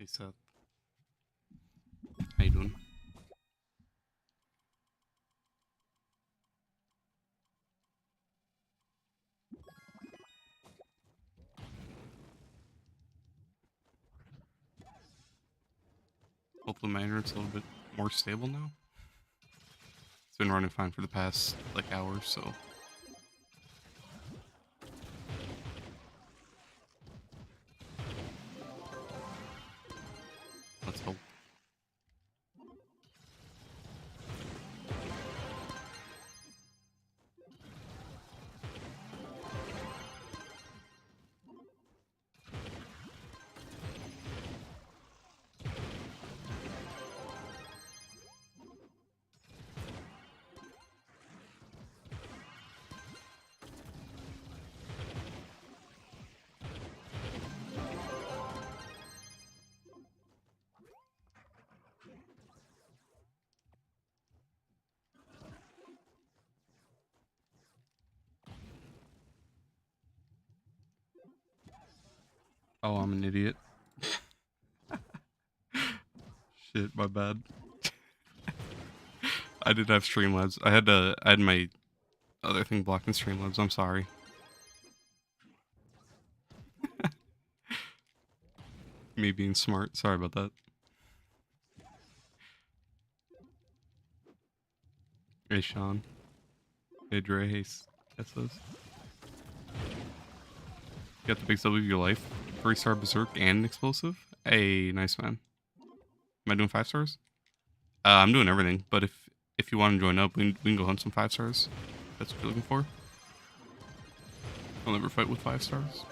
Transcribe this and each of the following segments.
Hey Seth, how you doing? Hopefully my internet's a little bit more stable now. It's been running fine for the past like hour, so let's hope. Oh, I'm an idiot. Shit, my bad. I did have Streamlabs. I had my other thing blocking Streamlabs. I'm sorry. Me being smart. Sorry about that. Hey Sean. Hey Dre. Hey Essos. You got the big W of your life. 3-star Berserk and Explosive. Hey, nice man. Am I doing 5 stars? I'm doing everything, but if you want to join up, we can go hunt some 5 stars. That's what you're looking for. I'll never fight with 5 stars.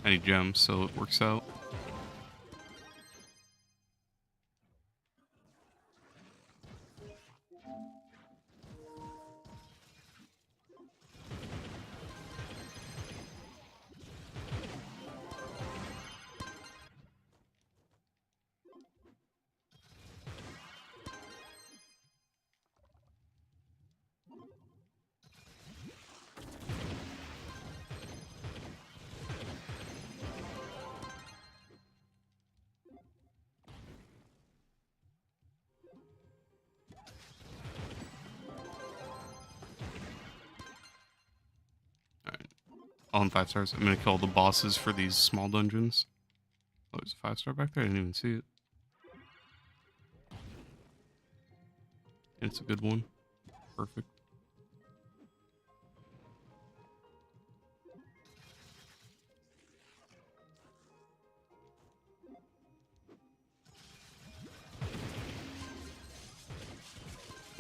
I need gems, so it works out. Alright. All in 5 stars. I'm gonna kill the bosses for these small dungeons. Oh, there's a 5-star back there? I didn't even see it. And it's a good one. Perfect.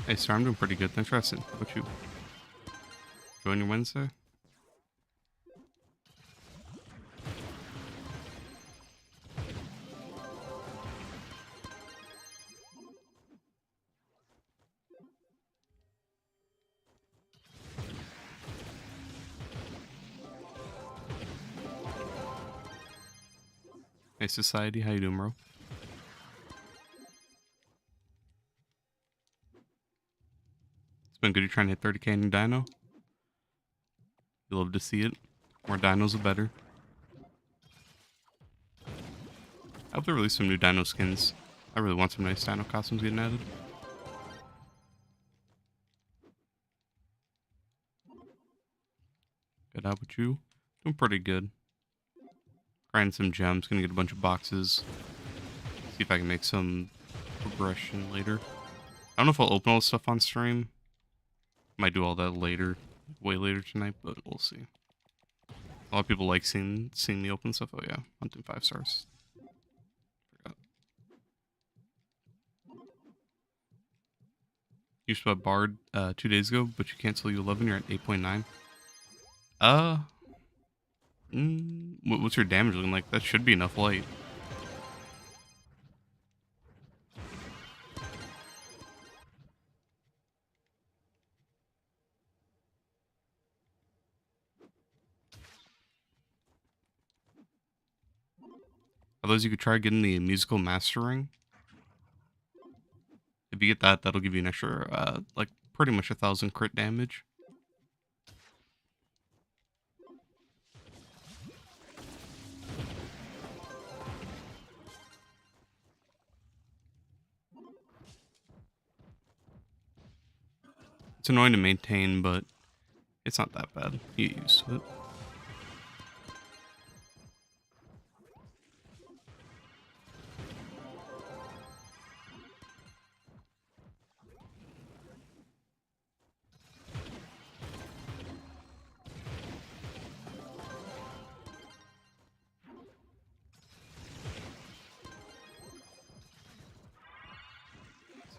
Hey, sir, I'm doing pretty good. Thanks for asking. How about you? Enjoying your Wednesday? Hey, society, how you doing, bro? It's been good. You trying to hit 30k in your dino? You love to see it. More dinos, the better. I hope they release some new dino skins. I really want some nice dino costumes getting added. Good, how about you? Doing pretty good. Grinding some gems, gonna get a bunch of boxes. See if I can make some progression later. I don't know if I'll open all this stuff on stream. Might do all that later, way later tonight, but we'll see. A lot of people like seeing me open stuff. Oh yeah, hunting 5 stars. Forgot. You used to have Bard 2 days ago, but you canceled U11. You're at 8.9. Uh, what's your damage looking like? That should be enough light. Otherwise, you could try getting the musical mastering. If you get that, that'll give you an extra, like, pretty much 1,000 crit damage. It's annoying to maintain, but it's not that bad. You get used to it.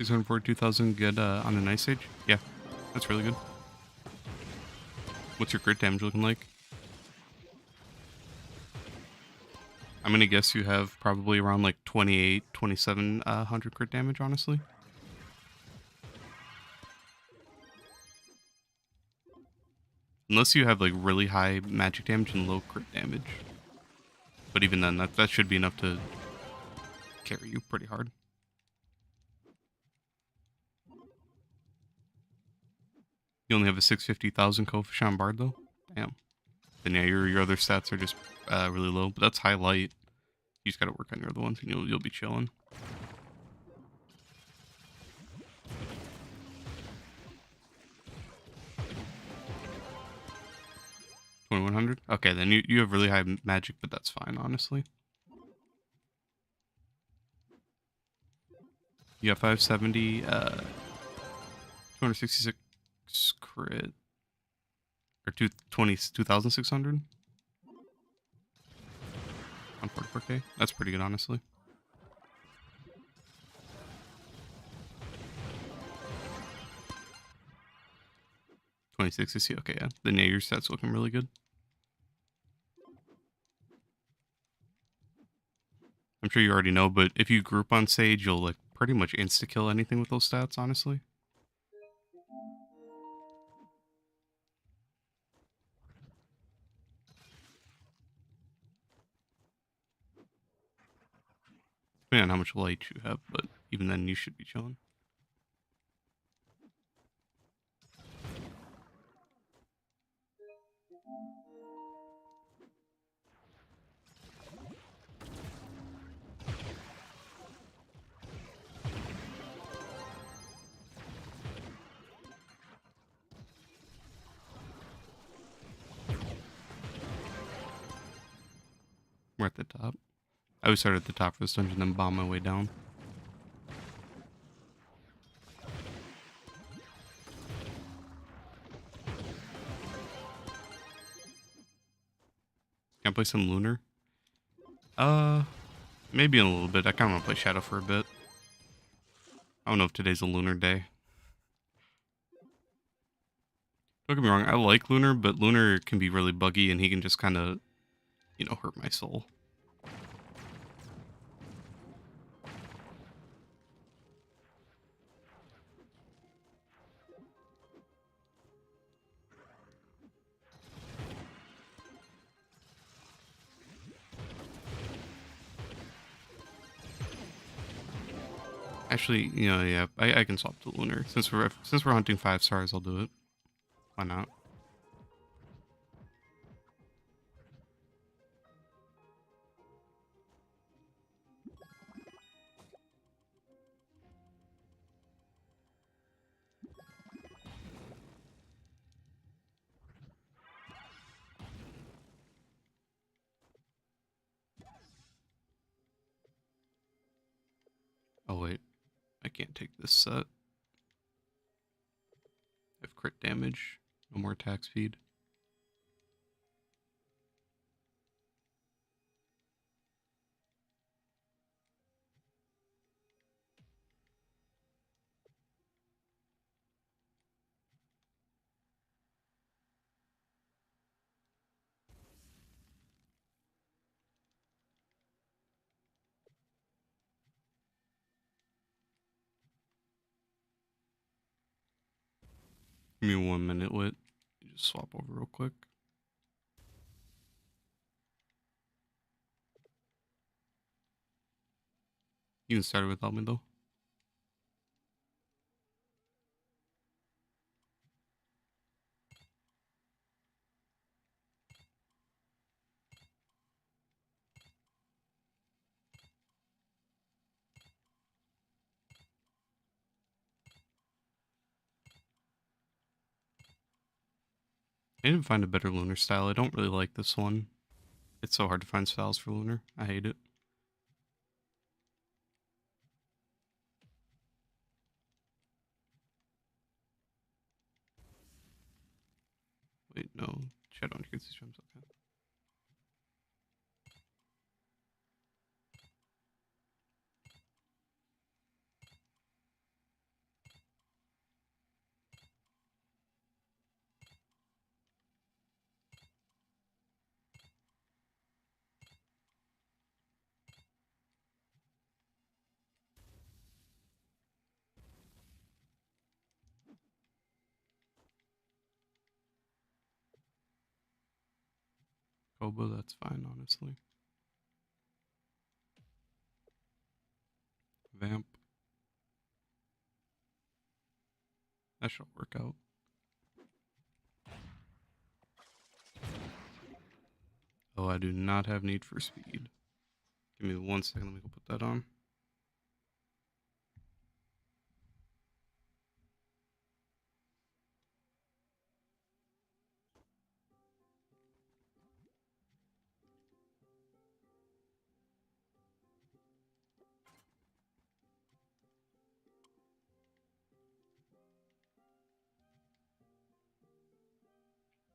$642,000 good on an Ice Age? Yeah, that's really good. What's your crit damage looking like? I'm gonna guess you have probably around like 28, 2700 crit damage, honestly. Unless you have like really high magic damage and low crit damage. But even then, that should be enough to carry you pretty hard. You only have a 650,000 coefficient on Bard though? Damn. Then yeah, your other stats are just really low. But that's highlight. You just gotta work on your other ones and you'll be chilling. $2,100? Okay, then you have really high magic, but that's fine, honestly. You have 570, 266 crit. Or 2,600 on 44k. That's pretty good, honestly. 2660. Okay, yeah. Then yeah, your stats looking really good. I'm sure you already know, but if you group on Sage, you'll like pretty much insta kill anything with those stats, honestly. Depending on how much light you have, but even then you should be chilling. We're at the top. I always start at the top for this dungeon, then bomb my way down. Can I play some Lunar? Maybe in a little bit. I kind of want to play Shadow for a bit. I don't know if today's a Lunar day. Don't get me wrong, I like Lunar, but Lunar can be really buggy and he can just kind of, hurt my soul. Actually, yeah, I can swap to Lunar. Since we're hunting 5 stars, I'll do it. Why not? Oh wait, I can't take this set. I have crit damage. No more attack speed. Give me 1 minute, Wit. Just swap over real quick. You can start it without me though. I need to find a better lunar style. I don't really like this one. It's so hard to find styles for lunar. I hate it. Wait, no. Shadow on your gems. Okay. Kobo, that's fine, honestly. Vamp. That should work out. Oh, I do not have need for speed. Give me 1 second. Let me go put that on.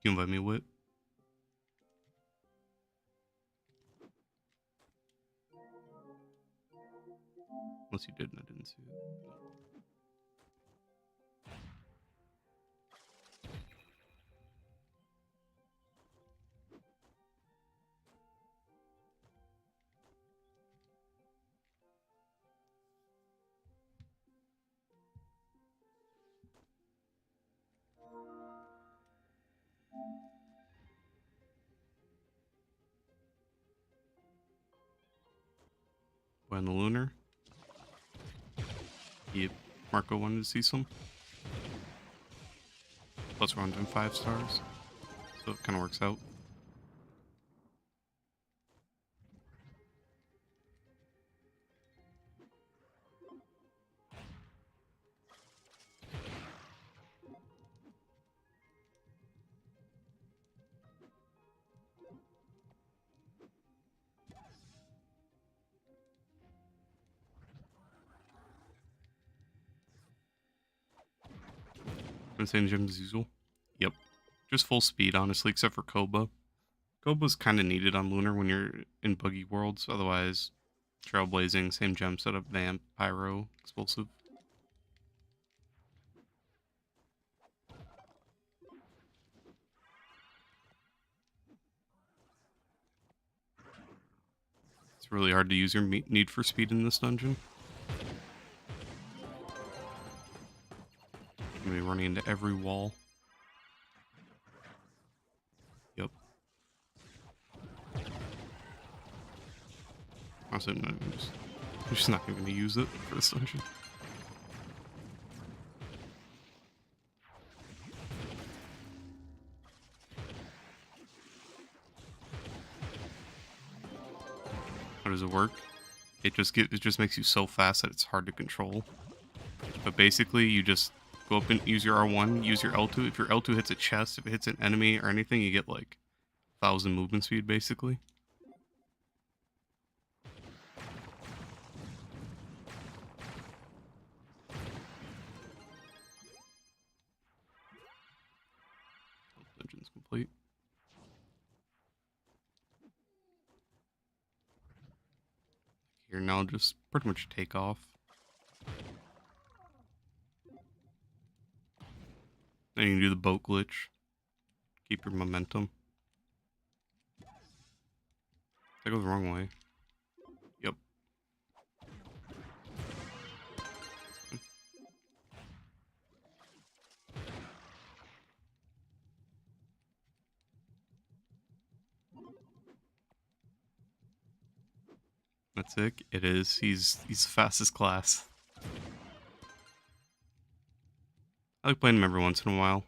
You invite me with? Unless you did and I didn't see it. When the lunar. Yep. Marco wanted to see some. Plus we're on doing 5 stars. So it kind of works out. Insane gems as usual. Yep. Just full speed, honestly, except for Koba. Koba's kind of needed on Lunar when you're in buggy worlds. Otherwise, Trailblazing, same gem setup, Vamp, Pyro, Explosive. It's really hard to use your need for speed in this dungeon. I'm gonna be running into every wall. Yep. Honestly, I'm just not going to use it for this dungeon. How does it work? It just makes you so fast that it's hard to control. But basically, you just go up and use your R1, use your L2. If your L2 hits a chest, if it hits an enemy or anything, you get like 1,000 movement speed, basically. Dungeon's complete. Here now, just pretty much take off. Then you can do the boat glitch. Keep your momentum. That goes the wrong way. Yep. That's it. It is. He's the fastest class. I like playing him every once in a while.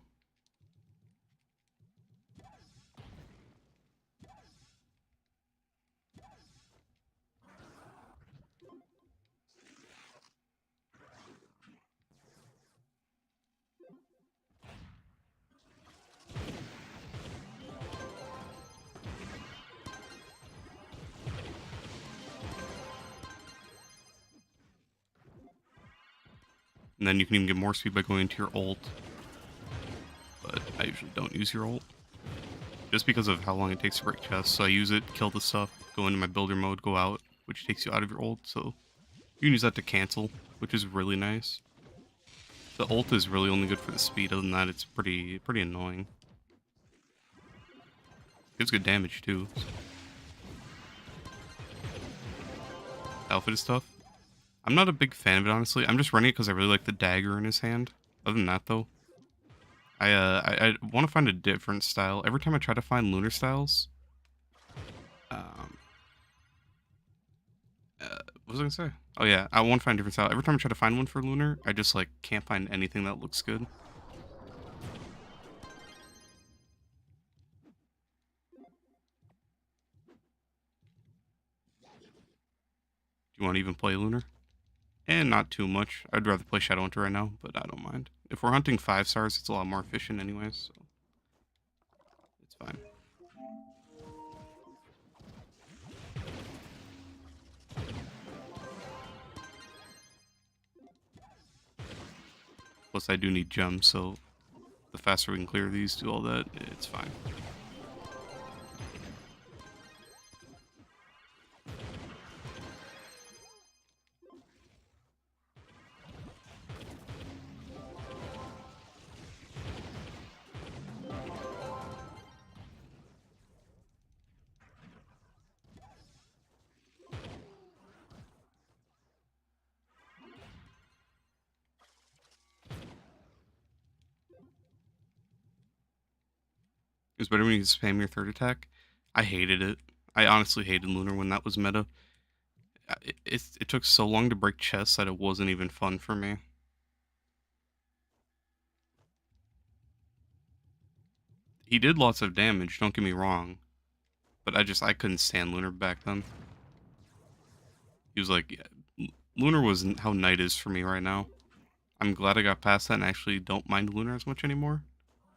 And then you can even get more speed by going into your ult. But I usually don't use your ult. Just because of how long it takes to break chests. So I use it, kill the stuff, go into my builder mode, go out, which takes you out of your ult. So you can use that to cancel, which is really nice. The ult is really only good for the speed. Other than that, it's pretty annoying. Gives good damage too. So. Outfit is tough. I'm not a big fan of it, honestly. I'm just running it because I really like the dagger in his hand. Other than that, though, I want to find a different style. Every time I try to find lunar styles, what was I gonna say? Oh yeah, I want to find a different style. Every time I try to find one for lunar, I just like can't find anything that looks good. Do you want to even play lunar? And not too much. I'd rather play Shadow Hunter right now, but I don't mind. If we're hunting 5 stars, it's a lot more efficient anyways, so it's fine. Plus, I do need gems, so the faster we can clear these, do all that, it's fine. It's better when you spam your third attack. I hated it. I honestly hated Lunar when that was meta. It took so long to break chests that it wasn't even fun for me. He did lots of damage, don't get me wrong. But I couldn't stand Lunar back then. He was like, yeah, Lunar was how Knight is for me right now. I'm glad I got past that and actually don't mind Lunar as much anymore.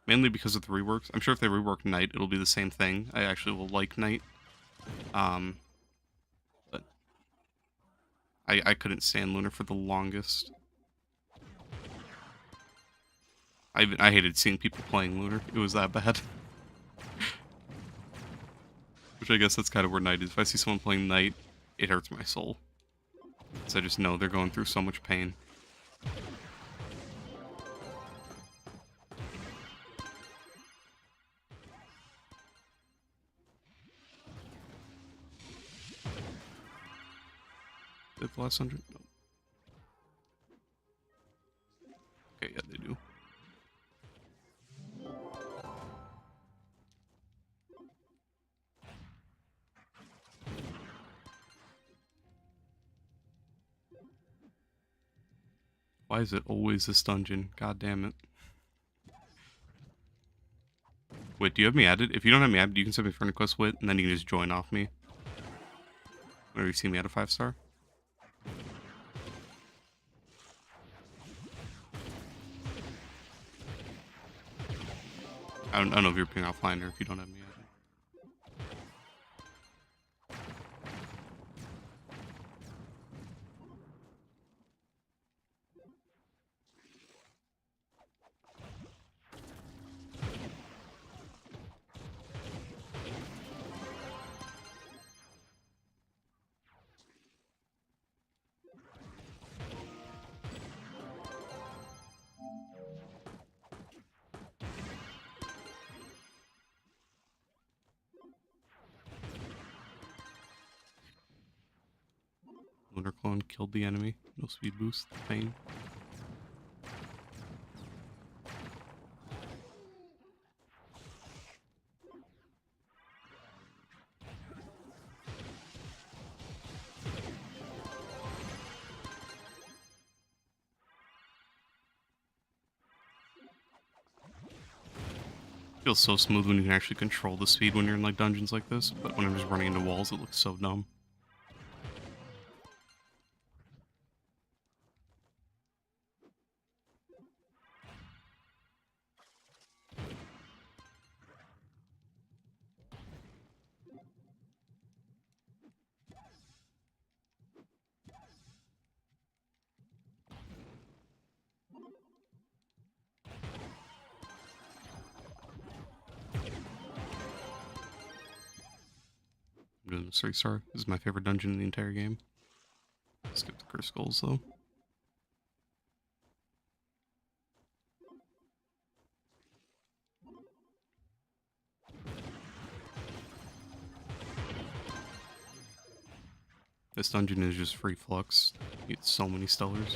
Mainly because of the reworks. I'm sure if they rework Knight, it'll be the same thing. I actually will like Knight. But I couldn't stand Lunar for the longest. I hated seeing people playing Lunar. It was that bad. Which I guess that's kind of where Knight is. If I see someone playing Knight, it hurts my soul. Because I just know they're going through so much pain. They have the last 100? No. Okay, yeah, they do. Why is it always this dungeon? God damn it. Wait, do you have me added? If you don't have me added, you can send me friend request with, and then you can just join off me. Whenever you see me at a 5-star. I don't know if you're being offline or if you don't have me added. Lunar Clone killed the enemy. No speed boost. Pain. Feels so smooth when you can actually control the speed when you're in like dungeons like this, but when I'm just running into walls, it looks so dumb. in the 3-star. This is my favorite dungeon in the entire game. Skip the curse skulls though. This dungeon is just free flux. You get so many stellars.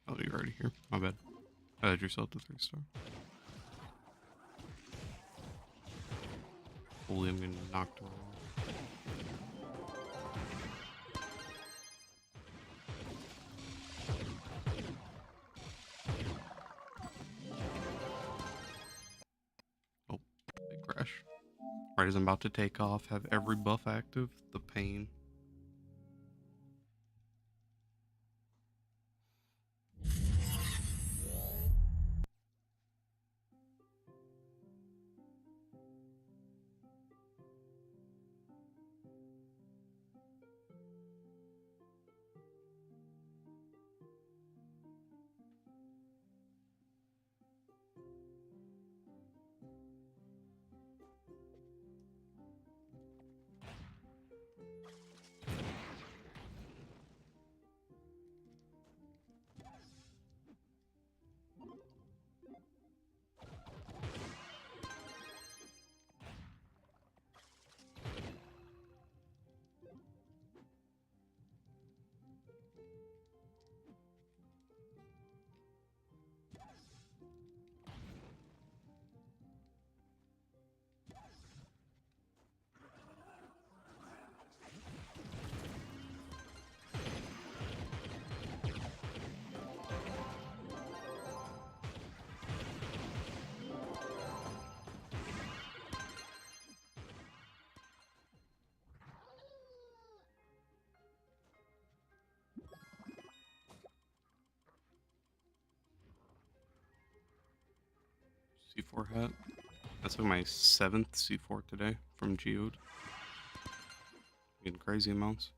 Oh, you're already here. My bad. Add yourself to 3-star. Holy, I'm getting knocked around. Oh, big crash. Right as I'm about to take off, have every buff active. The pain. C4 hat. That's like my 7th C4 today from Geode. Getting crazy amounts.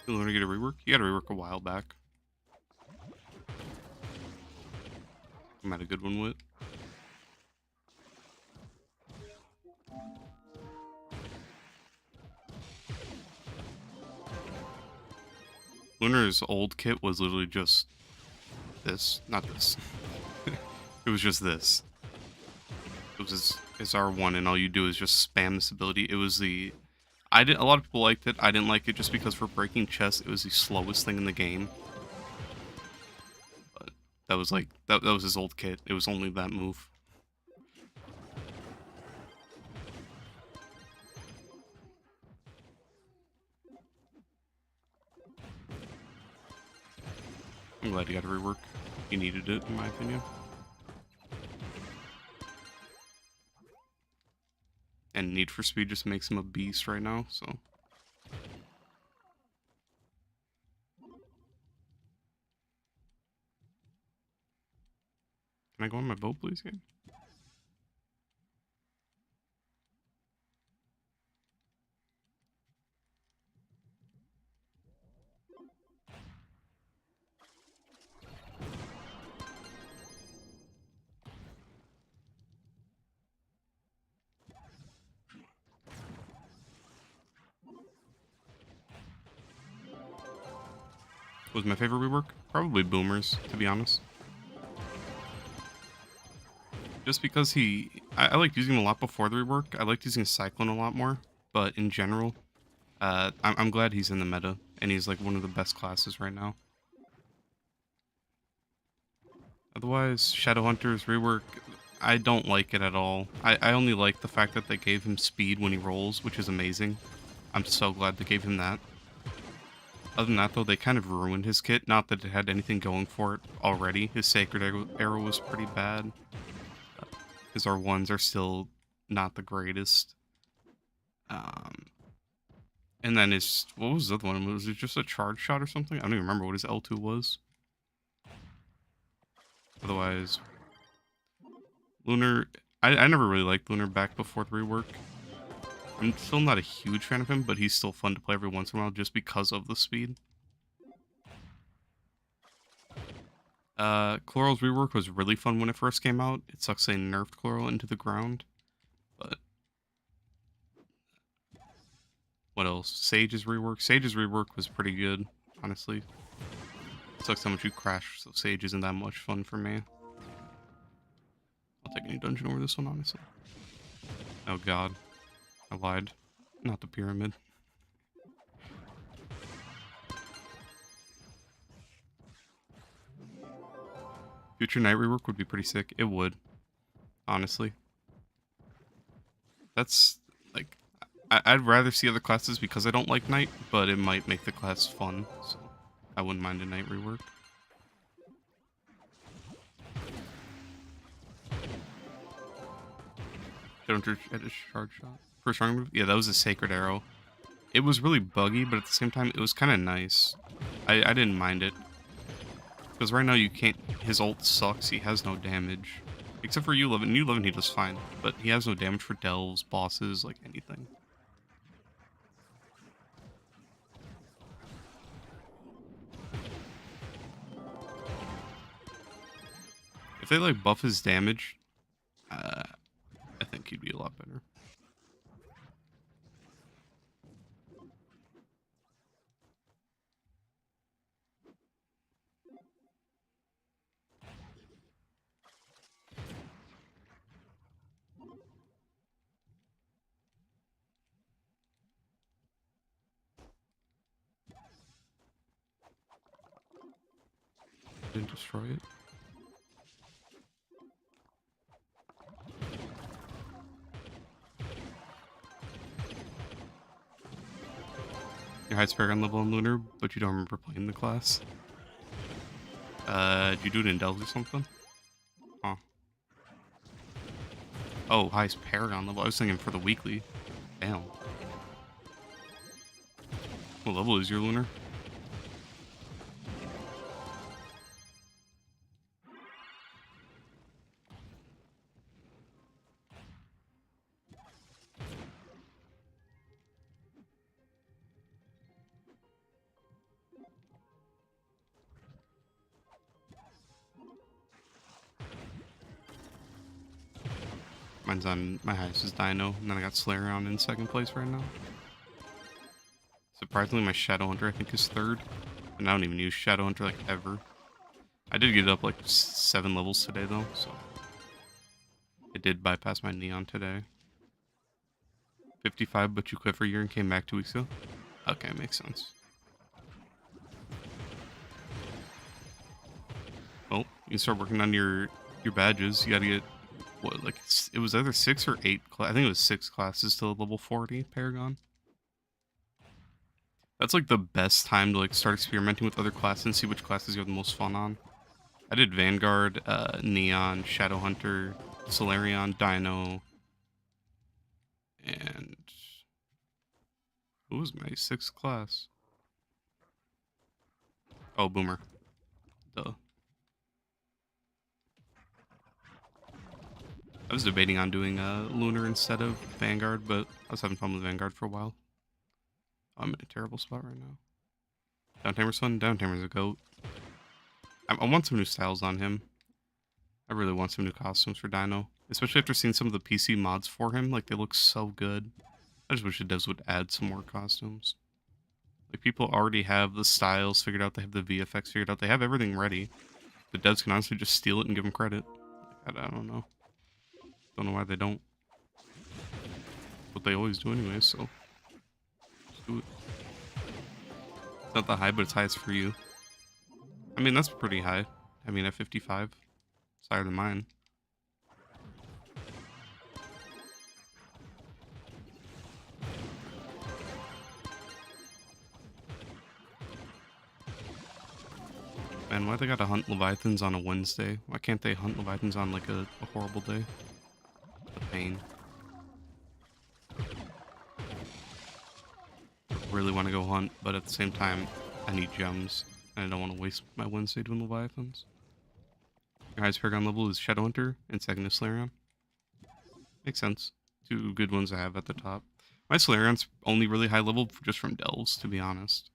You want to get a rework? You got a rework a while back. I'm at a good one with. Lunar's old kit was literally just this, not this. It was just this. It was his R1, and all you do is just spam this ability. It was the... a lot of people liked it. I didn't like it just because for breaking chess, it was the slowest thing in the game. But that was like... That was his old kit. It was only that move. I'm glad he got a rework. He needed it, in my opinion. And Need for Speed just makes him a beast right now, so... Can I go on my vote, please, game? What was my favorite rework? Probably Boomers, to be honest. Just because I liked using him a lot before the rework. I liked using Cyclone a lot more. But in general, I'm glad he's in the meta. And he's like one of the best classes right now. Otherwise, Shadowhunter's rework, I don't like it at all. I only like the fact that they gave him speed when he rolls, which is amazing. I'm so glad they gave him that. Other than that, though, they kind of ruined his kit. Not that it had anything going for it already. His Sacred Arrow was pretty bad. His R1s are still not the greatest. And then his... What was the other one? Was it just a charge shot or something? I don't even remember what his L2 was. Otherwise... Lunar... I never really liked Lunar back before the rework. I'm still not a huge fan of him, but he's still fun to play every once in a while just because of the speed. Chloral's rework was really fun when it first came out. It sucks they nerfed Chloral into the ground. But... What else? Sage's rework. Sage's rework was pretty good, honestly. It sucks how much you crash, so Sage isn't that much fun for me. I'll take any dungeon over this one, honestly. Oh god. I lied. Not the pyramid. Future Knight rework would be pretty sick. It would. Honestly. That's, like... I'd rather see other classes because I don't like Knight, but it might make the class fun, so I wouldn't mind a Knight rework. Shadowhunter had a charge shot. First strong move? Yeah, that was a Sacred Arrow. It was really buggy, but at the same time, it was kind of nice. I didn't mind it. Because right now you can't... His ult sucks, he has no damage. Except for U11. U11 he does fine, but he has no damage for delves, bosses, like anything. If they like buff his damage, I think he'd be a lot better. Didn't destroy it. Your highest Paragon level on Lunar, but you don't remember playing the class. Did you do it in Delves or something? Huh. Oh, highest Paragon level. I was thinking for the weekly. Damn. What level is your Lunar? Mine's on, my highest is Dino, and then I got Slayer in second place right now. Surprisingly, my Shadowhunter I think is third, and I don't even use Shadowhunter like ever. I did get up like 7 levels today though, so I did bypass my Neon today. 55, but you quit for a year and came back 2 weeks ago? Okay, makes sense. Well, you can start working on your badges. You gotta get, what, like, it was either 6 or 8, I think it was 6 classes to level 40, Paragon. That's like the best time to like start experimenting with other classes and see which classes you have the most fun on. I did Vanguard, Neon, Shadowhunter, Solarion, Dino, and who was my 6th class? Oh, Boomer. Duh. I was debating on doing Lunar instead of Vanguard, but I was having fun with Vanguard for a while. I'm in a terrible spot right now. Downtamer's fun. Downtamer's a goat. I want some new styles on him. I really want some new costumes for Dino, especially after seeing some of the PC mods for him. Like, they look so good. I just wish the devs would add some more costumes. Like, people already have the styles figured out. They have the VFX figured out. They have everything ready. The devs can honestly just steal it and give them credit. I don't know. Don't know why they don't. But they always do anyway, so just do it. It's not that high, but it's highest for you. I mean, that's pretty high. I mean, at 55. It's higher than mine. Man, why they gotta hunt Leviathans on a Wednesday? Why can't they hunt Leviathans on like a horrible day? The pain. I really want to go hunt, but at the same time, I need gems, and I don't want to waste my Wednesday doing Leviathans. Your highest Paragon level is Shadowhunter, and second is Solarion. Makes sense. 2 good ones I have at the top. My Solarion's only really high level just from Delves, to be honest.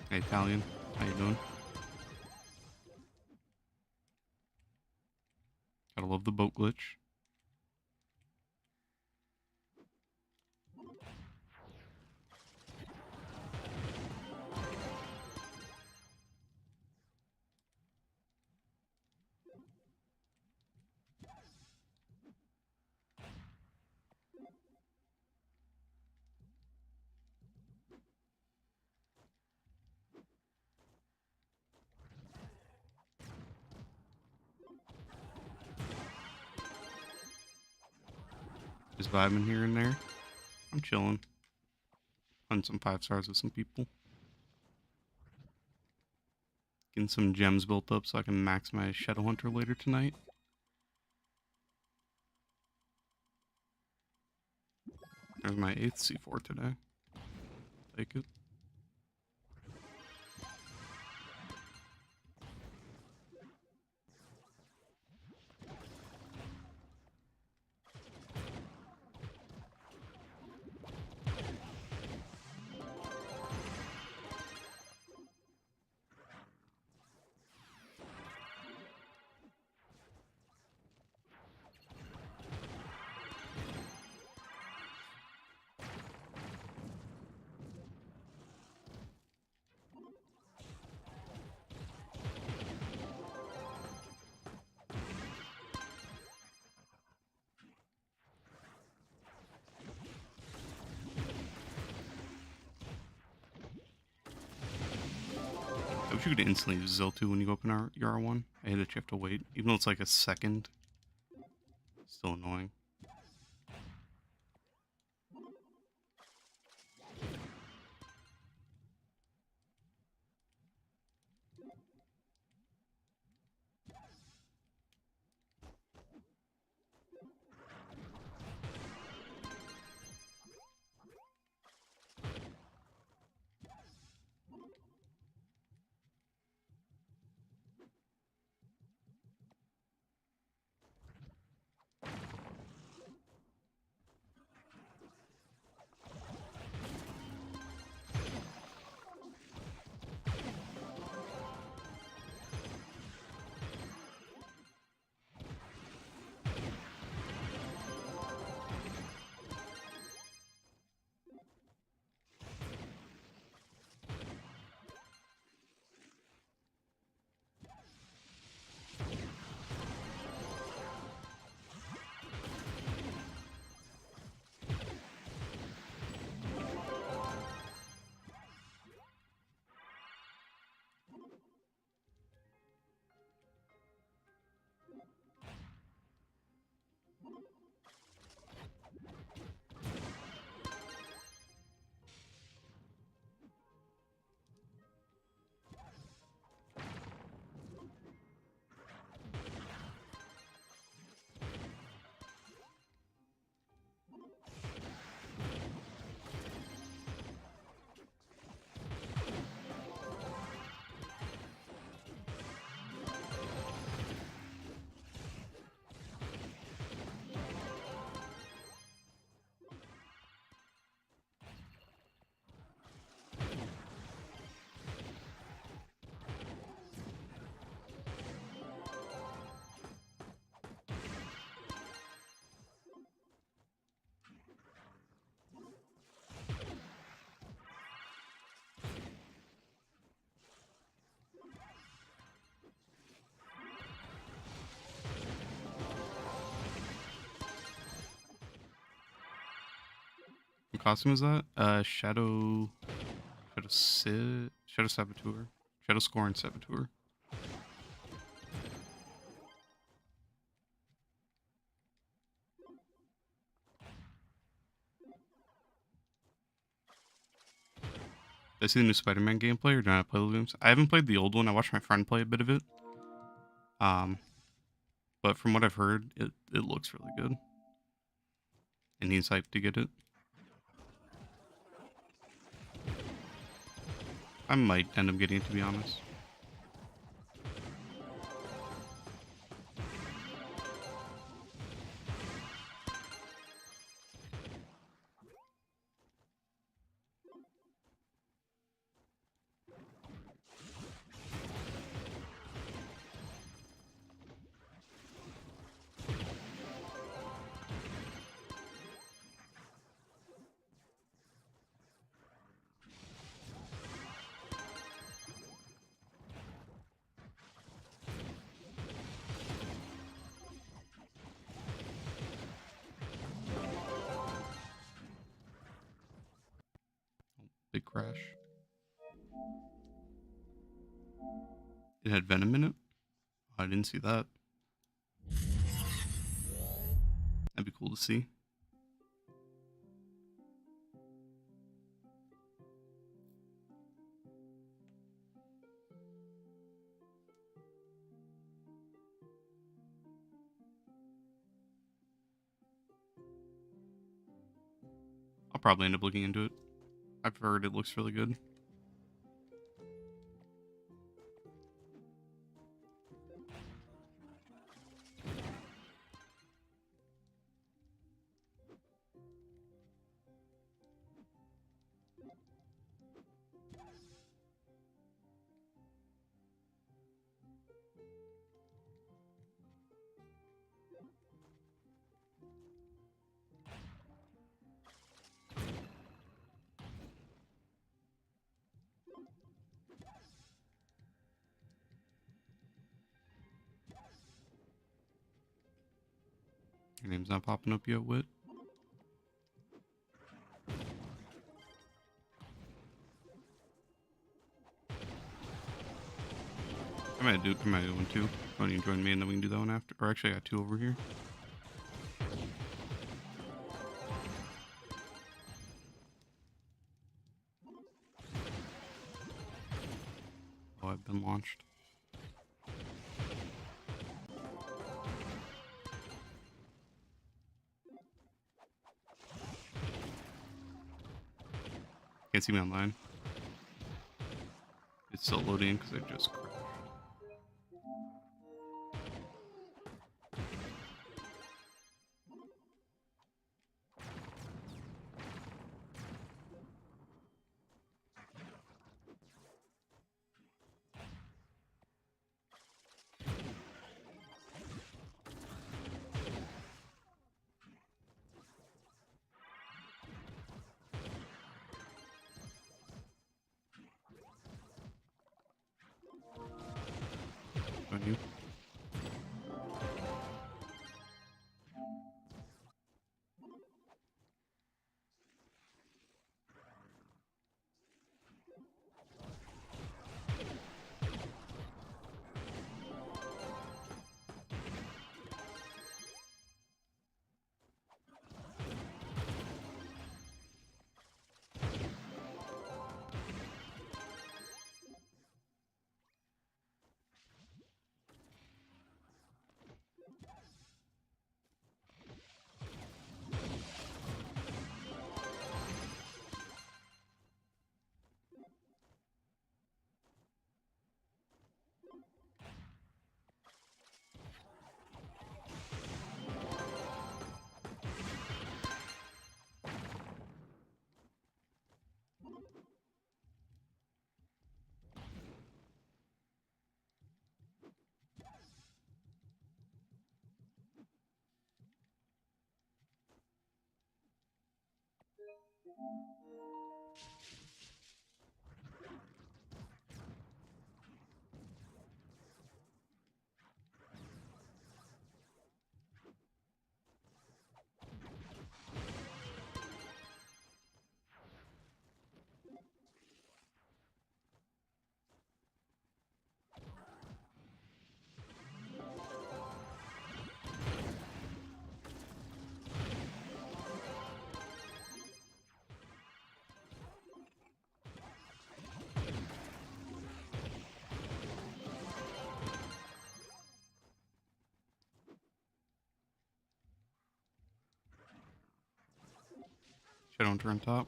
Hey, Italian. How you doing? Gotta love the boat glitch. Just vibing here and there. I'm chilling. Hunting some 5 stars with some people. Getting some gems built up so I can max my Shadowhunter later tonight. There's my 8th C4 today. Take it. I wish you could instantly use Zil2 when you open your R1. I hate that you have to wait, even though it's like a second. Still annoying. What costume is that? Shadow Saboteur. Shadow Scorn Saboteur. Did I see the new Spider-Man gameplay, or did I play the games? I haven't played the old one. I watched my friend play a bit of it. But from what I've heard, it looks really good. And he's hyped to get it. I might end up getting it, to be honest. Big crash. It had Venom in it? Oh, I didn't see that. That'd be cool to see. I'll probably end up looking into it. I've heard it looks really good. Your name's not popping up yet, Wit. I might do one too. Why don't you join me and then we can do that one after? Or actually, I got two over here. Oh, I've been launched. Can't see me online. It's still loading because I just crashed. On you. Shadowhunter on top.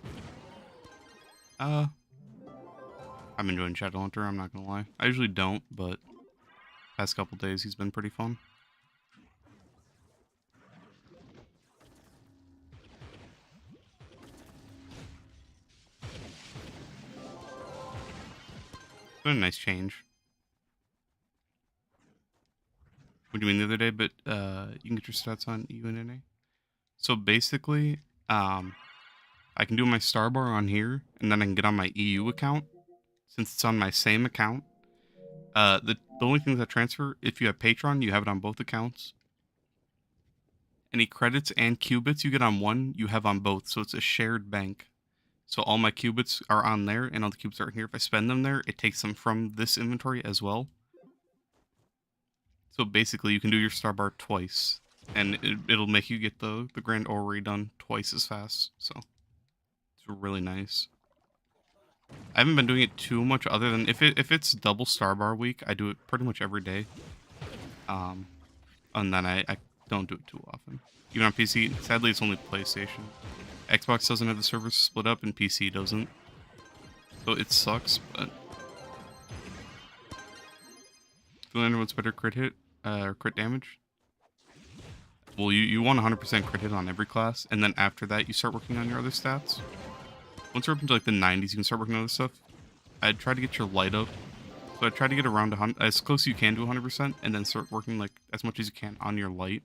I'm enjoying Shadowhunter, I'm not gonna lie. I usually don't, but past couple days he's been pretty fun. It's been a nice change. What do you mean the other day? But you can get your stats on UNNA. So basically, I can do my star bar on here, and then I can get on my EU account. Since it's on my same account, the only things that transfer, if you have Patreon, you have it on both accounts. Any credits and qubits you get on one, you have on both. So it's a shared bank. So all my qubits are on there, and all the qubits are here. If I spend them there, it takes them from this inventory as well. So basically, you can do your star bar twice, and it'll make you get the Grand Orrery done twice as fast. So it's really nice. I haven't been doing it too much, other than if it's double star bar week, I do it pretty much every day. And then I don't do it too often. Even on PC, sadly, it's only PlayStation. Xbox doesn't have the servers split up, and PC doesn't. So it sucks, but... Learn what's better, crit hit or crit damage? Well, you want 100% crit hit on every class, and then after that, you start working on your other stats. Once you're up into like the 90s, you can start working on other stuff. I'd try to get your light up. So I'd try to get around 100, as close as you can to 100%, and then start working like as much as you can on your light.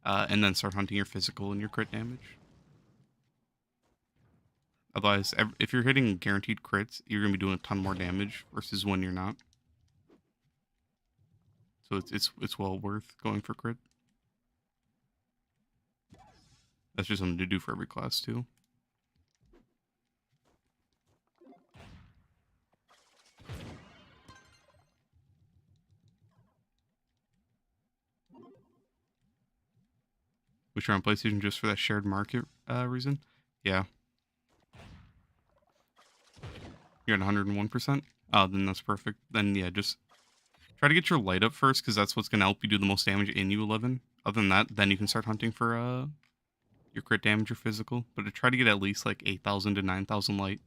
And then start hunting your physical and your crit damage. Otherwise, if you're hitting guaranteed crits, you're going to be doing a ton more damage versus when you're not. So it's well worth going for crit. That's just something to do for every class too. Which are on PlayStation just for that shared market reason? Yeah. You're at 101%? Oh, then that's perfect. Then yeah, just try to get your light up first, because that's what's going to help you do the most damage in U11. Other than that, then you can start hunting for your crit damage or physical. But to try to get at least like 8,000 to 9,000 light.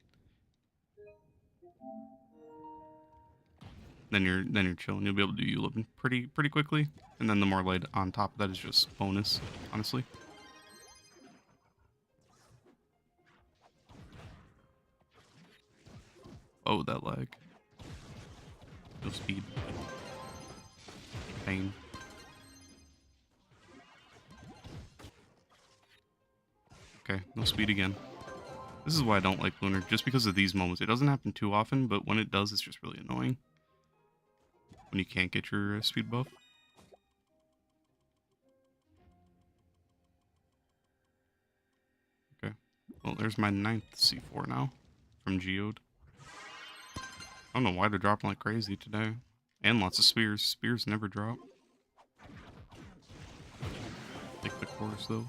Then you're chilling. You'll be able to do U11 pretty quickly. And then the more light on top of that is just bonus, honestly. Oh, that lag. No speed. Pain. Okay, no speed again. This is why I don't like Lunar, just because of these moments. It doesn't happen too often, but when it does, it's just really annoying. When you can't get your speed buff. Okay. Well, there's my 9th C4 now. From Geode. I don't know why they're dropping like crazy today. And lots of spears. Spears never drop. Take the course, though.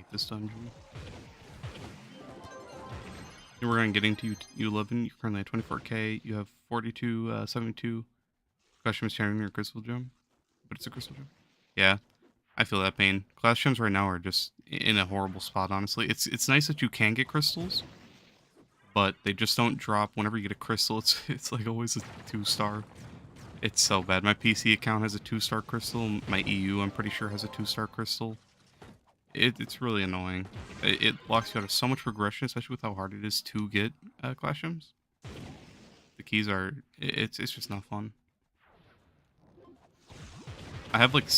This dungeon. And we're going to get into U11. You're currently at 24k. You have 72. Question is sharing your crystal gem. But it's a crystal gem. Yeah. I feel that pain. Class gems right now are just in a horrible spot, honestly. It's nice that you can get crystals, but they just don't drop whenever you get a crystal. It's like always a 2-star. It's so bad. My PC account has a 2-star crystal. My EU, I'm pretty sure, has a 2-star crystal. It's really annoying. It blocks you out of so much progression, especially with how hard it is to get class gems. The keys are... It's just not fun. I have like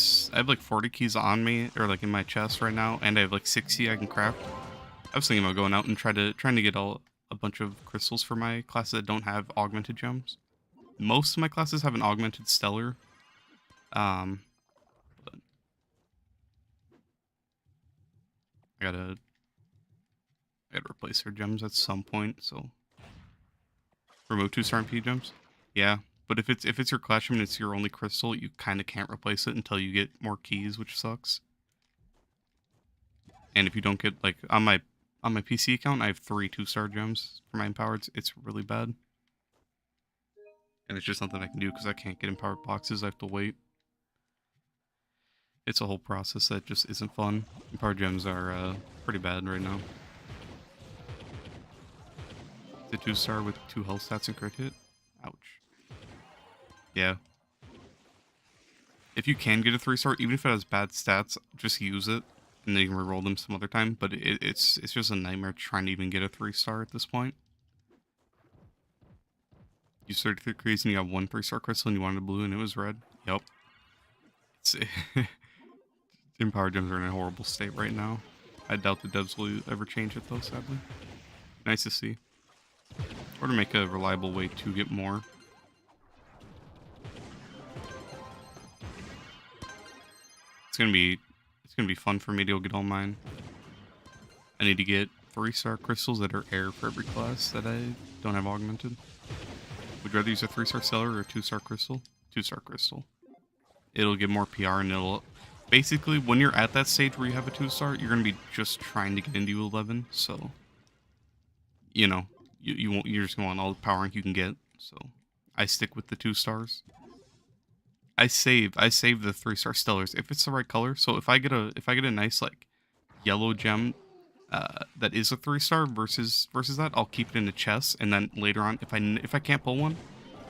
40 keys on me, or like in my chest right now, and I have like 60 I can craft. I was thinking about going out and trying to get a bunch of crystals for my classes that don't have augmented gems. Most of my classes have an augmented stellar. But I gotta replace their gems at some point, so remove 2-star MP gems. Yeah, but if it's your class gem and it's your only crystal, you kind of can't replace it until you get more keys, which sucks. And if you don't get, like, on my PC account, I have 3 2-star gems for my empowered. It's really bad. And it's just nothing I can do because I can't get empowered boxes. I have to wait. It's a whole process that just isn't fun. Empowered gems are pretty bad right now. The 2-star with 2 health stats and crit hit. Ouch. Yeah. If you can get a 3-star, even if it has bad stats, just use it. And then you can reroll them some other time. But it's just a nightmare trying to even get a 3-star at this point. You started 3 crease and you got 1 3-star crystal and you wanted blue and it was red. Yep. It's Empowered gems are in a horrible state right now. I doubt the devs will ever change it though, sadly. Nice to see. Or to make a reliable way to get more. It's gonna be fun for me to go get all mine. I need to get 3-star crystals that are air for every class that I don't have augmented. Would you rather use a 3-star stellar or a 2-star crystal? 2-star crystal. It'll get more PR and it'll... Basically, when you're at that stage where you have a 2-star, you're going to be just trying to get into U11, so... You know, you're just going to want all the power rank you can get, so... I stick with the 2 stars. I save the 3-star stellars if it's the right color. So if I get a nice like yellow gem that is a 3-star versus that, I'll keep it in the chest, and then later on if I can't pull one,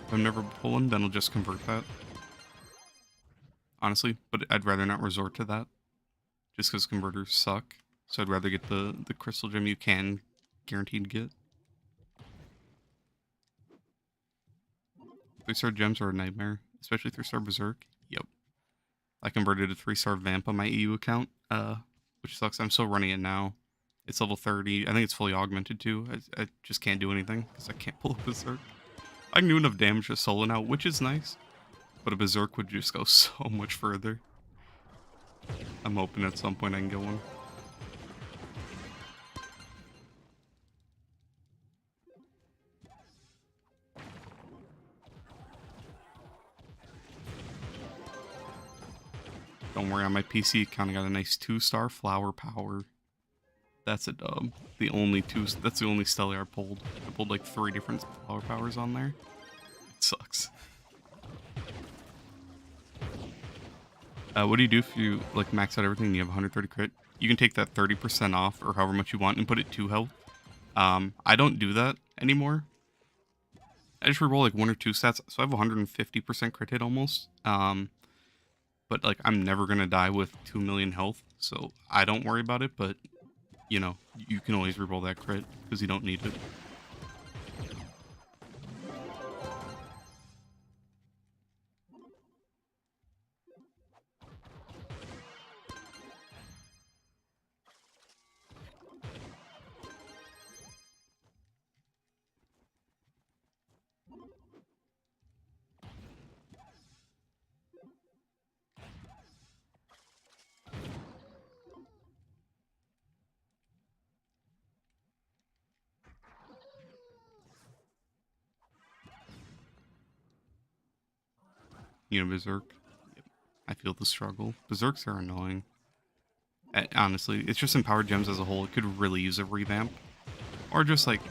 if I've never pulled one, then I'll just convert that. Honestly, but I'd rather not resort to that, just because converters suck. So I'd rather get the crystal gem you can guaranteed get. 3-star gems are a nightmare, especially 3-star berserk. Yep. I converted a 3-star vamp on my EU account, which sucks. I'm still running it now. It's level 30. I think it's fully augmented too. I just can't do anything because I can't pull a berserk. I can do enough damage to solo now, which is nice. But a berserk would just go so much further. I'm hoping at some point I can get one. Don't worry, on my PC account I got a nice 2-star flower power. That's a dub. That's the only stellar I pulled. I pulled like 3 different flower powers on there. It sucks. What do you do if you like max out everything and you have 130 crit? You can take that 30% off or however much you want and put it 2 health. I don't do that anymore. I just reroll like 1 or 2 stats, so I have 150% crit hit almost. But like I'm never gonna die with 2 million health, so I don't worry about it. But you know, you can always reroll that crit because you don't need it. You know, berserk. Yep. I feel the struggle. Berserks are annoying. Honestly, it's just empowered gems as a whole. It could really use a revamp, or just like,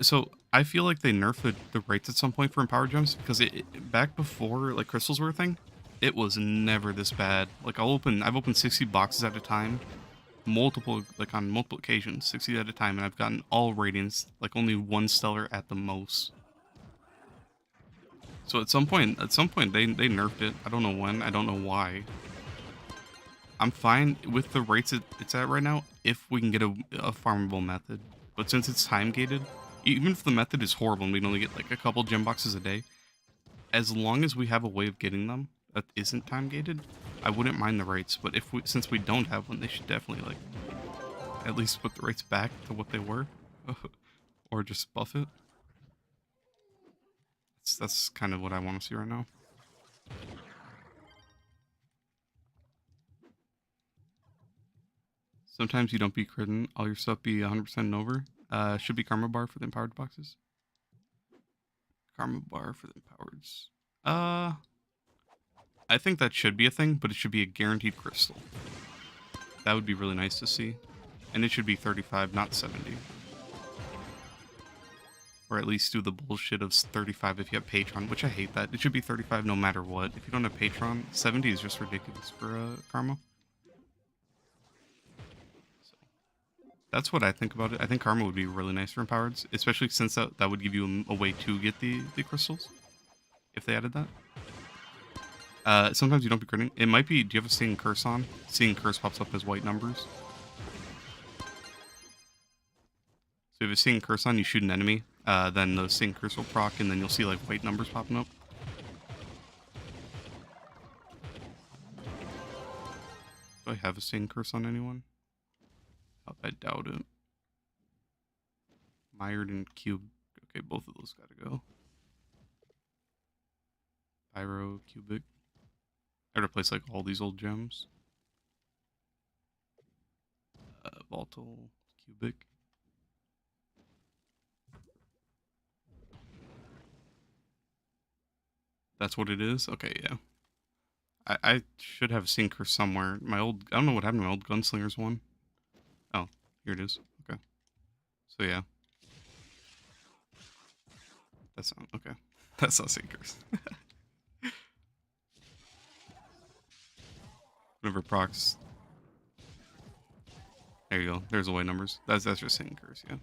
so I feel like they nerfed the rates at some point for empowered gems because back before like crystals were a thing, It was never this bad. Like I've opened 60 boxes at a time, on multiple occasions, 60 at a time, and I've gotten all radiants, like only one stellar at the most. So at some point they nerfed it. I don't know when, I don't know why. I'm fine with the rates it's at right now if we can get a farmable method. But since it's time gated, even if the method is horrible and we only get like a couple gem boxes a day, as long as we have a way of getting them that isn't time gated, I wouldn't mind the rates. But since we don't have one, they should definitely like at least put the rates back to what they were, or just buff it. That's kind of what I want to see right now. Sometimes you don't be critting, all your stuff be 100% and over. Should be karma bar for the empowered boxes. Karma bar for the empowereds. I think that should be a thing, but it should be a guaranteed crystal. That would be really nice to see. And it should be 35, not 70. Or at least do the bullshit of 35 if you have Patreon, which I hate that. It should be 35 no matter what. If you don't have Patreon, 70 is just ridiculous for karma. So, that's what I think about it. I think karma would be really nice for empowereds, especially since that would give you a way to get the crystals, if they added that. Sometimes you don't be critting. It might be, do you have a Seeing Curse on? Seeing Curse pops up as white numbers. So if it's Seeing Curse on, you shoot an enemy, then the Seeing Curse will proc, and then you'll see like white numbers popping up. Do I have a Seeing Curse on anyone? I doubt it. Mired and Cube. Okay, both of those gotta go. Pyro, Cubic. I replace like all these old gems. Volatile, Cubic. That's what it is? Okay, yeah. I should have a Seeing Curse somewhere. I don't know what happened to my old Gunslingers one. Oh, here it is. Okay. So yeah. That's not, okay. That's not Seeing Curse. Whenever procs. There you go. There's the white numbers. That's just Seeing Curse, yeah.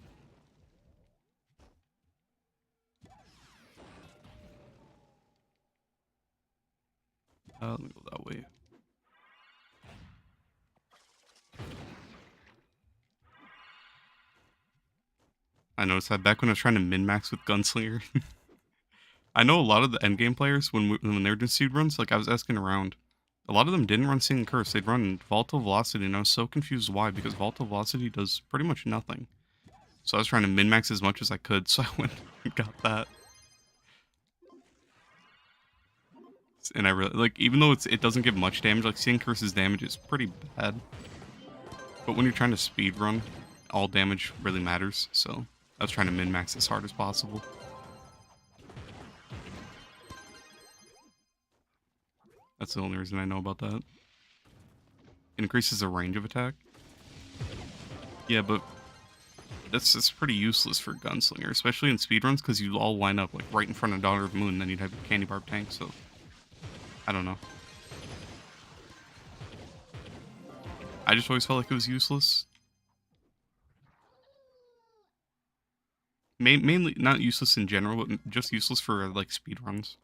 Let me go that way. I noticed that back when I was trying to min-max with Gunslinger. I know a lot of the endgame players, when they were doing seed runs, like I was asking around, a lot of them didn't run Seeing Curse. They'd run Volatile Velocity, and I was so confused why, because Volatile Velocity does pretty much nothing. So I was trying to min-max as much as I could, so I went and got that. And I really, like, even though it doesn't give much damage, like, Seeing Curse's damage is pretty bad. But when you're trying to speedrun, all damage really matters, so I was trying to min-max as hard as possible. That's the only reason I know about that. It increases the range of attack. Yeah, but that's pretty useless for Gunslinger, especially in speedruns, because you all line up like right in front of Daughter of the Moon, and then you'd have a Candy Barb tank, so I don't know. I just always felt like it was useless. Mainly not useless in general, but just useless for like speedruns.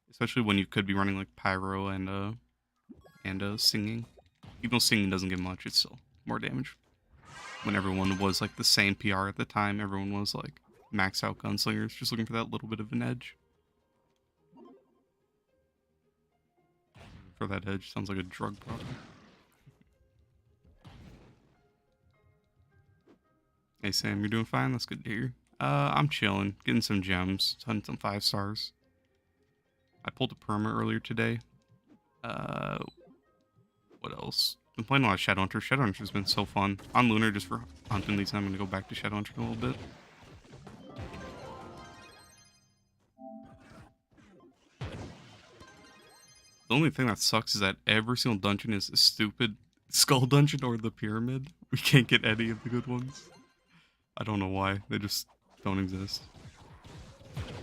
Especially when you could be running like Pyro and Singing. Even though Singing doesn't get much, it's still more damage. When everyone was like the same PR at the time, everyone was like max out Gunslingers, just looking for that little bit of an edge. For that edge, sounds like a drug product. Hey Sam, you're doing fine? That's good to hear. I'm chilling, getting some gems, hunting some 5 stars. I pulled a perma earlier today. What else? Been playing a lot of Shadowhunter. Shadowhunter's been so fun. On Lunar, just for hunting these, I'm gonna go back to Shadowhunter in a little bit. The only thing that sucks is that every single dungeon is a stupid Skull Dungeon or the Pyramid. We can't get any of the good ones. I don't know why. They just don't exist.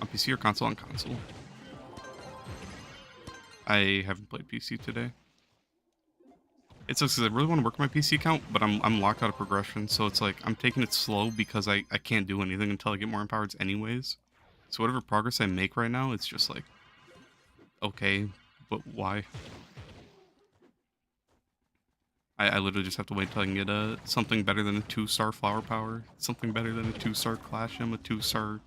On PC or console? On console. I haven't played PC today. It sucks because I really want to work my PC account, but I'm locked out of progression, so it's like I'm taking it slow because I can't do anything until I get more empowers anyways. So whatever progress I make right now, it's just like, okay, but why? I literally just have to wait till I can get something better than a 2-star flower power, something better than a 2-star clash gem, a 2-star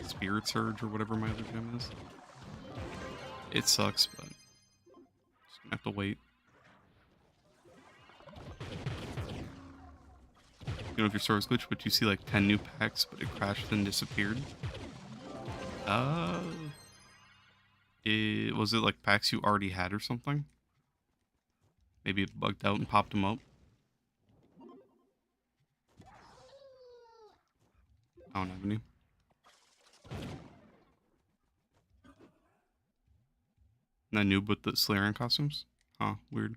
spirit surge, or whatever my other gem is. It sucks, but just gonna have to wait. You know, if your store is glitched, but you see like 10 new packs, but it crashed and disappeared. Uh, was it like packs you already had or something? Maybe it bugged out and popped them up. I don't have any. Not new, but the Slayerian costumes? Huh, weird.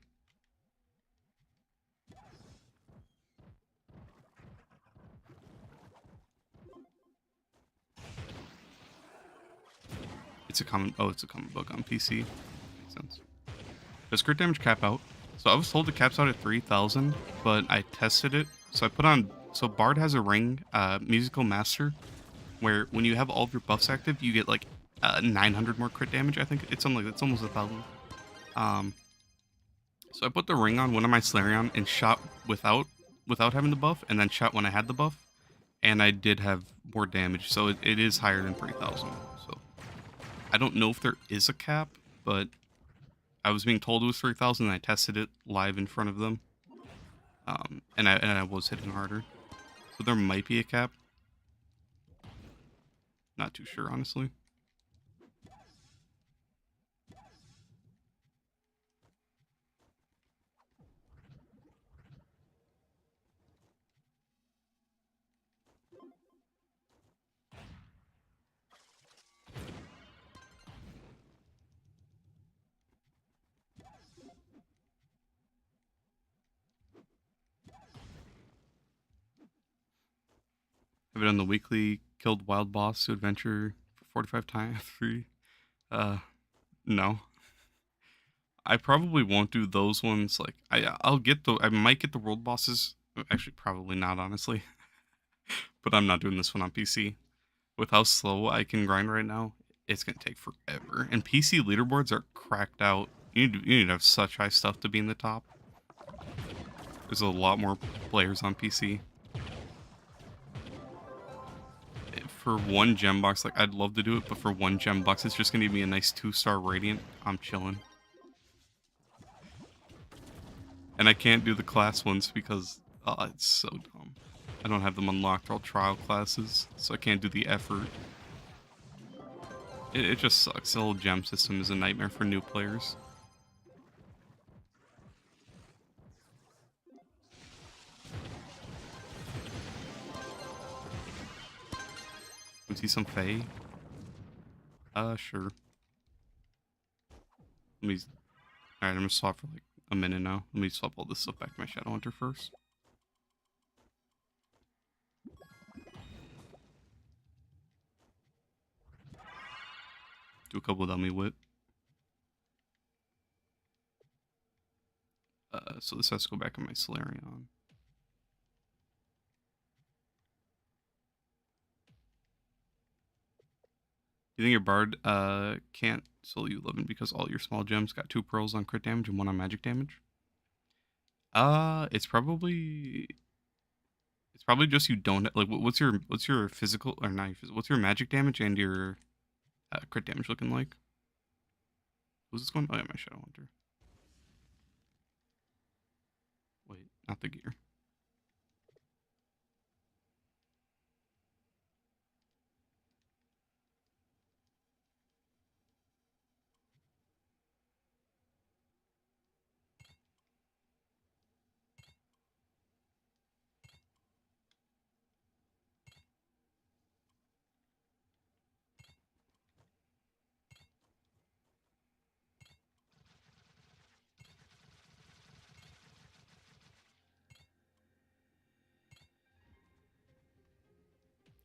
It's a common bug on PC. Makes sense. Does crit damage cap out? So I was told it caps out at 3,000, but I tested it. So I put on, so Bard has a ring, Musical Master, where when you have all of your buffs active, you get like 900 more crit damage. I think it's something like, it's almost 1,000. So I put the ring on one of my Slayerion and shot without having the buff, and then shot when I had the buff, and I did have more damage. So it is higher than 3,000. So I don't know if there is a cap, but I was being told it was 3,000, and I tested it live in front of them, and I was hitting harder. So there might be a cap. Not too sure, honestly. Have it on the weekly killed wild boss to adventure for 45 times free. No. I probably won't do those ones. Like I might get the world bosses. Actually, probably not, honestly. But I'm not doing this one on PC. With how slow I can grind right now, it's gonna take forever. And PC leaderboards are cracked out. You need to have such high stuff to be in the top. There's a lot more players on PC. For one gem box, like I'd love to do it, but for one gem box, it's just gonna give me a nice 2-star radiant. I'm chilling. And I can't do the class ones because it's so dumb. I don't have them unlocked, all trial classes, so I can't do the effort. It just sucks. The whole gem system is a nightmare for new players. Want to see some Fae? Sure. Let me. Alright, I'm gonna swap for like a minute now. Let me swap all this stuff back to my Shadow Hunter first. Do a couple of dummy wit. So this has to go back on my Solarion. You think your Bard can't solo you 11 because all your small gems got 2 pearls on crit damage and 1 on magic damage? It's probably just you don't like. What's your physical or not? What's your magic damage and your crit damage looking like? Who's this one? Oh yeah, my Shadow Hunter. Wait, not the gear.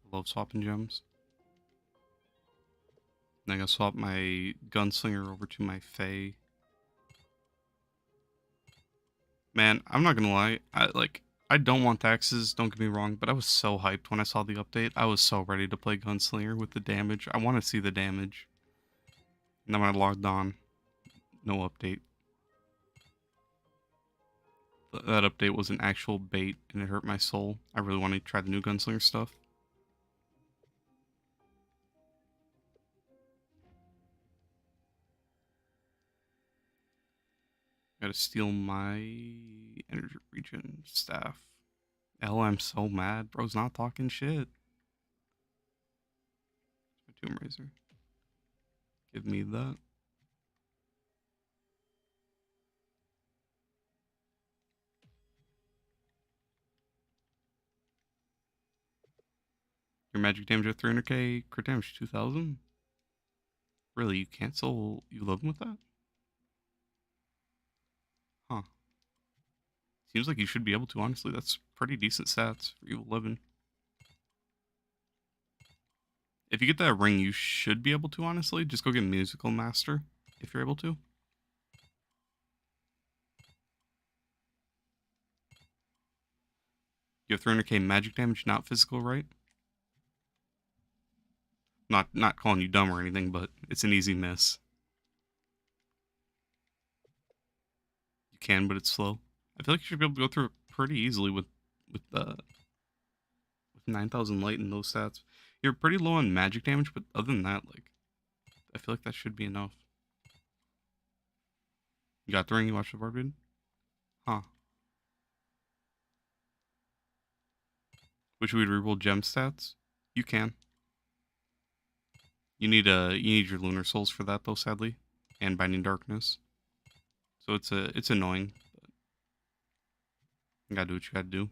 I love swapping gems. Then I gotta swap my Gunslinger over to my Fae. Man, I'm not gonna lie. I don't want taxes, don't get me wrong, but I was so hyped when I saw the update. I was so ready to play Gunslinger with the damage. I want to see the damage. And then when I logged on, no update. That update was an actual bait, and it hurt my soul. I really want to try the new Gunslinger stuff. Gotta steal my energy regen staff. I'm so mad. Bro's not talking shit. My Tomb Razor. Give me that. Your magic damage at 300k, crit damage 2000? Really, you cancel you live with that? Huh. Seems like you should be able to, honestly. That's pretty decent stats for Evil 11. If you get that ring, you should be able to, honestly. Just go get Musical Master, if you're able to. You have 300k magic damage, not physical, right? Not calling you dumb or anything, but it's an easy miss. You can, but it's slow. I feel like you should be able to go through it pretty easily with 9,000 light and those stats. You're pretty low on magic damage, but other than that, like, I feel like that should be enough. You got the ring? You watched the board vid? Huh. Wish we'd reroll gem stats? You can. You need your lunar souls for that though, sadly. And binding darkness. So it's annoying. But you gotta do what you gotta do.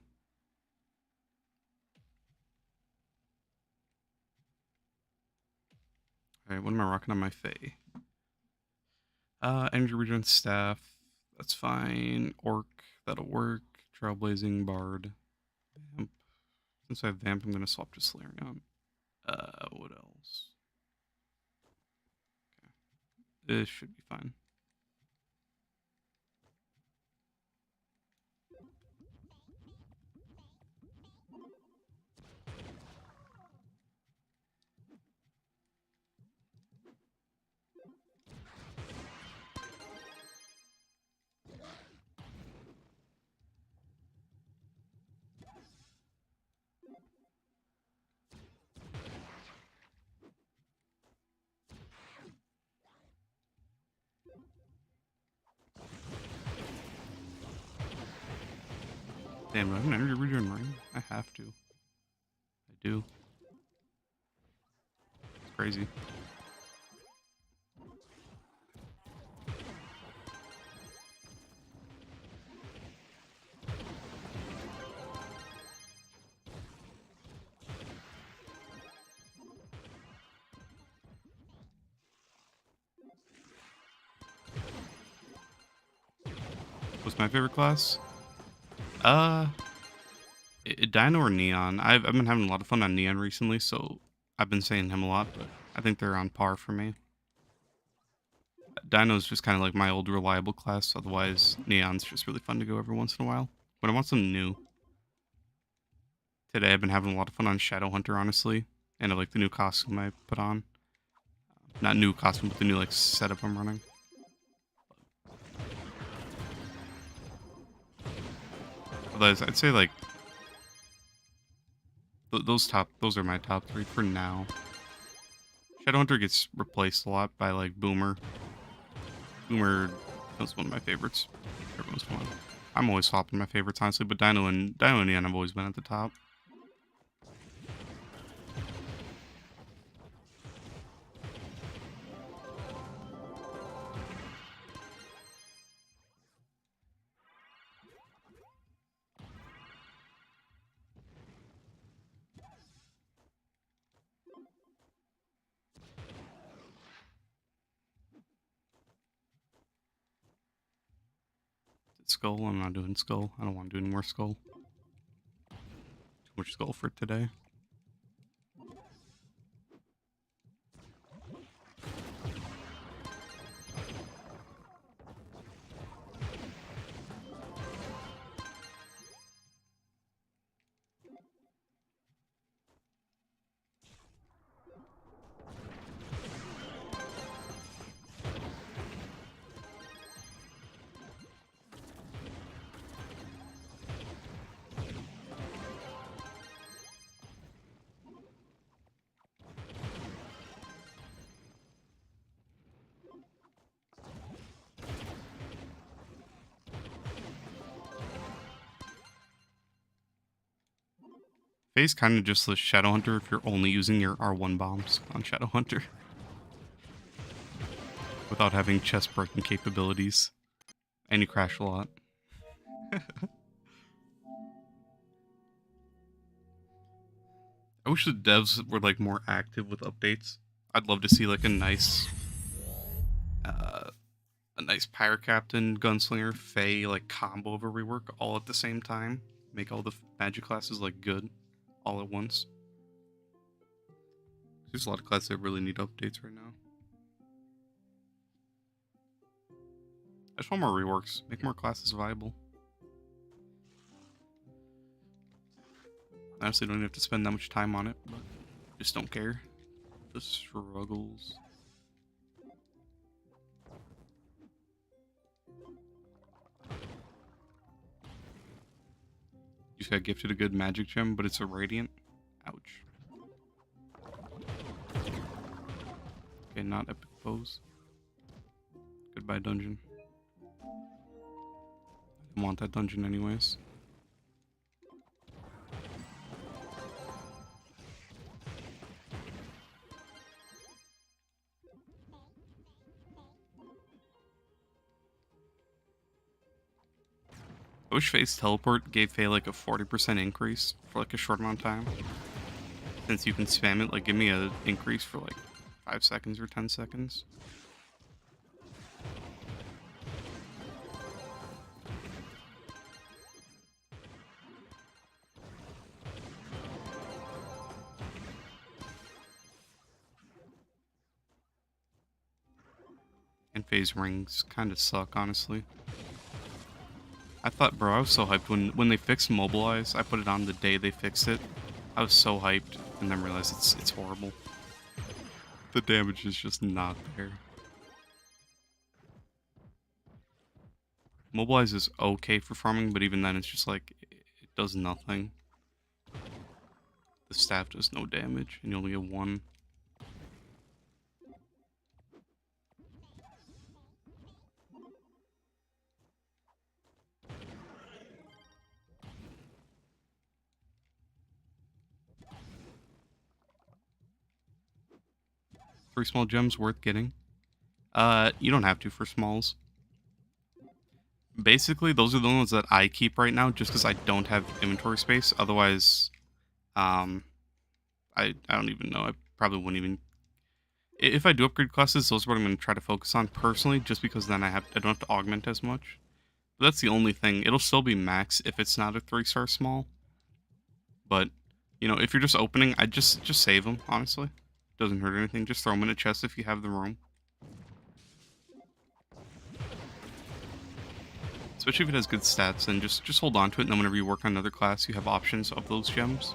Alright, what am I rocking on my Fae? Energy regen staff. That's fine. Orc, that'll work. Trailblazing Bard. Vamp. Since I have Vamp, I'm gonna swap to Solarion. What else? Okay. This should be fine. Damn, do I have an energy regen ring? I have to. I do. It's crazy. What's my favorite class? Dino or Neon? I've been having a lot of fun on Neon recently, so I've been saying him a lot, but I think they're on par for me. Dino's just kind of like my old reliable class, otherwise Neon's just really fun to go every once in a while. But I want something new. Today I've been having a lot of fun on Shadowhunter, honestly, and I like the new costume I put on. Not new costume, but the new like setup I'm running. Otherwise, I'd say like those are my top three for now. Shadowhunter gets replaced a lot by like Boomer. Boomer, that's one of my favorites. Everyone's fun. I'm always swapping my favorites, honestly, but Dino and Neon have always been at the top. Skull, I'm not doing Skull. I don't want to do any more Skull. Too much Skull for today. Faye's kind of just the Shadow Hunter if you're only using your R1 bombs on Shadow Hunter. Without having chest breaking capabilities. And you crash a lot. I wish the devs were like more active with updates. I'd love to see like a nice Pirate Captain, Gunslinger, Faye like combo of a rework all at the same time. Make all the magic classes like good all at once. There's a lot of classes that really need updates right now. I just want more reworks. Make more classes viable. Honestly, don't even have to spend that much time on it, but just don't care. The struggles. You just got gifted a good magic gem, but it's a radiant. Ouch. Okay, not epic pose. Goodbye, dungeon. I didn't want that dungeon anyways. I wish Faye's teleport gave Faye like a 40% increase for like a short amount of time. Since you can spam it, like give me an increase for like 5 seconds or 10 seconds. And Faye's rings kind of suck, honestly. I thought, bro, I was so hyped when they fixed Mobilize. I put it on the day they fixed it. I was so hyped, and then realized it's horrible. The damage is just not there. Mobilize is okay for farming, but even then, it's just like it does nothing. The staff does no damage, and you only get 1. Three small gems worth getting. You don't have to for smalls. Basically, those are the ones that I keep right now, just because I don't have inventory space. Otherwise, I don't even know. I probably wouldn't even. If I do upgrade classes, those are what I'm going to try to focus on personally, just because then I don't have to augment as much. But that's the only thing. It'll still be max if it's not a 3-star small. But you know, if you're just opening, I just save them. Honestly, doesn't hurt anything. Just throw them in a chest if you have the room. Especially if it has good stats, then just hold on to it, and then whenever you work on another class, you have options of those gems.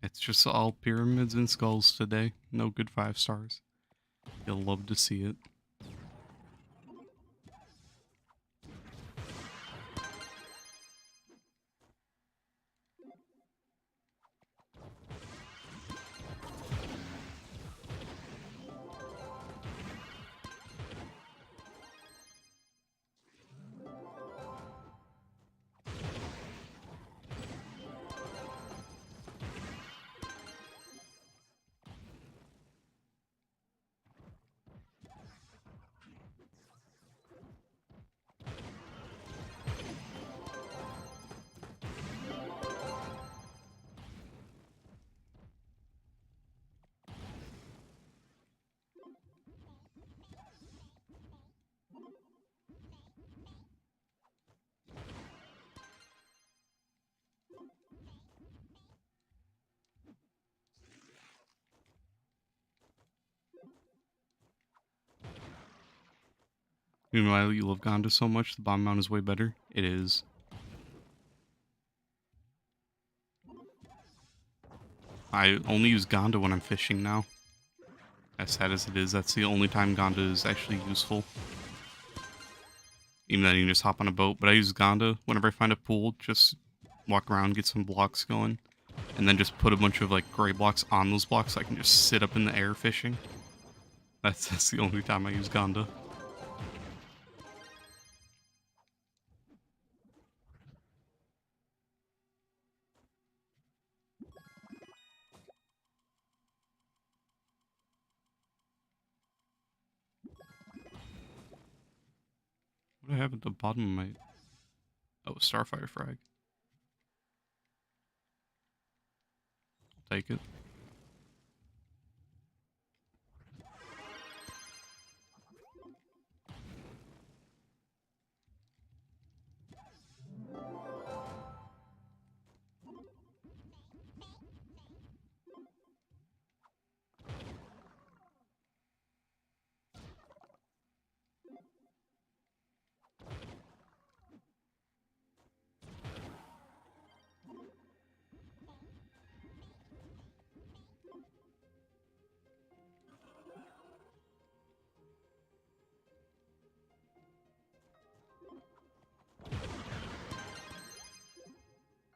It's just all pyramids and skulls today. No good 5 stars. You'll love to see it. Meanwhile, you love Gonda so much, the bomb mount is way better. It is. I only use Gonda when I'm fishing now. As sad as it is, that's the only time Gonda is actually useful. Even then, you can just hop on a boat. But I use Gonda whenever I find a pool. Just walk around, get some blocks going. And then just put a bunch of, like, gray blocks on those blocks so I can just sit up in the air fishing. That's the only time I use Gonda. What do I have at the bottom of my... Oh, Starfire Frag. I'll take it.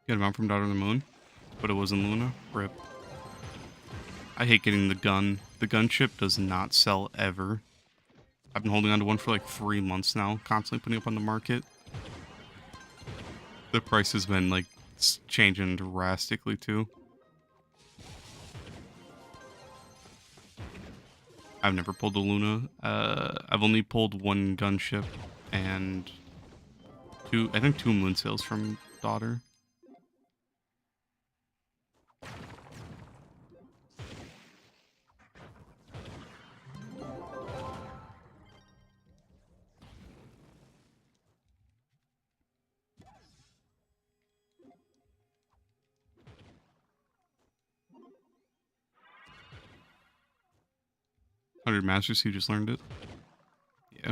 Get him out from Daughter of the Moon. But it wasn't Luna. Rip. I hate getting the gun. The gun chip does not sell ever. I've been holding on to one for like 3 months now, constantly putting it up on the market. The price has been like changing drastically too. I've never pulled a Luna. I've only pulled one gunship and I think two moon sails from Daughter. $100 Masters, you just learned it? Yeah.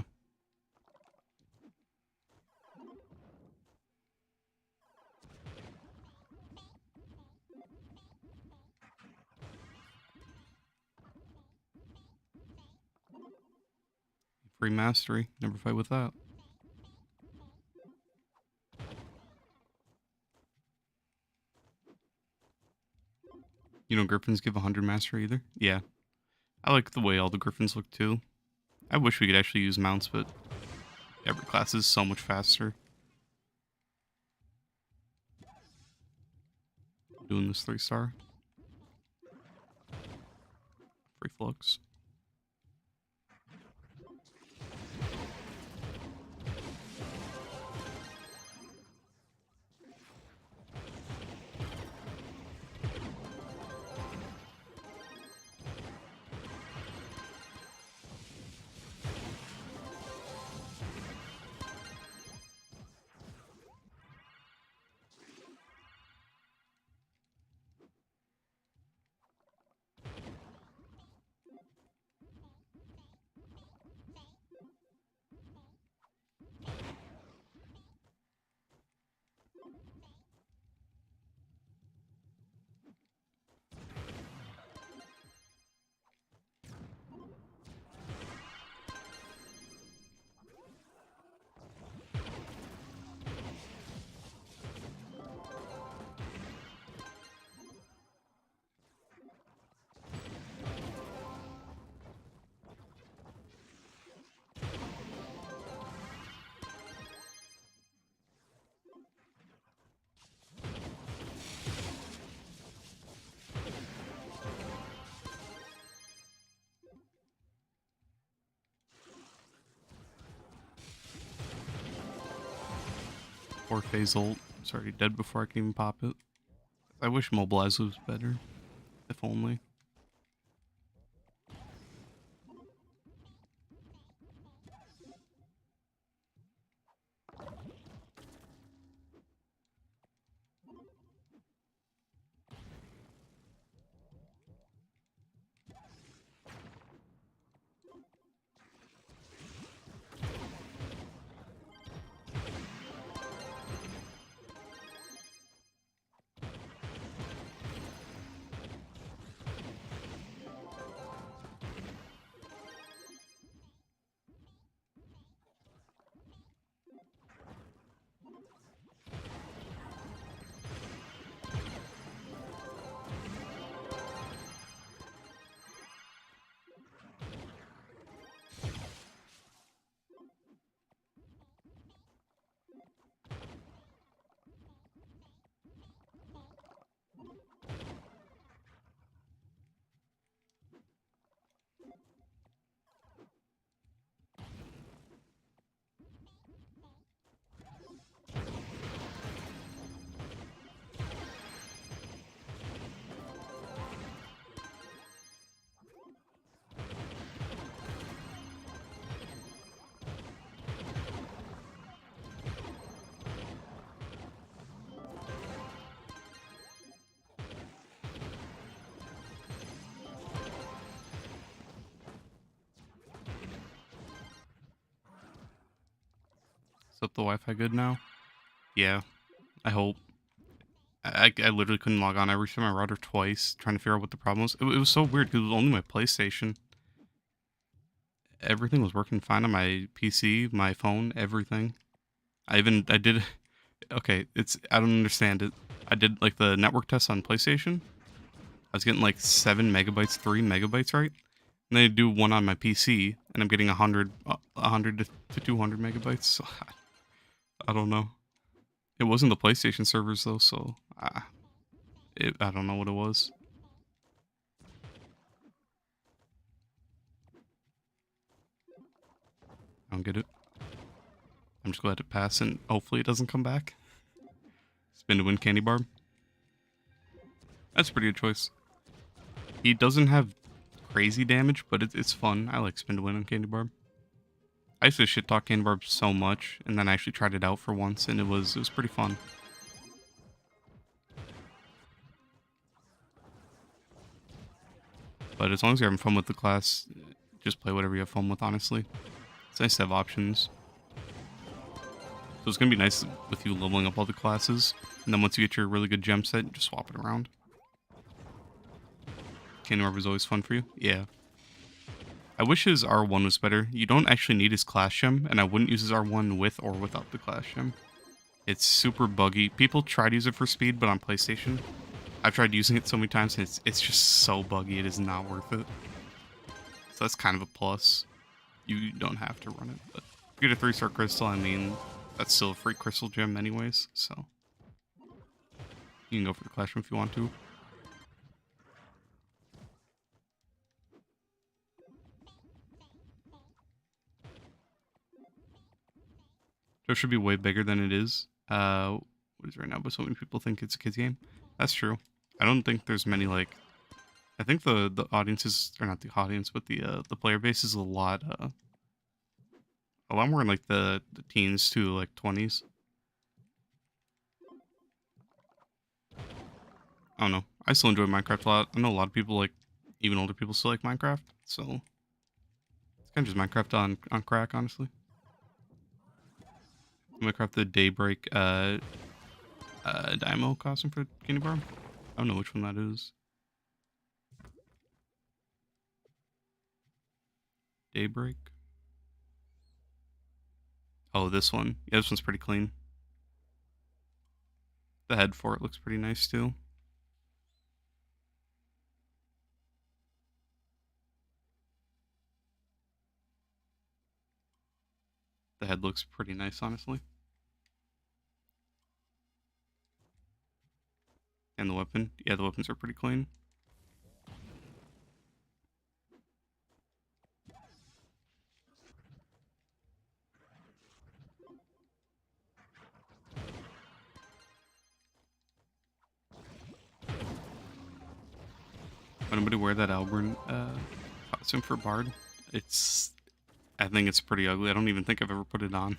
Free mastery. Never fight with that. You know Griffins give 100 mastery either? Yeah. I like the way all the Griffins look too. I wish we could actually use mounts, but every class is so much faster. Doing this 3-star. Free flux. Or phase ult. It's already dead before I can even pop it. I wish mobilize was better. If only. the Wi-Fi good now? Yeah, I hope. I literally couldn't log on. I restarted my router twice trying to figure out what the problem was. It was so weird because it was only my PlayStation. Everything was working fine on my PC, my phone, everything. I did, okay, I don't understand it. I did like the network test on PlayStation. I was getting like 7 megabytes, 3 megabytes, right? And then I do one on my PC, and I'm getting 100 to 200 megabytes. So, I don't know. It wasn't the PlayStation servers though, so I don't know what it was. I don't get it. I'm just glad it passed, and hopefully it doesn't come back. Spin to win candy bar. That's a pretty good choice. He doesn't have crazy damage, but it's fun. I like spin to win on candy bar. I used to shit talk candy bar so much, and then I actually tried it out for once, and it was pretty fun. But as long as you're having fun with the class, just play whatever you have fun with, honestly. It's nice to have options. So it's going to be nice with you leveling up all the classes. And then once you get your really good gem set, just swap it around. Candy Orb is always fun for you? Yeah. I wish his R1 was better. You don't actually need his class gem, and I wouldn't use his R1 with or without the class gem. It's super buggy. People try to use it for speed, but on PlayStation, I've tried using it so many times, and it's just so buggy, it is not worth it. So that's kind of a plus. You don't have to run it, but if you get a 3-star crystal, I mean, that's still a free crystal gem anyways, so you can go for the class gem if you want to. Trove should be way bigger than it is. What is it right now? But so many people think it's a kids game. That's true. I don't think there's many like. I think the audiences, or not the audience, but the player base is a lot more in like the teens to like 20s. I don't know. I still enjoy Minecraft a lot. I know a lot of people like, even older people still like Minecraft. So it's kind of just Minecraft on crack, honestly. Minecraft the Daybreak Dynamo costume for Candy Bar. I don't know which one that is. Daybreak. Oh, this one. Yeah, this one's pretty clean. The head for it looks pretty nice too. The head looks pretty nice, honestly. And the weapon. Yeah, the weapons are pretty clean. Would anybody wear that Albert costume for Bard? I think it's pretty ugly. I don't even think I've ever put it on.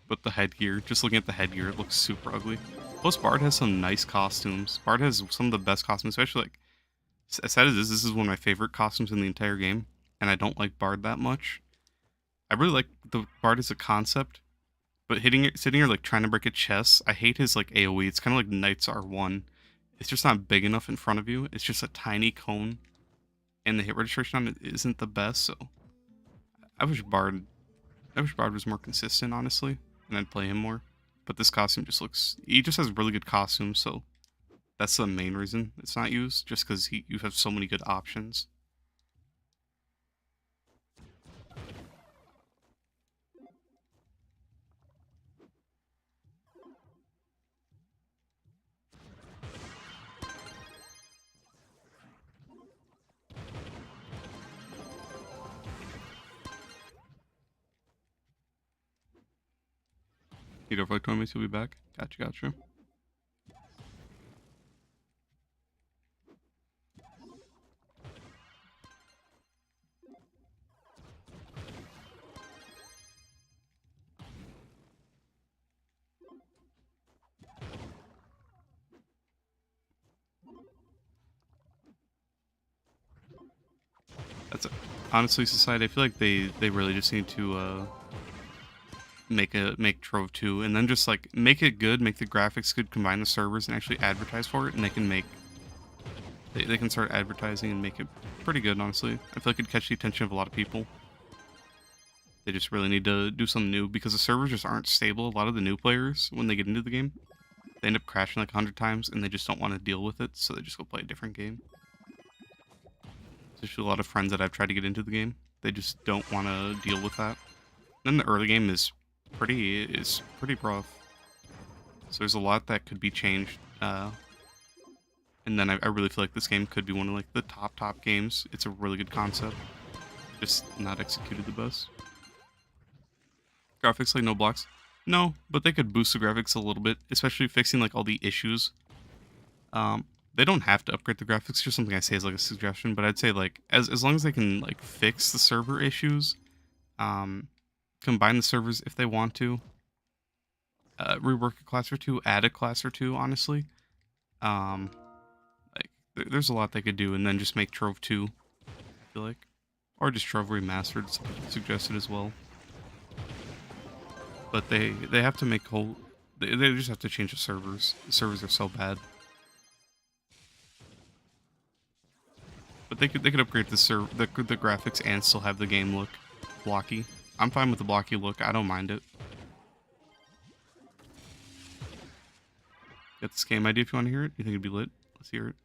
But the headgear, just looking at the headgear, it looks super ugly. Plus, Bard has some nice costumes. Bard has some of the best costumes, especially like, as sad as this is one of my favorite costumes in the entire game. And I don't like Bard that much. I really like the Bard as a concept. But sitting here like trying to break a chest, I hate his like AoE. It's kind of like Knight's R1. It's just not big enough in front of you. It's just a tiny cone, and the hit registration on it isn't the best. So I wish Bard was more consistent, honestly, and I'd play him more. But this costume he just has really good costumes, so that's the main reason it's not used. Just because you have so many good options. You know, for like 20 minutes, you'll be back. Gotcha. That's it. Honestly, society, I feel like they really just need to make Trove 2, and then just like make it good, make the graphics good, combine the servers, and actually advertise for it, and they can start advertising and make it pretty good. Honestly, I feel like it'd catch the attention of a lot of people. They just really need to do something new because the servers just aren't stable. A lot of the new players, when they get into the game, they end up crashing like 100 times, and they just don't want to deal with it, so they just go play a different game. Especially a lot of friends that I've tried to get into the game, they just don't want to deal with that. Then the early game is pretty rough. So there's a lot that could be changed. And then I really feel like this game could be one of like the top games. It's a really good concept, just not executed the best. Graphics like no blocks, no, but they could boost the graphics a little bit, especially fixing like all the issues. They don't have to upgrade the graphics, just something I say as like a suggestion, but I'd say like as long as they can like fix the server issues, combine the servers if they want to, rework a class or two, add a class or two, honestly. Like there's a lot they could do, and then just make Trove 2, I feel like, or just Trove Remastered, something suggested as well. But they have to make whole. They just have to change the servers. The servers are so bad. But they could upgrade the graphics and still have the game look blocky. I'm fine with the blocky look. I don't mind it. Got this game idea if you want to hear it. You think it'd be lit? Let's hear it.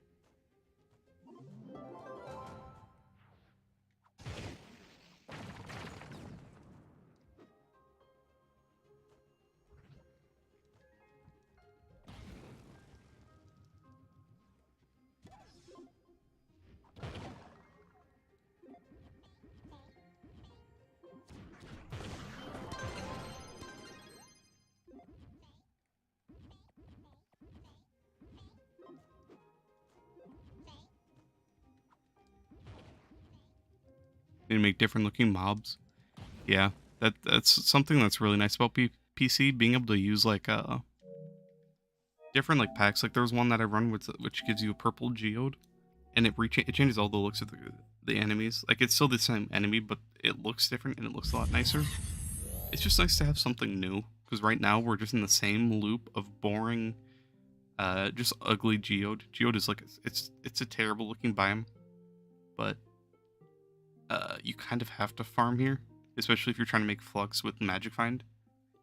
Need to make different looking mobs. Yeah, that's something that's really nice about PC, being able to use like different like packs. Like there was one that I run with which gives you a purple geode, and it changes all the looks of the enemies. Like it's still the same enemy, but it looks different and it looks a lot nicer. It's just nice to have something new, because right now we're just in the same loop of boring, just ugly geode. Geode is like it's a terrible looking biome, but you kind of have to farm here, especially if you're trying to make flux with magic find.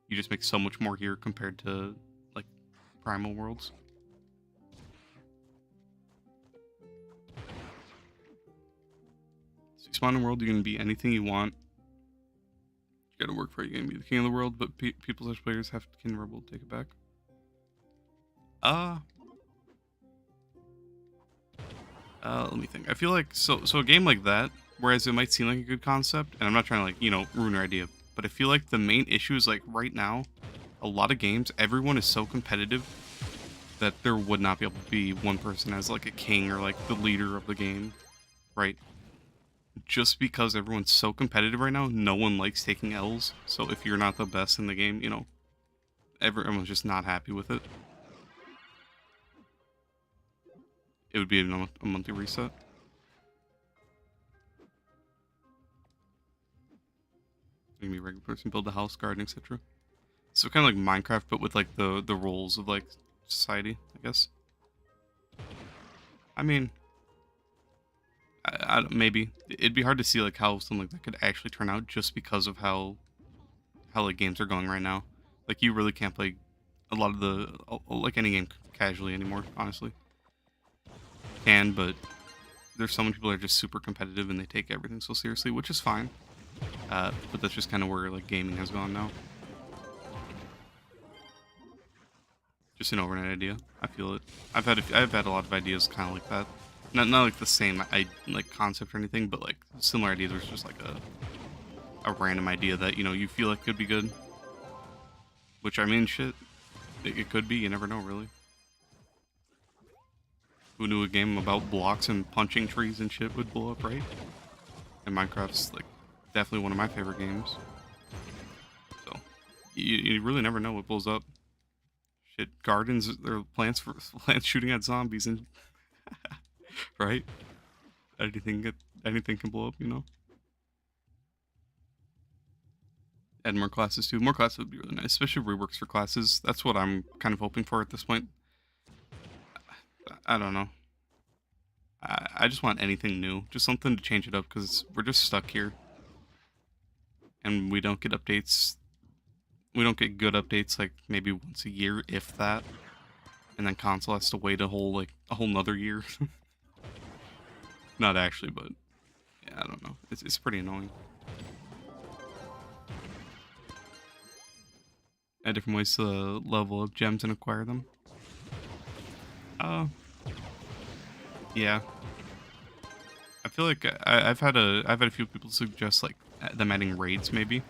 You just make so much more here compared to like primal worlds. So you spawn in world, you're gonna be anything you want. You gotta work for it. You're gonna be the king of the world, but people such players have to king the rebel to take it back. Let me think. I feel like so a game like that, whereas it might seem like a good concept, and I'm not trying to like ruin your idea, but I feel like the main issue is like right now, a lot of games, everyone is so competitive that there would not be able to be one person as like a king or like the leader of the game, right? Just because everyone's so competitive right now, no one likes taking L's. So if you're not the best in the game, everyone's just not happy with it. It would be a monthly reset. You can be a regular person, build a house, garden, etc. So kind of like Minecraft, but with like the roles of like society, I guess. I mean, maybe it'd be hard to see like how something like that could actually turn out, just because of how like games are going right now. Like you really can't play a lot of the like any game casually anymore, honestly. Can, but there's so many people that are just super competitive and they take everything so seriously, which is fine. But that's just kind of where like gaming has gone now. Just an overnight idea. I feel it. I've had a lot of ideas kind of like that. Not like the same like concept or anything, but like similar ideas. Where it's just like a random idea that you feel like could be good. Which I mean, shit, it could be. You never know, really. Who knew a game about blocks and punching trees and shit would blow up, right? And Minecraft's like definitely one of my favorite games. So you really never know what blows up. Shit, gardens or plants shooting at zombies and right? Anything can blow up, Add more classes too. More classes would be really nice, especially reworks for classes. That's what I'm kind of hoping for at this point. I don't know. I just want anything new, just something to change it up, because we're just stuck here, and we don't get updates. We don't get good updates like maybe once a year, if that, and then console has to wait a whole nother year. Not actually, but yeah, I don't know. It's pretty annoying. Different ways to level up gems and acquire them. Yeah. I feel like I've had a few people suggest like them adding raids maybe,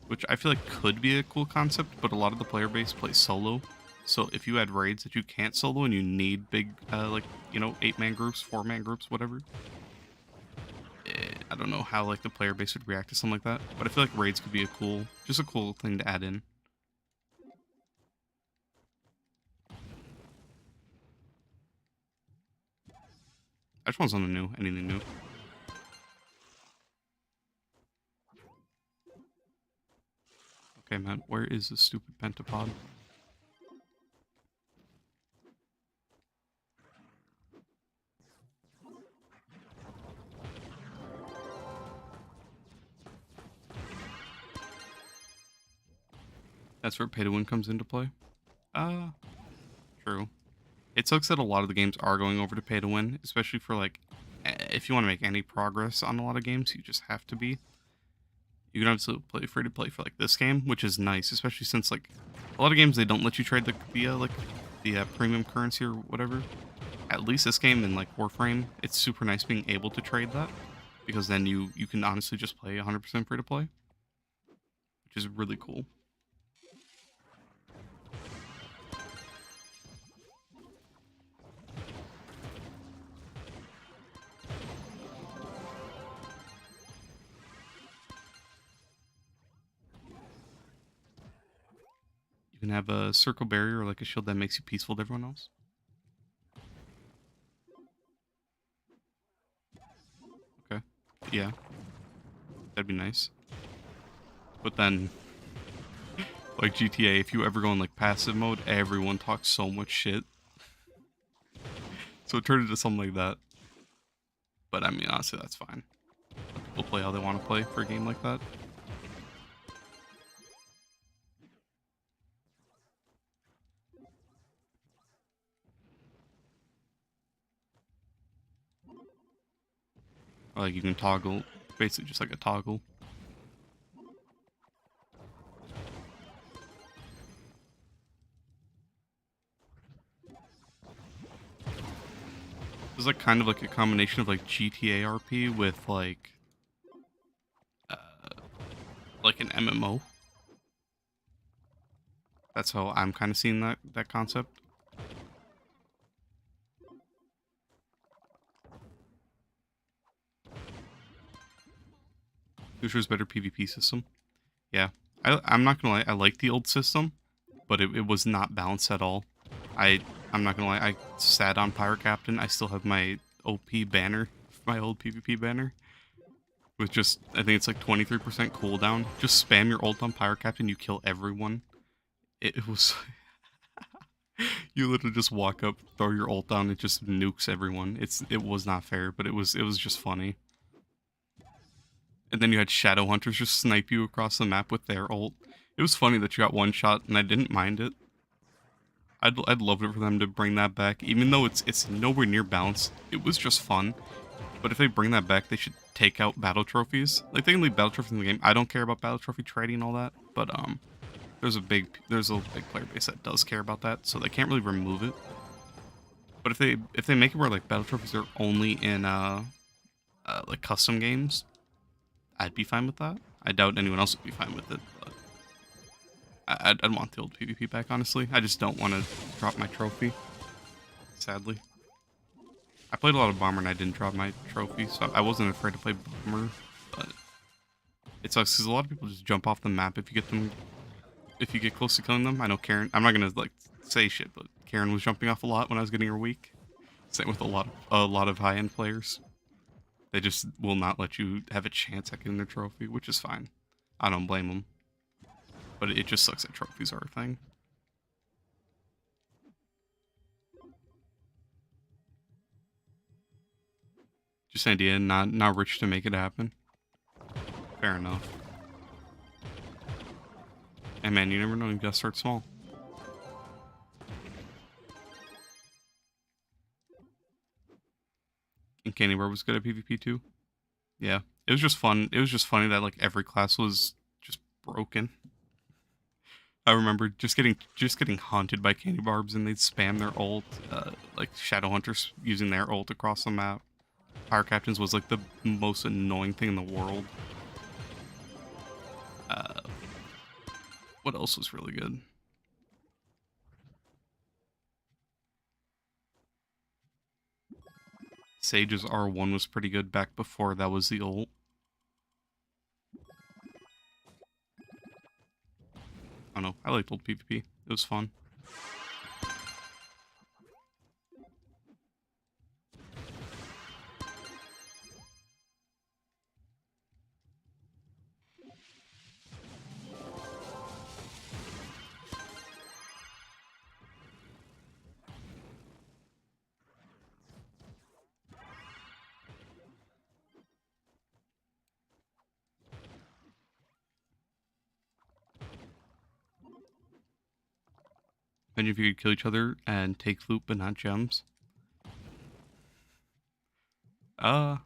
which I feel like could be a cool concept, but a lot of the player base plays solo. So if you add raids that you can't solo and you need big like, you know, 8-man groups, 4-man groups, whatever. I don't know how like the player base would react to something like that, but I feel like raids could be just a cool thing to add in. I just want something new, anything new. Okay, man, where is the stupid pentapod? That's where pay to win comes into play. True. It sucks that a lot of the games are going over to pay to win, especially for like, if you want to make any progress on a lot of games, you just have to be. You can obviously play free to play for like this game, which is nice, especially since like a lot of games they don't let you trade the premium currency or whatever. At least this game in like Warframe, it's super nice being able to trade that, because then you can honestly just play 100% free to play, which is really cool. You can have a circle barrier or like a shield that makes you peaceful to everyone else. Okay. Yeah. That'd be nice. But then, like GTA, if you ever go in like passive mode, everyone talks so much shit. So it turned into something like that. But I mean, honestly, that's fine. Let people play how they want to play for a game like that. Or like you can toggle, basically just like a toggle. It's like kind of like a combination of like GTA RP with uh, like an MMO. That's how I'm kind of seeing that concept. Future's better PvP system. Yeah, I'm not gonna lie, I like the old system, but it was not balanced at all. I'm not gonna lie, I sat on Pirate Captain. I still have my OP banner, my old PvP banner, with just, I think it's like 23% cooldown. Just spam your ult on Pirate Captain, you kill everyone. It was, you literally just walk up, throw your ult down, it just nukes everyone. It was not fair, but it was just funny. And then you had Shadow Hunters just snipe you across the map with their ult. It was funny that you got one shot, and I didn't mind it. I'd love it for them to bring that back, even though it's nowhere near balanced. It was just fun. But if they bring that back, they should take out battle trophies. Like, they can leave battle trophies in the game. I don't care about battle trophy trading and all that, but there's a big player base that does care about that, so they can't really remove it. But if they make it where like battle trophies are only in like custom games, I'd be fine with that. I doubt anyone else would be fine with it, but I'd want the old PvP back, honestly. I just don't want to drop my trophy, sadly. I played a lot of Bomber and I didn't drop my trophy, so I wasn't afraid to play Bomber, but it sucks because a lot of people just jump off the map if you get close to killing them. I know Karen, I'm not gonna like say shit, but Karen was jumping off a lot when I was getting her weak. Same with a lot of high-end players. They just will not let you have a chance at getting their trophy, which is fine. I don't blame them. but it just sucks that trophies are a thing. Just an idea, not rich to make it happen. Fair enough. And man, you never know, you gotta start small. And Candy Bar was good at PvP too. Yeah. It was just fun. It was just funny that like every class was just broken. I remember just getting haunted by candy barbs and they'd spam their ult, like Shadow Hunters using their ult across the map. Fire Captains was like the most annoying thing in the world. What else was really good? Sage's R1 was pretty good back before that was the ult. I don't know. I liked old PvP. It was fun. Imagine if you could kill each other and take loot but not gems. I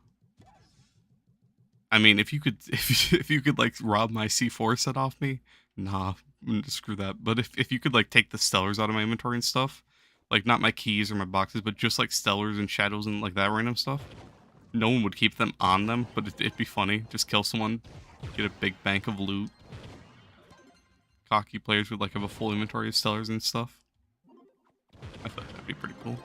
mean, if you could, if you could like rob my C4 set off me, nah, screw that. But if you could like take the stellars out of my inventory and stuff, like not my keys or my boxes, but just like stellars and shadows and like that random stuff, no one would keep them on them. But it'd be funny. Just kill someone, get a big bank of loot. Cocky players would like have a full inventory of stellars and stuff. I thought that'd be pretty cool.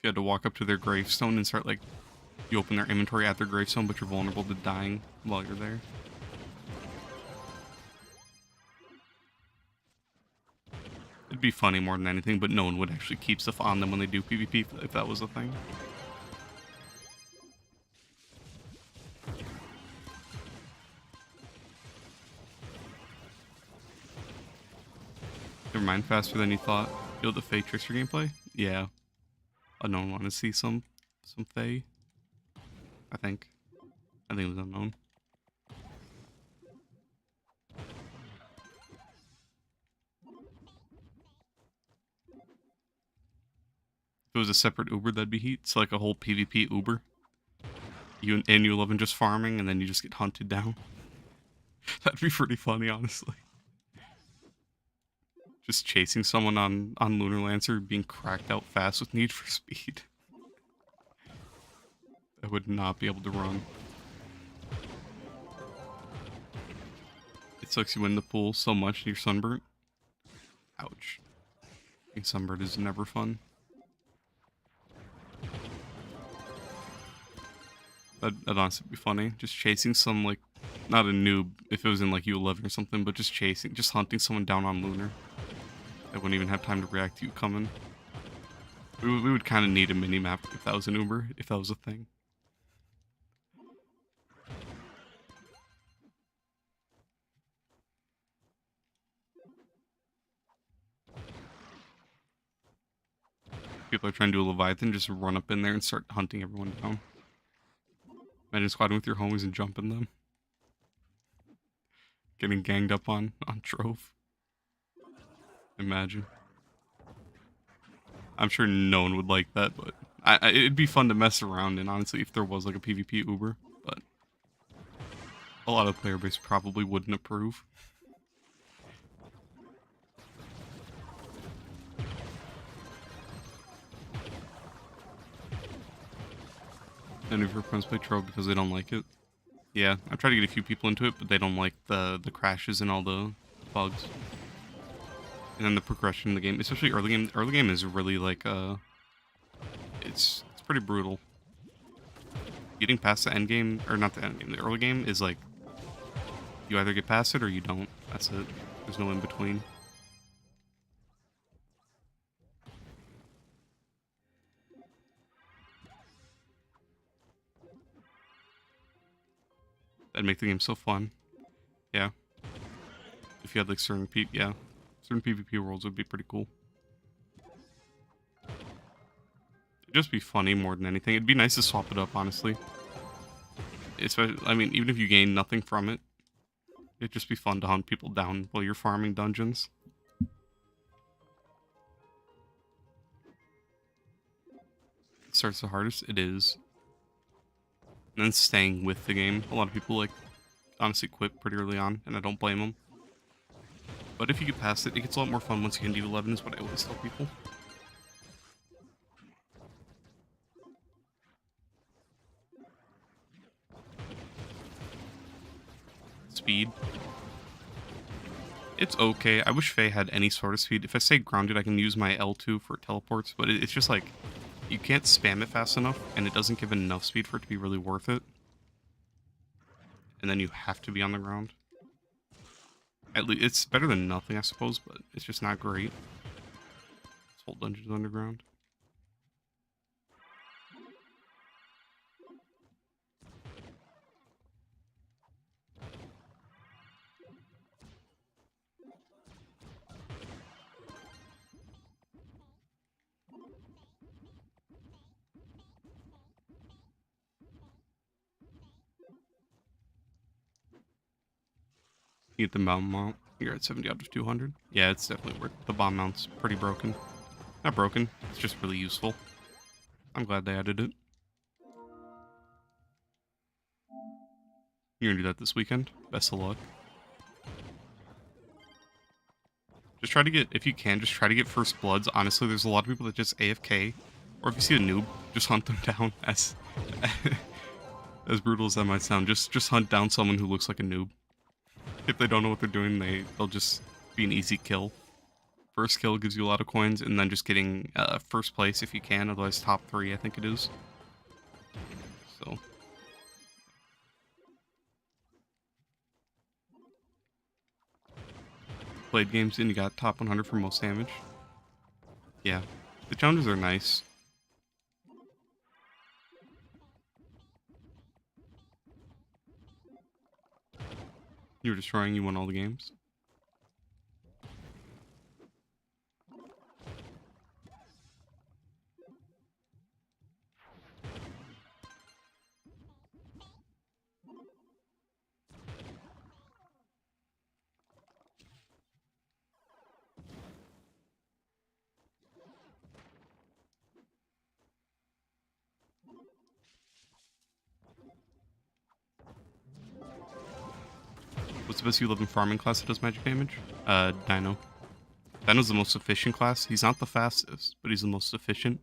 You had to walk up to their gravestone and start like, you open their inventory at their gravestone, but you're vulnerable to dying while you're there. It'd be funny more than anything, but no one would actually keep stuff on them when they do PvP if that was a thing. Never mind, faster than you thought. Feel the Fae Trickster gameplay? Yeah. Unknown wanted to see some Fae. I think it was Unknown. If it was a separate Uber, that'd be heat. It's like a whole PvP Uber. You 11 just farming, and then you just get hunted down. That'd be pretty funny, honestly. Just chasing someone on Lunar Lancer being cracked out fast with Need for Speed. I would not be able to run. It sucks you win the pool so much and you're sunburnt. Ouch. Being sunburned is never fun. That'd honestly be funny. Just chasing some, like, not a noob if it was in like U11 or something, but just hunting someone down on Lunar. I wouldn't even have time to react to you coming. We would kind of need a mini-map if that was an Uber, if that was a thing. People are trying to do a Leviathan, just run up in there and start hunting everyone down. Imagine squatting with your homies and jumping them. Getting ganged up on Trove. Imagine. I'm sure no one would like that, but it'd be fun to mess around in, honestly, if there was like a PvP Uber, but a lot of the player base probably wouldn't approve. None of your friends play Trove because they don't like it. Yeah, I've tried to get a few people into it, but they don't like the crashes and all the bugs. And then the progression in the game, especially early game. Early game is really like it's pretty brutal. Getting past the end game, or not the end game, the early game is like you either get past it or you don't. That's it. There's no in between. That'd make the game so fun. Yeah. If you had like certain PvP worlds would be pretty cool. It'd just be funny more than anything. It'd be nice to swap it up, honestly. Especially, I mean, even if you gain nothing from it, it'd just be fun to hunt people down while you're farming dungeons. It starts the hardest. It is. And then staying with the game. A lot of people, like, honestly quit pretty early on, and I don't blame them. But if you get past it, it gets a lot more fun once you can do 11, is what I always tell people. Speed. It's okay. I wish Faye had any sort of speed. If I stay grounded, I can use my L2 for teleports, but it's just like, you can't spam it fast enough, and it doesn't give enough speed for it to be really worth it. And then you have to be on the ground. At least, it's better than nothing, I suppose, but it's just not great. This whole dungeon's underground. You get the bomb mount. You're at 70 out of 200. Yeah, it's definitely worth it. The bomb mount's pretty broken. Not broken. It's just really useful. I'm glad they added it. You're gonna do that this weekend. Best of luck. Just try to get, if you can, just try to get first bloods. Honestly, there's a lot of people that just AFK. Or if you see a noob, just hunt them down. As brutal as that might sound, just hunt down someone who looks like a noob. If they don't know what they're doing, they'll just be an easy kill. First kill gives you a lot of coins, and then just getting first place if you can, otherwise top 3, I think it is. So. Played games and you got top 100 for most damage. Yeah, the challenges are nice. You were destroying, you won all the games. What's the best U11 farming class that does magic damage? Dino. Dino's the most efficient class. He's not the fastest, but he's the most efficient.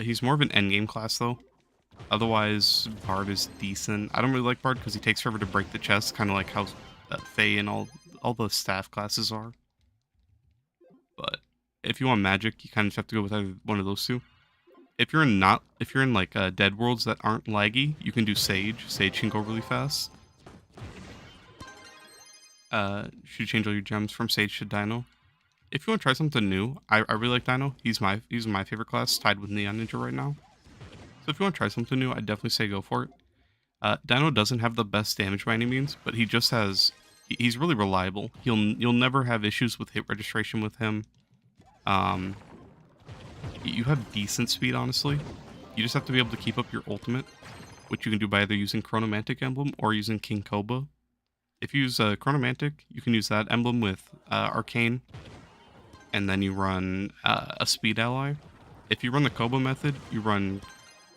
He's more of an endgame class, though. Otherwise, Bard is decent. I don't really like Bard because he takes forever to break the chest, kind of like how Faye and all the staff classes are. But if you want magic, you kind of have to go with either one of those two. If you're in like dead worlds that aren't laggy, you can do Sage. Sage can go really fast. Should you change all your gems from Sage to Dino? If you want to try something new, I really like Dino. He's my favorite class, tied with Neon Ninja right now. So if you want to try something new, I'd definitely say go for it. Dino doesn't have the best damage by any means, but he just has... He's really reliable. You'll never have issues with hit registration with him. You have decent speed, honestly. You just have to be able to keep up your ultimate, which you can do by either using Chronomantic Emblem or using King Koba. If you use Chronomantic, you can use that emblem with Arcane, and then you run a speed ally. If you run the Koba method, you run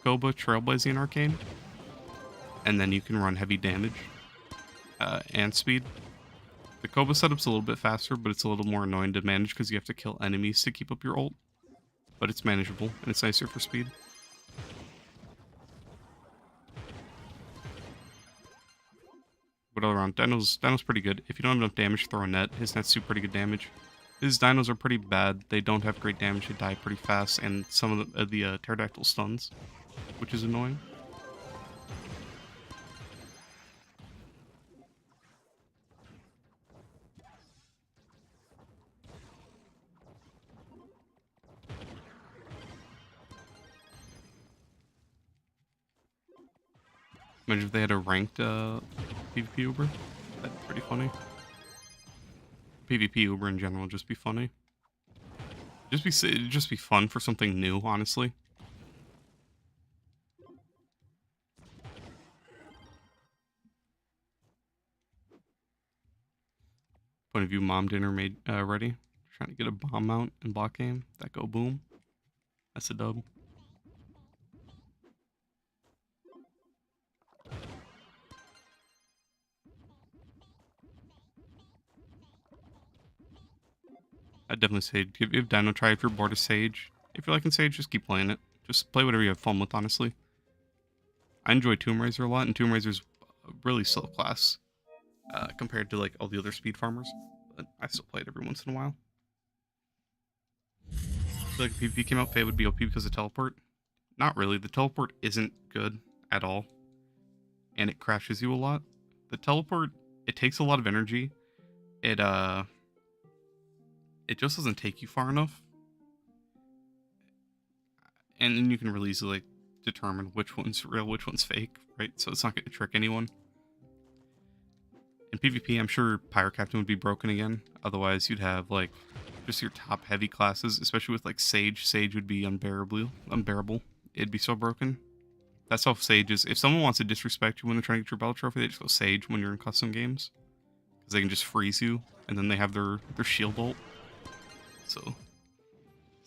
Koba, Trailblazing, and Arcane, and then you can run heavy damage and speed. The Koba setup's a little bit faster, but it's a little more annoying to manage because you have to kill enemies to keep up your ult. But it's manageable, and it's nicer for speed. But all around, Dino's pretty good. If you don't have enough damage, throw a net. His nets do pretty good damage. His dinos are pretty bad. They don't have great damage. They die pretty fast, and some of the pterodactyl stuns, which is annoying. Imagine if they had a ranked PvP Uber. That'd be pretty funny. PvP Uber in general would just be funny. It'd just be fun for something new, honestly. Point of view, mom dinner made ready. Trying to get a bomb mount in block game. That go boom. That's a dub. I'd definitely say give Dino a try if you're bored of Sage. If you're liking Sage, just keep playing it. Just play whatever you have fun with, honestly. I enjoy Tomb Raider a lot, and Tomb Raider's a really slow class compared to like all the other speed farmers. But I still play it every once in a while. I feel like if PvP came out, Faye would be OP because of teleport. Not really. The teleport isn't good at all, and it crashes you a lot. The teleport, it takes a lot of energy. It just doesn't take you far enough, and then you can really easily like determine which one's real, which one's fake, right? So it's not going to trick anyone. In PvP, I'm sure Pyro Captain would be broken again. Otherwise, you'd have like just your top heavy classes, especially with like Sage. Sage would be unbearable. It'd be so broken. That's how Sage is. If someone wants to disrespect you when they're trying to get your battle trophy, they just go Sage when you're in custom games, because they can just freeze you, and then they have their shield ult. So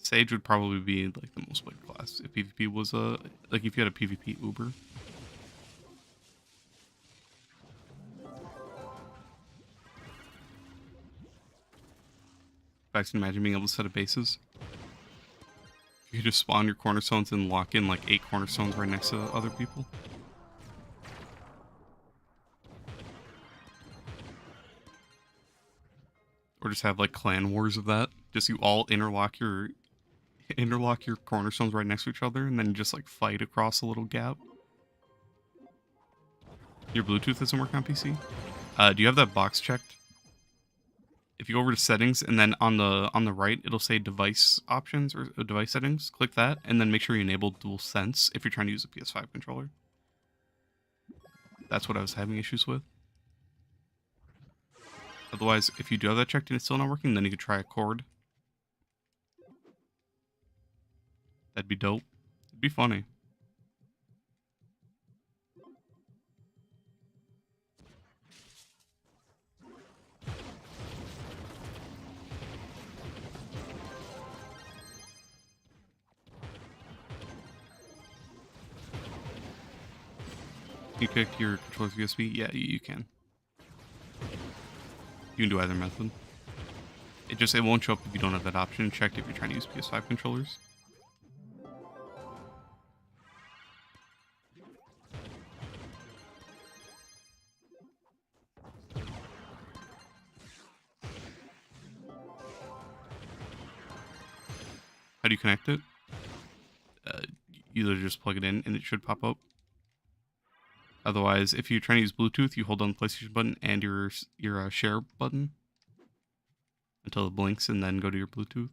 Sage would probably be like the most played class if PvP was like if you had a PvP Uber. I can imagine being able to set up bases. You just spawn your cornerstones and lock in like 8 cornerstones right next to other people. Or just have like clan wars of that. Just you all interlock your cornerstones right next to each other, and then just like fight across a little gap. Your Bluetooth doesn't work on PC? Do you have that box checked? If you go over to settings and then on the right, it'll say device options or device settings. Click that and then make sure you enable DualSense if you're trying to use a PS5 controller. That's what I was having issues with. Otherwise, if you do have that checked and it's still not working, then you could try a cord. That'd be dope. It'd be funny. You connect your controller's USB? Yeah, you can. You can do either method. It won't show up if you don't have that option checked if you're trying to use PS5 controllers. How do you connect it? You either just plug it in and it should pop up. Otherwise, if you're trying to use Bluetooth, you hold down the PlayStation button and your share button until it blinks, and then go to your Bluetooth.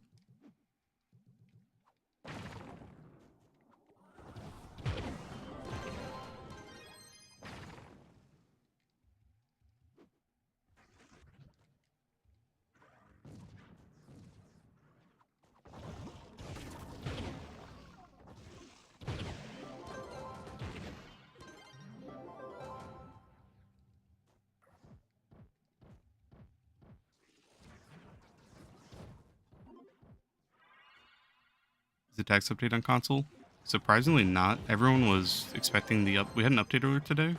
Is the tax update on console? Surprisingly not. Everyone was expecting we had an update earlier today,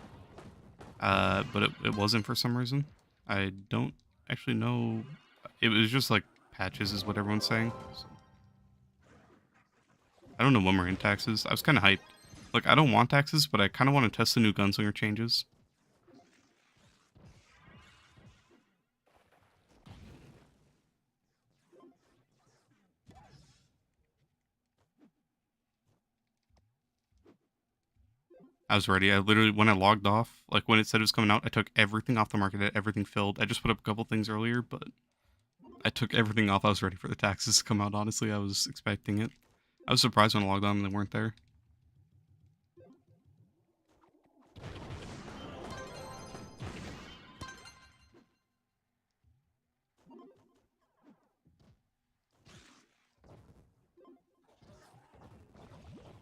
but it wasn't for some reason. I don't actually know. It was just like patches is what everyone's saying. So. I don't know when we're in taxes. I was kind of hyped. Like, I don't want taxes, but I kind of want to test the new gunslinger changes. I was ready. I literally, when I logged off, like when it said it was coming out, I took everything off the market, everything filled. I just put up a couple things earlier, but I took everything off. I was ready for the taxes to come out, honestly. I was expecting it. I was surprised when I logged on and they weren't there.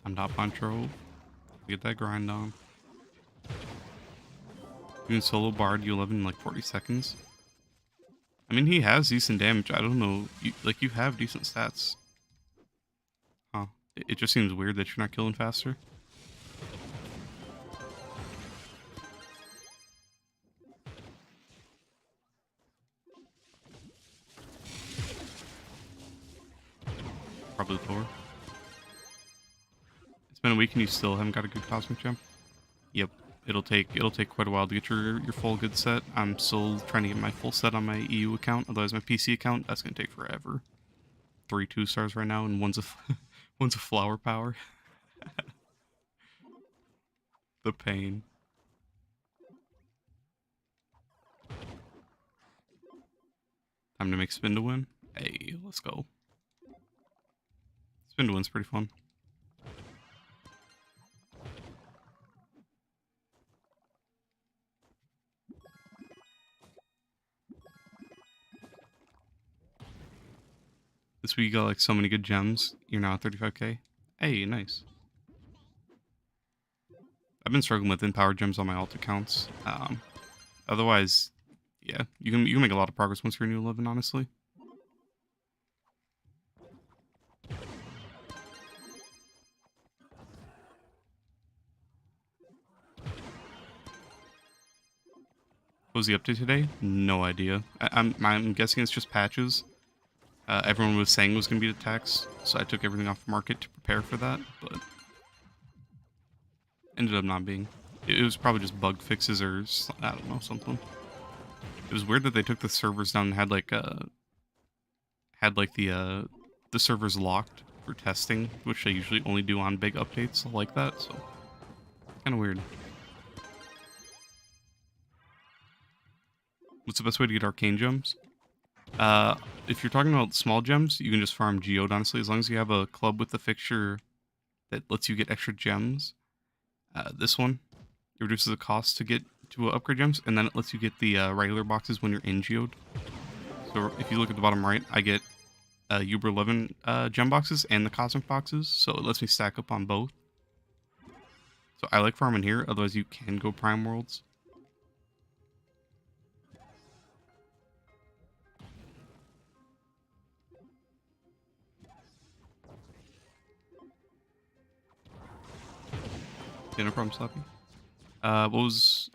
I'm top on Trove. Get that grind on. You can solo Bard U11 in like 40 seconds. I mean, he has decent damage. I don't know. You have decent stats. Huh. It just seems weird that you're not killing faster. Probably Thor. It's been a week and you still haven't got a good Cosmic Gem? Yep. It'll take quite a while to get your full good set. I'm still trying to get my full set on my EU account. Otherwise, my PC account, that's gonna take forever. 3 2-stars right now, and one's a one's a flower power. The pain. Time to make spin to win. Hey, let's go. Spin to win's pretty fun. This week you got like so many good gems. You're now at 35k. Hey, nice. I've been struggling with empowered gems on my alt accounts. Otherwise, yeah, you can make a lot of progress once you're in U11, honestly. What was the update today? No idea. I'm guessing it's just patches. Everyone was saying it was going to be the tax, so I took everything off the market to prepare for that, but ended up not being. It was probably just bug fixes or I don't know, something. It was weird that they took the servers down and had the servers locked for testing, which they usually only do on big updates like that. So kind of weird. What's the best way to get arcane gems? If you're talking about small gems, you can just farm geode, honestly, as long as you have a club with the fixture that lets you get extra gems. This one, it reduces the cost to get to upgrade gems, and then it lets you get the regular boxes when you're in geode. So if you look at the bottom right, I get Uber 11 gem boxes and the cosmic boxes, so it lets me stack up on both. So I like farming here, otherwise you can go Prime Worlds. Yeah, no problem, Slappy. What was...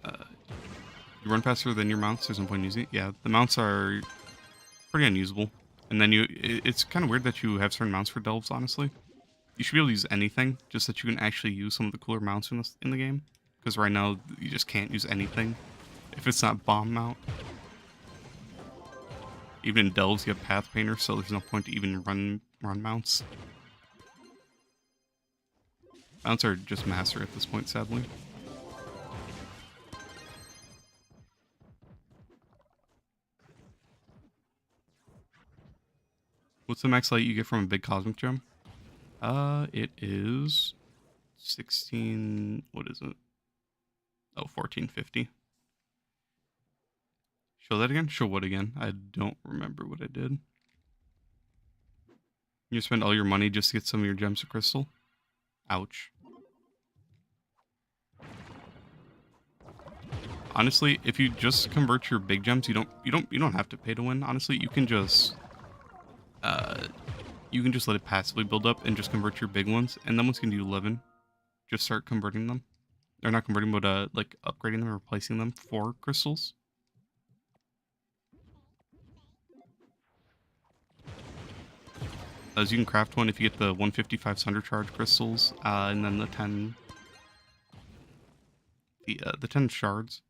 you run faster than your mounts, there's no point in using it. Yeah, the mounts are pretty unusable. And then it's kind of weird that you have certain mounts for delves, honestly. You should be able to use anything, just that you can actually use some of the cooler mounts in the game. Because right now, you just can't use anything if it's not bomb mount. Even in delves, you have path painter, so there's no point to even run mounts. Mounts are just master at this point, sadly. What's the max light you get from a big cosmic gem? It is 16. What is it? Oh, 1450. Show that again? Show what again? I don't remember what I did. You spend all your money just to get some of your gems of crystal? Ouch. Honestly, if you just convert your big gems, you don't have to pay to win. Honestly, you can just let it passively build up and just convert your big ones, and then once you can do 11, just start converting them. Or not converting, but like upgrading them or replacing them for crystals. As you can craft one if you get the 155 Sundercharge crystals, and then the 10 shards.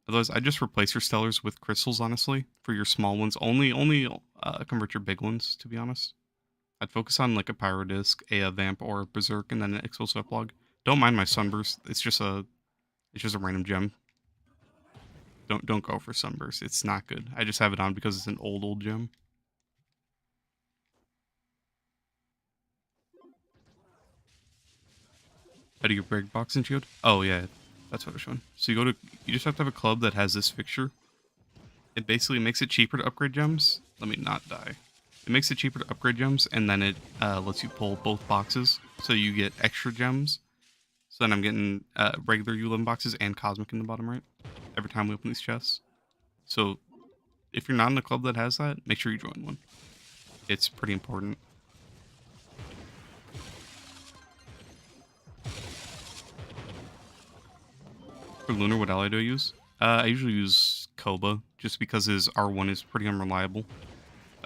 Otherwise, I just replace your stellars with crystals, honestly, for your small ones. Only convert your big ones, to be honest. I'd focus on like a Pyrodisc, a Vamp, or a Berserk, and then an Explosive Epilogue. Don't mind my Sunburst. It's just a random gem. Don't go for Sunburst. It's not good. I just have it on because it's an old gem. How do you break box and geode? Oh yeah, that's what I was showing. So you just have to have a club that has this fixture. It basically makes it cheaper to upgrade gems. Let me not die. It makes it cheaper to upgrade gems, and then it lets you pull both boxes, so you get extra gems. So then I'm getting regular U11 boxes and cosmic in the bottom right every time we open these chests. So if you're not in a club that has that, make sure you join one. It's pretty important. For Lunar, what ally do I use? I usually use Koba, just because his R1 is pretty unreliable.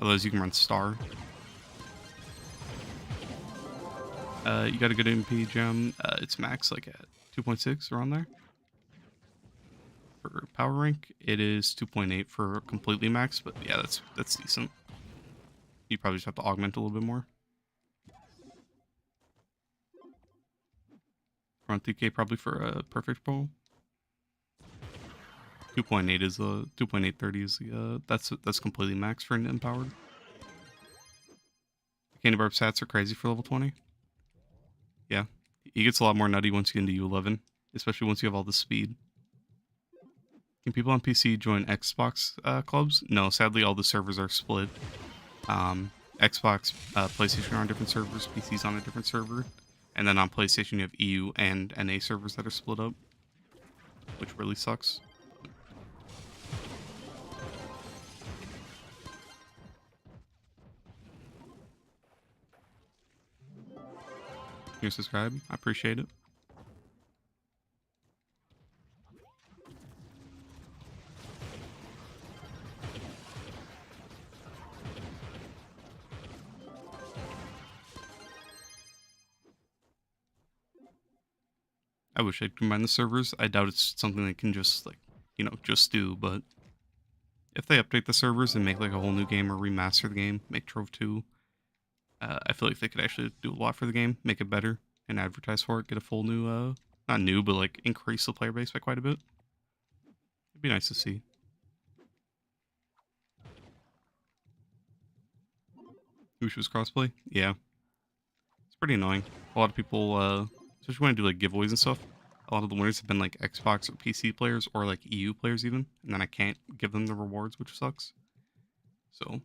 Otherwise, you can run Star. You got a good MP gem. It's max like at 2.6 around there. For power rank, it is 2.8 for completely max, but yeah, that's decent. You probably just have to augment a little bit more. Around 3K probably for a perfect bow. 2.8 is the 2.830 is the that's completely max for an empowered. Candy Barb stats are crazy for level 20. Yeah, he gets a lot more nutty once you get into U11, especially once you have all the speed. Can people on PC join Xbox clubs? No, sadly all the servers are split. Xbox, PlayStation are on different servers, PC's on a different server, and then on PlayStation you have EU and NA servers that are split up, which really sucks. You subscribe? I appreciate it. I wish I'd combine the servers. I doubt it's something they can just, like, you know, just do, but if they update the servers and make, like, a whole new game or remaster the game, make Trove 2, I feel like they could actually do a lot for the game, make it better, and advertise for it, get a full new, not new, but, like, increase the player base by quite a bit. It'd be nice to see. Wish was crossplay? Yeah. It's pretty annoying. A lot of people, especially when I do, like, giveaways and stuff, a lot of the winners have been, like, Xbox or PC players, or, like, EU players even, and then I can't give them the rewards, which sucks. So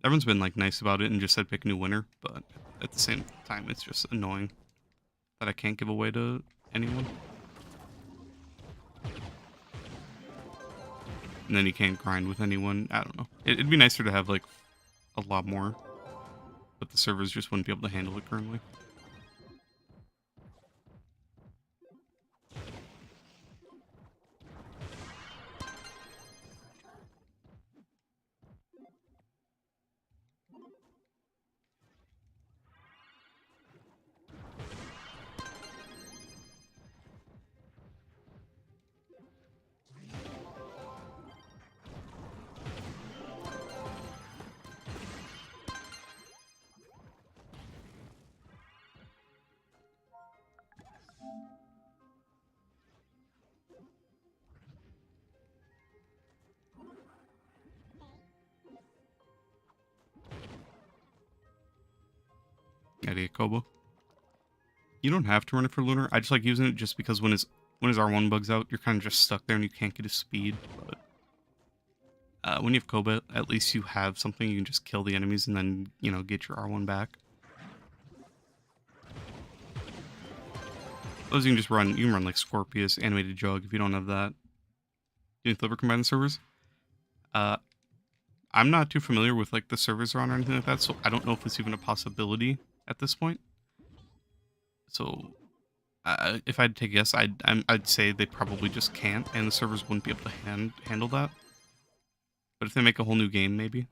everyone's been like nice about it and just said pick a new winner, but at the same time, it's just annoying that I can't give away to anyone. And then you can't grind with anyone. I don't know. It'd be nicer to have like a lot more, but the servers just wouldn't be able to handle it currently. Idea Kobo. You don't have to run it for Lunar. I just like using it just because when his R1 bugs out, you're kind of just stuck there and you can't get his speed. But when you have Koba, at least you have something you can just kill the enemies and then, you know, get your R1 back. Those you can just run. You can run like Scorpius, Animated Jug if you don't have that. You think they'll ever combine the servers? I'm not too familiar with like the servers around or anything like that, so I don't know if it's even a possibility at this point. So, if I had to take a guess, I'd say they probably just can't, and the servers wouldn't be able to handle that. But if they make a whole new game, maybe.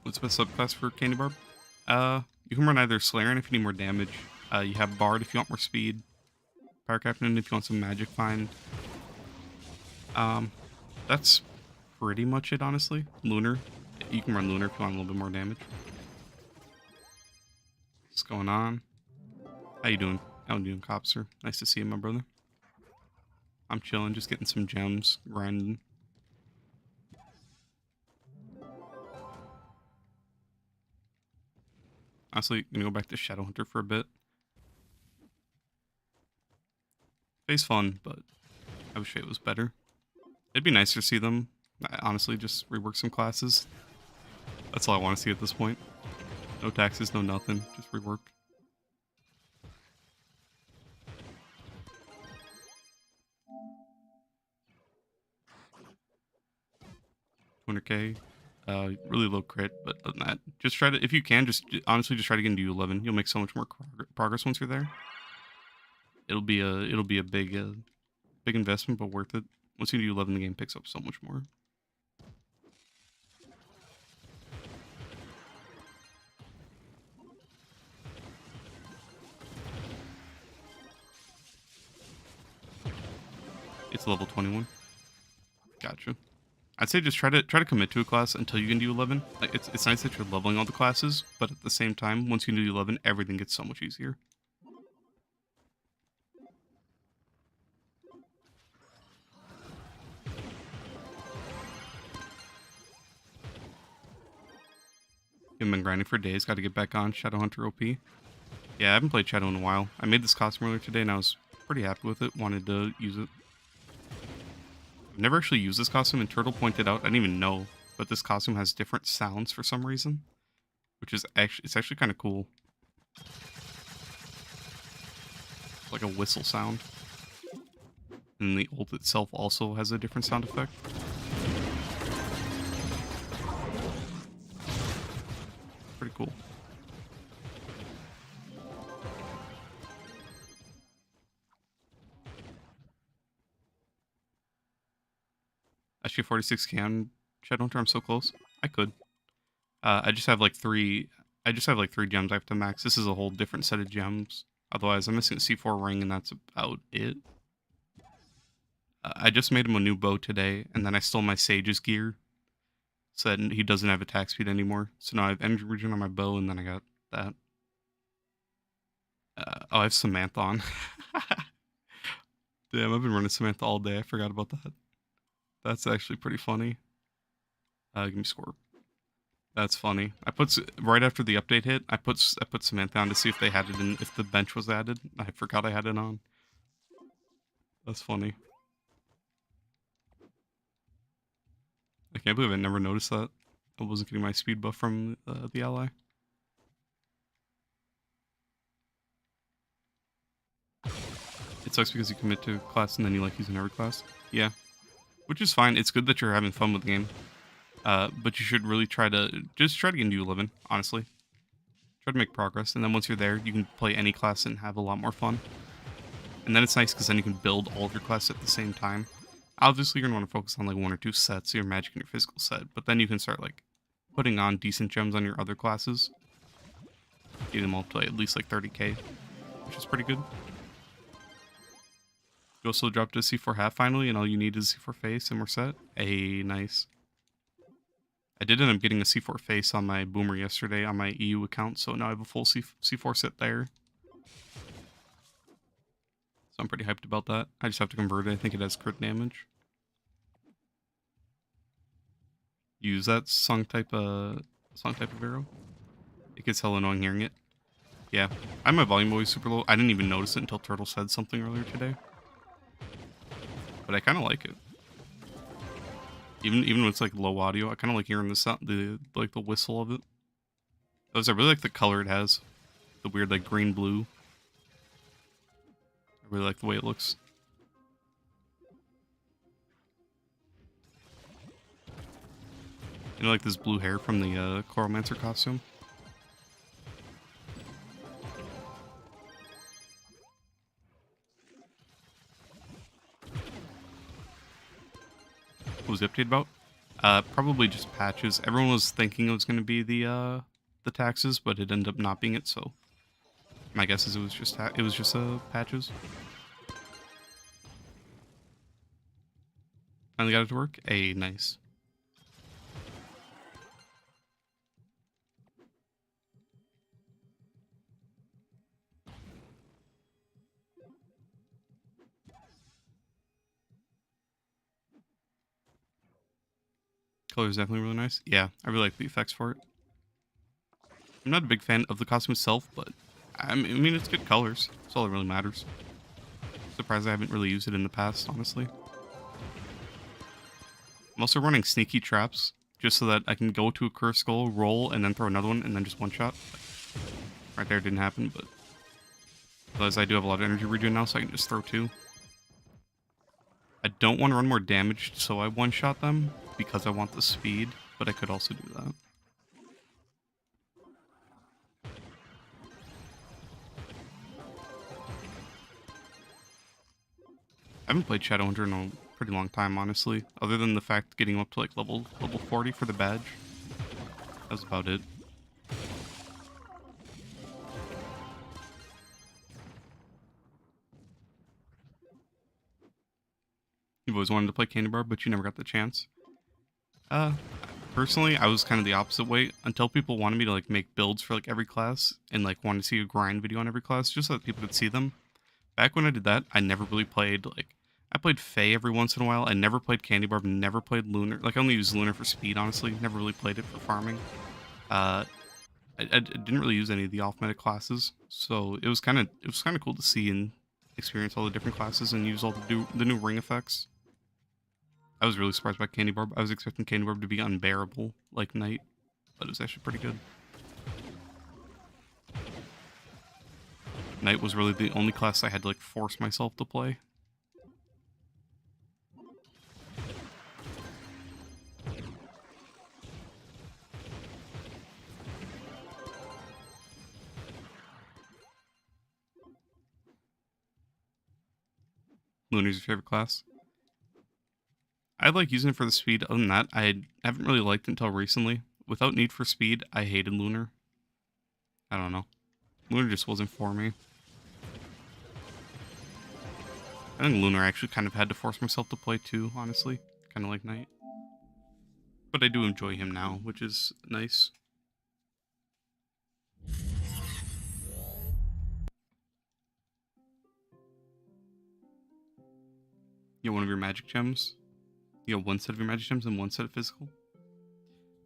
What's the best subclass for Candy Barb? You can run either Slayering if you need more damage. You have Bard if you want more speed. Fire Captain if you want some magic find. That's pretty much it, honestly. Lunar. You can run Lunar if you want a little bit more damage. What's going on? How you doing? How you doing, Copser? Nice to see you, my brother. I'm chilling, just getting some gems, grinding. Honestly, gonna go back to Shadowhunter for a bit. Faye's fun, but I wish Faye was better. It'd be nicer to see them, honestly, just rework some classes. That's all I want to see at this point. No taxes, no nothing, just rework. 200k. Really low crit, but other than that, just try to, if you can, just honestly just try to get into U11. You'll make so much more progress once you're there. It'll be a big investment, but worth it. Once you do U11, the game picks up so much more. It's level 21. Gotcha. I'd say just try to commit to a class until you can do 11. Like it's nice that you're leveling all the classes, but at the same time, once you can do 11, everything gets so much easier. I've been grinding for days. Got to get back on Shadowhunter OP. Yeah, I haven't played Shadow in a while. I made this costume earlier today, and I was pretty happy with it. Wanted to use it. I've never actually used this costume, and Turtle pointed out, I didn't even know, but this costume has different sounds for some reason, which is actually kind of cool. Like a whistle sound. And the ult itself also has a different sound effect. Pretty cool. Actually, 46k on Shadowhunter, I'm so close. I could. I just have like three. I just have like 3 gems I have to max. This is a whole different set of gems. Otherwise, I'm missing a C4 ring, and that's about it. I just made him a new bow today, and then I stole my Sage's gear. So that he doesn't have attack speed anymore. So now I have energy regen on my bow, and then I got that. Oh, I have Samantha on. Damn, I've been running Samantha all day. I forgot about that. That's actually pretty funny. Give me score. That's funny. I put right after the update hit. I put Samantha on to see if they had it in, if the bench was added. I forgot I had it on. That's funny. I can't believe I never noticed that. I wasn't getting my speed buff from the ally. It sucks because you commit to class and then you like using every class. Yeah, which is fine. It's good that you're having fun with the game. But you should really try to get into 11. Honestly, try to make progress, and then once you're there, you can play any class and have a lot more fun. And then it's nice because then you can build all of your classes at the same time. Obviously, you're gonna want to focus on like 1 or 2 sets, so your magic and your physical set. But then you can start like putting on decent gems on your other classes. Get them all to at least like 30k, which is pretty good. You also dropped a C4 half finally, and all you need is C4 face, and we're set. Hey, nice. I did end up getting a C4 face on my Boomer yesterday on my EU account, so now I have a full C4 set there. So I'm pretty hyped about that. I just have to convert it. I think it has crit damage. Use that song type of arrow. It gets hella annoying hearing it. Yeah, I have my volume always super low. I didn't even notice it until Turtle said something earlier today. But I kind of like it. Even when it's like low audio, I kind of like hearing the sound, the whistle of it. I really like the color it has, the weird like green blue. I really like the way it looks. You know, like this blue hair from the Coralmancer costume. What was the update about? Probably just patches. Everyone was thinking it was going to be the taxes, but it ended up not being it. So my guess is it was just patches. Finally got it to work. Hey, nice. Color is definitely really nice. Yeah, I really like the effects for it. I'm not a big fan of the costume itself, but I mean, it's good colors. That's all that really matters. Surprised I haven't really used it in the past, honestly. I'm also running sneaky traps, just so that I can go to a cursed skull, roll, and then throw another one, and then just one-shot. Right there didn't happen, but... Plus, I do have a lot of energy regen now, so I can just throw two. I don't want to run more damage, so I one-shot them, because I want the speed, but I could also do that. I haven't played Shadowhunter in a pretty long time, honestly. Other than the fact getting up to like level 40 for the badge. That's about it. You've always wanted to play Candy Bar, but you never got the chance. Personally, I was kind of the opposite way. Until people wanted me to like make builds for like every class and like wanted to see a grind video on every class, just so that people could see them. Back when I did that, I never really played like I played Fae every once in a while. I never played Candy Barb, never played Lunar. Like I only used Lunar for speed, honestly. Never really played it for farming. I didn't really use any of the off-meta classes, so it was kind of cool to see and experience all the different classes and use all the new ring effects. I was really surprised by Candy Barb. I was expecting Candy Barb to be unbearable like Knight, but it was actually pretty good. Knight was really the only class I had to like force myself to play. Lunar's your favorite class? I like using it for the speed. Other than that, I haven't really liked it until recently. Without need for speed, I hated Lunar. I don't know. Lunar just wasn't for me. I think Lunar actually kind of had to force myself to play too, honestly. Kind of like Knight. But I do enjoy him now, which is nice. You have one of your magic gems. You have one set of your magic gems and one set of physical.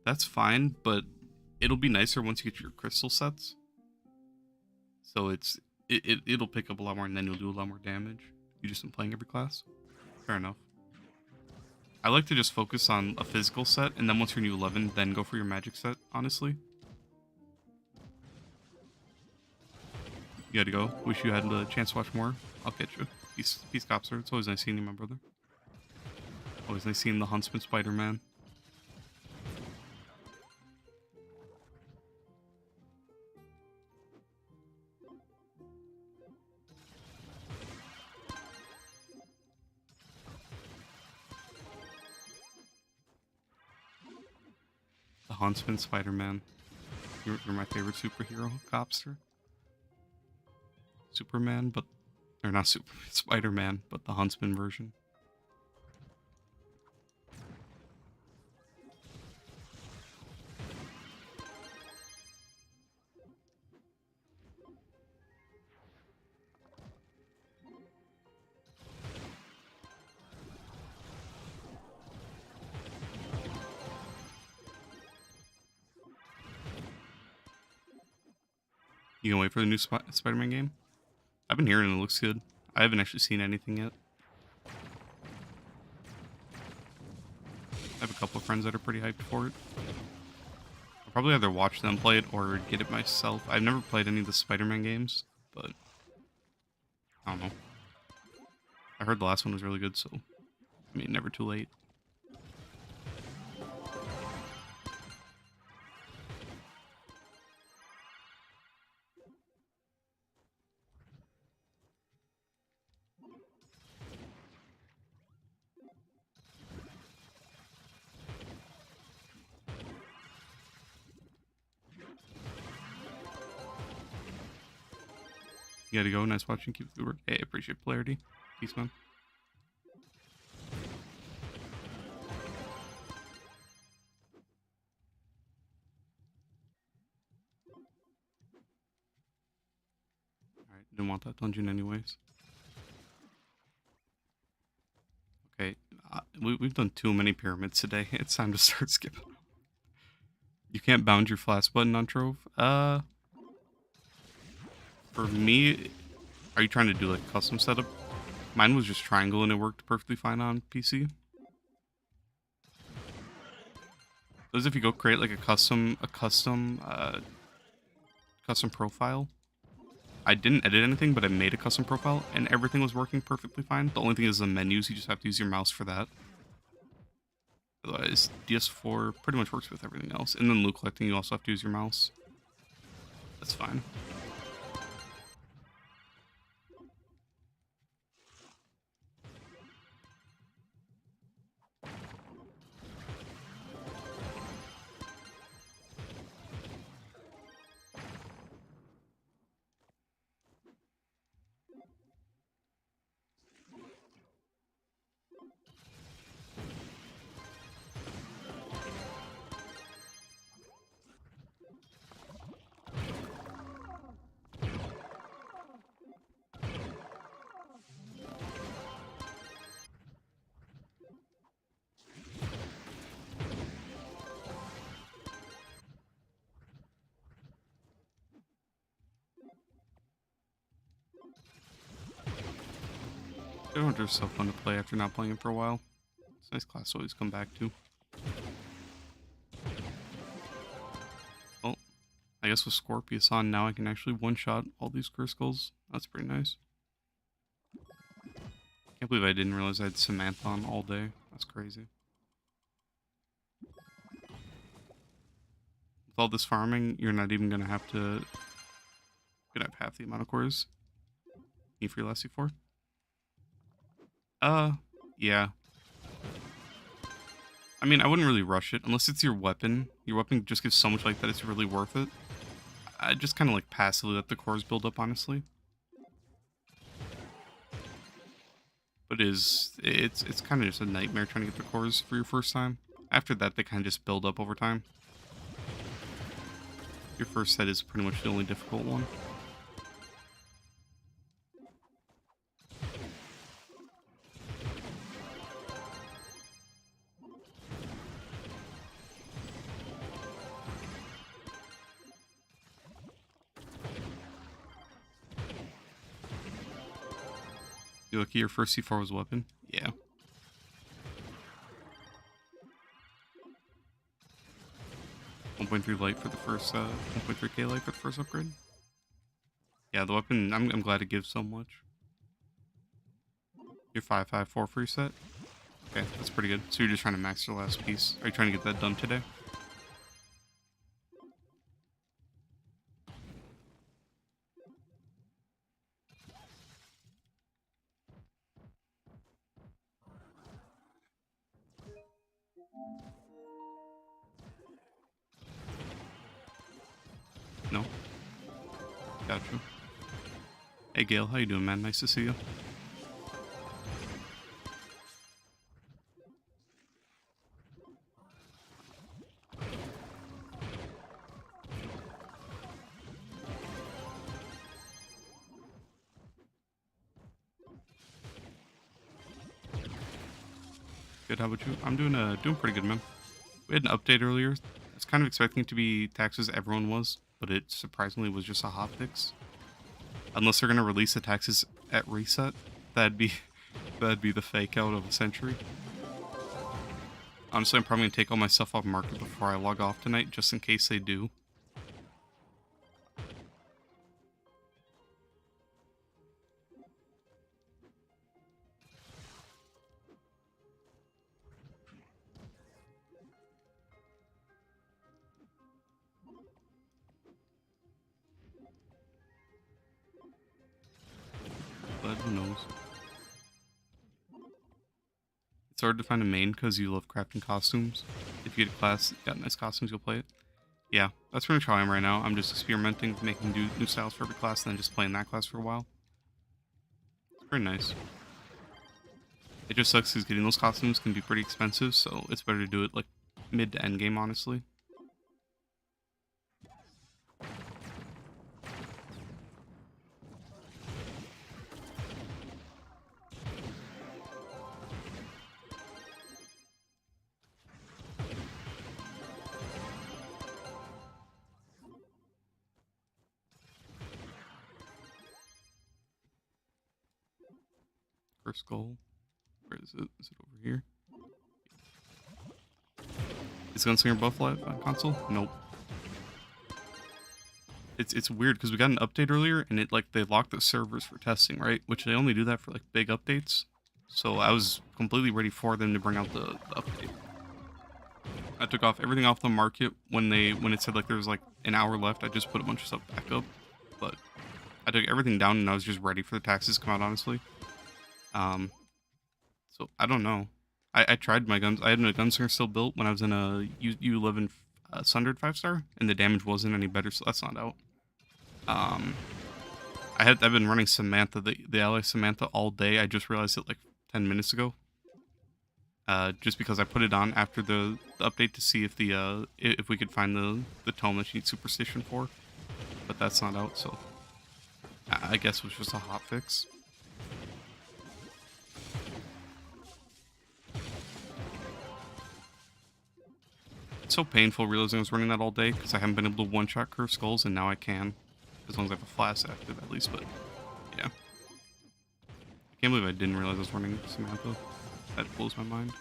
That's fine, but it'll be nicer once you get your crystal sets. So it'll pick up a lot more and then you'll do a lot more damage. You just been playing every class. Fair enough. I like to just focus on a physical set, and then once you're new 11, then go for your magic set, honestly. You gotta go. Wish you had the chance to watch more. I'll catch you. Peace, Copster. It's always nice seeing you, my brother. Always nice seeing the Huntsman Spider-Man. The Huntsman Spider-Man. You're my favorite superhero, Copster. Superman, but... Or not Superman, Spider-Man, but the Huntsman version. You gonna wait for the new Spider-Man game? I've been hearing it looks good. I haven't actually seen anything yet. I have a couple of friends that are pretty hyped for it. I'll probably either watch them play it or get it myself. I've never played any of the Spider-Man games, but I don't know. I heard the last one was really good, so I mean, never too late. You gotta go. Nice watching. Keep the work. Hey, appreciate polarity. Peace, man. Alright, didn't want that dungeon anyways. Okay, we've done too many pyramids today. It's time to start skipping. You can't bound your flash button on Trove? For me, are you trying to do like a custom setup? Mine was just triangle and it worked perfectly fine on PC. Those if you go create like a custom profile. I didn't edit anything, but I made a custom profile and everything was working perfectly fine. The only thing is the menus, you just have to use your mouse for that. Otherwise, DS4 pretty much works with everything else. And then loot collecting, you also have to use your mouse. That's fine. They're just so fun to play after not playing it for a while. It's a nice class to always come back to. Well, I guess with Scorpius on now, I can actually one-shot all these crystals. That's pretty nice. Can't believe I didn't realize I had Samantha on all day. That's crazy. With all this farming, you're not even gonna have to... You're gonna have half the amount of cores you need for your last C4. Yeah. I mean, I wouldn't really rush it, unless it's your weapon. Your weapon just gives so much light that it's really worth it. I just kind of like passively let the cores build up, honestly. But it's kind of just a nightmare trying to get the cores for your first time. After that, they kind of just build up over time. Your first set is pretty much the only difficult one. You lucky your first C4 was weapon? Yeah. .3 light for the first, 1.3k light for the first upgrade. Yeah, the weapon, I'm glad it gives so much. You're 554 for your set? Okay, that's pretty good. So you're just trying to max your last piece. Are you trying to get that done today? No? Gotcha. Hey Gail, how you doing, man? Nice to see you. Good, how about you? I'm doing pretty good, man. We had an update earlier. I was kind of expecting it to be taxes everyone was, but it surprisingly was just a hotfix. Unless they're gonna release the taxes at reset, that'd be the fake out of a century. Honestly, I'm probably gonna take all my stuff off market before I log off tonight, just in case they do. But who knows? It's hard to find a main because you love crafting costumes. If you get a class that got nice costumes, you'll play it. Yeah, that's pretty much how I am right now. I'm just experimenting, making new styles for every class, and then just playing that class for a while. It's pretty nice. It just sucks because getting those costumes can be pretty expensive, so it's better to do it like mid to end game, honestly. First goal. Where is it? Is it over here? Is Gunslinger buff live on console? Nope. It's weird because we got an update earlier and it like they locked the servers for testing, right? Which they only do that for like big updates. So I was completely ready for them to bring out the update. I took off everything off the market when it said like there was like an hour left. I just put a bunch of stuff back up, but I took everything down and I was just ready for the taxes to come out, honestly. So I don't know. I tried my guns. I had my gunslinger still built when I was in a U11 Sundered 5-star, and the damage wasn't any better, so that's not out. I've been running Samantha, the ally Samantha, all day. I just realized it like 10 minutes ago. Just because I put it on after the update to see if we could find the tome that she needs superstition for, but that's not out. So I guess it was just a hot fix. It's so painful realizing I was running that all day because I haven't been able to one-shot curve skulls, and now I can. As long as I have a flash active, at least, but yeah. I can't believe I didn't realize I was running Samantha. That blows my mind.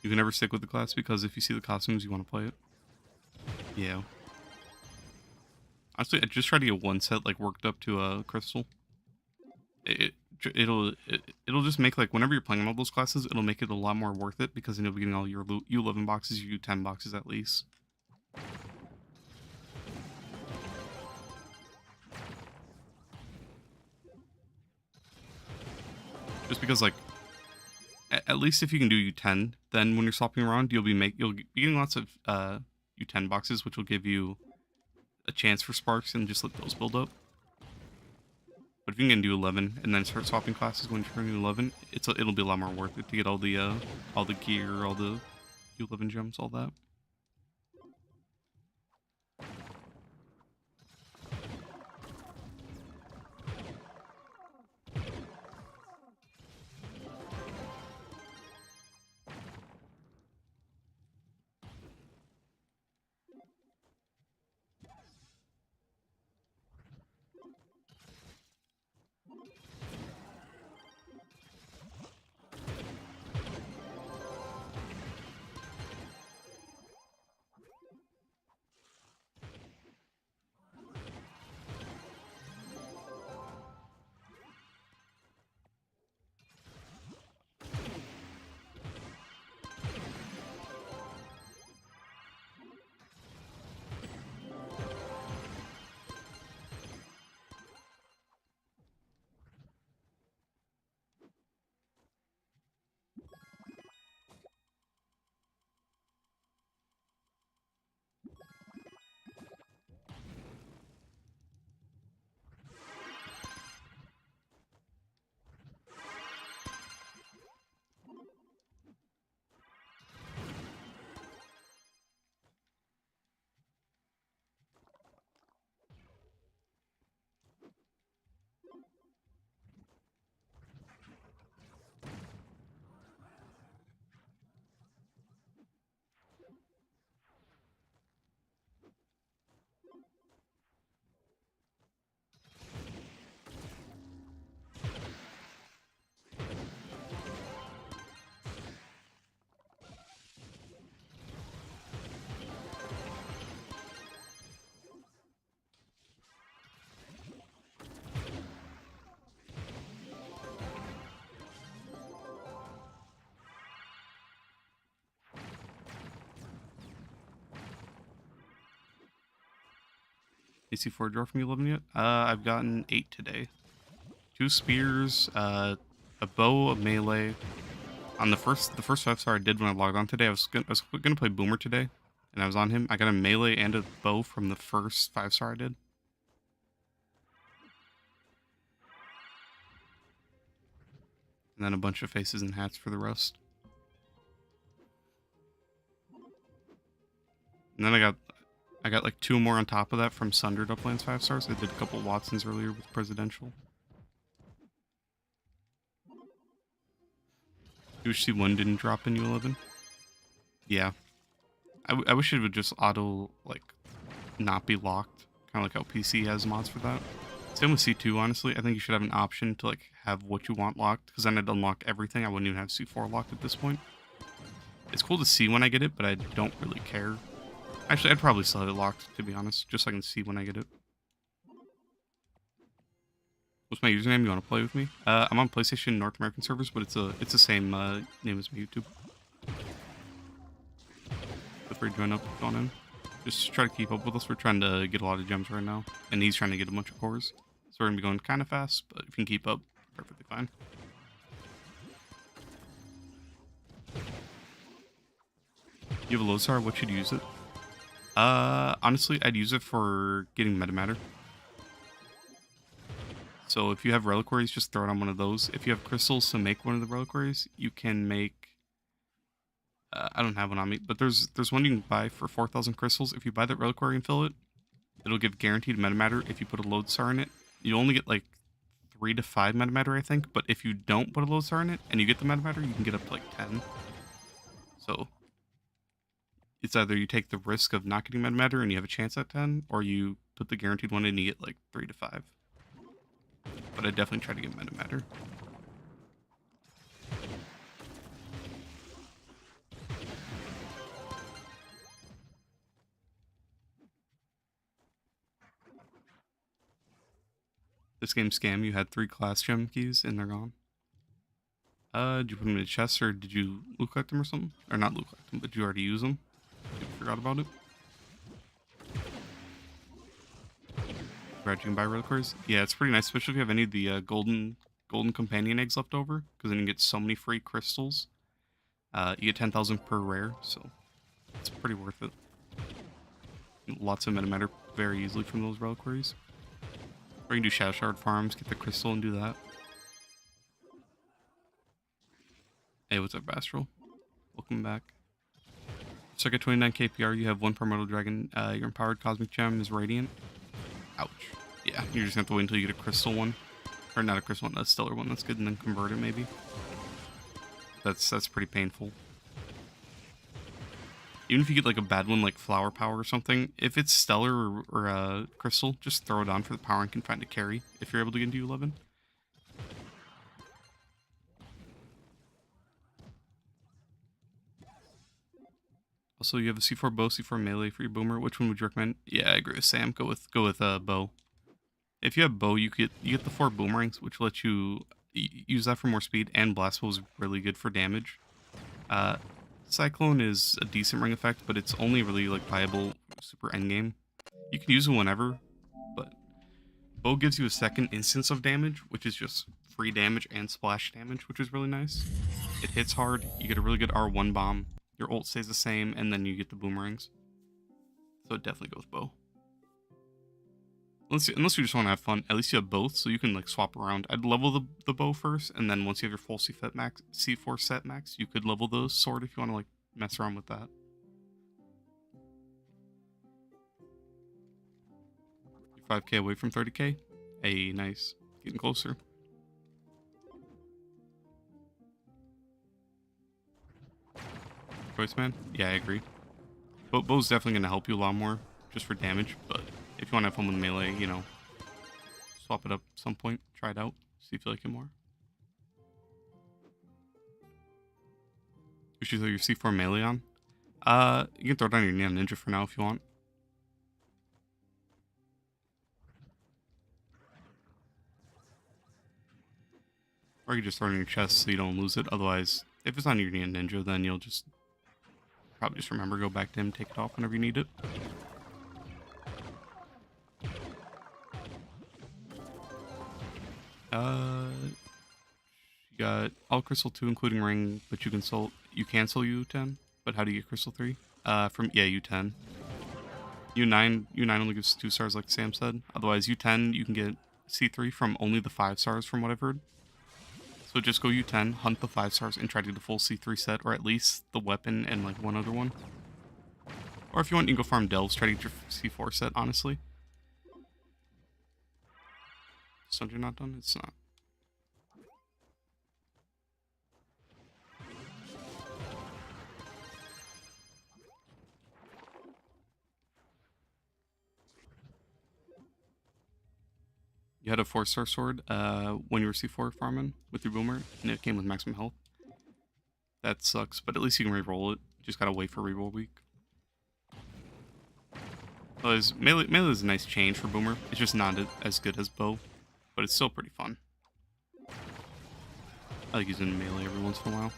You can never stick with the class because if you see the costumes, you want to play it. Yeah. Honestly, I just tried to get one set like worked up to a crystal. It'll just make like whenever you're playing on all those classes, it'll make it a lot more worth it because then you'll be getting all your U11 boxes, your U10 boxes at least. Just because like at least if you can do U10, then when you're swapping around, you'll be getting lots of U10 boxes, which will give you a chance for sparks and just let those build up. But if you can do 11 and then start swapping classes when you're turning 11, it'll be a lot more worth it to get all the gear, all the U11 gems, all that. AC4 draw from U11 yet? I've gotten 8 today. 2 spears, a bow, a melee. On the first 5-star I did when I logged on today, I was gonna play Boomer today, and I was on him. I got a melee and a bow from the first 5-star I did. And then a bunch of faces and hats for the rest. And then I got like 2 more on top of that from Sundered Uplands 5-stars. I did a couple Watsons earlier with Presidential. UHC1 didn't drop in U11? Yeah. I wish it would just auto, like, not be locked. Kind of like how PC has mods for that. Same with C2, honestly. I think you should have an option to, like, have what you want locked, because then I'd unlock everything. I wouldn't even have C4 locked at this point. It's cool to see when I get it, but I don't really care. Actually, I'd probably still have it locked, to be honest, just so I can see when I get it. What's my username? You want to play with me? I'm on PlayStation North American servers, but it's the same name as my YouTube. Feel free to join up if you want in. Just try to keep up with us. We're trying to get a lot of gems right now, and he's trying to get a bunch of cores. So we're gonna be going kind of fast, but if you can keep up, perfectly fine. You have a Lodestar? What should you use it? Honestly, I'd use it for getting metamatter. So if you have reliquaries, just throw it on one of those. If you have crystals to make one of the reliquaries, you can make... I don't have one on me, but there's one you can buy for 4,000 crystals. If you buy that reliquary and fill it, it'll give guaranteed metamatter if you put a Lodestar in it. You only get like 3 to 5 metamatter, I think, but if you don't put a Lodestar in it and you get the metamatter, you can get up to like 10. So it's either you take the risk of not getting metamatter and you have a chance at 10, or you put the guaranteed one in and you get like 3 to 5. But I definitely try to get metamatter. This game scam, you had 3 class gem keys and they're gone. Did you put them in a chest or did you loot collect them or something? Or not loot collect them, but did you already use them? You forgot about it? Right, you can buy reliquaries. Yeah, it's pretty nice, especially if you have any of the golden companion eggs left over, because then you get so many free crystals. You get 10,000 per rare, so it's pretty worth it. Lots of metamatter very easily from those reliquaries. Or you can do Shadow Shard farms, get the crystal and do that. Hey, what's up, Astral? Welcome back. Circa 29 KPR, you have 1 Primordial Dragon. Your empowered Cosmic Gem is Radiant. Ouch. Yeah, you're just gonna have to wait until you get a crystal one. Or not a crystal one, a stellar one. That's good, and then convert it maybe. That's pretty painful. Even if you get like a bad one like Flower Power or something, if it's stellar or crystal, just throw it on for the power and can find a carry if you're able to get into 11. Also, you have a C4 bow, C4 melee for your boomer. Which one would you recommend? Yeah, I agree with Sam. Go with bow. If you have bow, you get the 4 boomerangs, which let you use that for more speed, and blast bow is really good for damage. Cyclone is a decent ring effect, but it's only really like viable super endgame. You can use it whenever, but bow gives you a second instance of damage, which is just free damage and splash damage, which is really nice. It hits hard. You get a really good R1 bomb. Your ult stays the same, and then you get the boomerangs. So definitely go with bow. Unless you just want to have fun, at least you have both, so you can like swap around. I'd level the bow first, and then once you have your full C4 set max, you could level the sword if you want to like mess around with that. You're 5k away from 30k. Hey, nice. Getting closer. Choice, man? Yeah, I agree. Bow's definitely going to help you a lot more, just for damage, but if you want to have fun with melee, you know, swap it up at some point, try it out, see if you like it more. You should throw your C4 melee on. You can throw it on your Neon Ninja for now if you want. Or you can just throw it in your chest so you don't lose it. Otherwise, if it's on your Neon Ninja, then you'll just probably just remember, go back to him, take it off whenever you need it. You got all Crystal 2, including Ring, but you cancel U10. But how do you get Crystal 3? U10. U9 only gives 2 stars, like Sam said. Otherwise, U10 you can get C3 from only the 5 stars, from what I've heard. So just go U10, hunt the 5 stars, and try to get the full C3 set, or at least the weapon and like one other one. Or if you want, you can go farm Delves, try to get your C4 set, honestly. Sunday not done? It's not. You had a 4-star sword when you were C4 farming with your boomer, and it came with maximum health. That sucks, but at least you can reroll it. Just gotta wait for reroll week. Otherwise, melee is a nice change for boomer. It's just not as good as bow, but it's still pretty fun. I like using melee every once in a while.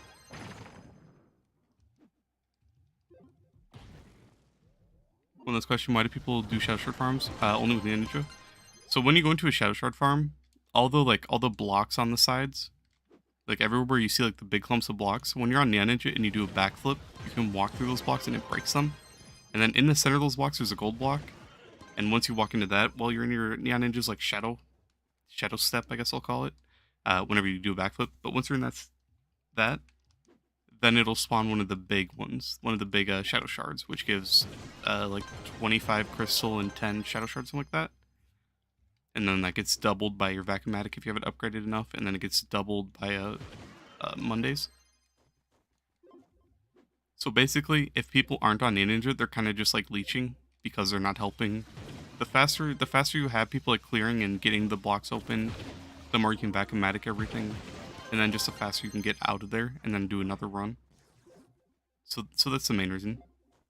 One last question: why do people do Shadow Shard farms? Only with Ninja. So when you go into a Shadow Shard farm, all the blocks on the sides, like everywhere you see like the big clumps of blocks, when you're on Ninja and you do a backflip, you can walk through those blocks and it breaks them. And then in the center of those blocks, there's a gold block. And once you walk into that, while you're in your Neon Ninja's like shadow step, I guess I'll call it, whenever you do a backflip. But once you're in that, then it'll spawn one of the big ones, one of the big shadow shards, which gives like 25 crystal and 10 shadow shards, something like that. And then that gets doubled by your Vacuumatic if you have it upgraded enough, and then it gets doubled by Mondays. So basically, if people aren't on Ninja, they're kind of just like leeching because they're not helping. The faster you have people like clearing and getting the blocks open, the more you can Vacuumatic everything, and then just the faster you can get out of there and then do another run. So that's the main reason.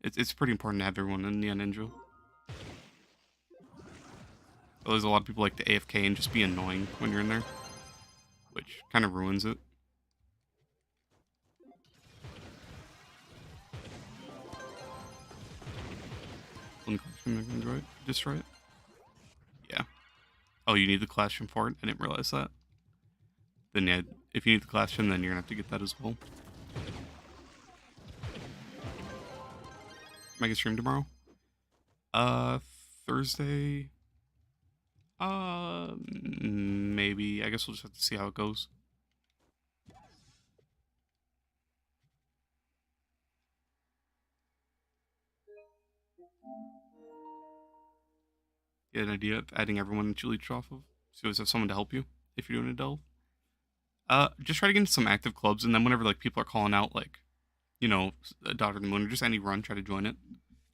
It's pretty important to have everyone in Neon Ninja. Well, there's a lot of people like to AFK and just be annoying when you're in there, which kind of ruins it. Destroy it? Yeah. Oh, you need the Clash Gem for it? I didn't realize that. Then yeah, if you need the Clash Gem, then you're gonna have to get that as well. Am I gonna stream tomorrow? Thursday? Maybe. I guess we'll just have to see how it goes. Get an idea of adding everyone that you leech off of, so you always have someone to help you if you're doing a delve. Just try to get into some active clubs, and then whenever like people are calling out, like, you know, Daughter of the Moon or just any run, try to join it.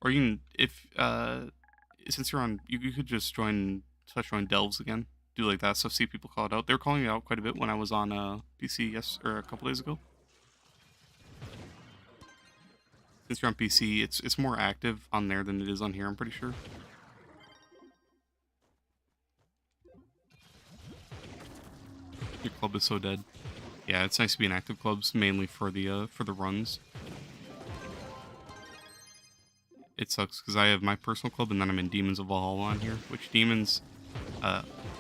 Or you can, if since you're on, you could just join delves again, do like that. So see people call it out. They were calling it out quite a bit when I was on PC a couple days ago. Since you're on PC, it's more active on there than it is on here, I'm pretty sure. Your club is so dead. Yeah, it's nice to be in active clubs, mainly for the runs. It sucks because I have my personal club and then I'm in Demons of Valhalla on here, which Demons,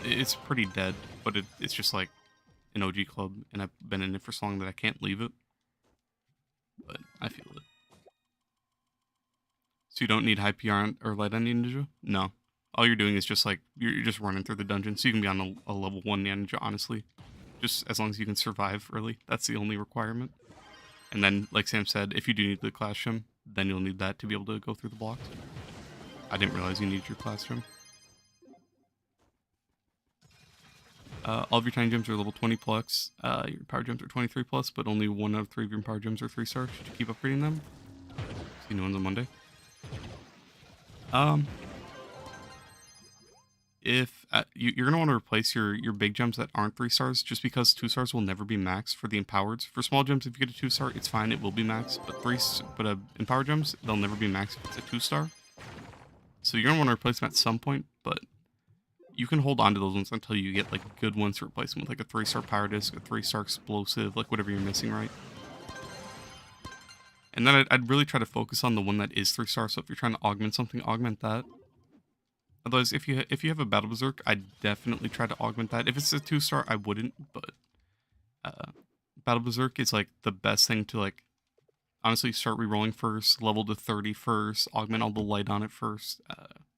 it's pretty dead, but it's just like an OG club, and I've been in it for so long that I can't leave it. But I feel it. So you don't need high PR or light on Ninja? No. All you're doing is just like, you're just running through the dungeon, so you can be on a level 1 Ninja, honestly. Just as long as you can survive early. That's the only requirement. And then, like Sam said, if you do need the Clash Gem, then you'll need that to be able to go through the blocks. I didn't realize you needed your Clash Gem. All of your Tiny Gems are level 20 plus. Your Power Gems are 23 plus, but only 1 out of 3 of your Power Gems are 3-star to keep upgrading them. See new ones on Monday. If you're gonna want to replace your big gems that aren't 3-stars, just because 2-stars will never be max for the empowered. For small gems, if you get a 2-star, it's fine, it will be max. But empowered gems, they'll never be max if it's a 2-star. So you're gonna want to replace them at some point, but you can hold on to those ones until you get like good ones to replace them with, like a 3-star power disc, a 3-star explosive, like whatever you're missing, right? And then I'd really try to focus on the one that is 3-star. So if you're trying to augment something, augment that. Otherwise, if you have a Battle Berserk, I'd definitely try to augment that. If it's a 2-star, I wouldn't, but Battle Berserk is like the best thing to like honestly start rerolling first, level to 30 first, augment all the light on it first,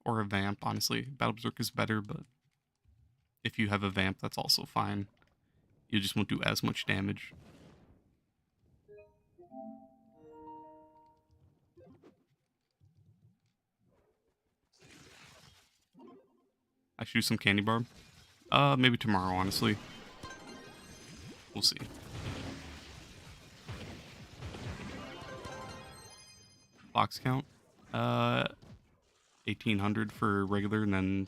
or a vamp. Honestly, Battle Berserk is better, but if you have a vamp, that's also fine. You just won't do as much damage. I should do some candy barb. Maybe tomorrow, honestly. We'll see. Box count? 1,800 for regular, and then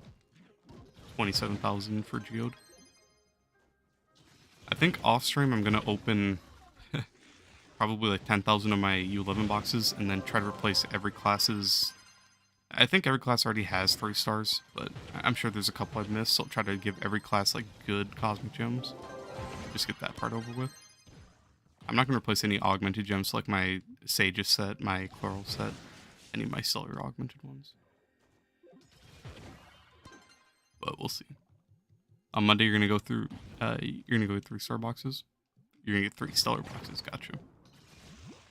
27,000 for Geode. I think off stream I'm gonna open probably like 10,000 of my U11 boxes and then try to replace every class's. I think every class already has 3 stars, but I'm sure there's a couple I've missed, so I'll try to give every class like good cosmic gems. Just get that part over with. I'm not gonna replace any augmented gems like my Sages set, my Chloral set, any of my Stellar augmented ones. But we'll see. On Monday you're gonna go through 3-star boxes. You're gonna get 3 stellar boxes, gotcha.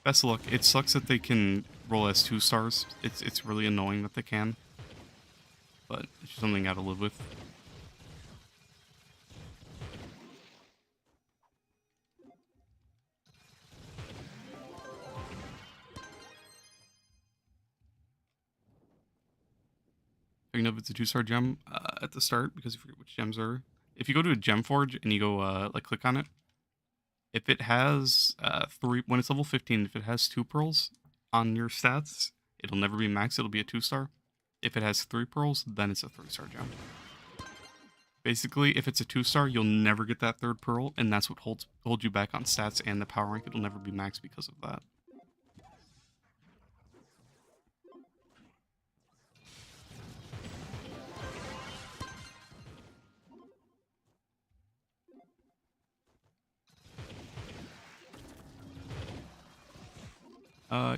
Best of luck. It sucks that they can roll as 2 stars. It's really annoying that they can. But it's just something you gotta live with. You know if it's a 2-star gem at the start because you forget which gems are. If you go to a gem forge and you go like click on it, if it has 3, when it's level 15, if it has 2 pearls on your stats, it'll never be max. It'll be a 2-star. If it has 3 pearls, then it's a 3-star gem. Basically, if it's a 2-star, you'll never get that 3rd pearl, and that's what holds you back on stats and the power rank. It'll never be max because of that.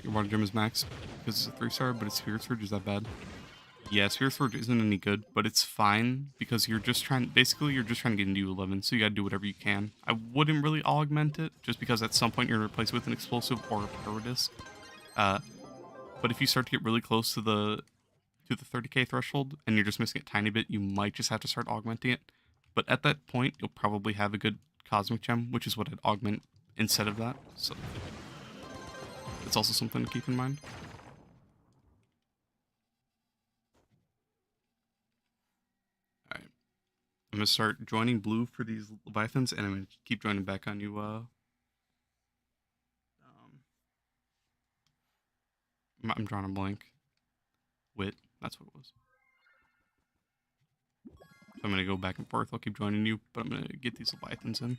Your water gem is max because it's a 3-star, but its Spirit Surge is that bad? Yeah, Spirit Surge isn't any good, but it's fine because you're just trying to get into 11, so you gotta do whatever you can. I wouldn't really augment it, just because at some point you're gonna replace it with an explosive or a Pyro Disc. But if you start to get really close to the 30k threshold and you're just missing a tiny bit, you might just have to start augmenting it. But at that point, you'll probably have a good Cosmic Gem, which is what I'd augment instead of that. So it's also something to keep in mind. Alright. I'm going to start joining blue for these Leviathans, and I'm going to keep joining back on you. I'm drawing a blank. Wit, that's what it was. So I'm going to go back and forth. I'll keep joining you, but I'm going to get these Leviathans in.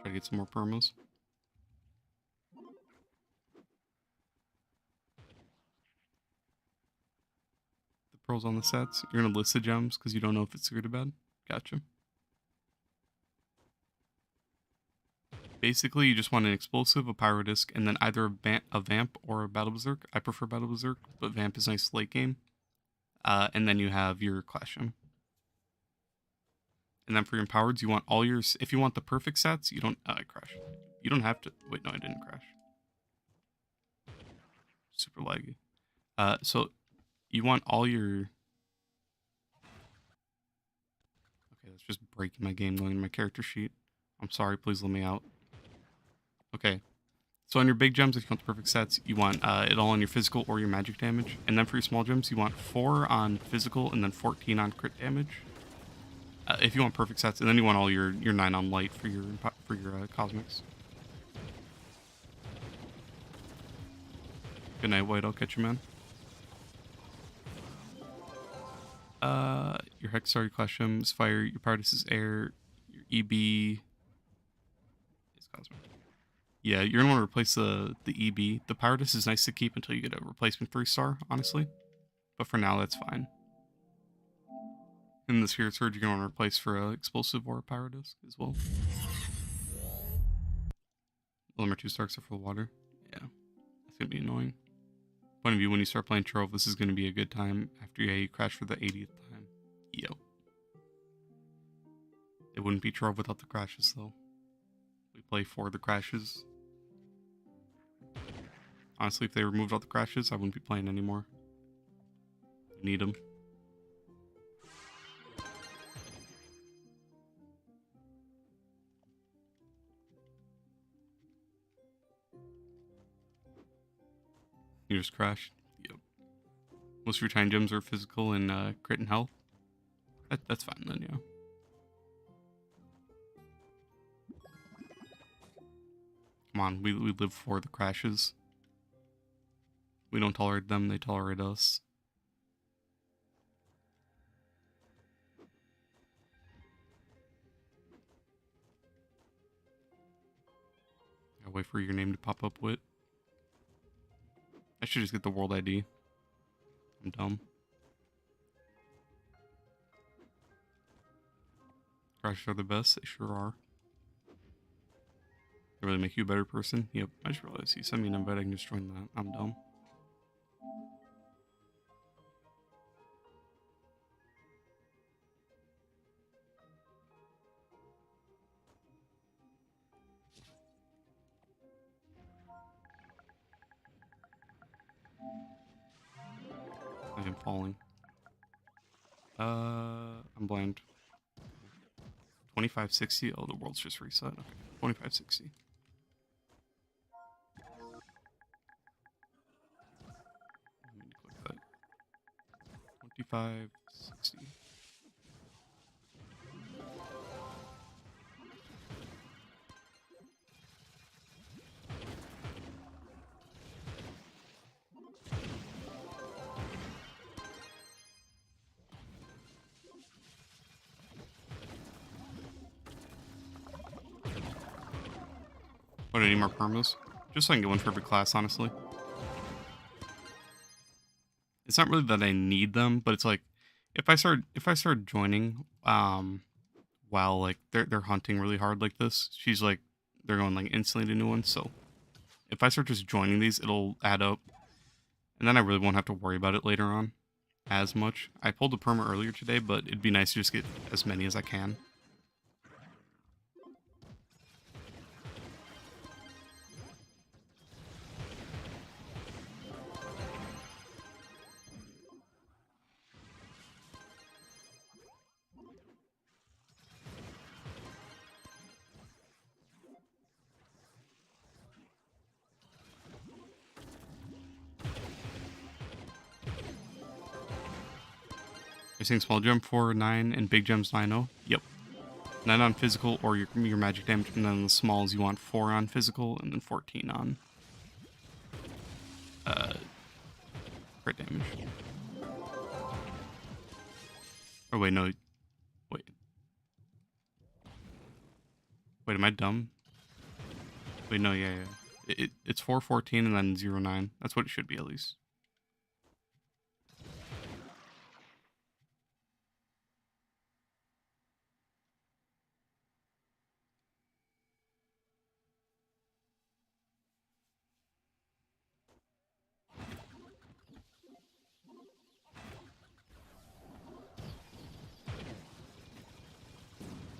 Try to get some more permos. The pearls on the sets. You're going to list the gems because you don't know if it's good or bad. Gotcha. Basically, you just want an explosive, a Pyro Disc, and then either a Vamp or a Battle Berserk. I prefer Battle Berserk, but Vamp is nice late game. And then you have your Clash Gem. And then for your empowered, you want all your... If you want the perfect sets, you don't... I crashed. You don't have to... Wait, no, I didn't crash. Super laggy. So, you want all your... Okay, that's just breaking my game going in my character sheet. I'm sorry, please let me out. Okay. So on your big gems, if you want the perfect sets, you want it all on your physical or your magic damage. And then for your small gems, you want 4 on physical and then 14 on crit damage. If you want perfect sets, and then you want all your 9 on light for your cosmics. Good night, White. I'll catch you, man. Your Hexar, your Clash Gem is fire, your Pardus is air, your EB is cosmic. Yeah, you're gonna want to replace the EB. The Pardus is nice to keep until you get a replacement 3-star, honestly. But for now, that's fine. And the Spirit Surge, you're gonna want to replace for an explosive or a Pyro Disc as well. Limmer 2 stars are for water. Yeah, that's gonna be annoying. Point of view, when you start playing Trove, this is gonna be a good time after you crash for the 80th time. Yo. It wouldn't be Trove without the crashes, though. We play for the crashes. Honestly, if they removed all the crashes, I wouldn't be playing anymore. Need them. You just crashed? Yep. Most of your time gems are physical and crit and health. That's fine then, yeah. Come on, we live for the crashes. We don't tolerate them, they tolerate us. wait for your name to pop up with. I should just get the world ID. I'm dumb. Crashes are the best. They sure are. They really make you a better person. Yep, I just realized he sent me an invite. I can just join that. I'm dumb. I am falling. I'm blind. 2560. Oh, the world's just reset. Okay, 2560. Let me click that. 2560. What, I need more permas? Just so I can get one for every class, honestly. It's not really that I need them, but it's like if I start joining, while like they're hunting really hard like this, she's like they're going like instantly to new ones. So if I start just joining these, it'll add up, and then I really won't have to worry about it later on as much. I pulled a perma earlier today, but it'd be nice to just get as many as I can. You're saying small gem 4-9 and big gems 9-0? Yep. 9 on physical or your magic damage, and then the smalls you want 4 on physical and then 14 on crit damage. Oh wait, no. Wait. Wait, am I dumb? Wait, no, yeah. It's 4-14 and then 0-9. That's what it should be at least.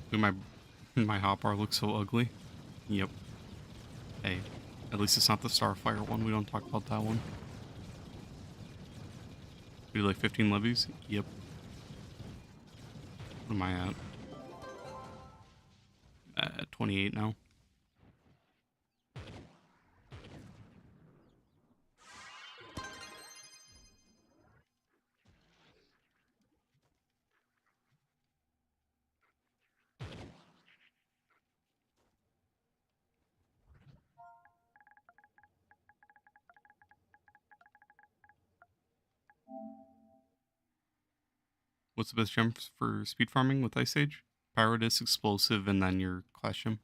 Dude, my hotbar looks so ugly. Yep. Hey, at least it's not the Starfire one. We don't talk about that one. We do like 15 levies? Yep. What am I at? At 28 now. What's the best gem for speed farming with Ice Age? Pyro Disc, Explosive, and then your Clash Gem.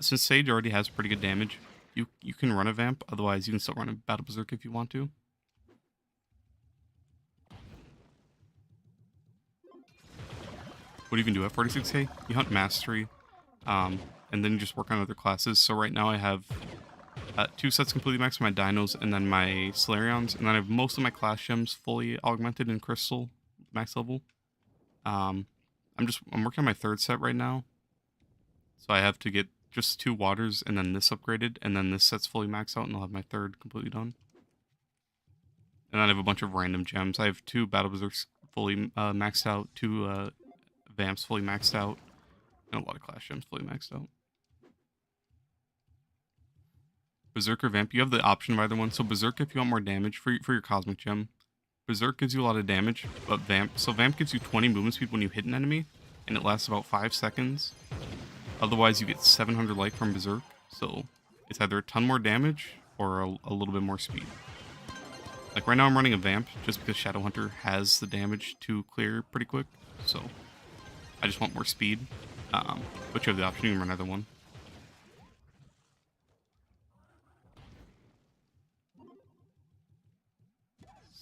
Since Sage already has pretty good damage, you can run a Vamp. Otherwise, you can still run a Battle Berserk if you want to. What do you even do at 46k? You hunt Mastery, and then you just work on other classes. So right now I have 2 sets completely maxed, my Dinos and then my Solarions, and then I have most of my Clash Gems fully augmented in Crystal, max level. I'm working on my 3rd set right now, so I have to get just 2 waters and then this upgraded, and then this set's fully maxed out, and I'll have my 3rd completely done. And then I have a bunch of random gems. I have 2 Battle Berserks fully maxed out, 2 Vamps fully maxed out, and a lot of Clash Gems fully maxed out. Berserker Vamp, you have the option of either one. So Berserk if you want more damage for your Cosmic Gem. Berserk gives you a lot of damage, but Vamp gives you 20 movement speed when you hit an enemy, and it lasts about 5 seconds. Otherwise, you get 700 life from Berserk, so it's either a ton more damage or a little bit more speed. Like right now I'm running a Vamp just because Shadowhunter has the damage to clear pretty quick, so I just want more speed. But you have the option, you can run either one.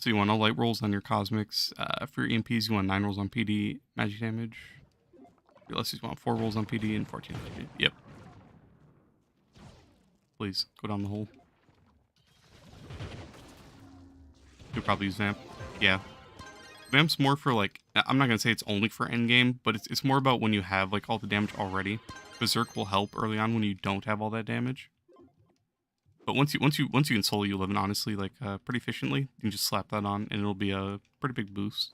So you want no light rolls on your cosmics. For your EMPs, you want 9 rolls on PD magic damage. Your lessons, you want 4 rolls on PD and 14 on PD. Yep. Please go down the hole. You'll probably use Vamp. Yeah. Vamp's more for like, I'm not gonna say it's only for endgame, but it's more about when you have like all the damage already. Berserk will help early on when you don't have all that damage. But once you can solo you live in, honestly, like pretty efficiently, you can just slap that on and it'll be a pretty big boost.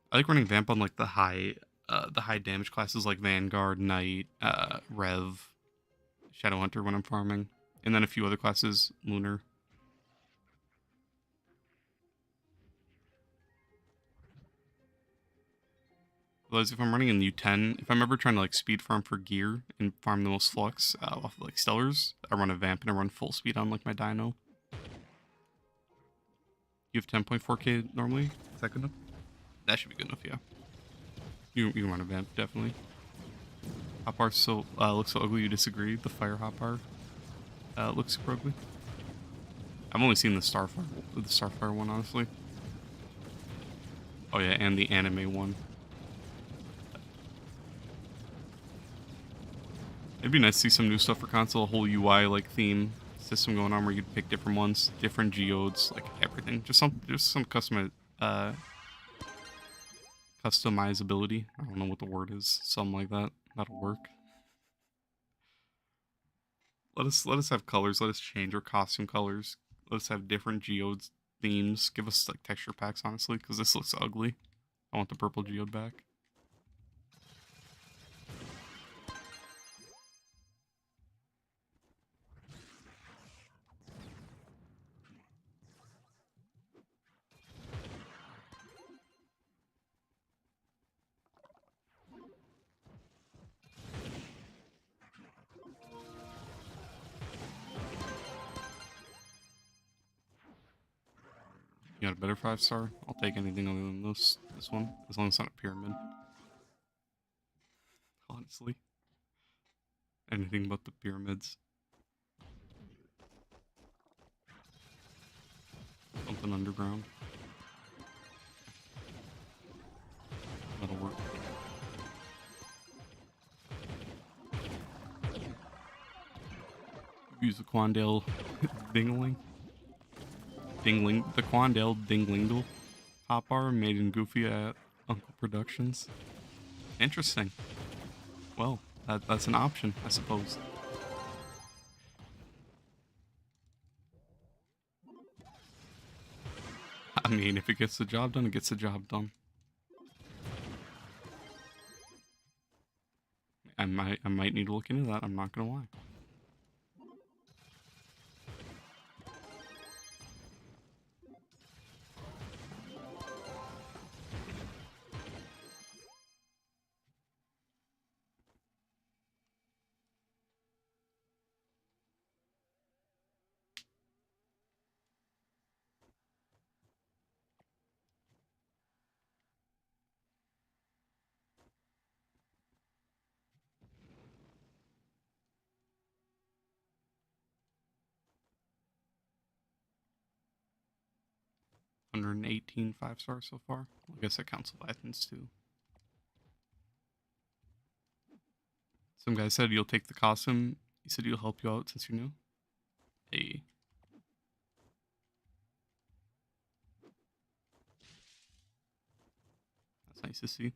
I like running Vamp on like the high damage classes like Vanguard, Knight, Rev, Shadowhunter when I'm farming, and then a few other classes, Lunar. Otherwise, if I'm running in U10, if I'm ever trying to like speed farm for gear and farm the most flux off of like Stellars, I run a Vamp and I run full speed on like my Dino. You have 10.4k normally? Is that good enough? That should be good enough, yeah. You can run a Vamp, definitely. Hotbar so looks so ugly you disagree. The fire hotbar looks super ugly. I've only seen the Starfire one, honestly. Oh yeah, and the anime one. It'd be nice to see some new stuff for console, a whole UI like theme system going on where you could pick different ones, different geodes, like everything. Just some customizability. I don't know what the word is. Something like that. That'll work. Let us have colors. Let us change our costume colors. Let us have different geodes, themes. Give us like texture packs, honestly, because this looks ugly. I want the purple geode back. You got a better 5-star? I'll take anything other than this one, as long as it's not a pyramid. Honestly. Anything but the pyramids. Something underground. That'll work. Use the Quandale Dingling. The Quandale Dinglingle hotbar made in Goofy at Uncle Productions. Interesting. Well, that's an option, I suppose. I mean, if it gets the job done, it gets the job done. I might need to look into that, I'm not gonna lie. $118 5-stars so far. I guess that counts Leviathans too. Some guy said you'll take the costume. He said he'll help you out since you're new. Hey. That's nice to see.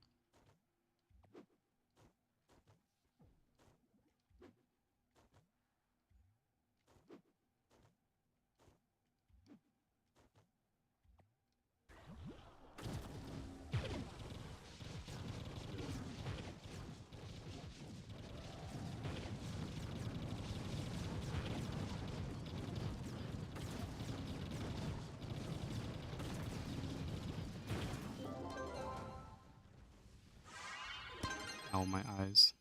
Ow, my eyes.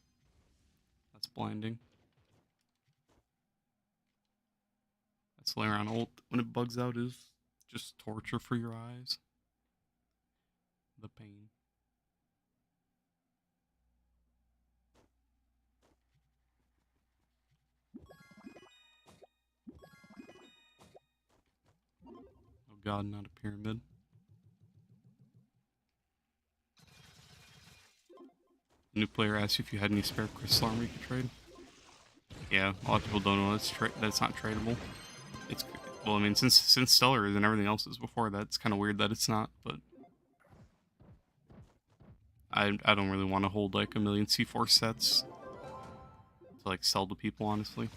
That's blinding. That's Lairon ult when it bugs out is just torture for your eyes. The pain. god, not a pyramid. New player asked you if you had any spare crystal armor you could trade. Yeah, a lot of people don't know that's not tradable. It's well, I mean, since Stellar is and everything else is before that, it's kind of weird that it's not. But I don't really want to hold like a million C4 sets to like sell to people. Honestly,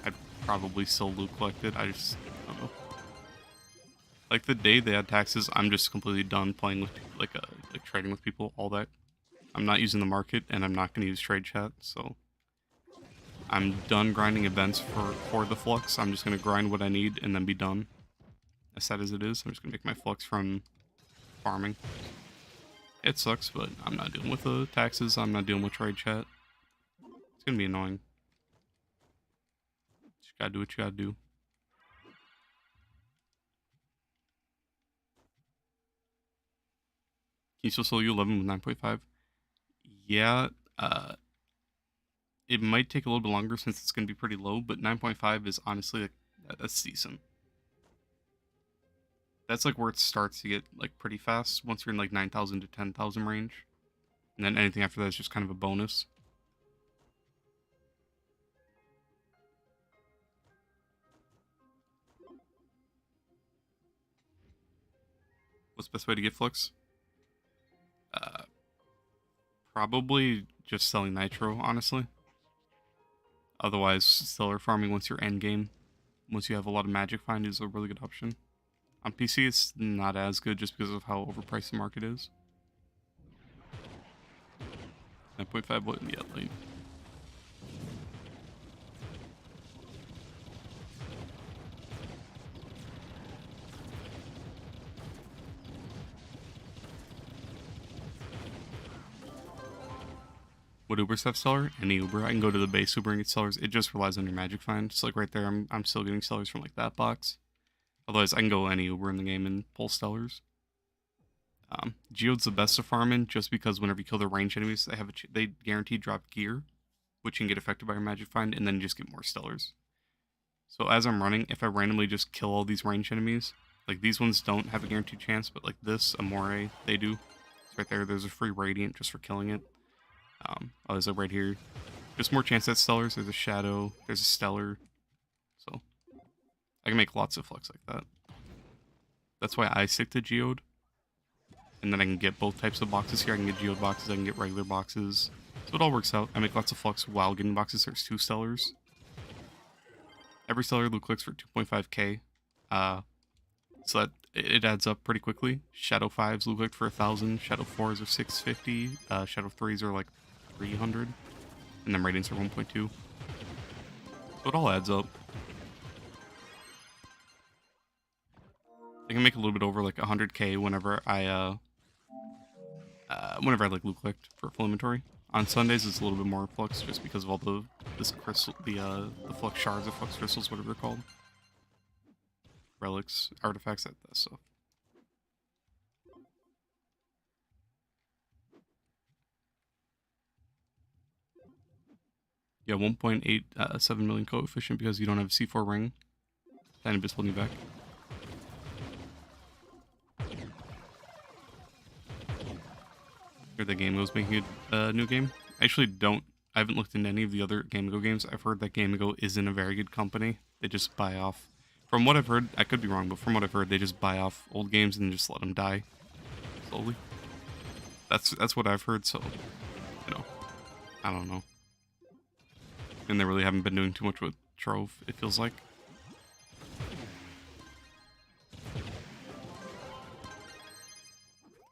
I'd probably still loot collect it. I just don't know. Like the day they add taxes, I'm just completely done playing with like trading with people. All that. I'm not using the market, and I'm not going to use trade chat. So I'm done grinding events for the flux. I'm just going to grind what I need and then be done. As sad as it is, I'm just going to make my flux from farming. It sucks, but I'm not dealing with the taxes. I'm not dealing with trade chat. It's going to be annoying. You gotta do what you gotta do. Can you still sell you 11 with 9.5? Yeah, it might take a little bit longer since it's going to be pretty low, but 9.5 is honestly, like, that's decent. That's like where it starts to get like pretty fast once you're in like 9,000 to 10,000 range. And then anything after that is just kind of a bonus. What's the best way to get flux? Uh, Probably just selling nitro, honestly. Otherwise, stellar farming once you're end game, once you have a lot of magic find, is a really good option. On PC, it's not as good just because of how overpriced the market is. 9.5, what? Yeah, late. What Ubers have stellar? Any Uber. I can go to the base Uber and get stellars. It just relies on your magic find. Just like right there, I'm still getting stellars from like that box. Otherwise, I can go any Uber in the game and pull stellars. Geode's the best to farm in just because whenever you kill the range enemies, they guarantee drop gear, which can get affected by your magic find, and then you just get more stellars. So as I'm running, if I randomly just kill all these range enemies, like these ones don't have a guaranteed chance, but like this, Amore, they do. It's right there, there's a free Radiant just for killing it. Oh, there's a right here. Just more chance at stellars. There's a Shadow, there's a Stellar. So I can make lots of flex like that. That's why I stick to Geode. And then I can get both types of boxes here. I can get Geode boxes, I can get regular boxes. So it all works out. I make lots of flux while getting boxes. There's 2 stellars. Every stellar loot clicks for 2.5k. So that it adds up pretty quickly. Shadow 5s loot click for 1,000. Shadow 4s are 650. Shadow 3s are like 300. And then Radiants are 1.2. So it all adds up. I can make a little bit over like 100k whenever I like loot clicked for full inventory. On Sundays it's a little bit more flux just because of all this crystal the flux shards or flux crystals, whatever they're called. Relics, artifacts, that stuff. Yeah, 1.87 million coefficient because you don't have a C4 ring. Tiny bit's holding you back. Heard that Game Go's making a new game. I actually don't. I haven't looked into any of the other Game Go games. I've heard that Game Go isn't a very good company. They just buy off. From what I've heard, I could be wrong, but from what I've heard, they just buy off old games and just let them die slowly. That's what I've heard. So, you know, I don't know. And they really haven't been doing too much with Trove, it feels like.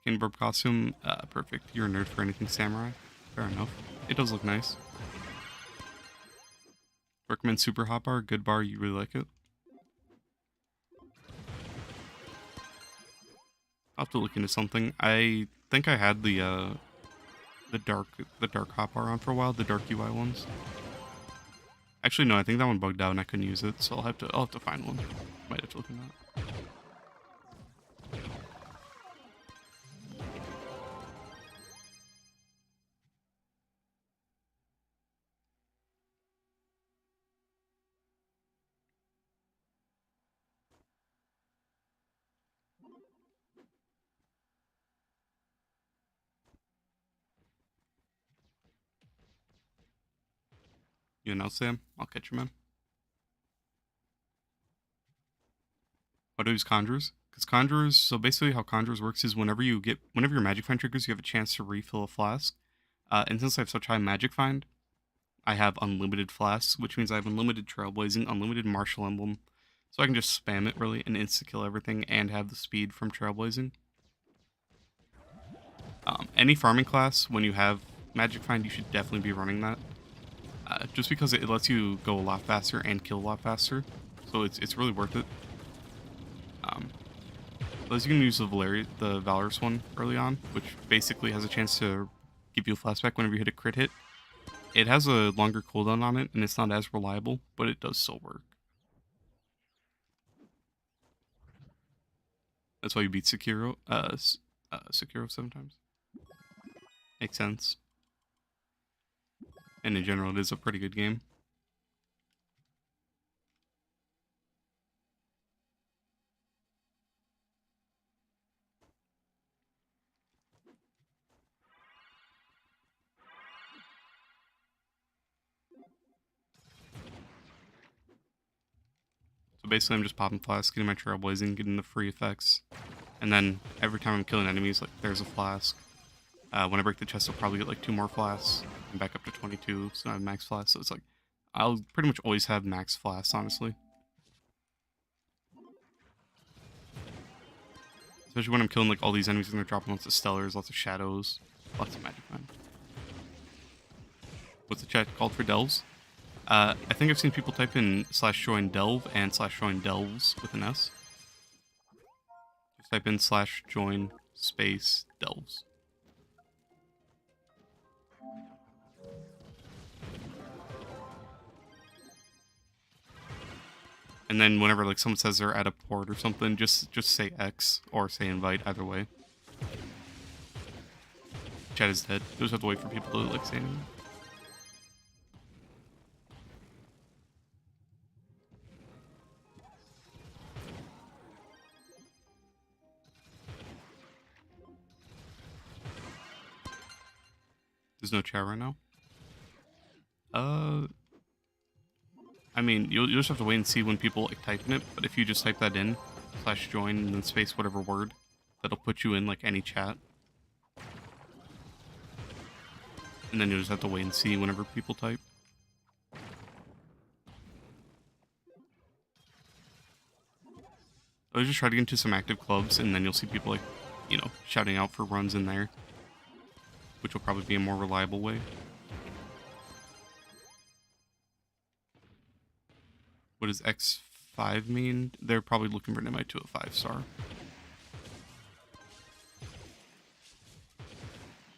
Kinburb costume, perfect. You're a nerd for anything samurai. Fair enough. It does look nice. Recommend Super Hot Bar, good bar, you really like it. I'll have to look into something. I think I had the dark hot bar on for a while, the dark UI ones. Actually, no, I think that one bugged out and I couldn't use it, so I'll have to find one. Might have to look into that. You and I'll Sam. I'll catch you, man. Why do I use Conjurers? Because Conjurers, so basically how Conjurers works is whenever your Magic Find triggers, you have a chance to refill a flask. And since I have such high Magic Find, I have unlimited flasks, which means I have unlimited Trailblazing, unlimited Martial Emblem. So I can just spam it really and insta-kill everything and have the speed from Trailblazing. Any farming class, when you have Magic Find, you should definitely be running that. Just because it lets you go a lot faster and kill a lot faster. So it's really worth it. Plus you can use the Valorous one early on, which basically has a chance to give you a flashback whenever you hit a crit hit. It has a longer cooldown on it, and it's not as reliable, but it does still work. That's why you beat Sekiro, Sekiro 7 times. Makes sense. And in general, it is a pretty good game. So basically, I'm just popping flasks, getting my Trailblazing, getting the free effects. And then every time I'm killing enemies, like, there's a flask. When I break the chest, I'll probably get like 2 more flasks. I'm back up to 22, so I have max flasks. So it's like, I'll pretty much always have max flasks, honestly. Especially when I'm killing like all these enemies and they're dropping lots of stellars, lots of shadows, lots of magic find. What's the chat called for delves? I think I've seen people type in /join delve and /join delves with an S. Just type in /join space delves. And then whenever like someone says they're at a port or something, just say X or say invite, either way. Chat is dead. You just have to wait for people to like say anything. There's no chat right now. I mean, you'll just have to wait and see when people like type in it. But if you just type that in /join and then space whatever word, that'll put you in like any chat. And then you'll just have to wait and see whenever people type. I was just trying to get into some active clubs, and then you'll see people like, you know, shouting out for runs in there, which will probably be a more reliable way. What does X5 mean? They're probably looking for an invite to a 5-star.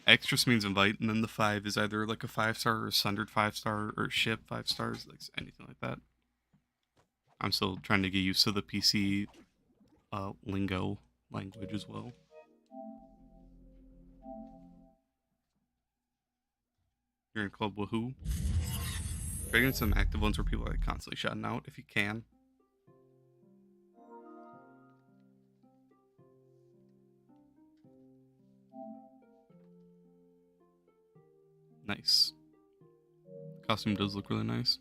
X just means invite, and then the 5 is either like a 5-star or a sundered 5-star or ship 5 stars, like anything like that. I'm still trying to get used to the PC lingo language as well. You're in club with who? Try getting some active ones where people are like constantly shouting out if you can. Nice. The costume does look really nice.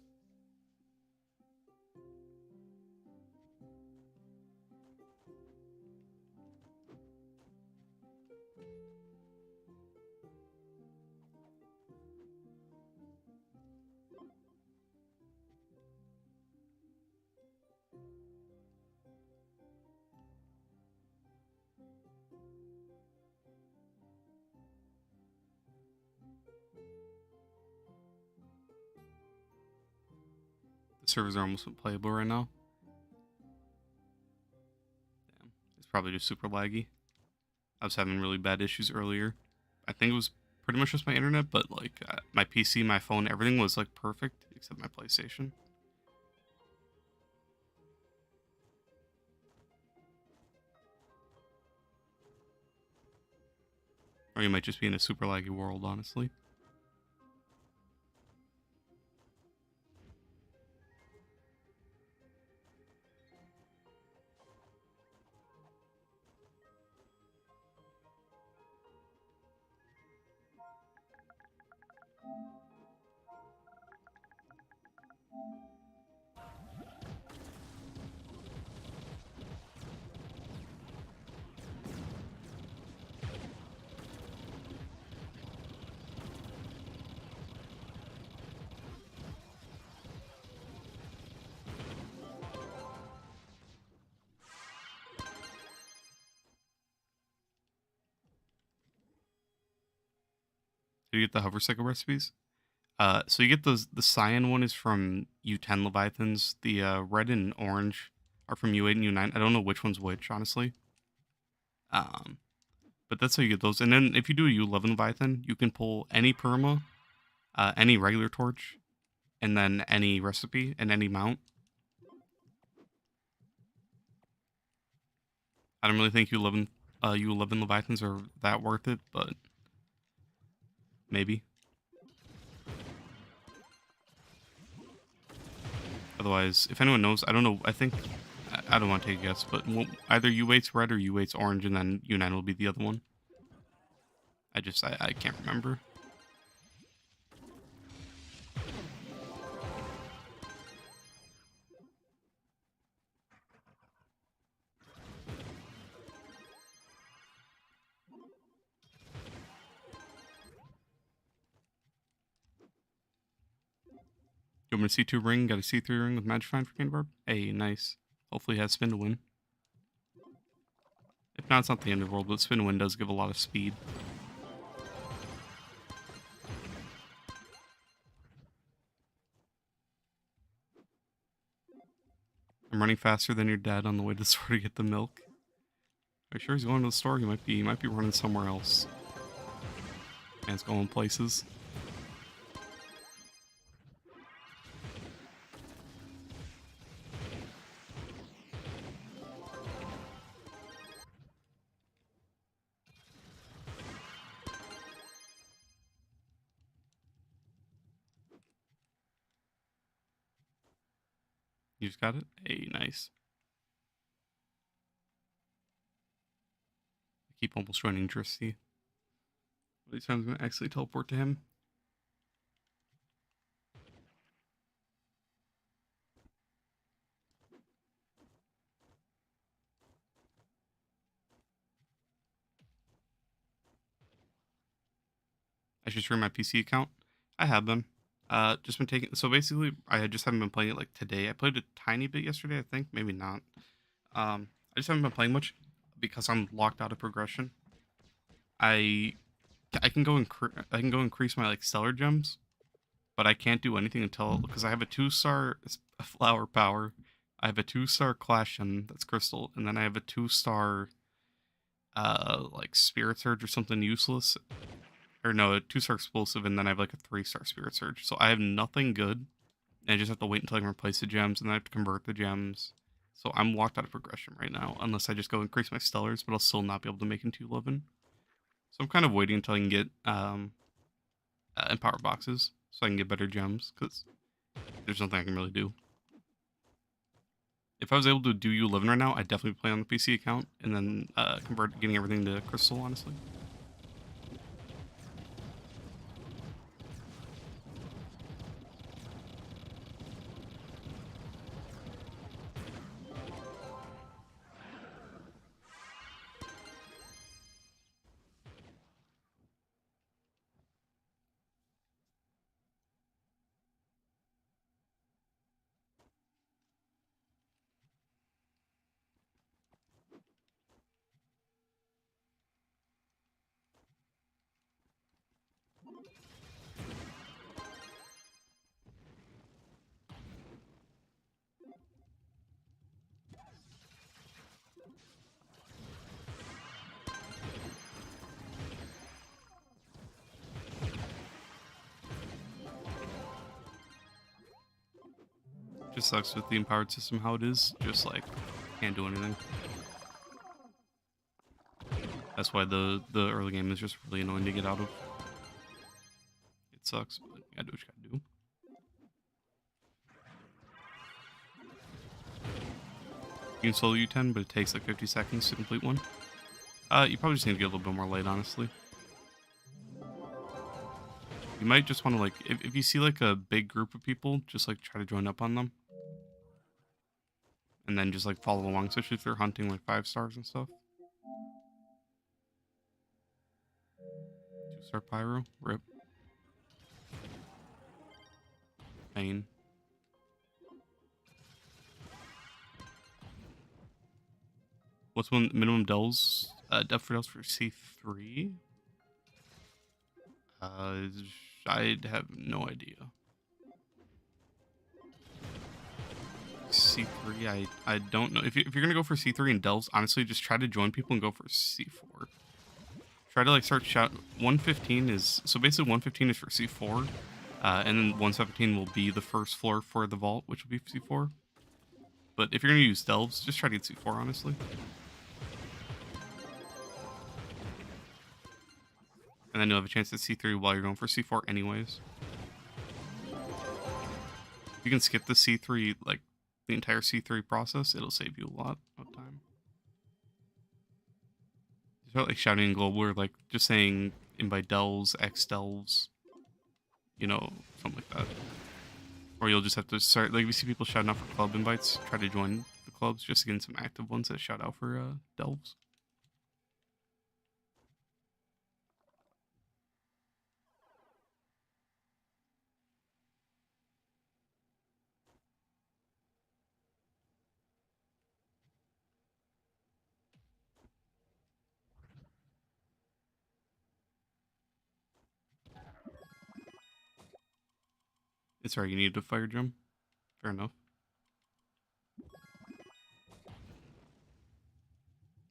The servers are almost unplayable right now. Damn. It's probably just super laggy. I was having really bad issues earlier. I think it was pretty much just my internet, but like my PC, my phone, everything was like perfect except my PlayStation. Or you might just be in a super laggy world, honestly. Did you get the hover cycle recipes? So you get the cyan one is from U10 Leviathans. The red and orange are from U8 and U9. I don't know which one's which, honestly. Um, but that's how you get those. And then if you do a U11 Leviathan, you can pull any perma, any regular torch, and then any recipe and any mount. I don't really think U11 Leviathans are that worth it, but maybe. Otherwise, if anyone knows, I don't know. I think I don't want to take a guess, but either U8's red or U8's orange, and then U9 will be the other one. I can't remember. You want me to C2 ring? Got a C3 ring with Magifine for Candy Barb? Hey, nice. Hopefully he has spin to win. If not, it's not the end of the world, but spin to win does give a lot of speed. I'm running faster than your dad on the way to the store to get the milk. Are you sure he's going to the store? He might be running somewhere else. Man's going places. You just got it? Hey, nice. I keep almost running Dristy. These times I'm gonna actually teleport to him. I should stream my PC account. I have been. Just been taking. So basically, I just haven't been playing it like today. I played a tiny bit yesterday, I think, maybe not. I just haven't been playing much because I'm locked out of progression. I I can go I can go increase my like stellar gems, but I can't do anything until because I have a 2-star flower power. I have a 2-star clash gem that's crystal, and then I have a 2-star like spirit surge or something useless. Or no, a 2-star explosive, and then I have like a 3-star spirit surge. So I have nothing good. And I just have to wait until I can replace the gems, and then I have to convert the gems. So I'm locked out of progression right now, unless I just go increase my stellars, but I'll still not be able to make into 11. So I'm kind of waiting until I can get empower boxes, so I can get better gems, because there's nothing I can really do. If I was able to do U11 right now, I'd definitely play on the PC account, and then convert getting everything to crystal, honestly. Just sucks with the empowered system how it is. Just like can't do anything. That's why the early game is just really annoying to get out of. It sucks, but you gotta do what you gotta do. You can solo U10, but it takes like 50 seconds to complete one. You probably just need to get a little bit more light, honestly. You might just want to like, if you see like a big group of people, just like try to join up on them. And then just like follow along, especially if they're hunting like 5 stars and stuff. 2-star pyro, rip. Pain. What's one minimum dells? Depth for dells for C3? Uh, I'd have no idea. C3, I don't know. If you're gonna go for C3 and delves, honestly, just try to join people and go for C4. Try to like start shout. 115 is so basically 115 is for C4, and then 117 will be the first floor for the vault, which will be C4. But if you're gonna use delves, just try to get C4, honestly. And then you'll have a chance at C3 while you're going for C4 anyways. If you can skip the C3, like the entire C3 process, it'll save you a lot of time. It's not like shouting in global or like just saying invite delves, X delves, you know, something like that. Or you'll just have to start, like, if you see people shouting out for club invites, try to join the clubs just to get some active ones that shout out for delves. It's alright, you need a fire gem. Fair enough.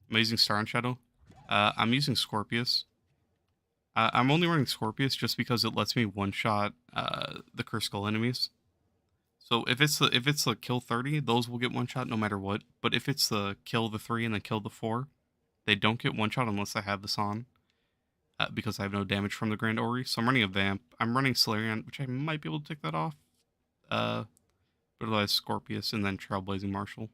Am I using Star and Shadow? I'm using Scorpius. I'm only running Scorpius just because it lets me one-shot the Cursed Skull enemies. So if it's the kill 30, those will get one-shot no matter what. But if it's the kill the 3 and then kill the 4, they don't get one-shot unless I have this on. Because I have no damage from the Grand Ori. So I'm running a Vamp. I'm running Solarian, which I might be able to take that off. But otherwise Scorpius and then Trailblazing Marshal.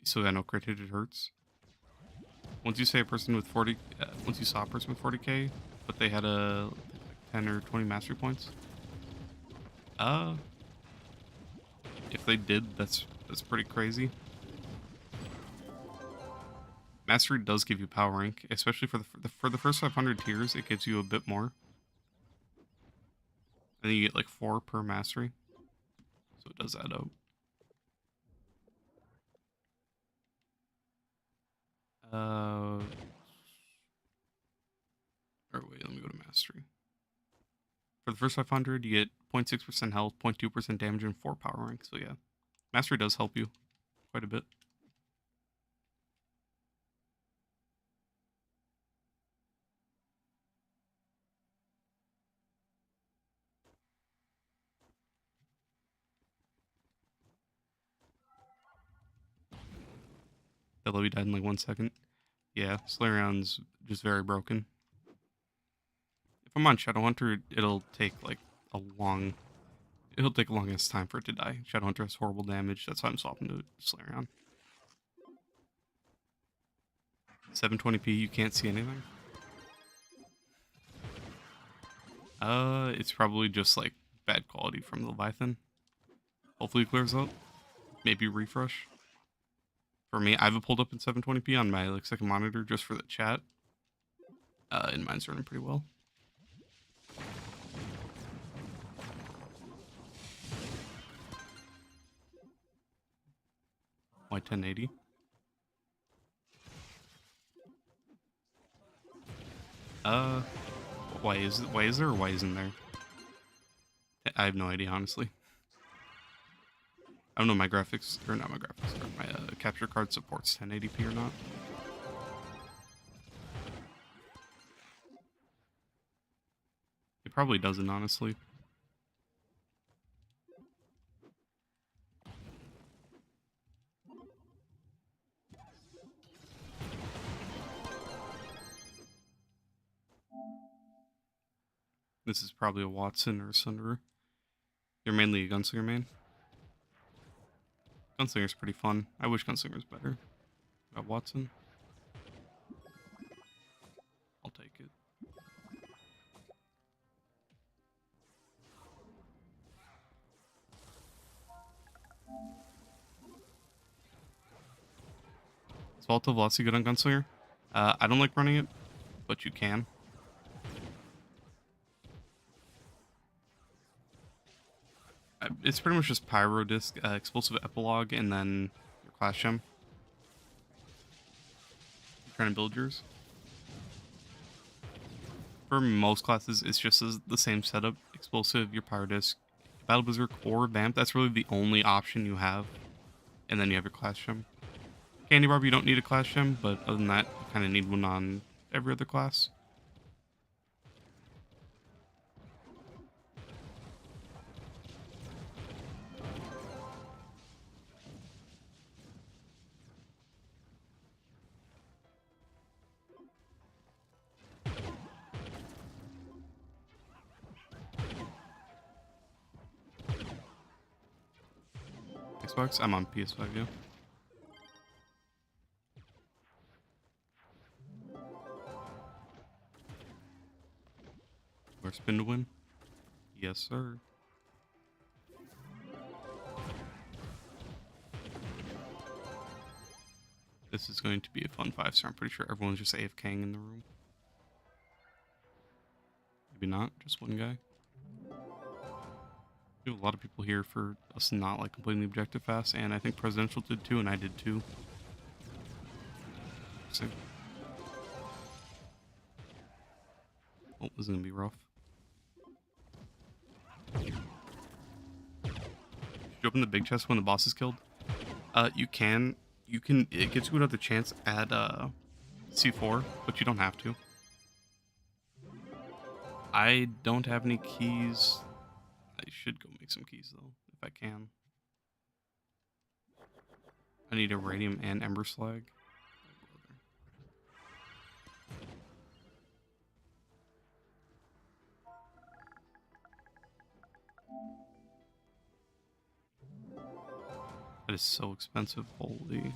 So got no crit hit, it hurts. Once you say a person with 40, once you saw a person with 40k, but they had a like 10 or 20 mastery points. If they did, that's pretty crazy. Mastery does give you power rank, especially for the first 500 tiers. It gives you a bit more. And then you get like 4 per mastery, so it does add up. Or wait, let me go to mastery. For the first 500, you get 0.6% health, 0.2% damage, and 4 power rank. So yeah, mastery does help you quite a bit. That Levy died in like 1 second. Yeah, Slaryon's just very broken. If I'm on Shadowhunter, it'll take like a long... It'll take a longest time for it to die. Shadowhunter has horrible damage. That's why I'm swapping to Slarion. 720p, you can't see anything. It's probably just like bad quality from the Leviathan. Hopefully it clears up. Maybe refresh. For me, I have it pulled up in 720p on my like second monitor just for the chat. And mine's running pretty well. Why 1080? Why is there or why isn't there? I have no idea, honestly. I don't know my graphics, or not my graphics card, my capture card supports 1080p or not. It probably doesn't, honestly. This is probably a Watson or a Sunderer. You're mainly a Gunslinger main? Gunslinger's pretty fun. I wish Gunslinger's better. Got Watson. I'll take it. Is Volatile Velocity good on Gunslinger? I don't like running it, but you can. It's pretty much just Pyro Disc, Explosive Epilogue, and then your Clash Gem. trying to build yours. For most classes, it's just the same setup. Explosive, your Power Disc, Battle Berserk, or Vamp. That's really the only option you have. And then you have your class gem. Candy Barb, you don't need a class gem, but other than that, you kind of need one on every other class. Xbox? I'm on PS5, yeah. Or spin to win? Yes, sir. This is going to be a fun 5-star. I'm pretty sure everyone's just AFKing in the room. Maybe not, just one guy. We have a lot of people here for us not like completing the objective fast, and I think Presidential did too, and I did too. So, oh, this is gonna be rough. Should you open the big chest when the boss is killed? You can. It gives you another chance at C4, but you don't have to. I don't have any keys. I should go make some keys though, if I can. I need Iridium and Ember Slag. That is so expensive, holy.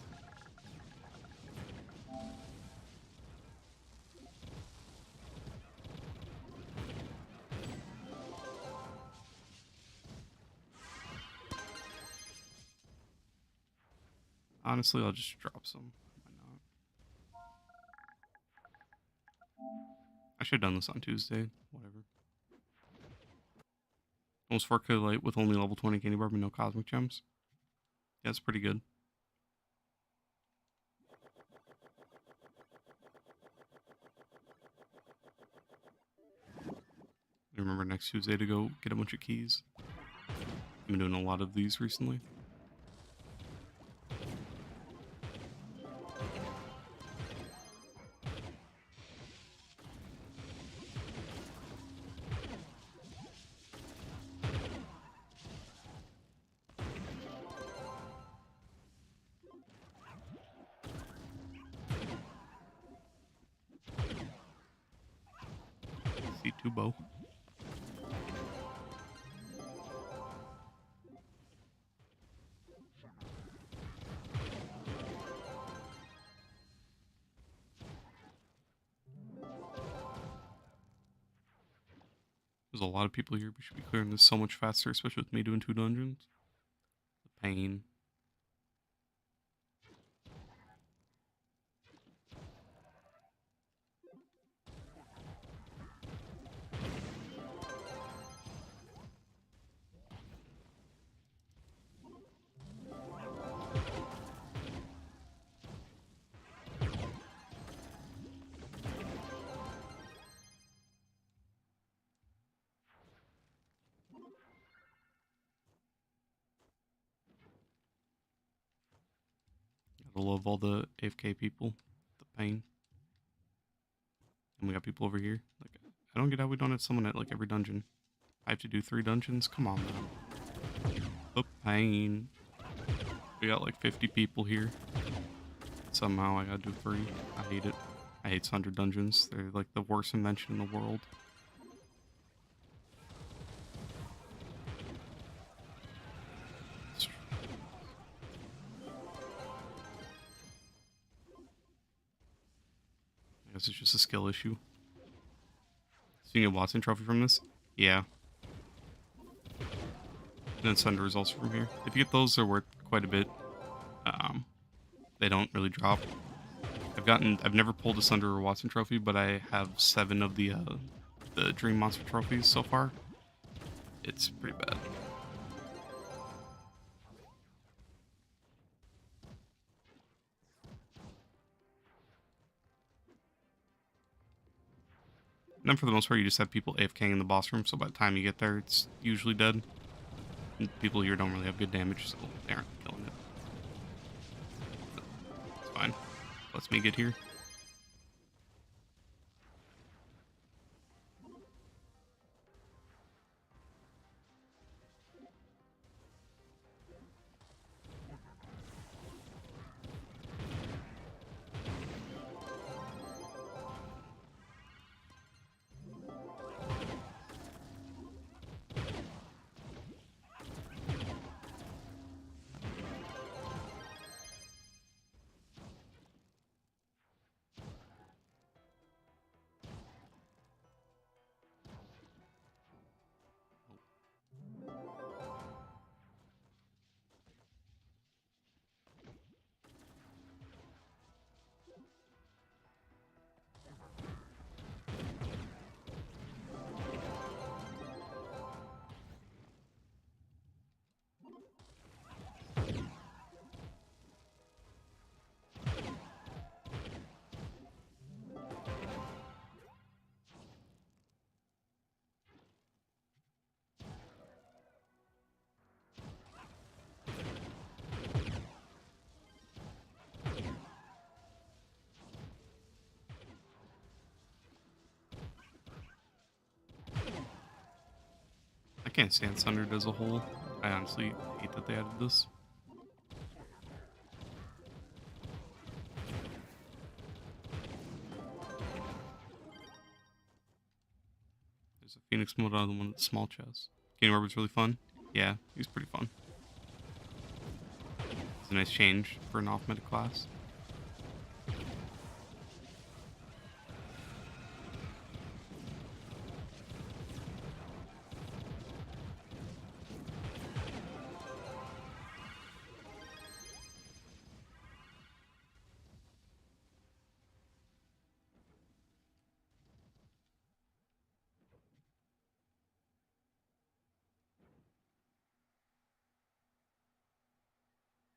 Honestly, I'll just drop some. Why not? I should have done this on Tuesday. Whatever. Almost 4K light with only level 20 candy barb and no cosmic gems. Yeah, it's pretty good. I remember next Tuesday to go get a bunch of keys. I've been doing a lot of these recently. C2 bow. There's a lot of people here. We should be clearing this so much faster, especially with me doing 2 dungeons. The pain. I love all the AFK people. The pain. And we got people over here. Like, I don't get how we don't have someone at like every dungeon. I have to do 3 dungeons? Come on, man. The pain. We got like 50 people here. Somehow I gotta do 3. I hate it. I hate 100 dungeons. They're like the worst invention in the world. I guess it's just a skill issue. So you get Watson trophy from this? Yeah. And then Thunder results from here. If you get those, they're worth quite a bit. They don't really drop. I've never pulled a Sunder or Watson trophy, but I have 7 of the Dream Monster trophies so far. It's pretty bad. And then for the most part, you just have people AFKing in the boss room, so by the time you get there, it's usually dead. And people here don't really have good damage, so they aren't killing it. But it's fine. Lets me get here. I can't stand Sundered as a whole. I honestly hate that they added this. There's a Phoenix mode on the one with the small chest. Game Orbit's really fun. Yeah, he's pretty fun. It's a nice change for an off-meta class.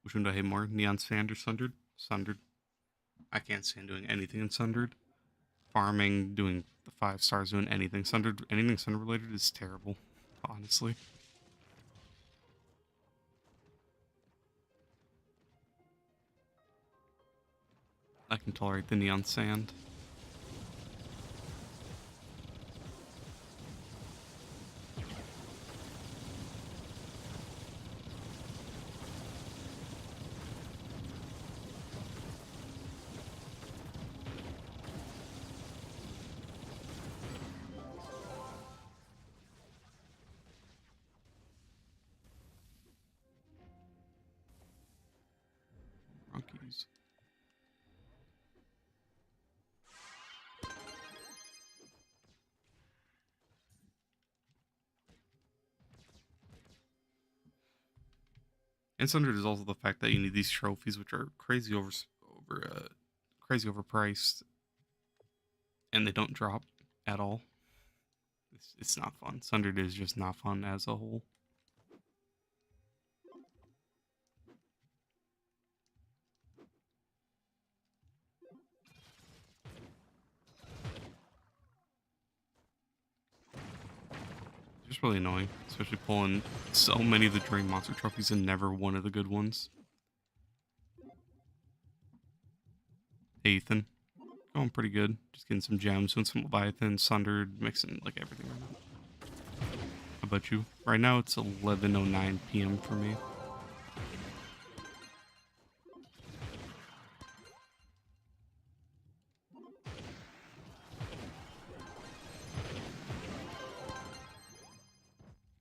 Which one do I hate more? Neon Sand or Sundered? Sundered. I can't stand doing anything in Sundered. Farming, doing the 5 stars, doing anything. Sundered, anything Sundered related is terrible, honestly. I can tolerate the Neon Sand. Monkeys. And Sundered is also the fact that you need these trophies, which are crazy overpriced, and they don't drop at all. It's not fun. Sundered is just not fun as a whole. Just really annoying, especially pulling so many of the Dream Monster trophies and never one of the good ones. Hey, Ethan. Going pretty good. Just getting some gems, doing some Leviathan, Sundered, mixing like everything right now. How about you? Right now it's 11:09 p.m. for me.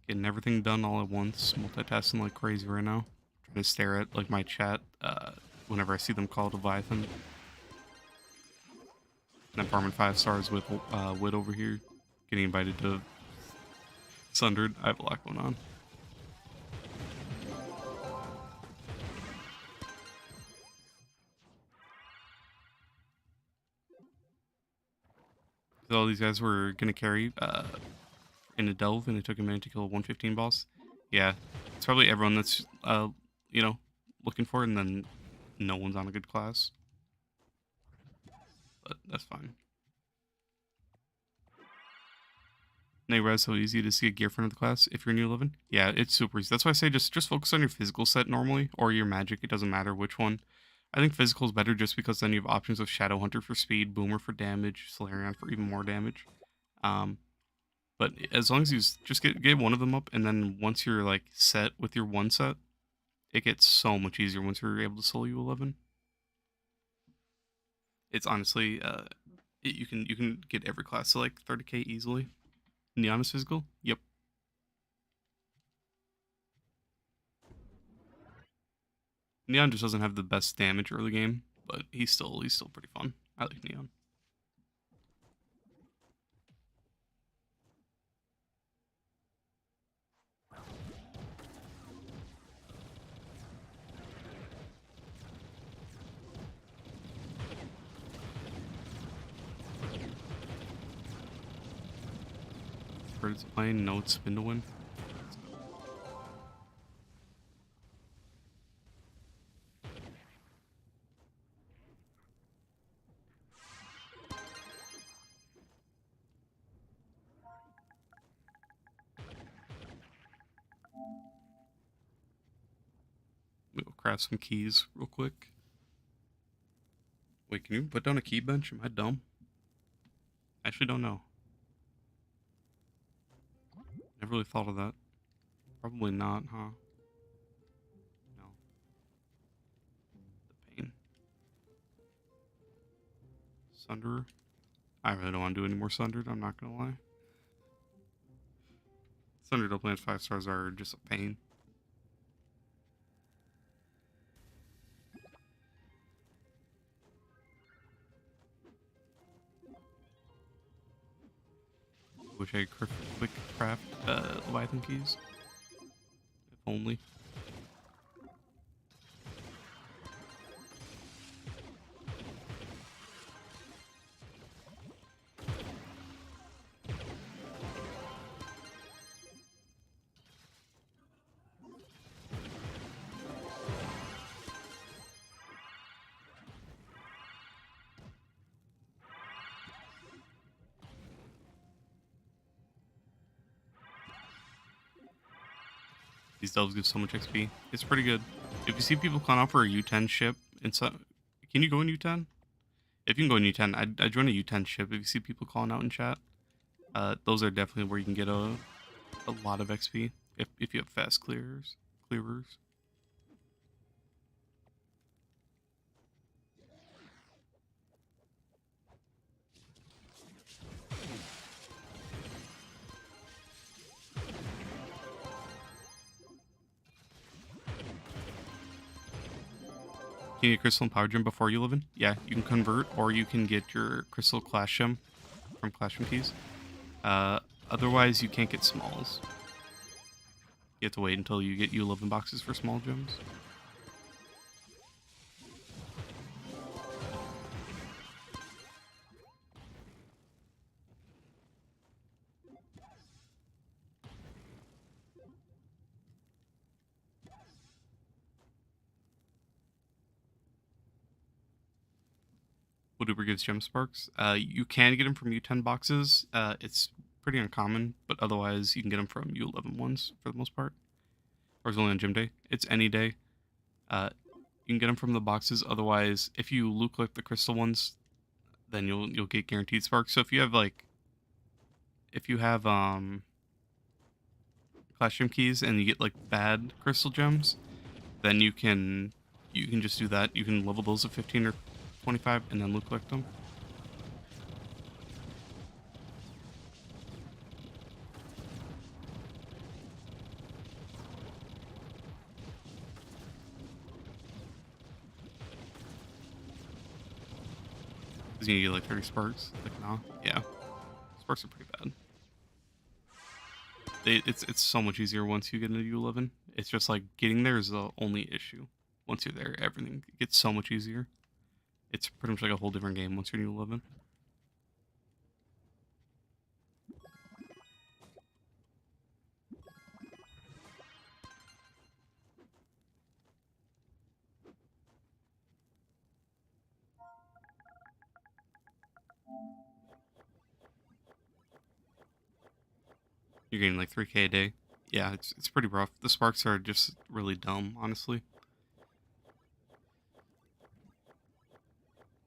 Getting everything done all at once, multitasking like crazy right now. Trying to stare at like my chat whenever I see them call Leviathan. And I'm farming 5 stars with Wit over here. Getting invited to Sundered. I have a lot going on. So all these guys were gonna carry in a delve, and it took a minute to kill a 115 boss. Yeah, it's probably everyone that's you know, looking for it, and then no one's on a good class. But that's fine. they realize how easy it is to get gear for another class if you're new 11. Yeah, it's super easy. That's why I say just focus on your physical set normally, or your magic. It doesn't matter which one. I think physical is better just because then you have options of Shadow Hunter for speed, Boomer for damage, Solarion for even more damage. But as long as you just get one of them up, and then once you're like set with your one set, it gets so much easier once you're able to solo U11. It's honestly, you can get every class to like 30k easily. Neon is physical. Yep. Neon just doesn't have the best damage early game, but he's still pretty fun. I like Neon. Birds playing, no spin to win. We'll craft some keys real quick. Wait, can you put down a key bench? Am I dumb? I actually don't know. Never really thought of that. Probably not, huh? No. The pain. Sunderer. I really don't want to do any more Sundered, I'm not gonna lie. Sundered uplands 5 stars are just a pain. Wish I could quick craft Leviathan keys. If only. These delves give so much XP. It's pretty good. If you see people clown out for a U10 ship, can you go in U10? If you can go in U10, I'd join a U10 ship. If you see people calling out in chat, those are definitely where you can get a lot of XP if you have fast clearers. Can you get Crystal and Power Gem before you live in? Yeah, you can convert, or you can get your Crystal Clash Gem from Clash Gem Keys. Otherwise, you can't get smalls. You have to wait until you get U11 boxes for small gems. Wooduber gives gem sparks. You can get them from U10 boxes. It's pretty uncommon, but otherwise you can get them from U11 ones for the most part. Or it's only on gym day. It's any day. You can get them from the boxes. Otherwise, if you loot collect the crystal ones, then you'll get guaranteed sparks. So if you have Clash Gem keys and you get like bad crystal gems, then you can just do that. You can level those at 15 or 25 and then loot collect them. Because you get like 30 sparks. Like, nah. Yeah. Sparks are pretty bad. It's so much easier once you get into U11. It's just like getting there is the only issue. Once you're there, everything gets so much easier. It's pretty much like a whole different game once you're in U11. You're getting like 3K a day. Yeah, it's pretty rough. The sparks are just really dumb, honestly.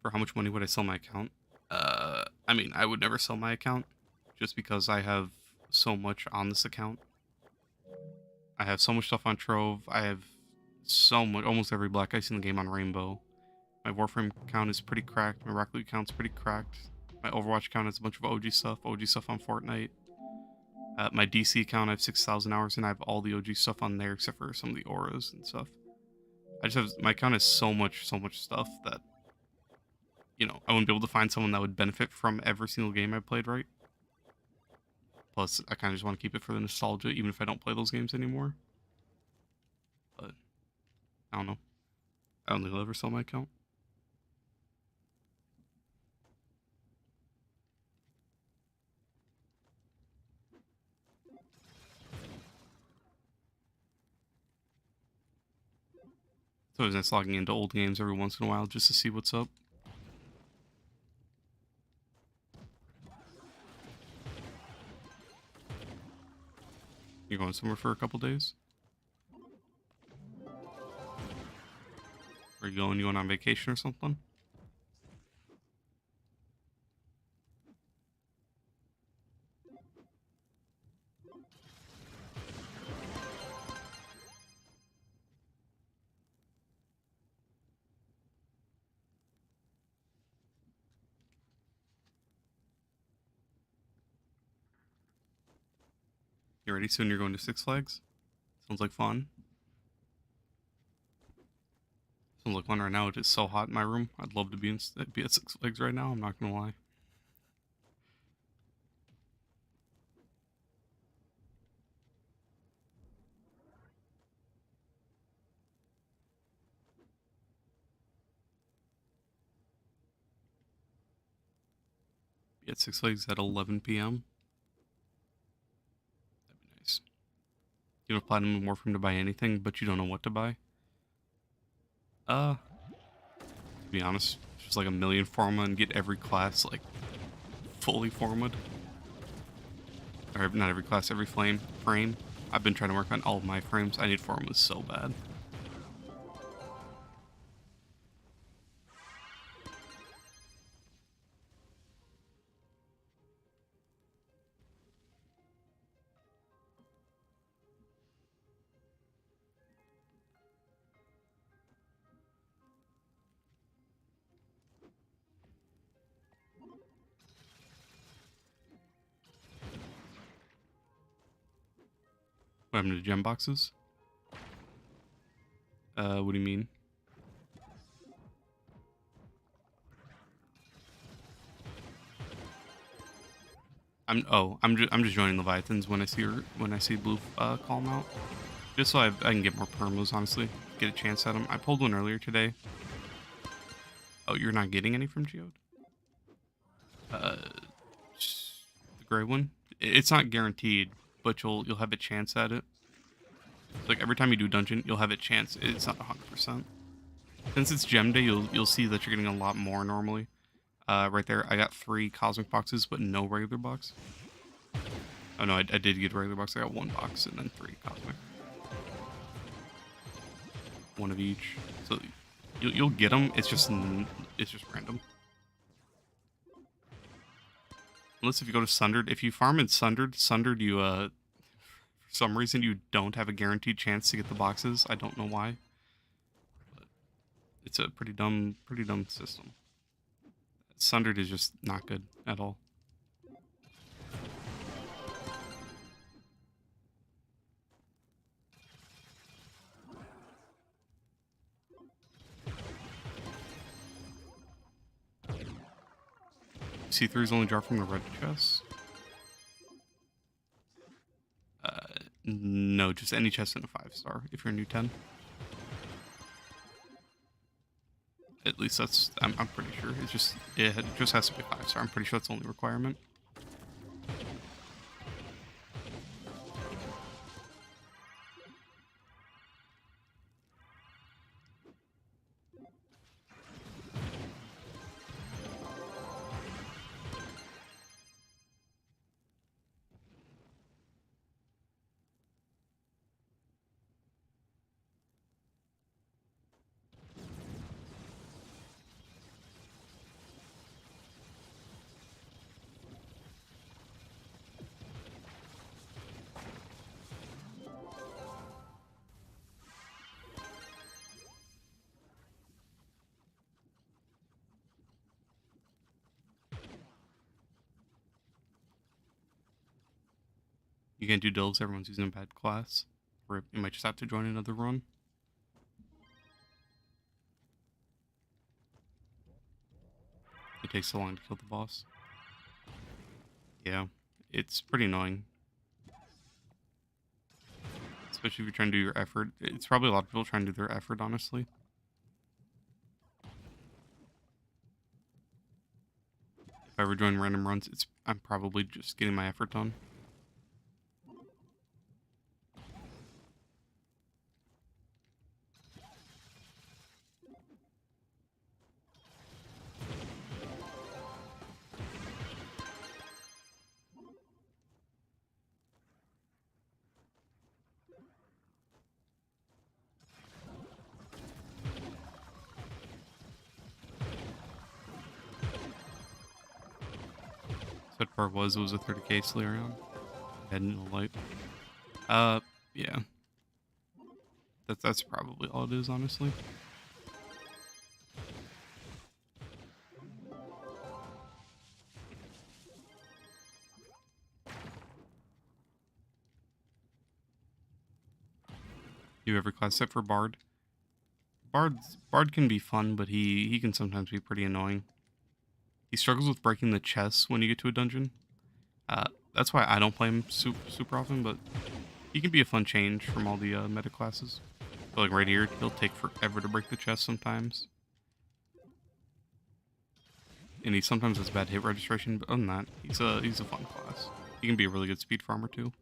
For how much money would I sell my account? I mean, I would never sell my account just because I have so much on this account. I have so much stuff on Trove. I have so much, almost every black ice in the game on Rainbow. My Warframe account is pretty cracked. My Rocket League account's pretty cracked. My Overwatch account has a bunch of OG stuff on Fortnite. My DC account, I have 6,000 hours, and I have all the OG stuff on there except for some of the auras and stuff. I just have, my account has so much stuff that, you know, I wouldn't be able to find someone that would benefit from every single game I played, right? Plus, I kind of just want to keep it for the nostalgia, even if I don't play those games anymore. But, I don't know. I don't think I'll ever sell my account. So it's nice logging into old games every once in a while just to see what's up. You're going somewhere for a couple days? Are you going on vacation or something? You ready soon? You're going to Six Flags? Sounds like fun. Sounds like fun right now. It is so hot in my room. I'd love to be at Six Flags right now. I'm not gonna lie. Be at Six Flags at 11 p.m. That'd be nice. You have platinum and Warframe to buy anything, but you don't know what to buy. To be honest, just like a million Forma and get every class like fully Forma'd. Or not every class, every frame. I've been trying to work on all of my frames. I need Formas so bad. What happened to gem boxes? What do you mean? I'm just joining Leviathans when I see blue call them out, just so I can get more permos. Honestly, get a chance at them. I pulled one earlier today. Oh, you're not getting any from Geode? The gray one. It's not guaranteed, but you'll have a chance at it. Like every time you do dungeon, you'll have a chance. It's not 100%. Since it's gem day, you'll see that you're getting a lot more normally. Right there, I got 3 cosmic boxes, but no regular box. Oh no, I did get a regular box. I got 1 box and then 3 cosmic. 1 of each. So you'll get them. It's just random. Unless if you go to Sundered, if you farm in Sundered, you for some reason you don't have a guaranteed chance to get the boxes. I don't know why. But it's a pretty dumb system. Sundered is just not good at all. C3s only drop from the red chest? No, just any chest in a 5-star if you're a new 10. At least that's, I'm pretty sure. It just has to be 5-star. I'm pretty sure that's the only requirement. You can't do delves, everyone's using a bad class. Or you might just have to join another run. It takes so long to kill the boss. Yeah, it's pretty annoying. Especially if you're trying to do your effort. It's probably a lot of people trying to do their effort, honestly. If I ever join random runs, I'm probably just getting my effort done. Sad part was, it was a 30k Slayer head in the light. Yeah. That's probably all it is, honestly. You ever class set for Bard? Bard can be fun, but he can sometimes be pretty annoying. He struggles with breaking the chests when you get to a dungeon. That's why I don't play him super often, but he can be a fun change from all the meta classes. But like right here, he'll take forever to break the chest sometimes. And he sometimes has bad hit registration, but other than that, he's a fun class. He can be a really good speed farmer too.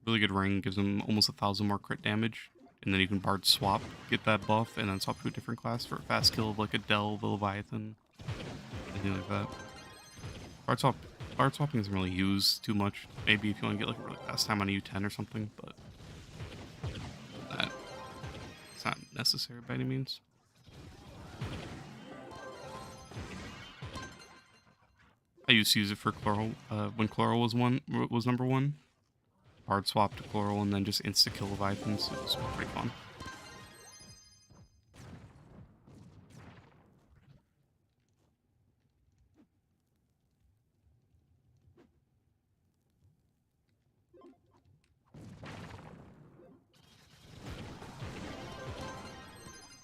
Really good ring, gives him almost 1,000 more crit damage. And then you can Bard swap, get that buff, and then swap to a different class for a fast kill of like a Delve, a Leviathan, anything like that. Bard swapping isn't really used too much. Maybe if you want to get like a really fast time on a U10 or something, but it's not necessary by any means. I used to use it for Chloral when Chloral was number one. Bard swap to Chloral and then just insta kill Leviathans. It was pretty fun.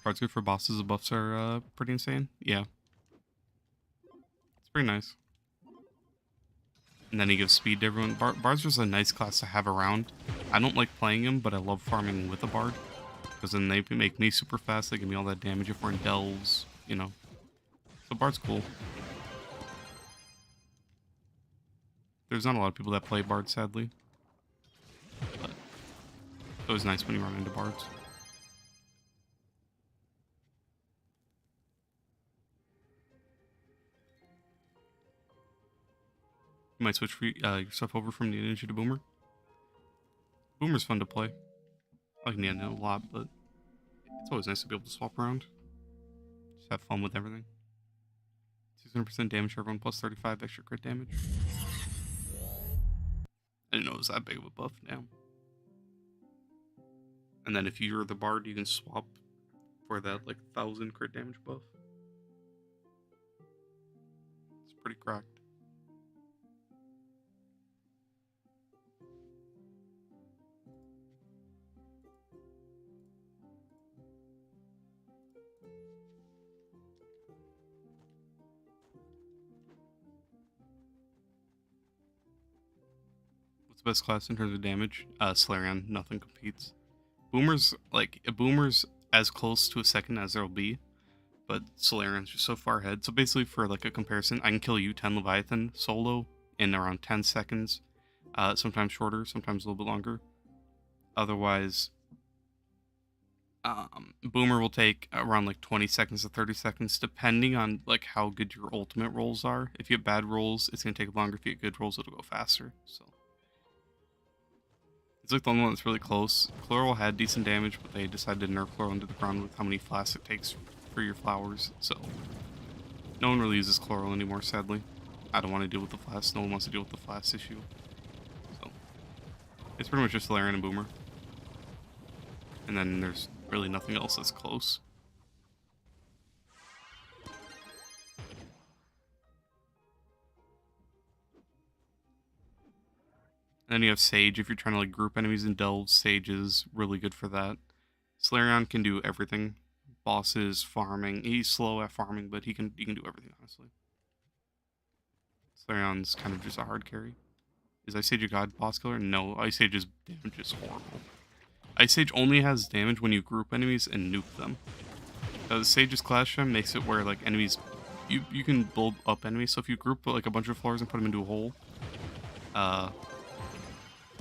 Bard's good for bosses. The buffs are pretty insane. Yeah. It's pretty nice. And then he gives speed to everyone. Bard's just a nice class to have around. I don't like playing him, but I love farming with a Bard. Because then they make me super fast. They give me all that damage if we're in delves, you know. So Bard's cool. There's not a lot of people that play Bard, sadly. But it's always nice when you run into Bards. You might switch yourself over from the Ninja to Boomer. Boomer's fun to play. I like Ninja a lot, but it's always nice to be able to swap around. Just have fun with everything. 600% damage for everyone, plus 35 extra crit damage. I didn't know it was that big of a buff now. And then if you're the Bard, you can swap for that like 1,000 crit damage buff. It's pretty cracked. What's the best class in terms of damage? Slayer, nothing competes. Boomer's as close to a second as there'll be, but Solarion's just so far ahead. So basically, for like a comparison, I can kill you 10 Leviathan solo in around 10 seconds, sometimes shorter, sometimes a little bit longer. Otherwise, Boomer will take around like 20 seconds to 30 seconds, depending on like how good your ultimate rolls are. If you have bad rolls, it's gonna take longer. If you get good rolls, it'll go faster. So. It's like the only one that's really close. Chloral had decent damage, but they decided to nerf Chloral into the ground with how many flasks it takes for your flowers, so no one really uses Chloral anymore, sadly. I don't want to deal with the flask. No one wants to deal with the flask issue. So it's pretty much just Solarian and Boomer. And then there's really nothing else that's close. Then you have Sage if you're trying to like group enemies in delves. Sage is really good for that. Slareon can do everything. Bosses, farming. He's slow at farming, but he can do everything honestly. Slareon's kind of just a hard carry. Is Ice Sage a god boss killer? No, Ice Sage's damage is horrible. Ice Sage only has damage when you group enemies and nuke them. Sage's Clash Gem makes it where like enemies, you can build up enemies. So if you group like a bunch of floors and put them into a hole,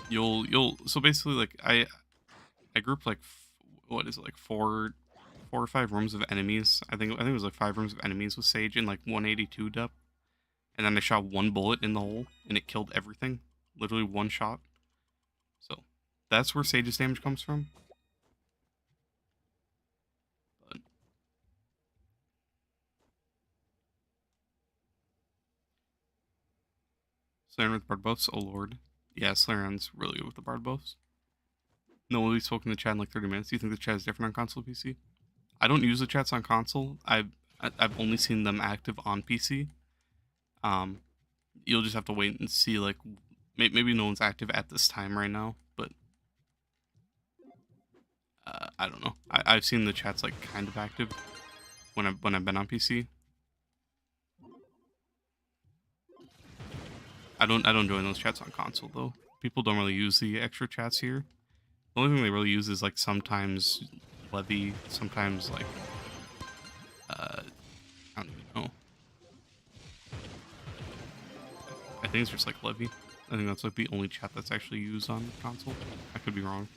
you'll so basically like I grouped like what is it like four or five rooms of enemies. I think it was like 5 rooms of enemies with Sage in like 182 depth, and then I shot one bullet in the hole and it killed everything. Literally one shot. So that's where Sage's damage comes from. But Slayer with bard buffs, oh lord. Yeah, Slayer's really good with the bard buffs. No, we've spoken to chat in like 30 minutes. Do you think the chat is different on console PC? I don't use the chats on console. I've only seen them active on PC. You'll just have to wait and see. Like, maybe no one's active at this time right now, but I don't know. I've seen the chats like kind of active when I've been on PC. I don't join those chats on console though. People don't really use the extra chats here. The only thing they really use is like sometimes Levy, sometimes like I don't even know. I think it's just like Levy. I think that's like the only chat that's actually used on console. I could be wrong.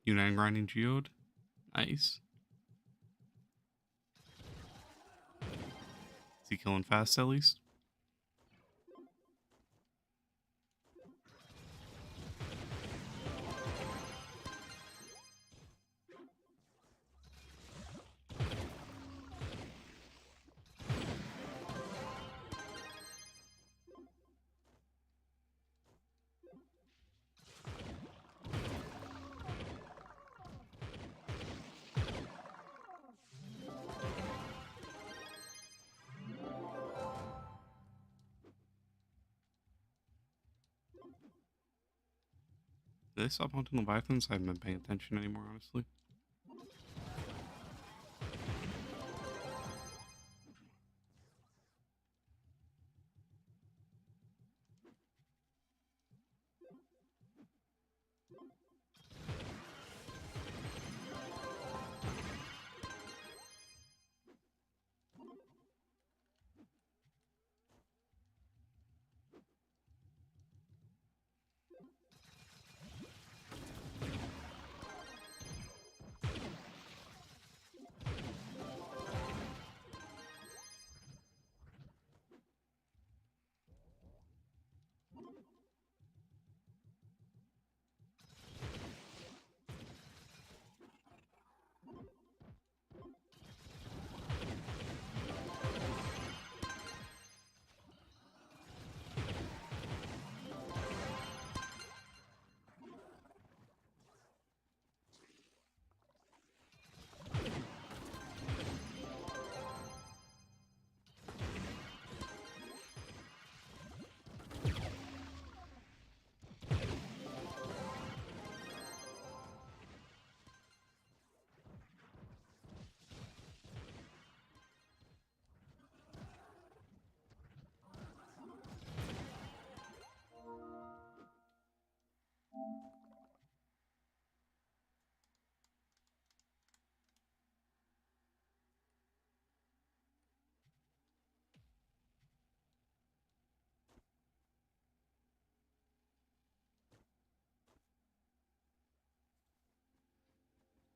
Unite grinding geode. Nice. Is he killing fast at least? Did they stop hunting Leviathans? I haven't been paying attention anymore, honestly.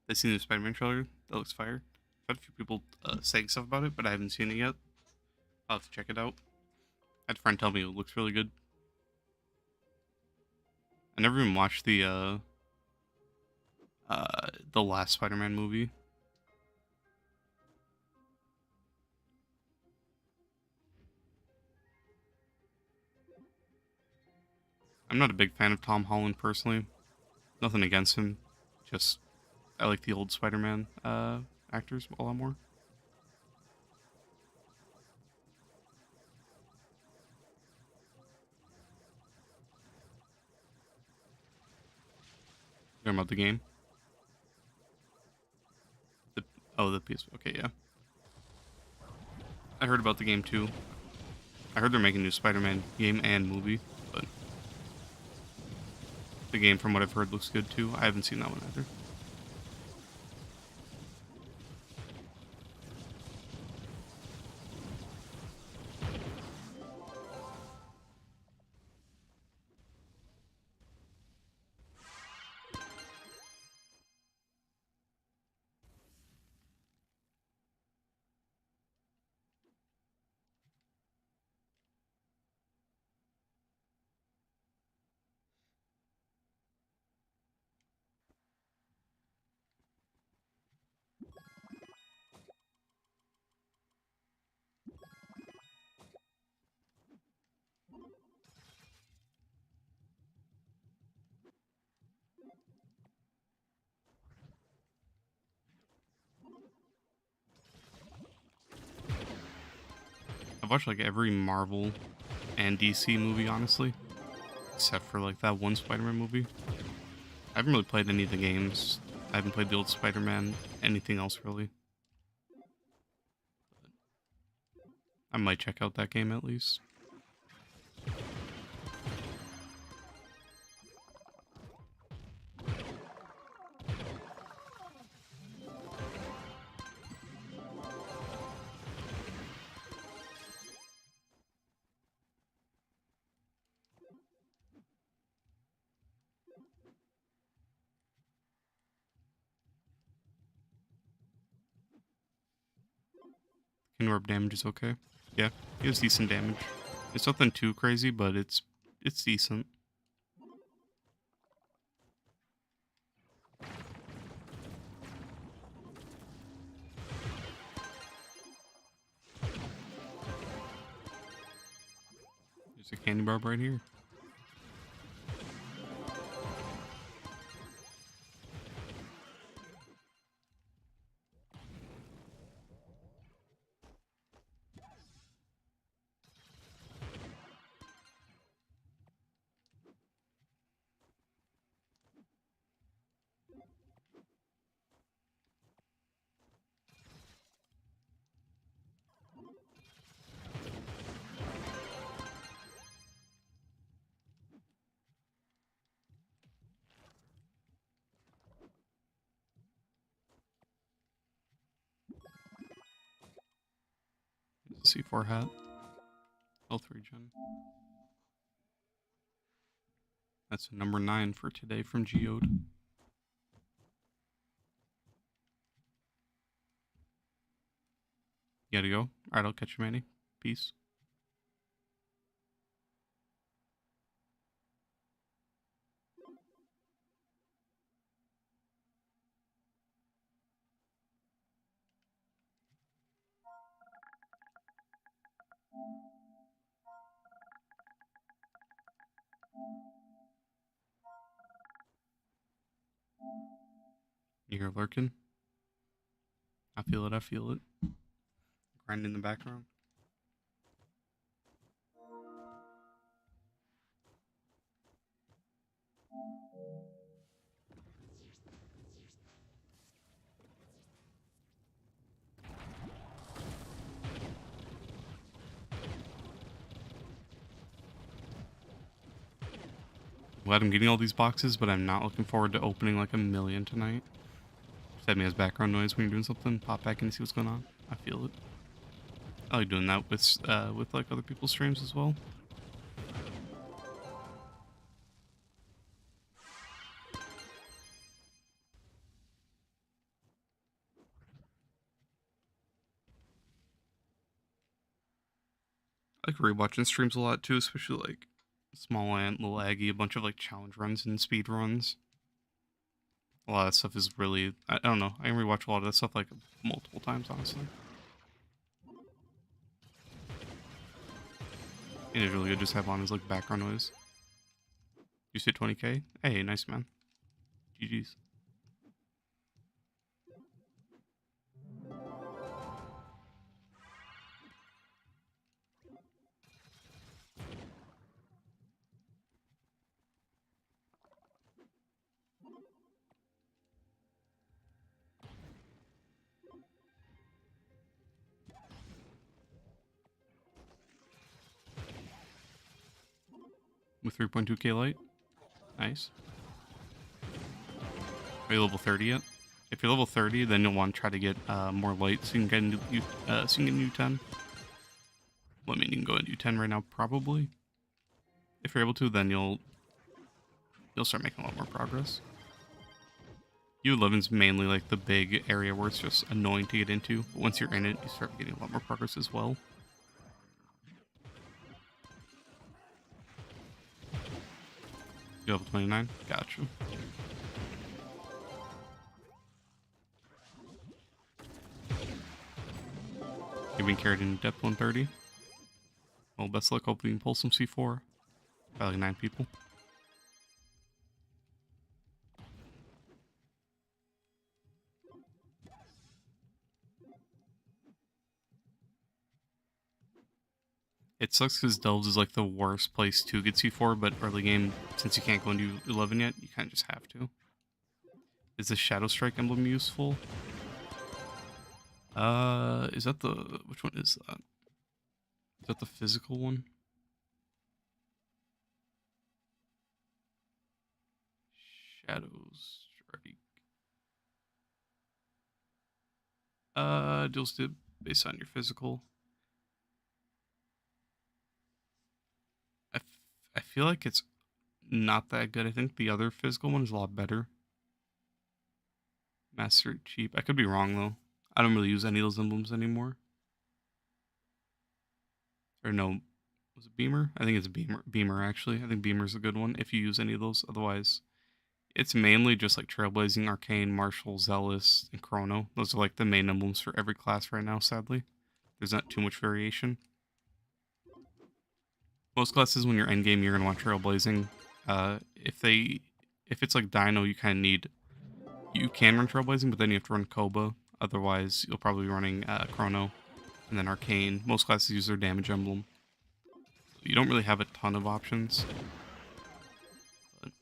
I've seen the Spider-Man trailer. That looks fire. I've had a few people saying stuff about it, but I haven't seen it yet. I'll have to check it out. I had a friend tell me it looks really good. I never even watched the last Spider-Man movie. I'm not a big fan of Tom Holland personally. Nothing against him. Just I like the old Spider-Man actors a lot more. You know about the game? The the PS. Okay, yeah. I heard about the game too. I heard they're making a new Spider-Man game and movie, but the game, from what I've heard, looks good too. I haven't seen that one either. I've watched like every Marvel and DC movie, honestly, except for like that one Spider-Man movie. I haven't really played any of the games. I haven't played the old Spider-Man, anything else really. I might check out that game at least. Orb damage is okay. Yeah, he has decent damage. It's nothing too crazy, but it's decent. There's a candy barb right here. C4 hat. Health regen. That's number 9 for today from Geode. You gotta go? Alright, I'll catch you, Manny. Peace. You hear lurking? I feel it, I feel it. Grind in the background. Glad I'm getting all these boxes, but I'm not looking forward to opening like a million tonight. Just have me as background noise when you're doing something. Pop back in and see what's going on. I feel it. I like doing that with like other people's streams as well. I like rewatching streams a lot too, especially like Small Ant, Little Aggie, a bunch of like challenge runs and speed runs. A lot of that stuff is really, I don't know. I can rewatch a lot of that stuff like multiple times, honestly. And it's really good just have on as like background noise. You say 20k? Hey, nice man. GG's. With 3.2k light. Nice. Are you level 30 yet? If you're level 30, then you'll want to try to get more light so you can get into U10. Well, I mean, you can go into U10 right now, probably. If you're able to, then you'll start making a lot more progress. U11's mainly like the big area where it's just annoying to get into, but once you're in it, you start getting a lot more progress as well. You level 29? Gotcha. You've been carried in depth 130. Well, best luck. Hopefully you can pull some C4. By like 9 people. It sucks because Delves is like the worst place to get C4, but early game, since you can't go into 11 yet, you kind of just have to. Is the Shadow Strike emblem useful? Is that the... Which one is that? Is that the physical one? Shadow Strike. Deals to based on your physical. I feel like it's not that good. I think the other physical one is a lot better. Master cheap. I could be wrong though. I don't really use any of those emblems anymore. Or no, was it Beamer? I think it's Beamer. Beamer actually. I think Beamer's a good one if you use any of those. Otherwise, it's mainly just like Trailblazing, Arcane, Martial, Zealous, and Chrono. Those are like the main emblems for every class right now. Sadly, there's not too much variation. Most classes, when you're endgame, you're gonna want Trailblazing. If it's like Dino, you kind of need. You can run Trailblazing, but then you have to run Koba. Otherwise, you'll probably be running Chrono, and then Arcane. Most classes use their damage emblem. So you don't really have a ton of options. But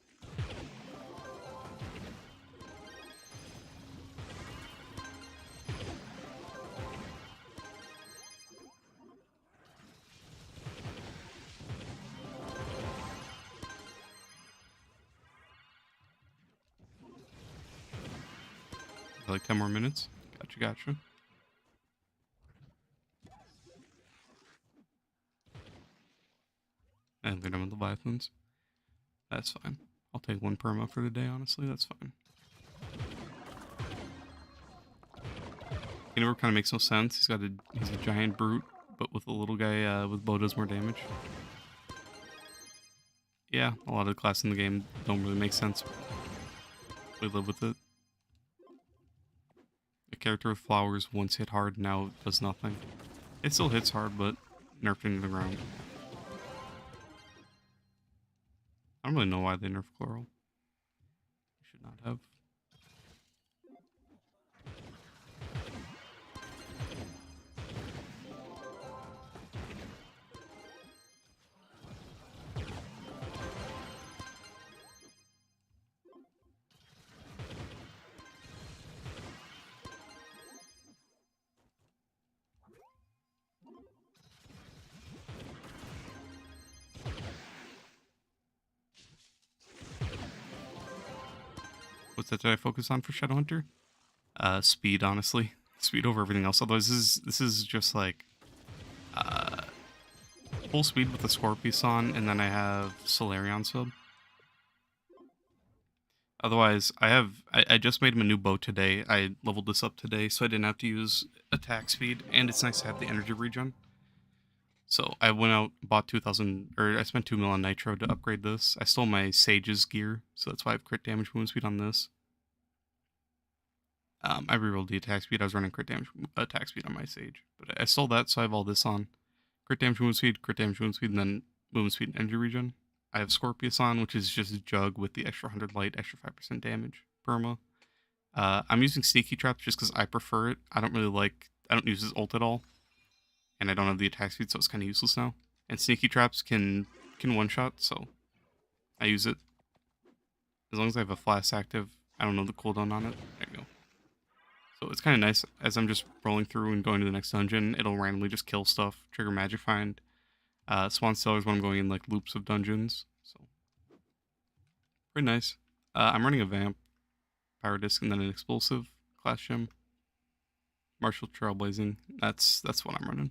like 10 more minutes. Gotcha. And they're done with Leviathans. That's fine. I'll take one perma for the day, honestly. That's fine. Universe kind of makes no sense. He's a giant brute, but with a little guy with bow does more damage. Yeah, a lot of the classes in the game don't really make sense. We live with it. A character with flowers once hit hard, now does nothing. It still hits hard, but nerfed into the ground. I don't really know why they nerfed Chloral. Should not have. What's that I focus on for Shadowhunter? Speed, honestly. Speed over everything else. Otherwise, this is just like full speed with the Scorpius on, and then I have Solarion sub. Otherwise, I just made him a new bow today. I leveled this up today, so I didn't have to use attack speed, and it's nice to have the energy regen. So I went out, bought 2,000, or I spent 2 mil on nitro to upgrade this. I stole my Sage's gear, so that's why I have crit damage movement speed on this. I rerolled the attack speed. I was running crit damage attack speed on my Sage, but I stole that, so I have all this on. Crit damage movement speed, and then movement speed and energy regen. I have Scorpius on, which is just Jug with the extra 100 light, extra 5% damage, perma. I'm using Sneaky Traps just because I prefer it. I don't use his ult at all. And I don't have the attack speed, so it's kind of useless now. And Sneaky Traps can one-shot, so I use it. As long as I have a flask active, I don't know the cooldown on it. There you go. So it's kind of nice. As I'm just rolling through and going to the next dungeon, it'll randomly just kill stuff, trigger Magic Find. Swan Cellar is when I'm going in like loops of dungeons. So pretty nice. I'm running a Vamp, Power Disc, and then an Explosive class gem. Martial Trailblazing. That's what I'm running.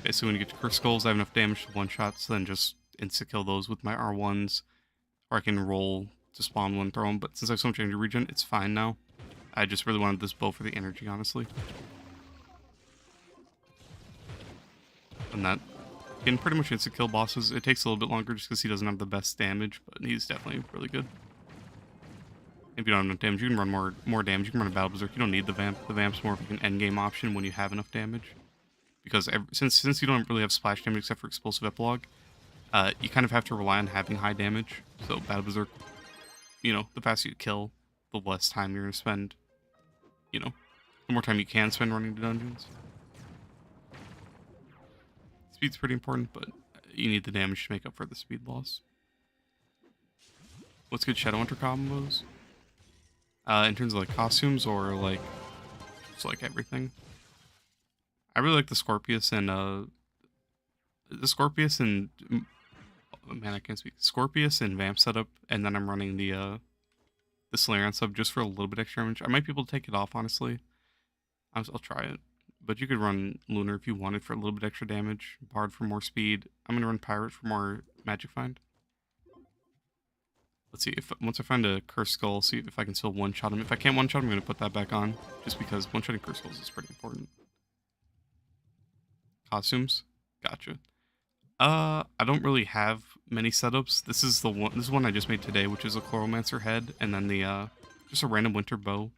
Basically, when you get to Curse Skulls, I have enough damage to one-shot, so then just insta-kill those with my R1s, or I can roll to spawn one, throw them, but since I have so much energy regen, it's fine now. I just really wanted this bow for the energy, honestly. And that can pretty much insta-kill bosses. It takes a little bit longer just because he doesn't have the best damage, but he's definitely really good. If you don't have enough damage, you can run more damage. You can run a Battle Berserk. You don't need the Vamp. The Vamp's more of an endgame option when you have enough damage. Because since you don't really have splash damage except for Explosive Epilogue, you kind of have to rely on having high damage. So Battle Berserk, the faster you kill, the less time you're going to spend, the more time you can spend running to dungeons. Speed's pretty important, but you need the damage to make up for the speed loss. What's good Shadowhunter combos? In terms of like costumes or like just like everything. I really like the Scorpius and man, I can't speak. Scorpius and Vamp setup, and then I'm running the Solarian sub just for a little bit extra damage. I might be able to take it off, honestly. I'll try it. But you could run Lunar if you wanted for a little bit extra damage, Bard for more speed. I'm gonna run Pirate for more Magic Find. Let's see, once I find a Curse Skull, see if I can still one-shot him. If I can't one-shot him, I'm gonna put that back on, just because one-shotting Curse Skulls is pretty important. Costumes? Gotcha. I don't really have many setups. This is one I just made today, which is a Chloromancer head, and then the just a random winter bow.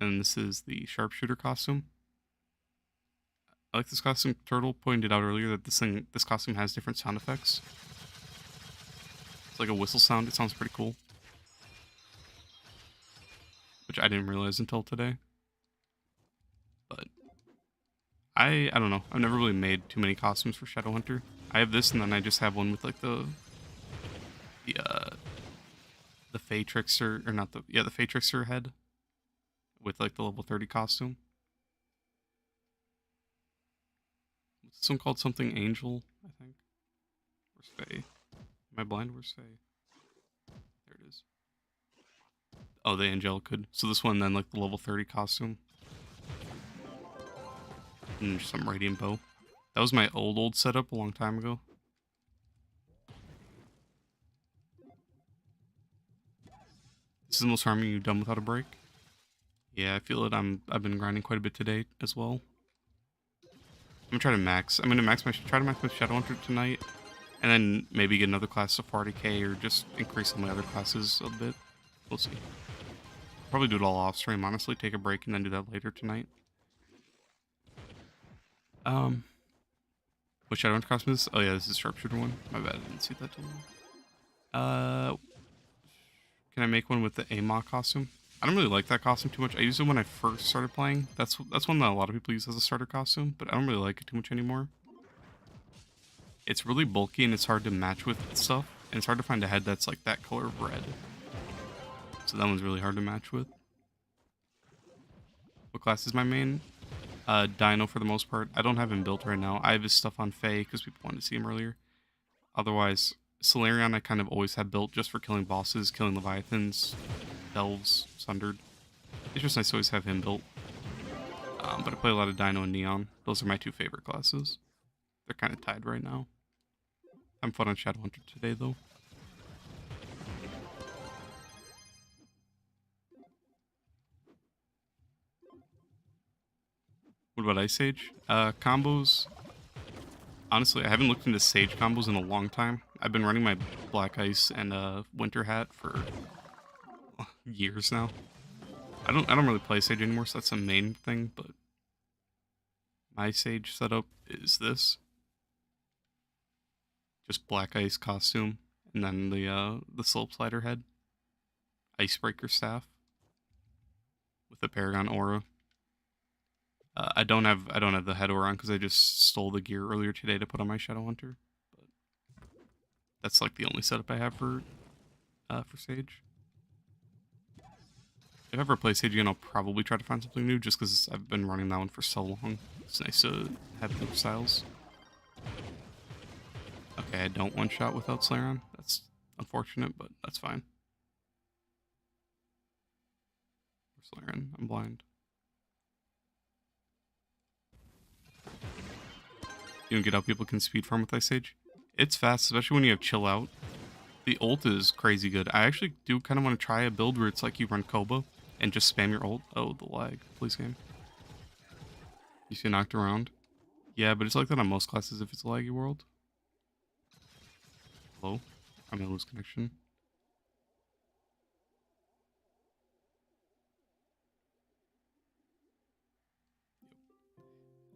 And this is the sharpshooter costume. I like this costume. Turtle pointed out earlier that this costume has different sound effects. It's like a whistle sound. It sounds pretty cool. Which I didn't realize until today. But I don't know. I've never really made too many costumes for Shadowhunter. I have this, and then I just have one with like the Fey Trickster, or not the Fey Trickster head with like the level 30 costume. What's this one called? Something Angel, I think. Where's Fey? Am I blind? Where's Fey? There it is. Oh, the Angelic Hood. So this one then like the level 30 costume. And just some Radiant Bow. That was my old setup a long time ago. This is the most harming you've done without a break. Yeah, I feel it. I've been grinding quite a bit today as well. I'm gonna try to max. try to max my Shadowhunter tonight, and then maybe get another class of 40k or just increase some of my other classes a bit. We'll see. Probably do it all off stream. Honestly, take a break and then do that later tonight. What Shadowhunter costume is this? Oh yeah, this is Sharpshooter one. My bad, I didn't see that till now. Can I make one with the Amok costume? I don't really like that costume too much. I used it when I first started playing. That's one that a lot of people use as a starter costume, but I don't really like it too much anymore. It's really bulky and it's hard to match with stuff, and it's hard to find a head that's like that color of red. So that one's really hard to match with. What class is my main? Dino for the most part. I don't have him built right now. I have his stuff on Fae because people wanted to see him earlier. Otherwise, Solarian I kind of always have built just for killing bosses, killing Leviathans, Delves, Sundered. It's just nice to always have him built. But I play a lot of Dino and Neon. Those are my two favorite classes. They're kind of tied right now. I'm fun on Shadowhunter today, though. What about Ice Age? Combos. Honestly, I haven't looked into Sage combos in a long time. I've been running my Black Ice and Winter Hat for years now. I don't really play Sage anymore, so that's the main thing, but my Sage setup is this. Just Black Ice costume, and then the Slope Slider head. Icebreaker staff. With the Paragon Aura. I don't have the head aura on because I just stole the gear earlier today to put on my Shadowhunter. But that's like the only setup I have for Sage. If I ever play Sage again, I'll probably try to find something new just because I've been running that one for so long. It's nice to have new styles. Okay, I don't one-shot without Slayer on. That's unfortunate, but that's fine. Slayer on. I'm blind. You don't get how people can speed farm with Ice Age? It's fast, especially when you have Chill Out. The ult is crazy good. I actually do kind of want to try a build where it's like you run Koba and just spam your ult. Oh, the lag. Please game. You see knocked around? Yeah, but it's like that on most classes if it's a laggy world. Hello? I'm gonna lose connection.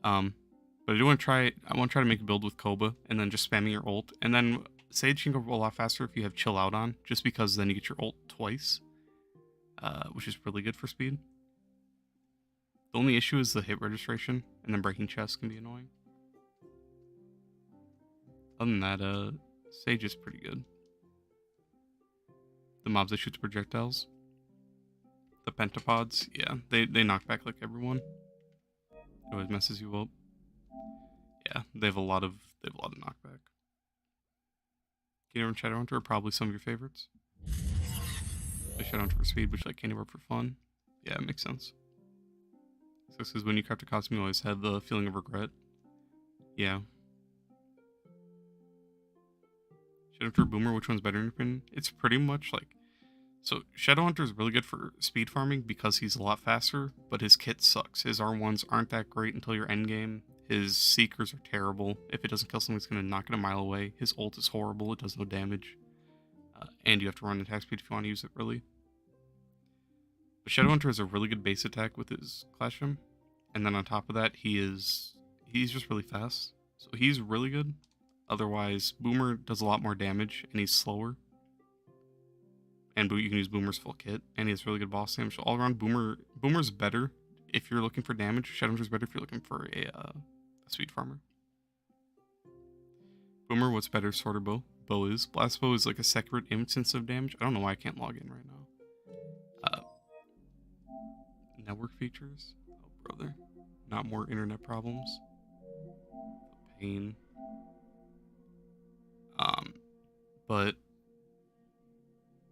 But I want to try to make a build with Koba and then just spamming your ult. And then Sage can go a lot faster if you have Chill Out on, just because then you get your ult twice, which is really good for speed. The only issue is the hit registration, and then breaking chests can be annoying. Other than that, Sage is pretty good. The mobs that shoot the projectiles. The pentapods, yeah, they knock back like everyone. It always messes you up. Yeah, they have a lot of knockback. Candy and Shadowhunter are probably some of your favorites. The Shadowhunter for speed, which like Candy for fun. Yeah, it makes sense. So this is when you craft a costume, you always have the feeling of regret. Yeah. Shadowhunter Boomer, which one's better in your opinion? It's pretty much like... So, Shadowhunter is really good for speed farming because he's a lot faster, but his kit sucks. His R1s aren't that great until your endgame. His Seekers are terrible. If it doesn't kill something, it's going to knock it a mile away. His ult is horrible. It does no damage. And you have to run attack speed if you want to use it, really. But Shadowhunter has a really good base attack with his Clasham. And then on top of that, he's just really fast. So he's really good. Otherwise, Boomer does a lot more damage, and he's slower. And you can use Boomer's full kit, and he has really good boss damage. So all around, Boomer's better if you're looking for damage. Shadowhunter's better if you're looking for a speed farmer. Boomer, what's better? Sword or bow? Bow is. Blast bow is like a separate instance of damage. I don't know why I can't log in right now. Network features? Oh, brother. Not more internet problems. Pain. But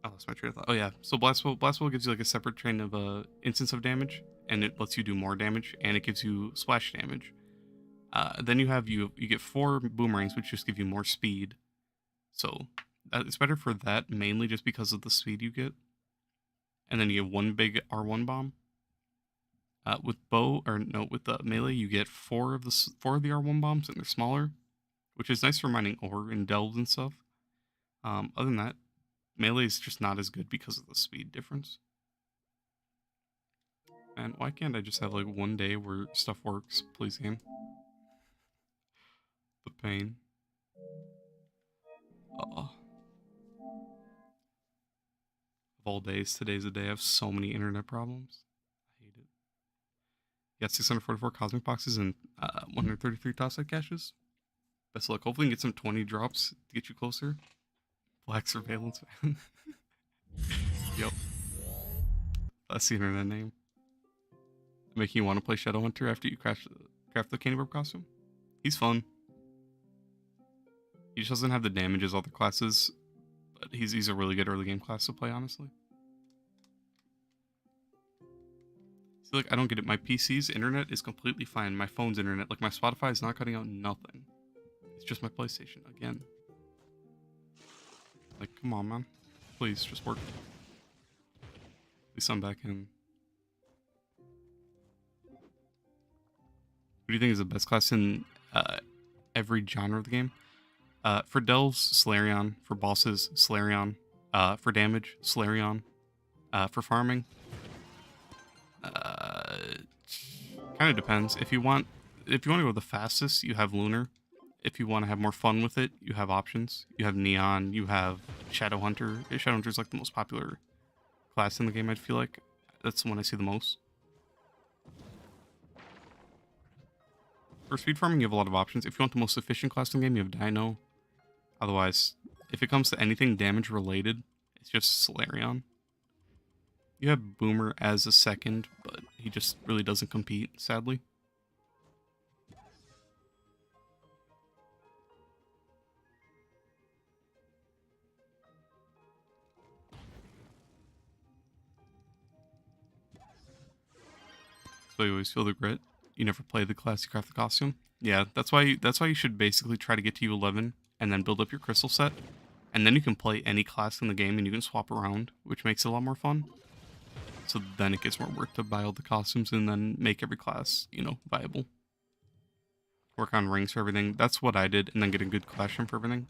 I lost my train of thought. Oh yeah, so Blast Bow gives you like a separate train of instance of damage, and it lets you do more damage, and it gives you splash damage. Then you get 4 boomerangs, which just give you more speed. So it's better for that mainly just because of the speed you get. And then you get 1 big R1 bomb. With the melee, you get 4 of the R1 bombs, and they're smaller, which is nice for mining ore and delves and stuff. Other than that, melee is just not as good because of the speed difference. And why can't I just have like one day where stuff works? Please, game. The pain. Of all days, today's a day. I have so many internet problems. I hate it. You got 644 cosmic boxes and 133 toss-out caches. Best of luck. Hopefully you can get some 20 drops to get you closer. Black Surveillance Man. Yep. That's the internet name. Making you want to play Shadowhunter after you craft the Candy Barb costume? He's fun. He just doesn't have the damage as other classes, but he's a really good early game class to play, honestly. See, like, I don't get it. My PC's internet is completely fine. My phone's internet, like, my Spotify is not cutting out nothing. It's just my PlayStation, again. Like, come on, man. Please, just work. At least I'm back in. What do you think is the best class in every genre of the game? For delves, Solarion. For bosses, Solarion. For damage, Solarion. For farming, kind of depends. If you want to go the fastest, you have Lunar. If you want to have more fun with it, you have options. You have Neon. You have Shadowhunter. Shadowhunter is like the most popular class in the game. I feel like that's the one I see the most. For speed farming, you have a lot of options. If you want the most efficient class in the game, you have Dino. Otherwise, if it comes to anything damage related, it's just Solarion. You have Boomer as a second, but he just really doesn't compete, sadly. So you always feel the grit. You never play the class, you craft the costume. Yeah, that's why you should basically try to get to U11 and then build up your crystal set. And then you can play any class in the game and you can swap around, which makes it a lot more fun. So then it gets more work to buy all the costumes and then make every class, viable. Work on rings for everything. That's what I did, and then get a good collection for everything.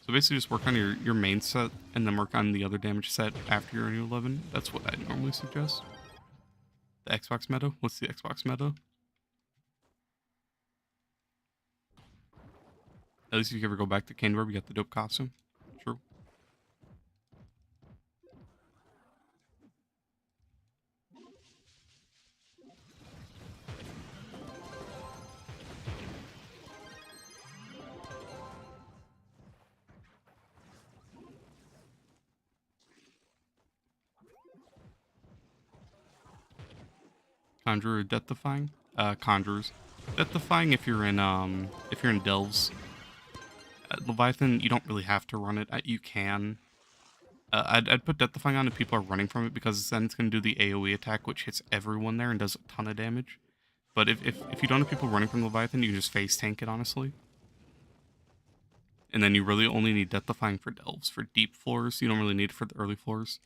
So basically just work on your main set and then work on the other damage set after you're in U11. That's what I normally suggest. The Xbox meta? What's the Xbox meta? At least if you ever go back to Canberra, we got the dope costume. True. Conjurer, Death Defying? Conjurers. Death Defying if you're in Delves. Leviathan, you don't really have to run it. You can. I'd put Death Defying on if people are running from it, because then it's going to do the AoE attack, which hits everyone there and does a ton of damage. But if you don't have people running from Leviathan, you can just face tank it, honestly. And then you really only need Death Defying for Delves. For deep floors, you don't really need it for the early floors.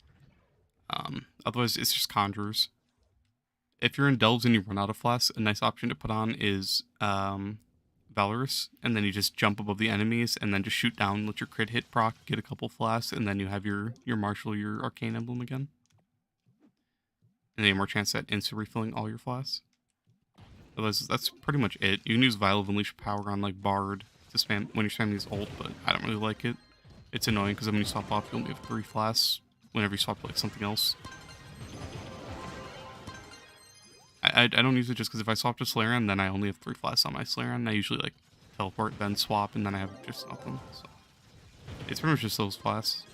Otherwise, it's just Conjurers. If you're in Delves and you run out of flasks, a nice option to put on is Valorous, and then you just jump above the enemies and then just shoot down, let your crit hit proc, get a couple flasks, and then you have your Marshal, your Arcane Emblem again. And then you have more chance at instant refilling all your flasks. Otherwise, that's pretty much it. You can use Vial of Unleash Power on like Bard to spam when you're spamming his ult, but I don't really like it. It's annoying because when you swap off, you only have 3 flasks whenever you swap to, like, something else. I don't use it just because if I swap to Solarion, then I only have 3 flasks on my Solarion. I usually like teleport, then swap, and then I have just nothing. So it's pretty much just those flasks.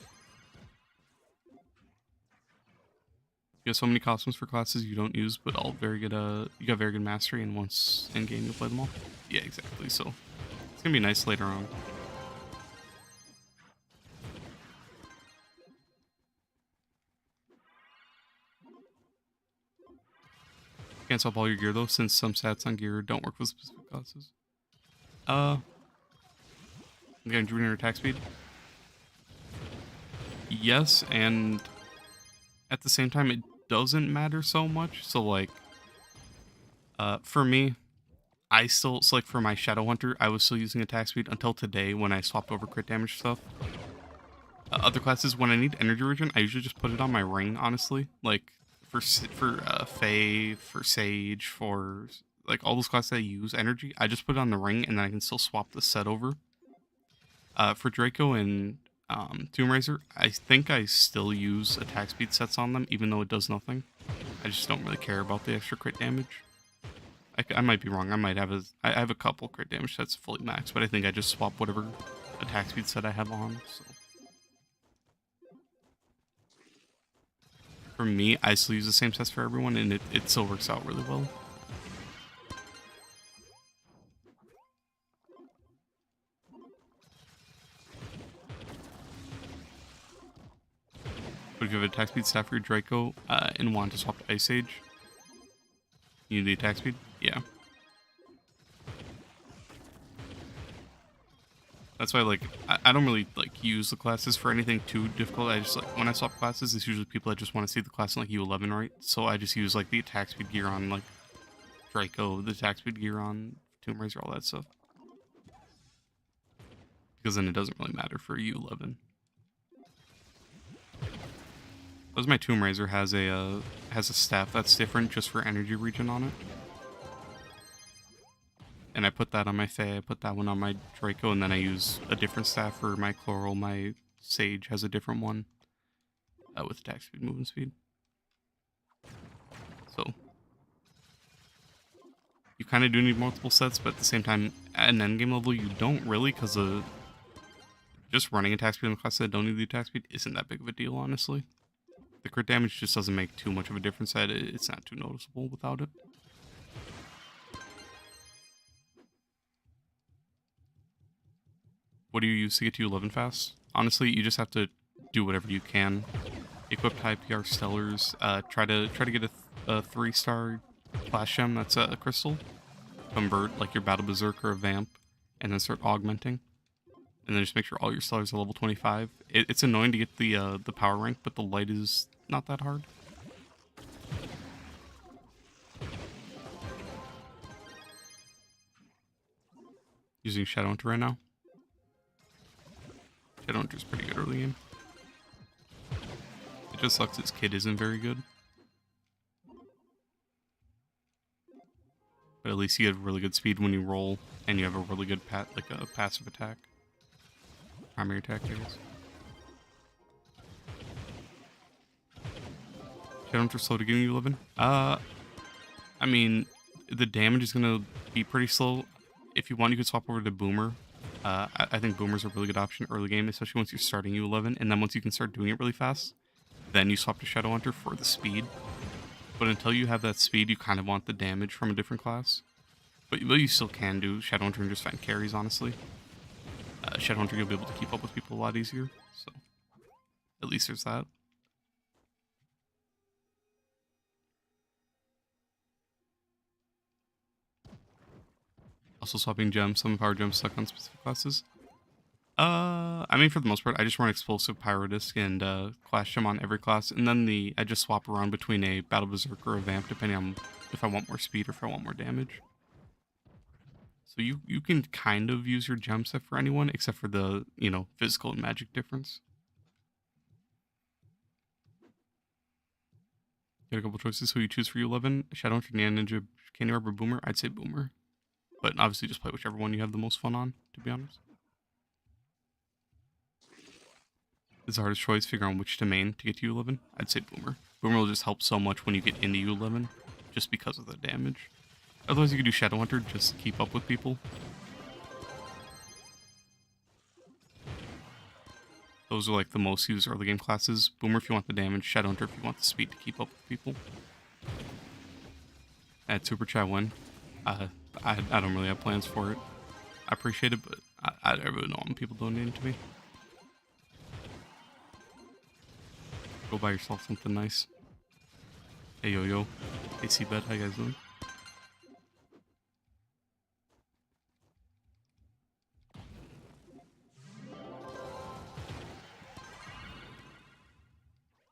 You have so many costumes for classes you don't use, but all very good. You got very good mastery, and once in game you'll play them all. Yeah, exactly. So it's gonna be nice later on. Can't swap all your gear though, since some stats on gear don't work with specific classes. Again, junior attack speed. Yes, and at the same time, it doesn't matter so much. So like, for me, so like for my Shadowhunter, I was still using attack speed until today when I swapped over crit damage stuff. Other classes, when I need energy regen, I usually just put it on my ring, honestly. Like, for Fae, for Sage, for like all those classes that use energy, I just put it on the ring and then I can still swap the set over. For Draco and Tomb Raiser, I think I still use attack speed sets on them, even though it does nothing. I just don't really care about the extra crit damage. I might be wrong. I have a couple crit damage sets fully maxed, but I think I just swap whatever attack speed set I have on. So for me, I still use the same sets for everyone, and it still works out really well. But if you have attack speed staff for your Draco and want to swap to Ice Age, You need the attack speed? Yeah. That's why, like, I don't really, like, use the classes for anything too difficult. I just, like, when I swap classes, it's usually people that just want to see the class in, like, U11, right? So I just use, like, the attack speed gear on, like, Draco, the attack speed gear on Tomb Raider, all that stuff. Because then it doesn't really matter for U11. Because my Tomb Raider has a staff that's different just for energy regen on it. And I put that on my Fae, I put that one on my Draco, and then I use a different staff for my Chloral. My Sage has a different one with attack speed, movement speed. So you kind of do need multiple sets, but at the same time, at an endgame level, you don't really, because just running attack speed in the class that don't need the attack speed isn't that big of a deal, honestly. The crit damage just doesn't make too much of a difference. It's not too noticeable without it. What do you use to get to 11 fast? Honestly, you just have to do whatever you can. Equip high PR Stellars. Try to get a 3-star Flash Gem that's a crystal. Convert like your Battle Berserker or Vamp, and then start augmenting. And then just make sure all your Stellars are level 25. It's annoying to get the power rank, but the light is not that hard. Using Shadowhunter right now. Shadowhunter's pretty good early game. It just sucks its kid isn't very good. But at least you have really good speed when you roll, and you have a really good passive attack. Primary attack, I guess. Shadowhunter slow to getting you 11? I mean, the damage is gonna be pretty slow. If you want, you could swap over to Boomer. I think Boomer's a really good option early game, especially once you're starting U11, and then once you can start doing it really fast, then you swap to Shadowhunter for the speed. But until you have that speed, you kind of want the damage from a different class. But you still can do Shadowhunter and just find carries, honestly. Shadowhunter, you'll be able to keep up with people a lot easier, so at least there's that. Also swapping gems, some power gems stuck on specific classes. I mean, for the most part, I just run Explosive, Pyrodisc, and Clash Gem on every class, and then I just swap around between a Battle Berserker or a Vamp, depending on if I want more speed or if I want more damage. So you can kind of use your gem set for anyone, except for the, physical and magic difference. Got a couple choices. Who you choose for U11? Shadowhunter, Ninja, Candy Orb, or Boomer? I'd say Boomer. But obviously just play whichever one you have the most fun on, to be honest. It's the hardest choice, figure out which to main to get to U11. I'd say Boomer. Boomer will just help so much when you get into U11, just because of the damage. Otherwise you could do Shadowhunter just to keep up with people. Those are like the most used early game classes. Boomer if you want the damage, Shadowhunter if you want the speed to keep up with people. At Super Chat win. I don't really have plans for it. I appreciate it, but I really don't want people donating to me. Go buy yourself something nice. Hey yo. Hey Seabed, how you guys doing?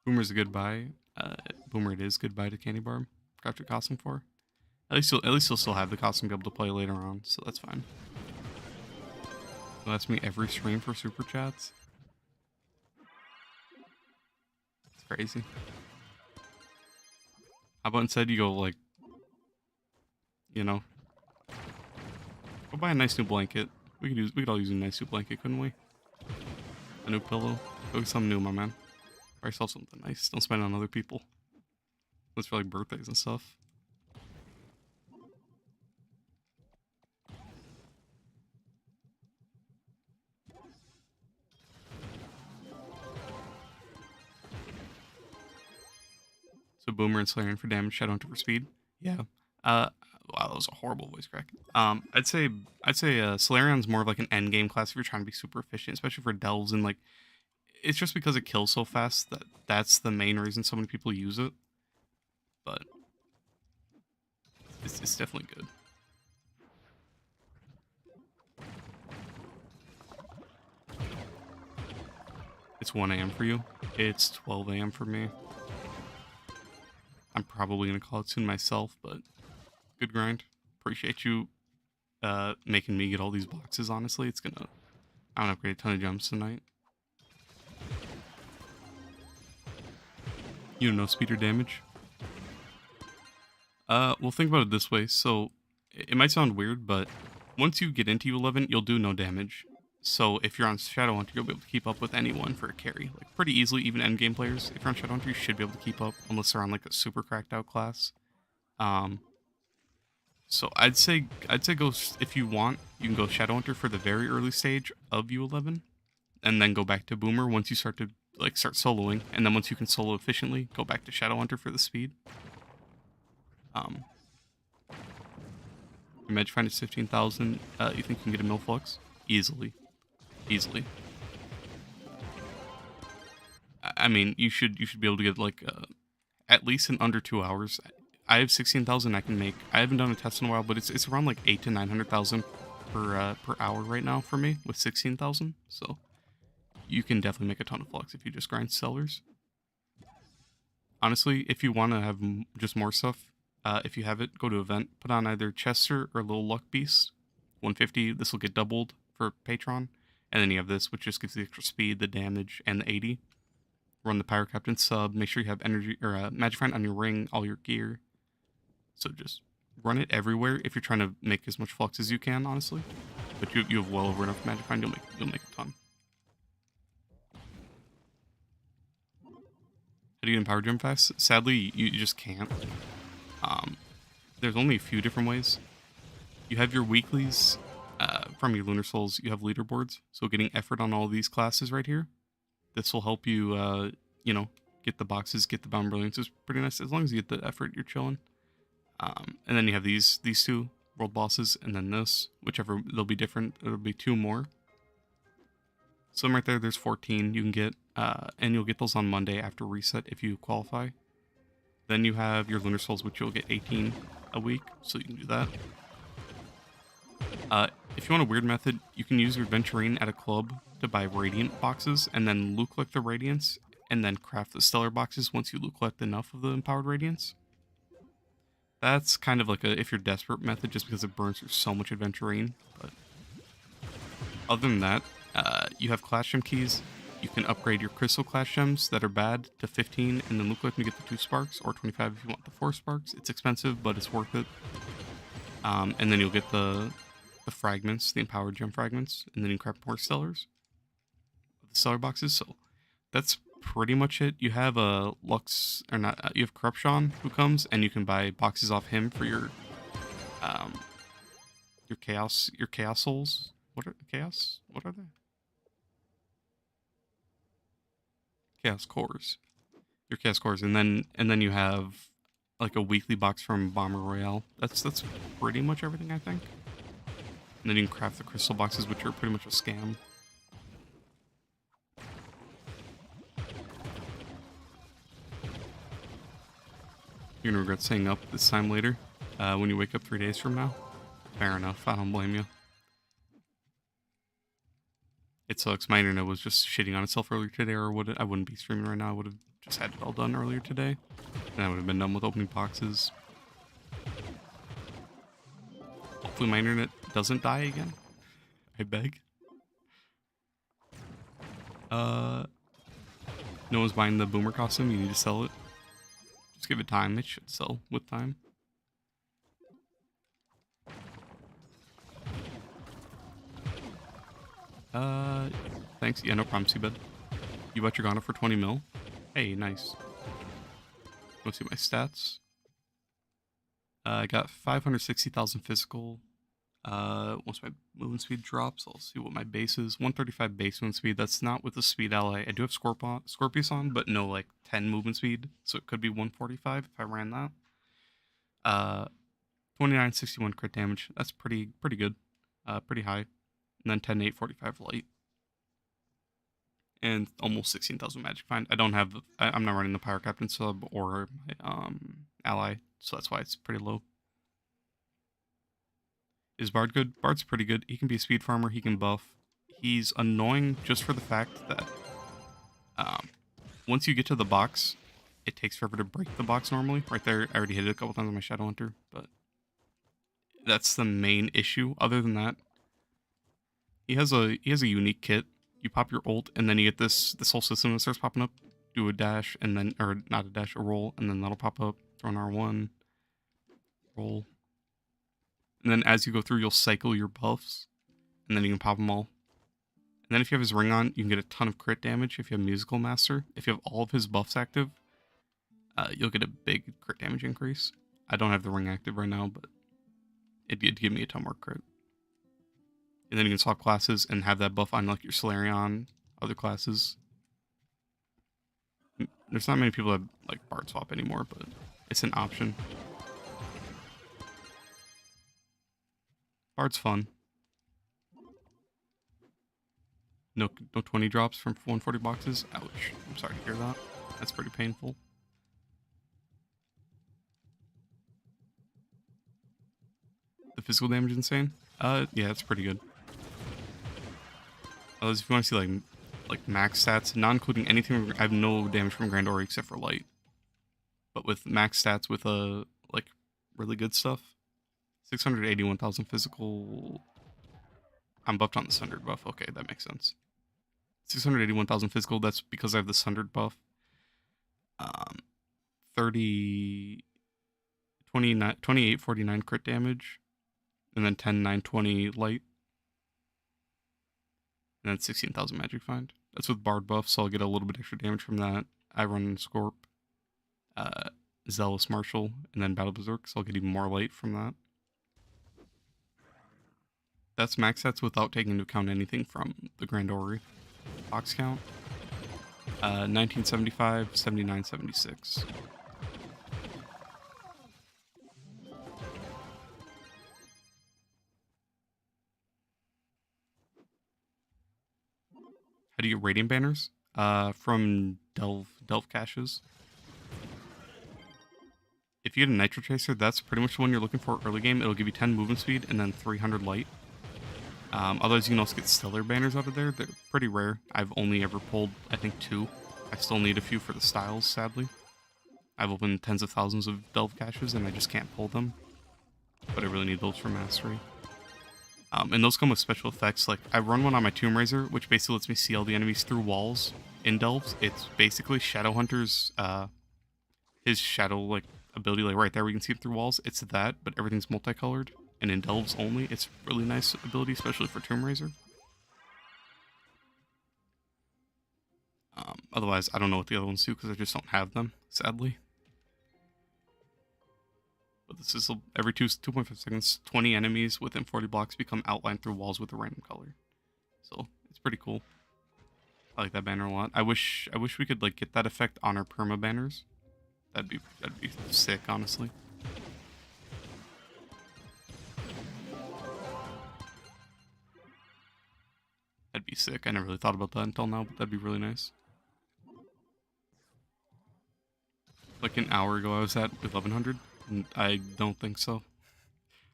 Boomer's a good buy. Boomer it is. Goodbye to Candy Barb. Craft your costume for. At least you'll still have the costume to be able to play later on, so that's fine. So that's me every stream for super chats. It's crazy. How about instead you go like, go buy a nice new blanket. We could all use a nice new blanket, couldn't we? A new pillow. Go get something new, my man. Buy yourself something nice. Don't spend it on other people. That's for like birthdays and stuff. So Boomer and Slayer for damage, Shadowhunter for speed. Yeah. Wow, that was a horrible voice crack. I'd say Salarion's more of like an end game class if you're trying to be super efficient, especially for delves, and like it's just because it kills so fast that's the main reason so many people use it. But It's definitely good. It's 1 a.m. for you. It's 12 a.m. for me. I'm probably gonna call it soon myself, but good grind. Appreciate you making me get all these boxes. Honestly, I'm gonna upgrade a ton of gems tonight. You know, speed or damage. Well, think about it this way. So, it might sound weird, but once you get into U11, you'll do no damage. So, if you're on Shadowhunter, you'll be able to keep up with anyone for a carry, like pretty easily. Even endgame players, if you're on Shadowhunter, you should be able to keep up, unless they're on like a super cracked out class. So I'd say go if you want, you can go Shadowhunter for the very early stage of U11, and then go back to Boomer once you start to start soloing, and then once you can solo efficiently, go back to Shadowhunter for the speed. Your Magic is 15,000. You think you can get a Milflux? Easily. Easily. I mean, you should be able to get at least in under 2 hours. I have 16,000 I can make. I haven't done a test in a while, but it's around like 8 to 900,000 per hour right now for me with 16,000. So you can definitely make a ton of flux if you just grind sellers. Honestly, if you want to have just more stuff, if you have it, go to event, put on either Chester or Little Luck Beast. 150, this will get doubled for Patron. And then you have this, which just gives the extra speed, the damage, and the 80. Run the Pyro Captain sub, make sure you have energy or Magic Find on your ring, all your gear. So just run it everywhere if you're trying to make as much flux as you can, honestly. But you have well over enough Magic Find, you'll make a ton. How do you get Empower Gem fast? Sadly, you just can't. There's only a few different ways. You have your weeklies from your Lunar Souls. You have leaderboards. So getting effort on all these classes right here. This will help you, get the boxes, get the Bound Brilliance. Is pretty nice. As long as you get the effort, you're chilling. And then you have these two world bosses, and then this, whichever, they'll be different. There'll be 2 more. So right there's 14 you can get, and you'll get those on Monday after reset if you qualify. Then you have your Lunar Souls, which you'll get 18 a week, so you can do that. If you want a weird method, you can use your Venturine at a club to buy Radiant boxes, and then loot collect the Radiance, and then craft the Stellar boxes once you loot collect enough of the Empowered Radiance. That's kind of like a if you're desperate method, just because it burns through so much Adventurine. But other than that, you have Clash Gem keys. You can upgrade your Crystal Clash Gems that are bad to 15, and then loot collect and get the 2 sparks, or 25 if you want the 4 sparks. It's expensive, but it's worth it. And then you'll get the fragments, the Empowered Gem fragments, and then you can craft more Stellars. The Stellar boxes, so that's pretty much it. You have a Lux, or not, you have Corruption who comes, and you can buy boxes off him for your Chaos Souls. What are Chaos? What are they? Chaos Cores. Your Chaos Cores, and then you have like a weekly box from Bomber Royale. That's pretty much everything, I think. And then you can craft the crystal boxes, which are pretty much a scam. You're gonna regret staying up this time later, when you wake up 3 days from now. Fair enough, I don't blame you. It sucks. My internet was just shitting on itself earlier today, or I wouldn't be streaming right now. I would have just had it all done earlier today, and I would have been done with opening boxes. Hopefully my internet doesn't die again. I beg. No one's buying the Boomer costume. You need to sell it. Just give it time. It should sell with time. Thanks. Yeah, no problem, Seabed. You bought your Ghana for 20 mil? Hey, nice. Want to see my stats? I got 560,000 physical. Once my movement speed drops, I'll see what my base is. 135 base movement speed. That's not with the speed ally. I do have Scorpius on, but no like 10 movement speed, so it could be 145 if I ran that. 2961 crit damage. That's pretty good. Pretty high. And then 10 845 light. And almost 16,000 magic find. I'm not running the Pyro Captain sub or my ally, so that's why it's pretty low. Is Bard good? Bard's pretty good. He can be a speed farmer. He can buff. He's annoying just for the fact that um, once you get to the box, it takes forever to break the box normally. Right there, I already hit it a couple times on my Shadow Hunter, but that's the main issue. Other than that, he has a unique kit. You pop your ult, and then you get this whole system that starts popping up. Do a dash, and then or not a dash, a roll, and then that'll pop up. Throw an R1, roll, and then as you go through, you'll cycle your buffs, and then you can pop them all. And then if you have his ring on, you can get a ton of crit damage. If you have Musical Master, if you have all of his buffs active, you'll get a big crit damage increase. I don't have the ring active right now, but it'd give me a ton more crit. And then you can swap classes and have that buff on like your Solarion, other classes. There's not many people that like Bard swap anymore, but it's an option. Bard's fun. No 20 drops from 140 boxes. Ouch. I'm sorry to hear that. That's pretty painful. The physical damage insane? Yeah, it's pretty good. Otherwise, if you want to see like max stats, not including anything, I have no damage from Grand Ori except for light. But with max stats with like really good stuff, 681,000 physical. I'm buffed on the Sundered buff. Okay, that makes sense. 681,000 physical. That's because I have the Sundered buff. 30, 29, 2849 crit damage, and then 10, 920 light. And then 16,000 magic find. That's with Bard buff, so I'll get a little bit extra damage from that. I run Scorp, Zealous Marshal, and then Battle Berserk, so I'll get even more light from that. That's max stats without taking into account anything from the Grand Ori box count. 1975, 79, 76. How do you get Radiant Banners? From Delve caches. If you get a Nitro Tracer, that's pretty much the one you're looking for early game. It'll give you 10 movement speed and then 300 light. Otherwise, you can also get Stellar Banners out of there. They're pretty rare. I've only ever pulled, I think, 2. I still need a few for the styles, sadly. I've opened tens of thousands of Delve caches, and I just can't pull them. But I really need those for Mastery. And those come with special effects. Like, I run one on my Tomb Raiser, which basically lets me see all the enemies through walls in Delves. It's basically Shadow Hunter's, his shadow, like, ability, like, right there, we can see it through walls. It's that, but everything's multicolored. And in Delves only, it's really nice ability, especially for Tomb Raiser. Otherwise, I don't know what the other ones do, because I just don't have them, sadly. But this is every 2.5 seconds, 20 enemies within 40 blocks become outlined through walls with a random color. So, it's pretty cool. I like that banner a lot. I wish we could like get that effect on our perma banners. That'd be sick, honestly. That'd be sick. I never really thought about that until now, but that'd be really nice. Like an hour ago, I was at 1100, and I don't think so.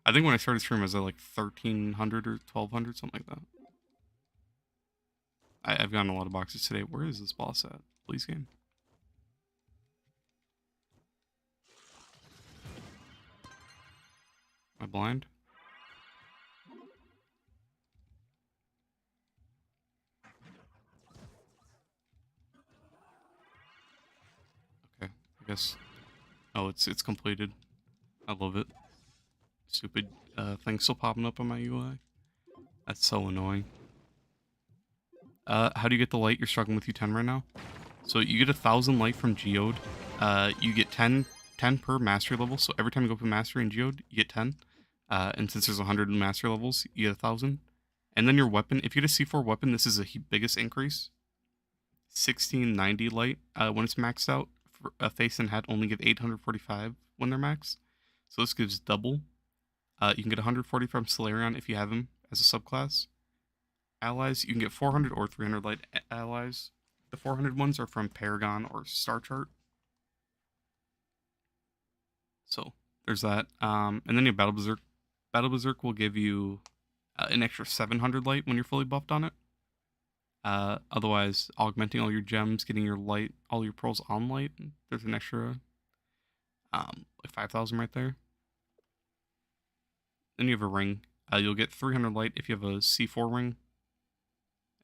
I think when I started stream, I was at like 1300 or 1200, something like that. I've gotten a lot of boxes today. Where is this boss at? Please, game. Am I blind? Okay, I guess. Oh, it's completed. I love it. Stupid thing still popping up on my UI. That's so annoying. How do you get the light? You're struggling with U10 right now. So you get 1,000 light from Geode. You get 10 per mastery level. So every time you go up a mastery in Geode, you get 10. And since there's 100 mastery levels, you get 1,000. And then your weapon, if you get a C4 weapon, this is the biggest increase. 1690 light when it's maxed out. For a face and hat only give 845 when they're maxed. So this gives double. You can get 140 from Solarion if you have him as a subclass. Allies, you can get 400 or 300 light allies. The 400 ones are from Paragon or Star Chart. So there's that. And then you have Battle Berserk. Battle Berserk will give you an extra 700 light when you're fully buffed on it. Otherwise, augmenting all your gems, getting your light, all your pearls on light, there's an extra like 5,000 right there. Then you have a ring. You'll get 300 light if you have a C4 ring.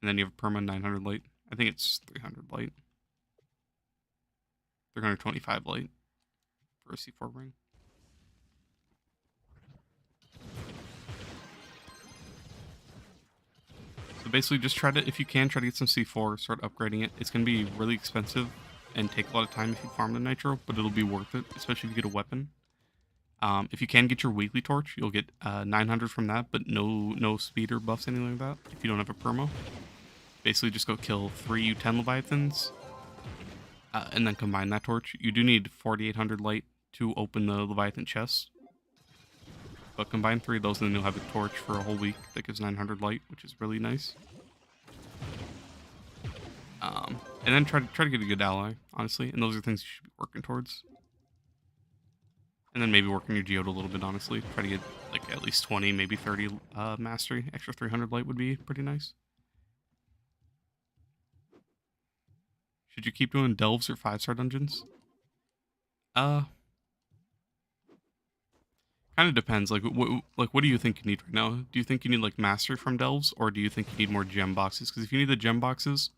And then you have a perma 900 light. I think it's 300 light. 325 light for a C4 ring. So basically just try to, if you can, try to get some C4, start upgrading it. It's going to be really expensive and take a lot of time if you farm the nitro, but it'll be worth it, especially if you get a weapon. If you can get your weekly torch, you'll get 900 from that, but no speed or buffs, anything like that, if you don't have a permo. Basically just go kill 3 U10 Leviathans, and then combine that torch. You do need 4,800 light to open the Leviathan chest. But combine 3 of those and then you'll have a torch for a whole week that gives 900 light, which is really nice. And then try to get a good ally, honestly. And those are things you should be working towards. And then maybe working your geode a little bit, honestly. Try to get like at least 20, maybe 30 mastery. Extra 300 light would be pretty nice. Should you keep doing delves or 5-star dungeons? Kind of depends. Like, what do you think you need right now? Do you think you need like mastery from delves, or do you think you need more gem boxes? Because if you need the gem boxes,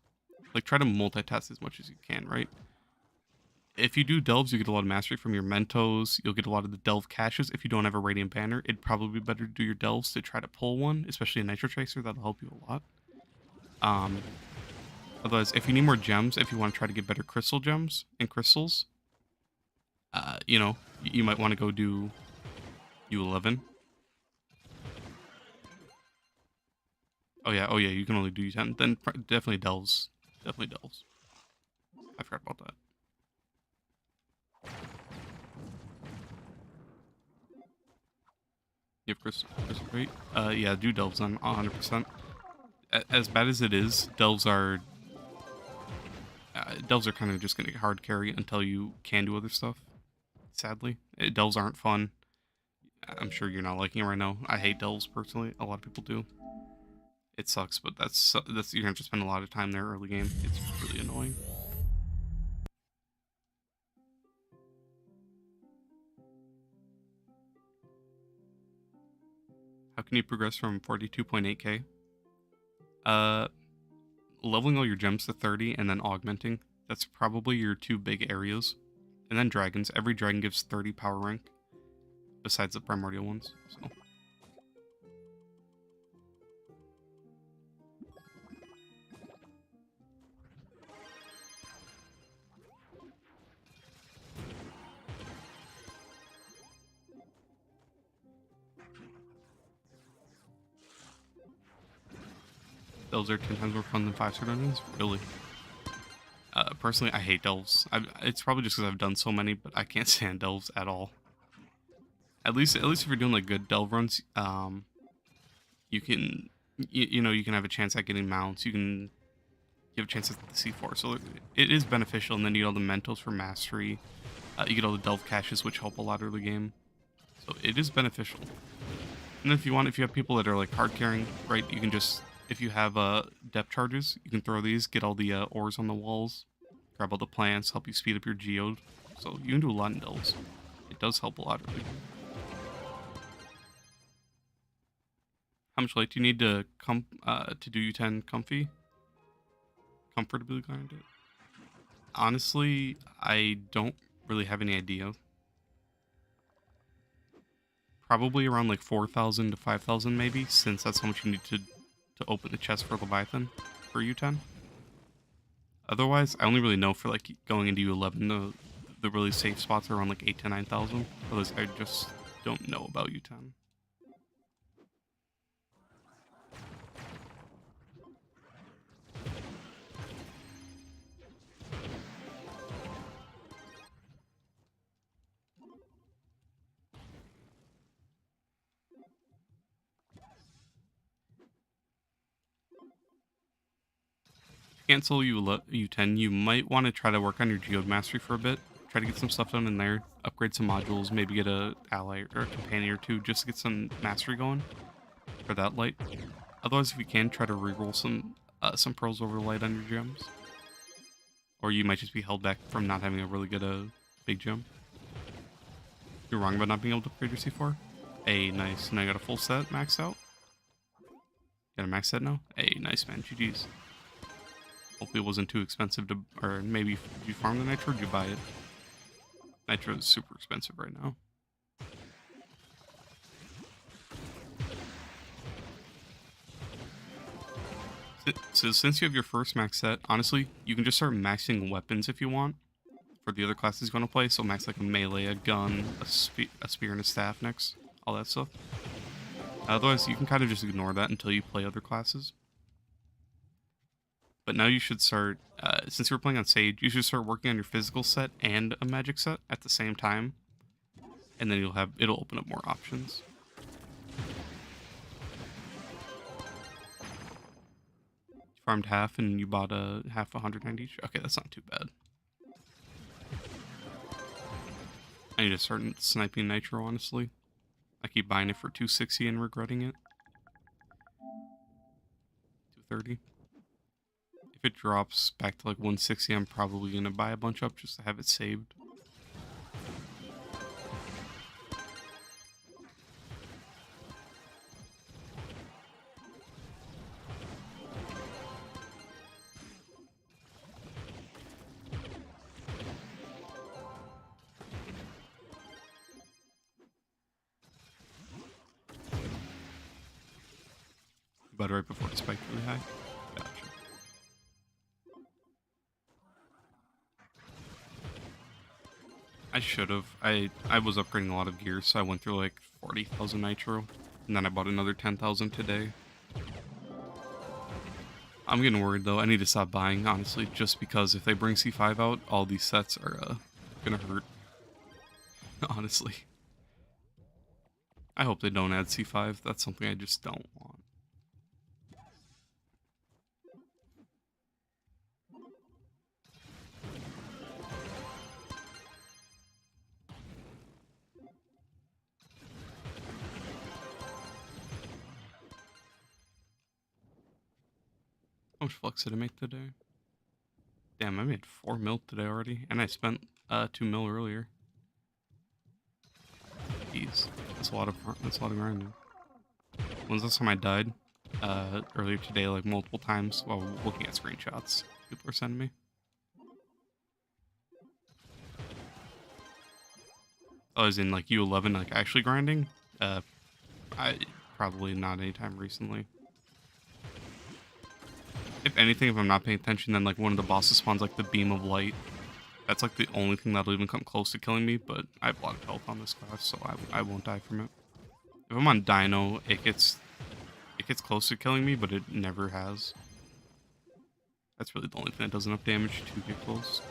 like try to multitask as much as you can, right? If you do delves, you get a lot of mastery from your mentos. You'll get a lot of the delve caches. If you don't have a radiant banner, it'd probably be better to do your delves to try to pull one, especially a nitro tracer. That'll help you a lot. Otherwise, if you need more gems, if you want to try to get better crystal gems and crystals, you know, you might want to go do U11. Oh yeah, you can only do U10. Then definitely delves. Definitely delves. I forgot about that. You have crystal rate? Yeah, do delves on 100%. As bad as it is, delves are kind of just going to get hard carry until you can do other stuff. Sadly, delves aren't fun. I'm sure you're not liking it right now. I hate delves personally. A lot of people do. It sucks, but that's you're going to have to spend a lot of time there early game. It's really annoying. How can you progress from 42.8k? Leveling all your gems to 30 and then augmenting. That's probably your 2 big areas. And then dragons. Every dragon gives 30 power rank, besides the primordial ones. So. Delves are 10 times more fun than 5-star dungeons? Really? Personally, I hate delves. It's probably just because I've done so many, but I can't stand delves at all. At least if you're doing like good delve runs, you can, you know, you can have a chance at getting mounts. You have a chance at the C4, so it is beneficial. And then you get all the mentos for mastery. You get all the delve caches, which help a lot early game. So it is beneficial. And if you have people that are like hard carrying, right? You can just, if you have depth charges, you can throw these, get all the ores on the walls, grab all the plants, help you speed up your geode. So you can do a lot in delves. It does help a lot early. How much light do you need to do U10 comfortably grind it? Honestly, I don't really have any idea. Probably around like 4,000 to 5,000 maybe, since that's how much you need to open the chest for Leviathan for U10. Otherwise, I only really know for like going into U11, the really safe spots are around like 8,000 to 9,000. Otherwise, I just don't know about U10. Cancel U10, you might want to try to work on your geode mastery for a bit. try to get some stuff done in there, upgrade some modules, maybe get a ally or a companion or two just to get some mastery going for that light. Otherwise, if you can, try to reroll some pearls over light on your gems. Or you might just be held back from not having a really good big gem. You're wrong about not being able to upgrade your C4. Hey, nice. Now I got a full set maxed out. Got a max set now? Hey, nice, man. GG's. Hopefully it wasn't too expensive to... Or maybe did you farm the nitro or did you buy it? Nitro is super expensive right now. So since you have your first max set, honestly, you can just start maxing weapons if you want for the other classes you're going to play. So max like a melee, a gun, a spear, and a staff next. All that stuff. Otherwise, you can kind of just ignore that until you play other classes. But now you should start, since you're playing on Sage, you should start working on your physical set and a magic set at the same time. And then it'll open up more options. You farmed half and you bought a half 190 each. Okay, that's not too bad. I need to start sniping nitro, honestly. I keep buying it for 260 and regretting it. 230. If it drops back to like 160, I'm probably going to buy a bunch up just to have it saved. But right before it spiked really high. Gotcha. I should have. I was upgrading a lot of gear, so I went through like 40,000 nitro, and then I bought another 10,000 today. I'm getting worried though. I need to stop buying, honestly, just because if they bring C5 out, all these sets are gonna hurt. Honestly. I hope they don't add C5. That's something I just don't want. How much flux did I make today? Damn, I made 4 mil today already, and I spent 2 mil earlier. Jeez, that's a lot of grinding. When's the last time I died? Earlier today, like multiple times while looking at screenshots people are sending me. Oh, as in like U11, like actually grinding? I probably not anytime recently. If anything, if I'm not paying attention, then like one of the bosses spawns like the beam of light. That's like the only thing that'll even come close to killing me, but I have a lot of health on this class, so I won't die from it. If I'm on Dino, it gets close to killing me, but it never has. That's really the only thing that does enough damage to get close.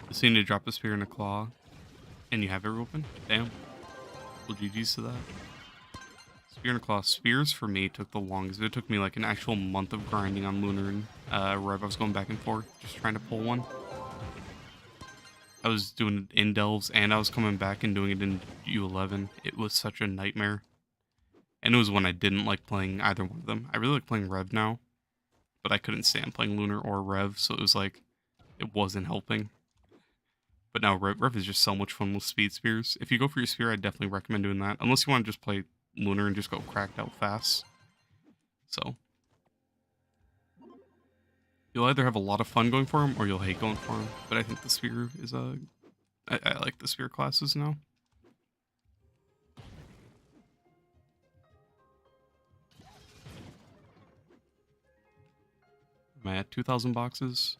Just need to drop a spear and a claw, and you have it open. Damn. Well, GG's to that. Spear and a claw. Spears for me took the longest. It took me like an actual month of grinding on Lunar and Rev. I was going back and forth, just trying to pull one. I was doing it in Delves, and I was coming back and doing it in U11. It was such a nightmare. And it was when I didn't like playing either one of them. I really like playing Rev now, but I couldn't stand playing Lunar or Rev, so it was like, it wasn't helping. But now Rev is just so much fun with speed spears. If you go for your spear, I definitely recommend doing that. Unless you want to just play Lunar and just go cracked out fast. So you'll either have a lot of fun going for him or you'll hate going for him. But I think the spear is I like the spear classes now. Am I at 2,000 boxes?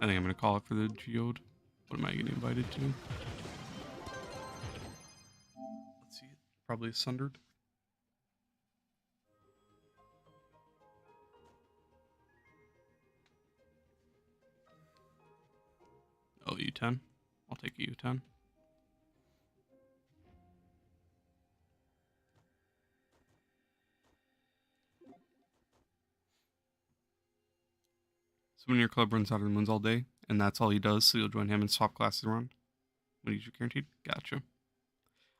I think I'm gonna call it for the geode. What am I getting invited to? Let's see. Probably Sundered. Oh, U10. I'll take a U10. Someone in your club runs out of the moons all day, and that's all he does, so you'll join him and swap classes around when he's guaranteed. Gotcha.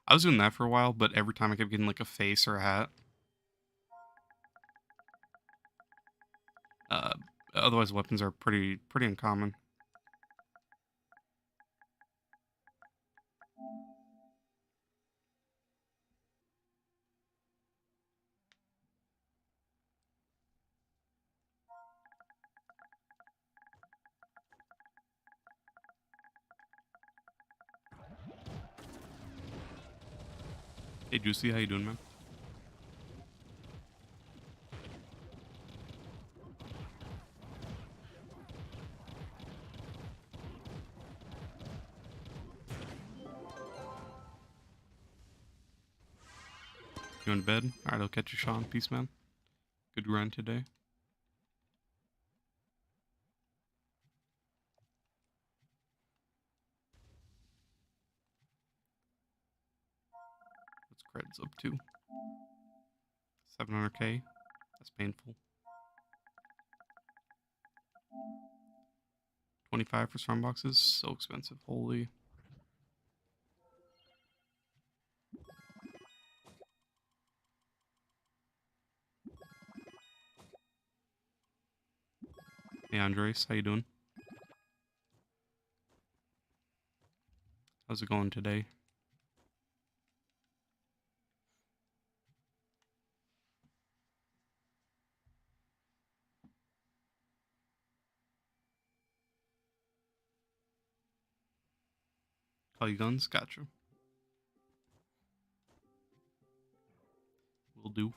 I was doing that for a while, but every time I kept getting like a face or a hat. Uh, Otherwise, weapons are pretty uncommon. Hey, Juicy, how you doing, man? You in bed? All right, I'll catch you, Sean. Peace, man. Good grind today. What's creds up to? 700k. That's painful. 25 for strong boxes. So expensive. Holy. Hey, Andres, how you doing? How's it going today? Call you guns? Gotcha. Will do.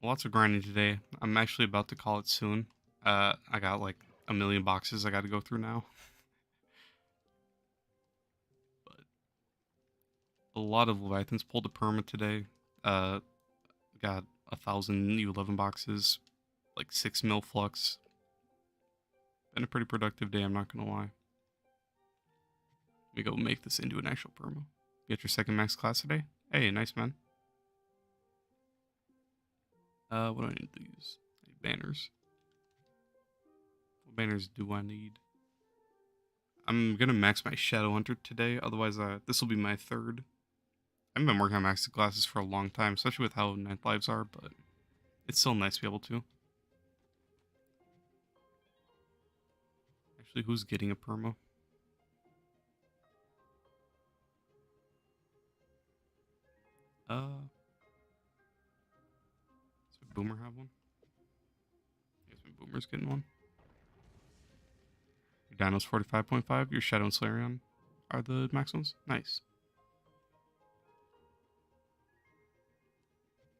Lots of grinding today. I'm actually about to call it soon. I got like a million boxes I got to go through now. But a lot of Leviathans pulled a perma today. Got 1,000 U11 boxes, like 6 mil flux. Been a pretty productive day, I'm not gonna lie. Let me go make this into an actual perma. You got your second max class today? Hey, nice, man. What do I need to use? Banners. What banners do I need? I'm gonna max my Shadow Hunter today, otherwise this will be my third. I haven't been working on maxing classes for a long time, especially with how Ninth Lives are, but it's still nice to be able to. Actually, who's getting a perma? Does Boomer have one? I guess my Boomer's getting one. Your Dino's 45.5. Your Shadow and Slayerion are the max ones. Nice.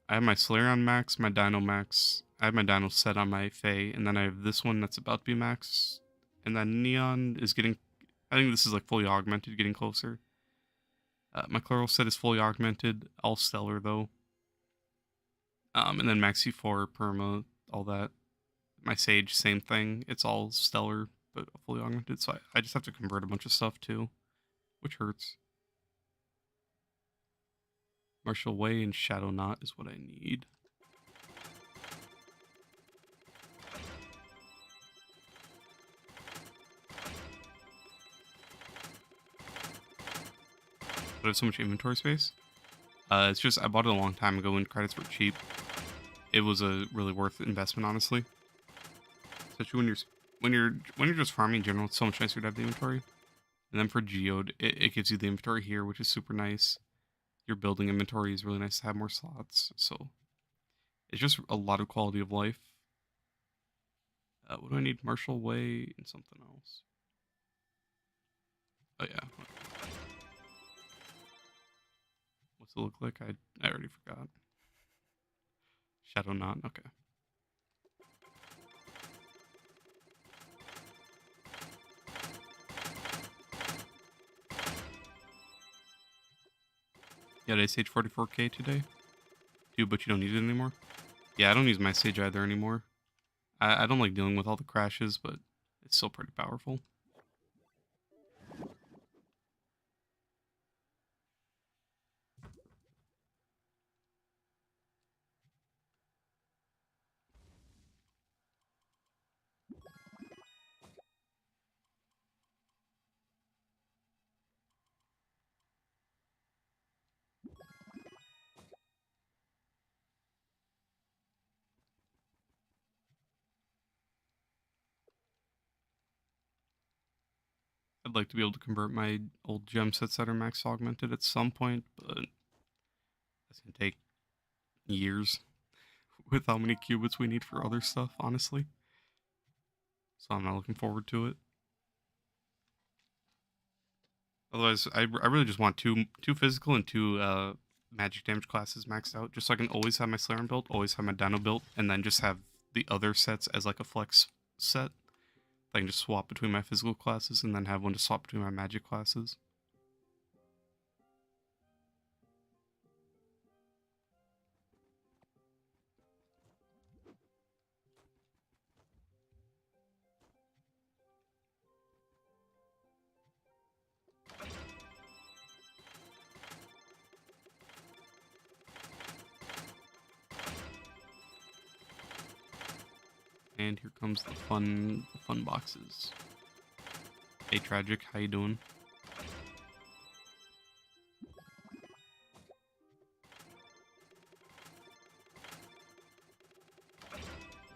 I have my Slayerion max, my Dino max. I have my Dino set on my Fae, and then I have this one that's about to be max. And then Neon is getting... I think this is like fully augmented, getting closer. My Claral set is fully augmented, all stellar though. And then Maxi 4, Perma, all that. My Sage, same thing. It's all stellar, but fully augmented. So I just have to convert a bunch of stuff too, which hurts. Martial Way and Shadow Knot is what I need. But I have so much inventory space. It's just I bought it a long time ago when credits were cheap. It was a really worth investment, honestly. Especially when you're just farming in general, it's so much nicer to have the inventory. And then for Geode, it gives you the inventory here, which is super nice. Your building inventory is really nice to have more slots. So it's just a lot of quality of life. What do I need? Martial Way and something else. Oh yeah. What's it look like? I already forgot. Shadow Knot. Okay. Yeah, did I Sage 44k today? Dude, but you don't need it anymore? Yeah, I don't use my Sage either anymore. I don't like dealing with all the crashes, but it's still pretty powerful. I'd like to be able to convert my old gem sets that are max augmented at some point, but that's gonna take years with how many qubits we need for other stuff, honestly. So I'm not looking forward to it. Otherwise, I really just want two physical and two magic damage classes maxed out, just so I can always have my Slayer built, always have my Dino built, and then just have the other sets as like a flex set. I can just swap between my physical classes and then have one to swap between my magic classes. And here comes the fun boxes. Hey Tragic, how you doing?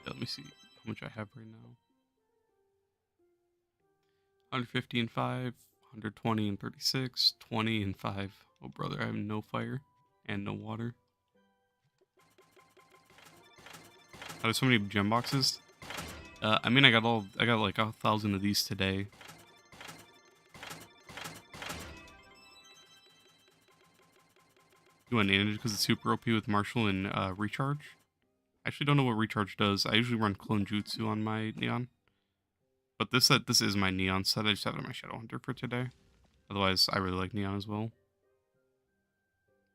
Let me see how much I have right now. 150 and 5, 120 and 36, 20 and 5. Oh brother, I have no fire and no water. There's so many gem boxes. I mean, I got like 1,000 of these today. You want Ninja because it's super OP with Marshall and Recharge? I actually don't know what Recharge does. I usually run Clone Jutsu on my Neon. But this is my Neon set. I just have it on my Shadow Hunter for today. Otherwise, I really like Neon as well.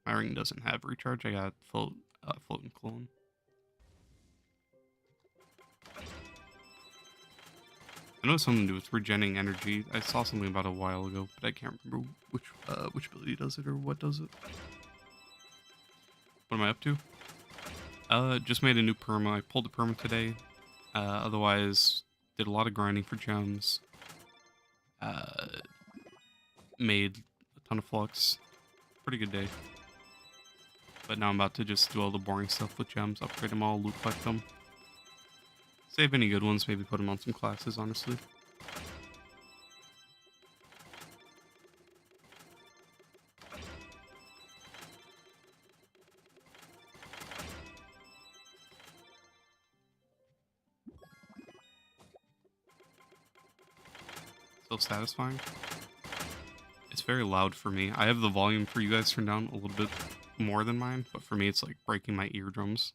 My ring doesn't have Recharge. I got Float and Clone. I know it's something to do with regenerating energy. I saw something about it a while ago, but I can't remember which ability does it or what does it. What am I up to? Just made a new perma. I pulled the perma today. Otherwise, did a lot of grinding for gems. Made a ton of flux. Pretty good day. But now I'm about to just do all the boring stuff with gems, upgrade them all, loot collect them. Save any good ones, maybe put them on some classes, honestly. Still satisfying. It's very loud for me. I have the volume for you guys turned down a little bit more than mine, but for me it's like breaking my eardrums.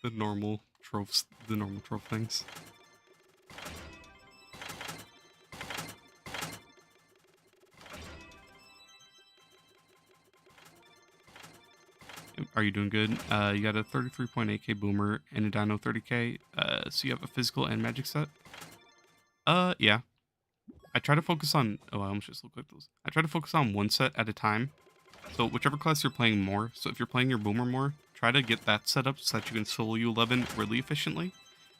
The normal Trove things. Are you doing good? You got a 33.8k boomer and a Dino 30k. So you have a physical and magic set? Yeah. I try to focus on... Oh, I almost just look like those. I try to focus on one set at a time. So whichever class you're playing more. So if you're playing your boomer more, try to get that set up so that you can solo U11 really efficiently.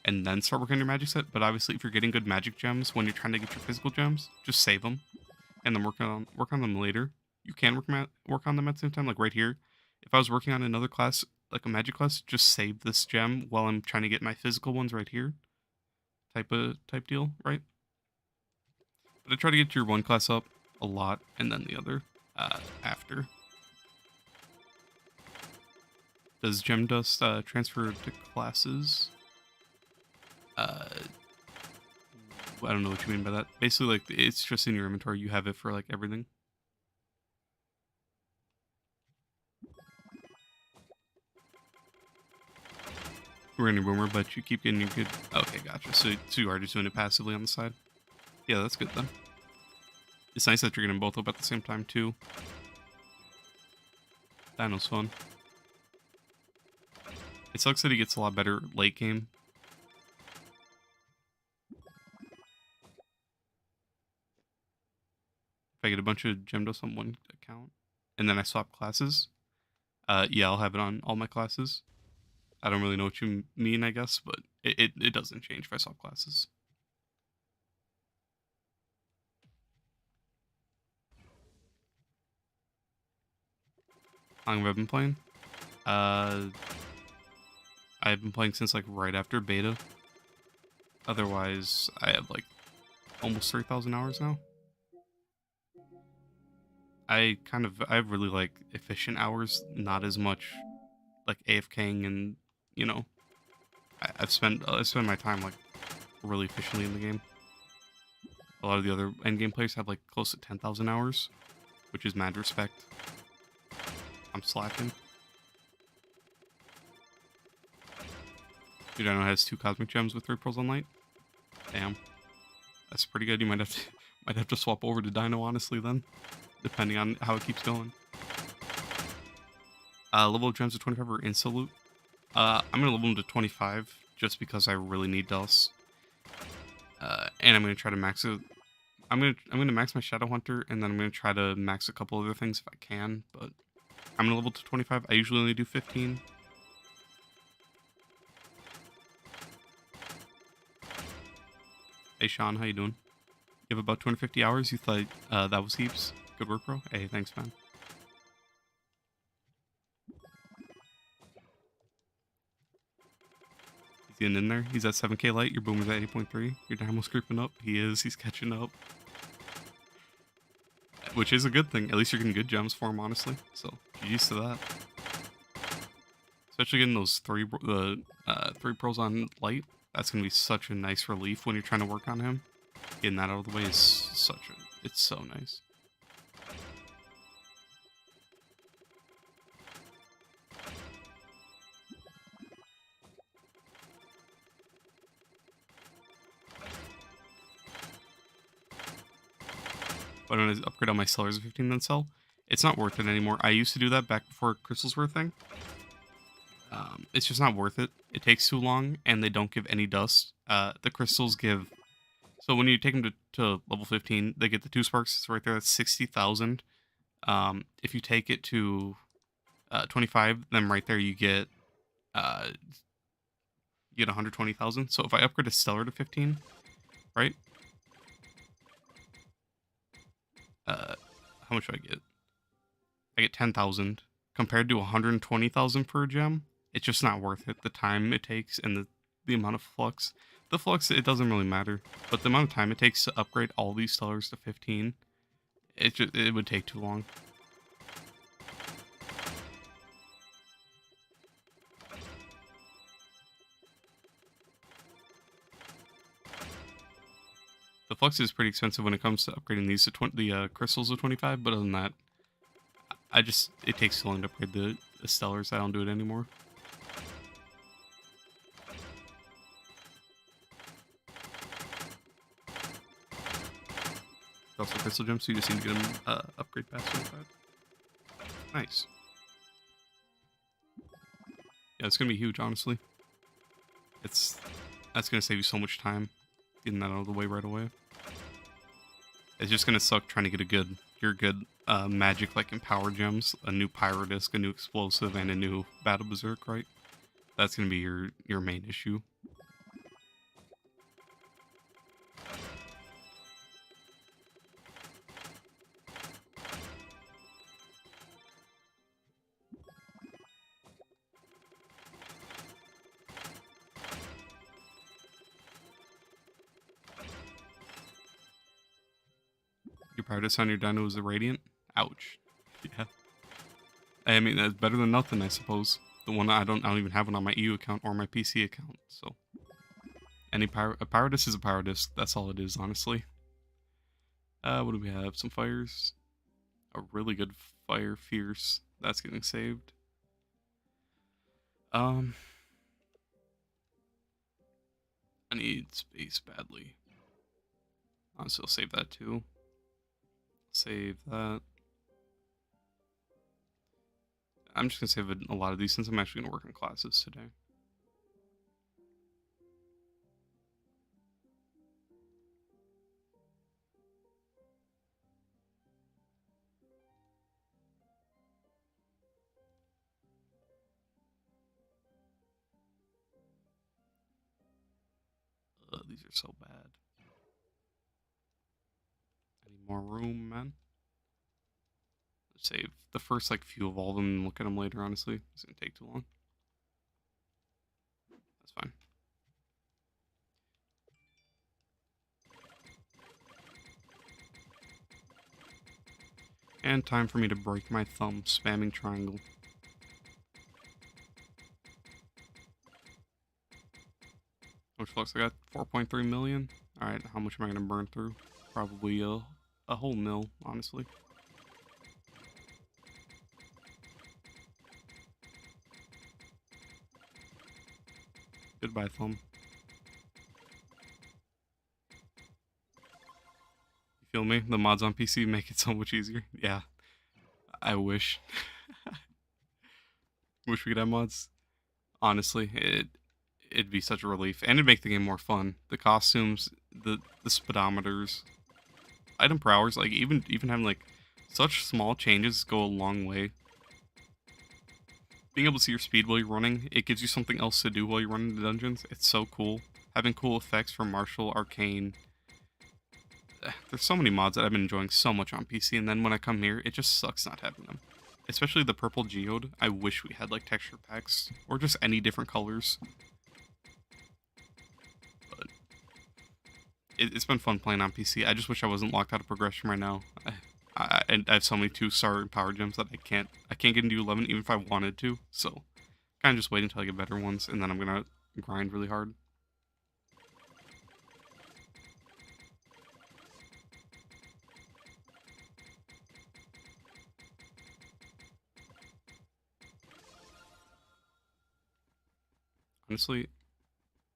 And then start working on your magic set. But obviously, if you're getting good magic gems when you're trying to get your physical gems, just save them. And then work on them later. You can work on them at the same time, like right here. If I was working on another class, like a magic class, just save this gem while I'm trying to get my physical ones right here. Type deal, right? But I try to get your one class up a lot, and then the other after. Does gem dust transfer to classes? I don't know what you mean by that. Basically, like, it's just in your inventory. You have it for, like, everything. We're in your boomer, but you keep getting your good... Okay, gotcha. So you are just doing it passively on the side? Yeah, that's good then. It's nice that you're getting both up at the same time, too. Dino's fun. It sucks that he gets a lot better late game. If I get a bunch of gem dust on one account, and then I swap classes, yeah, I'll have it on all my classes. I don't really know what you mean, I guess, but it doesn't change if I swap classes. How long have I been playing? I've been playing since like right after beta. Otherwise, I have like almost 3,000 hours now. I really like efficient hours, not as much like AFKing and, you know, I've spent my time like really efficiently in the game. A lot of the other endgame players have like close to 10,000 hours, which is mad respect. I'm slacking. Dude, I know it has 2 cosmic gems with 3 pearls on light. Damn, that's pretty good. You might have to might have to swap over to Dino honestly then, depending on how it keeps going. Level of gems to 25 or insta loot. I'm gonna level them to 25 just because I really need dust. And I'm gonna try to max it. I'm gonna max my Shadow Hunter, and then I'm gonna try to max a couple other things if I can. But I'm gonna level to 25. I usually only do 15. Hey Sean, how you doing? You have about 250 hours. You thought that was heaps. Good work, bro. Hey, thanks, man. He's getting in there. He's at 7k light. Your boomer's at 8.3. Your dynamo's creeping up. He is. He's catching up. Which is a good thing. At least you're getting good gems for him, honestly. So, GG's to that. Especially getting those 3 pearls on light. That's going to be such a nice relief when you're trying to work on him. Getting that out of the way is it's so nice. But I'm going to upgrade all my sellers of 15 then sell. It's not worth it anymore. I used to do that back before crystals were a thing. It's just not worth it. It takes too long, and they don't give any dust. The crystals give... So when you take them to level 15, they get the 2 sparks. It's right there. That's 60,000. If you take it to 25, then right there you get 120,000. So if I upgrade a stellar to 15, right? How much do I get? I get 10,000 compared to 120,000 for a gem. It's just not worth it. The time it takes and the amount of flux. The flux, it doesn't really matter, but the amount of time it takes to upgrade all these stellars to 15, it would take too long. The flux is pretty expensive when it comes to upgrading these to the crystals of 25, but other than that, it takes too long to upgrade the stellars. I don't do it anymore. Also crystal gems, so you just need to get them upgrade past 25. Nice. Yeah, it's gonna be huge, honestly. That's gonna save you so much time getting that out of the way right away. It's just gonna suck trying to get your good magic like empower gems, a new pyro disc, a new explosive, and a new battle berserk, right? That's gonna be your main issue. Your pyro disc on your dino is a radiant. Ouch. Yeah. I mean that's better than nothing, I suppose. The one I don't even have one on my EU account or my PC account, so a pyro disc is a pyro disc. That's all it is, honestly. What do we have? Some fires. A really good fire, fierce. That's getting saved. I need space badly. Honestly, I'll save that too. Save that. I'm just gonna save a lot of these since I'm actually gonna work on classes today. These are so bad. I need more room, man. Save the first like few of all of them and look at them later, honestly. It's gonna take too long. That's fine. And time for me to break my thumb spamming triangle. Which looks like I got 4.3 million. Alright, how much am I going to burn through? Probably a whole mil, honestly. Goodbye, thumb. You feel me? The mods on PC make it so much easier. Yeah, I wish. Wish we could have mods. Honestly, it'd be such a relief, and it'd make the game more fun. The costumes, the speedometers, item per hours, like even having like such small changes go a long way. Being able to see your speed while you're running, it gives you something else to do while you're running the dungeons. It's so cool. Having cool effects for martial, arcane. There's so many mods that I've been enjoying so much on PC, and then when I come here, it just sucks not having them. Especially the purple geode. I wish we had like texture packs or just any different colors. But it's been fun playing on PC. I just wish I wasn't locked out of progression right now. And I have so many 2-star power gems that I can't get into 11 even if I wanted to. So kind of just waiting until I get better ones, and then I'm gonna grind really hard. Honestly,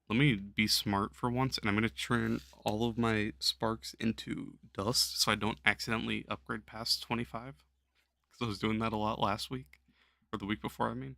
let me be smart for once, and I'm going to turn all of my sparks into dust so I don't accidentally upgrade past 25. Because I was doing that a lot last week. Or the week before, I mean.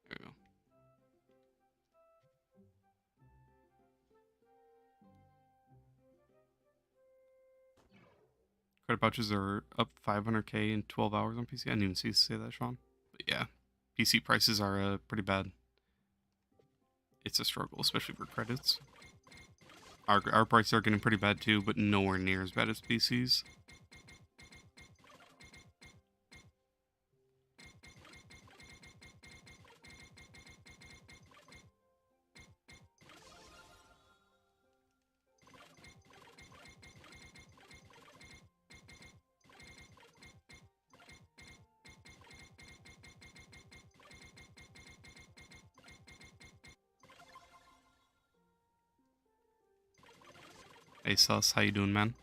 There we go. Credit pouches are up 500k in 12 hours on PC. I didn't even see you say that, Sean. But yeah, PC prices are pretty bad. It's a struggle, especially for credits. Our prices are getting pretty bad too, but nowhere near as bad as PC's. Hey Sus, how you doing, man?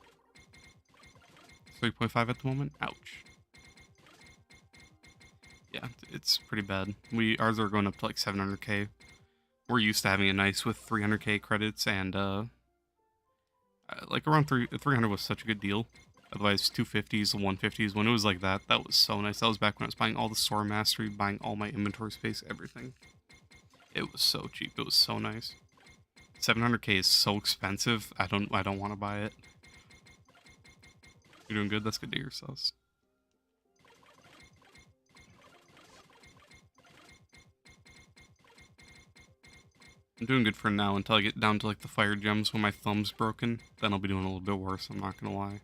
3.5 at the moment? Ouch. Yeah, it's pretty bad. Ours are going up to like 700k. We're used to having a nice with 300k credits, and like around 300 was such a good deal. Otherwise, 250s, 150s, when it was like that, that was so nice. That was back when I was buying all the store mastery, buying all my inventory space, everything. It was so cheap. It was so nice. 700k is so expensive. I don't want to buy it. You're doing good. That's good to hear, Sus. I'm doing good for now until I get down to like the fire gems when my thumb's broken. Then I'll be doing a little bit worse, I'm not gonna lie.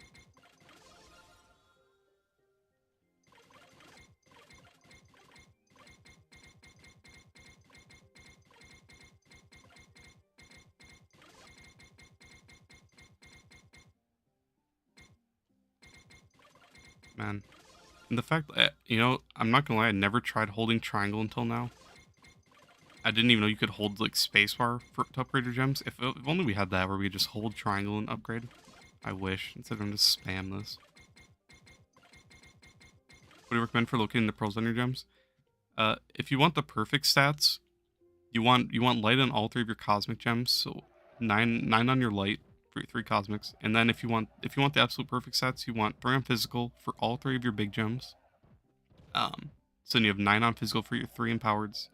Man. And the fact that, I'm not gonna lie, I never tried holding triangle until now. I didn't even know you could hold like spacebar to upgrade your gems. If only we had that where we could just hold triangle and upgrade. I wish, instead of having to spam this. What do you recommend for locating the pearls on your gems? If you want the perfect stats, you want light on all 3 of your cosmic gems. So 9 on your light for your 3 cosmics, and then if you want the absolute perfect stats, you want 3 on physical for all 3 of your big gems. So then you have 9 on physical for your 3 empowereds.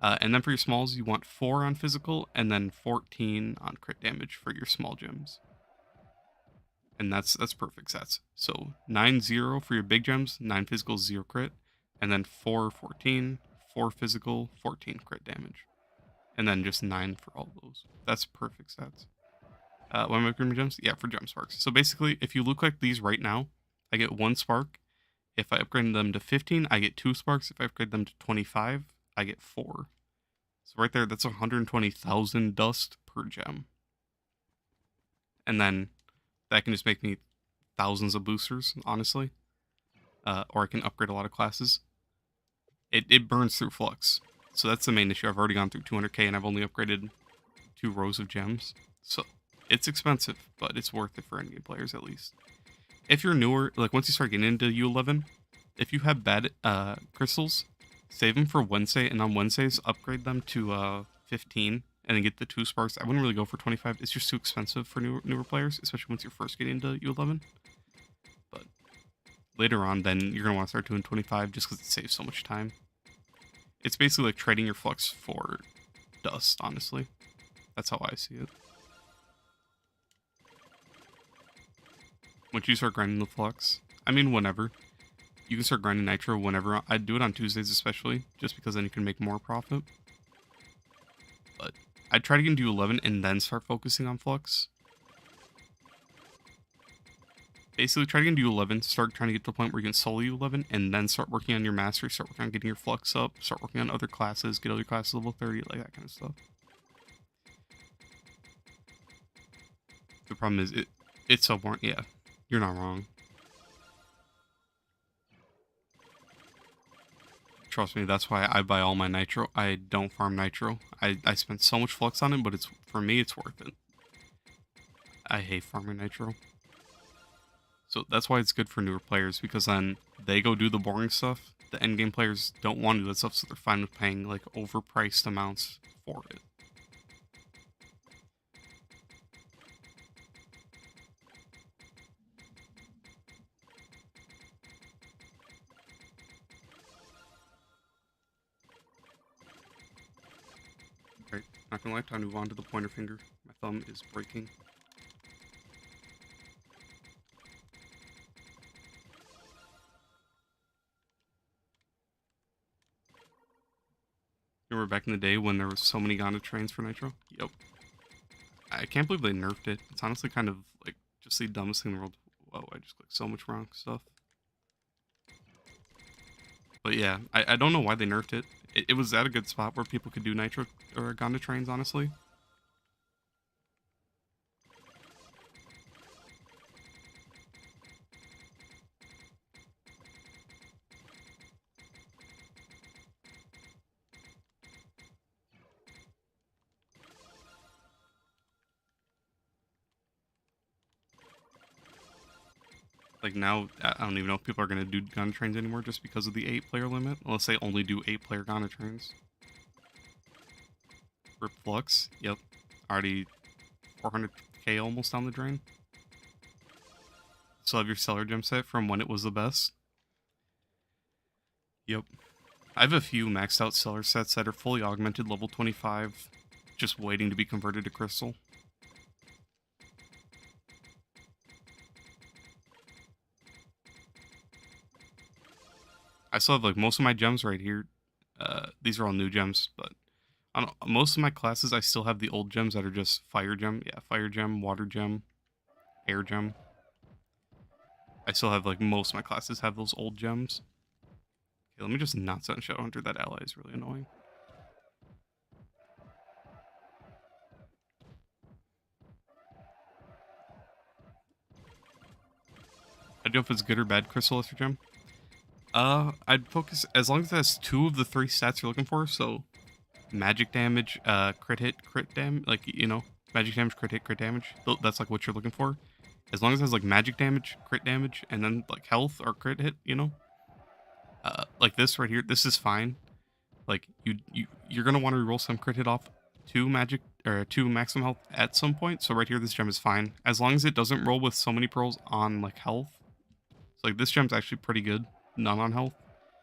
And then for your smalls, you want 4 on physical, and then 14 on crit damage for your small gems. And that's perfect stats. So 9-0 for your big gems, 9 physical, 0 crit, and then 4-14, 4 physical, 14 crit damage. and then just 9 for all those. That's perfect stats. What am I upgrading gems? Yeah, for gem sparks. So basically, if you look like these right now, I get 1 spark. If I upgrade them to 15, I get 2 sparks. If I upgrade them to 25, I get 4. So right there, that's 120,000 dust per gem. And then that can just make me thousands of boosters, honestly. Or I can upgrade a lot of classes. It burns through flux. So that's the main issue. I've already gone through 200k and I've only upgraded 2 rows of gems. So it's expensive, but it's worth it for endgame players at least. If you're newer, like once you start getting into U11, if you have bad crystals, save them for Wednesday, and on Wednesdays upgrade them to 15 and then get the 2 sparks. I wouldn't really go for 25. It's just too expensive for newer players, especially once you're first getting into U11. But later on, then you're going to want to start doing 25 just because it saves so much time. It's basically like trading your flux for dust, honestly. That's how I see it. Once you start grinding the flux, I mean whenever. You can start grinding nitro whenever. I'd do it on Tuesdays especially, just because then you can make more profit. But I'd try to get into 11 and then start focusing on flux. Basically, try to get into 11, start trying to get to the point where you can solo U11, and then start working on your mastery, start working on getting your flux up, start working on other classes, get other classes level 30, like that kind of stuff. The problem is, it's so boring. Yeah, you're not wrong. Trust me, that's why I buy all my nitro. I don't farm nitro. I spend so much flux on it, but for me, it's worth it. I hate farming nitro. So that's why it's good for newer players, because then they go do the boring stuff. The endgame players don't want to do that stuff, so they're fine with paying like overpriced amounts for it. Right, not gonna lie, time to move on to the pointer finger. My thumb is breaking. Remember back in the day when there was so many Gonda trains for nitro? Yep. I can't believe they nerfed it. It's honestly kind of like just the dumbest thing in the world. Whoa, I just clicked so much wrong stuff. But yeah, I don't know why they nerfed it. It was at a good spot where people could do nitro or Gonda trains, honestly. Like now, I don't even know if people are going to do Gonda trains anymore just because of the 8-player limit. Unless they only do 8-player Gonda trains. Rip Flux, yep. Already 400k almost down the drain. Still have your Stellar Gem set from when it was the best. Yep. I have a few maxed out Stellar sets that are fully augmented level 25, just waiting to be converted to Crystal. I still have like most of my gems right here. These are all new gems, but on most of my classes, I still have the old gems that are just fire gem. Yeah, fire gem, water gem, air gem. I still have like most of my classes have those old gems. Okay, let me just not set Shadowhunter. That ally is really annoying. I don't know if it's good or bad Crystal Ether Gem. I'd focus as long as it has 2 of the 3 stats you're looking for. So, magic damage, crit hit, crit damage, like magic damage, crit hit, crit damage. That's like what you're looking for. As long as it has like magic damage, crit damage, and then like health or crit hit, like this right here, this is fine. Like you're gonna want to roll some crit hit off 2 magic or 2 maximum health at some point. So right here, this gem is fine as long as it doesn't roll with so many pearls on like health. So like this gem's actually pretty good. None on health.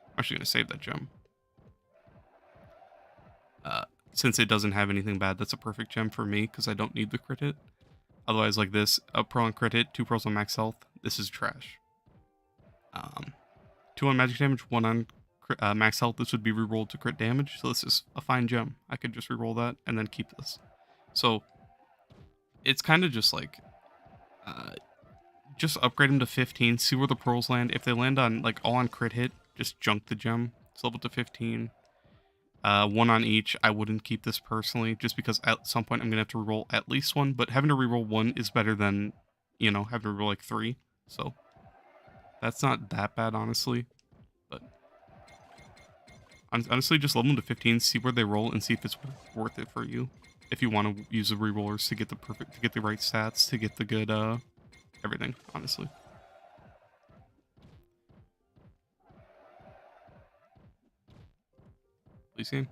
I'm actually gonna save that gem. Since it doesn't have anything bad, that's a perfect gem for me because I don't need the crit hit. Otherwise, like this, a pearl on crit hit, 2 pearls on max health. This is trash. 2 on magic damage, 1 on max health, this would be rerolled to crit damage. So this is a fine gem. I could just reroll that and then keep this. So it's kind of just like, just upgrade them to 15, see where the pearls land. If they land on like all on crit hit, just junk the gem. It's level to 15. One on each. I wouldn't keep this personally, just because at some point I'm gonna have to reroll at least one. But having to reroll one is better than, having to reroll like 3. So that's not that bad, honestly. But honestly, just level them to 15, see where they roll, and see if it's worth it for you. If you want to use the rerollers to get the right stats, to get the good everything, honestly. Please game.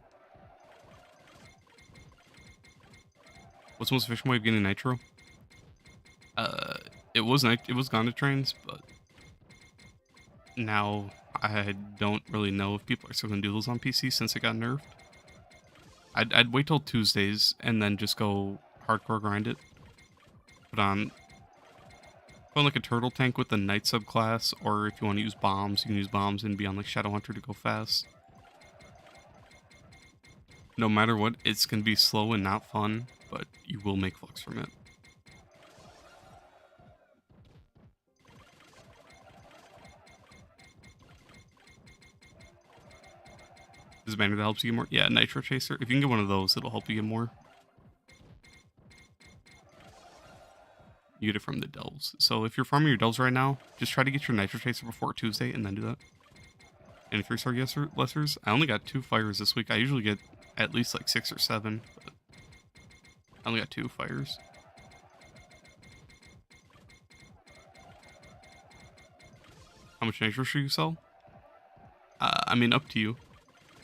What's the most efficient way of getting nitro? It was Gonda trains, but now I don't really know if people are still gonna do those on PC since it got nerfed. I'd wait till Tuesdays and then just go hardcore grind it. Put on like a turtle tank with the knight subclass, or if you want to use bombs, you can use bombs and be on like Shadow Hunter to go fast. No matter what, it's gonna be slow and not fun, but you will make flux from it. Is a banner that helps you get more? Yeah, Nitro Chaser. If you can get one of those, it'll help you get more. You get it from the delves. So if you're farming your delves right now, just try to get your Nitro Chaser before Tuesday and then do that. And if you're Star Lessers, I only got 2 fires this week. I usually get at least like 6 or 7, but I only got 2 fires. How much Nitro should you sell? I mean, up to you.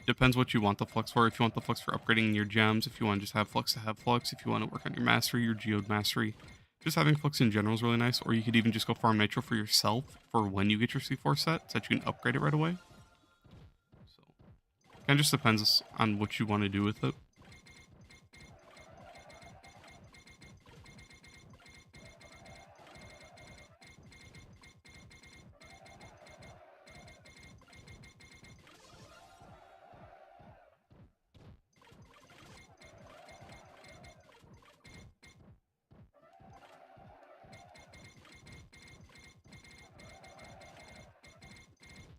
Depends what you want the flux for. If you want the flux for upgrading your gems, if you want to just have flux to have flux, if you want to work on your mastery, your geode mastery, just having flux in general is really nice. Or you could even just go farm nitro for yourself for when you get your C4 set, so that you can upgrade it right away. So, kind of just depends on what you want to do with it.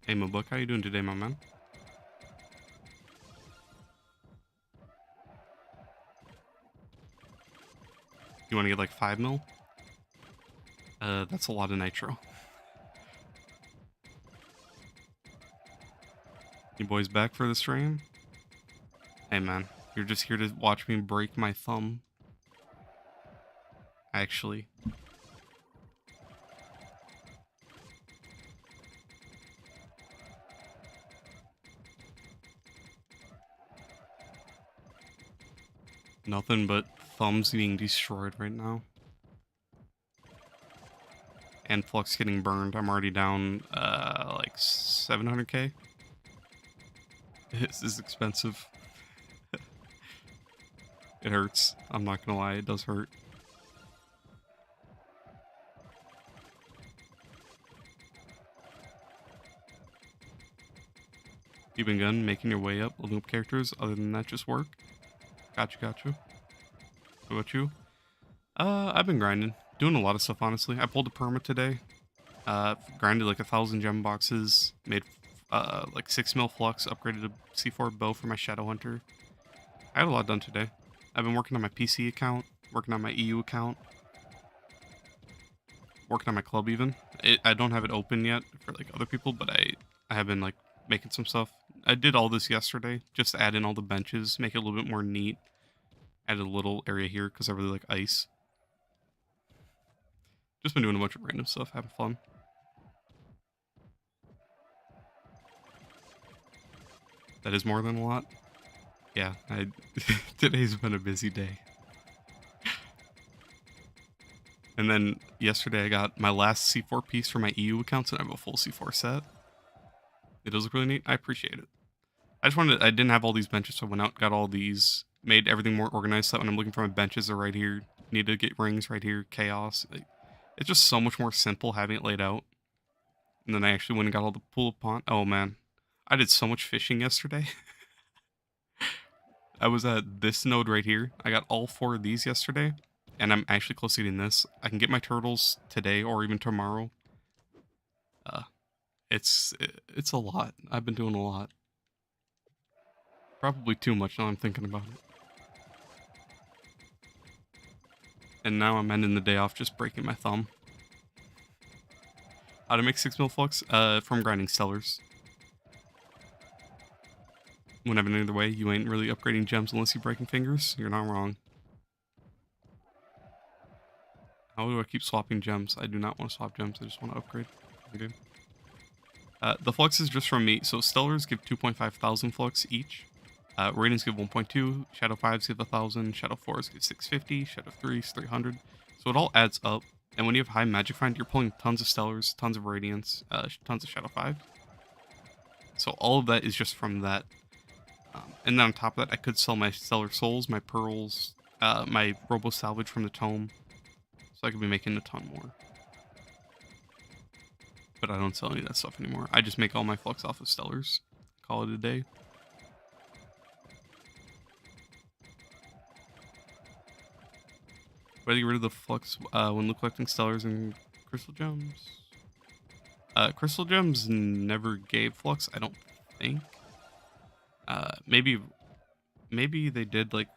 Hey, Mabuk, how you doing today, my man? You want to get like 5 mil? That's a lot of nitro. You boys back for the stream? Hey, man, you're just here to watch me break my thumb. Actually. Nothing but thumbs being destroyed right now. And Flux getting burned. I'm already down, like 700k. This is expensive. It hurts. I'm not gonna lie, it does hurt. You've been good, making your way up, leveling up characters. Other than that, just work. Gotcha. What about you? I've been grinding. Doing a lot of stuff, honestly. I pulled a perma today. Grinded like 1,000 gem boxes. Made like 6 mil flux. Upgraded a C4 bow for my Shadow Hunter. I had a lot done today. I've been working on my PC account. Working on my EU account. Working on my club even. I don't have it open yet for like other people, but I have been like making some stuff. I did all this yesterday. Just add in all the benches. Make it a little bit more neat. Added a little area here because I really like ice. Just been doing a bunch of random stuff, having fun. That is more than a lot. Yeah, today's been a busy day. And then yesterday I got my last C4 piece for my EU accounts, and I have a full C4 set. It does look really neat. I appreciate it. I didn't have all these benches, so I went out, got all these, made everything more organized, so that when I'm looking for my benches, they're right here. Need to get rings right here, chaos. It's just so much more simple having it laid out. And then I actually went and got all the pool upon. Oh man, I did so much fishing yesterday. I was at this node right here. I got all 4 of these yesterday, and I'm actually close to getting this. I can get my turtles today or even tomorrow. Uh, it's a lot. I've been doing a lot. Probably too much now I'm thinking about it. And now I'm ending the day off just breaking my thumb. How to make 6 mil flux? From grinding stellars. Whenever either way, you ain't really upgrading gems unless you're breaking fingers. You're not wrong. How do I keep swapping gems? I do not want to swap gems. I just want to upgrade. Okay. The flux is just from me. So stellars give 2.5 thousand flux each. Ratings give 1.2. Shadow 5s give 1,000. Shadow 4s give 650. Shadow 3s 300. So it all adds up. And when you have high magic find, you're pulling tons of stellars, tons of radiance, tons of shadow 5. So all of that is just from that. And then on top of that, I could sell my stellar souls, my pearls, my robo salvage from the tome. So I could be making a ton more. But I don't sell any of that stuff anymore. I just make all my flux off of stellars. Call it a day. Whether you get rid of the flux when collecting stellars and crystal gems. Crystal gems never gave flux, I don't think. Maybe they did like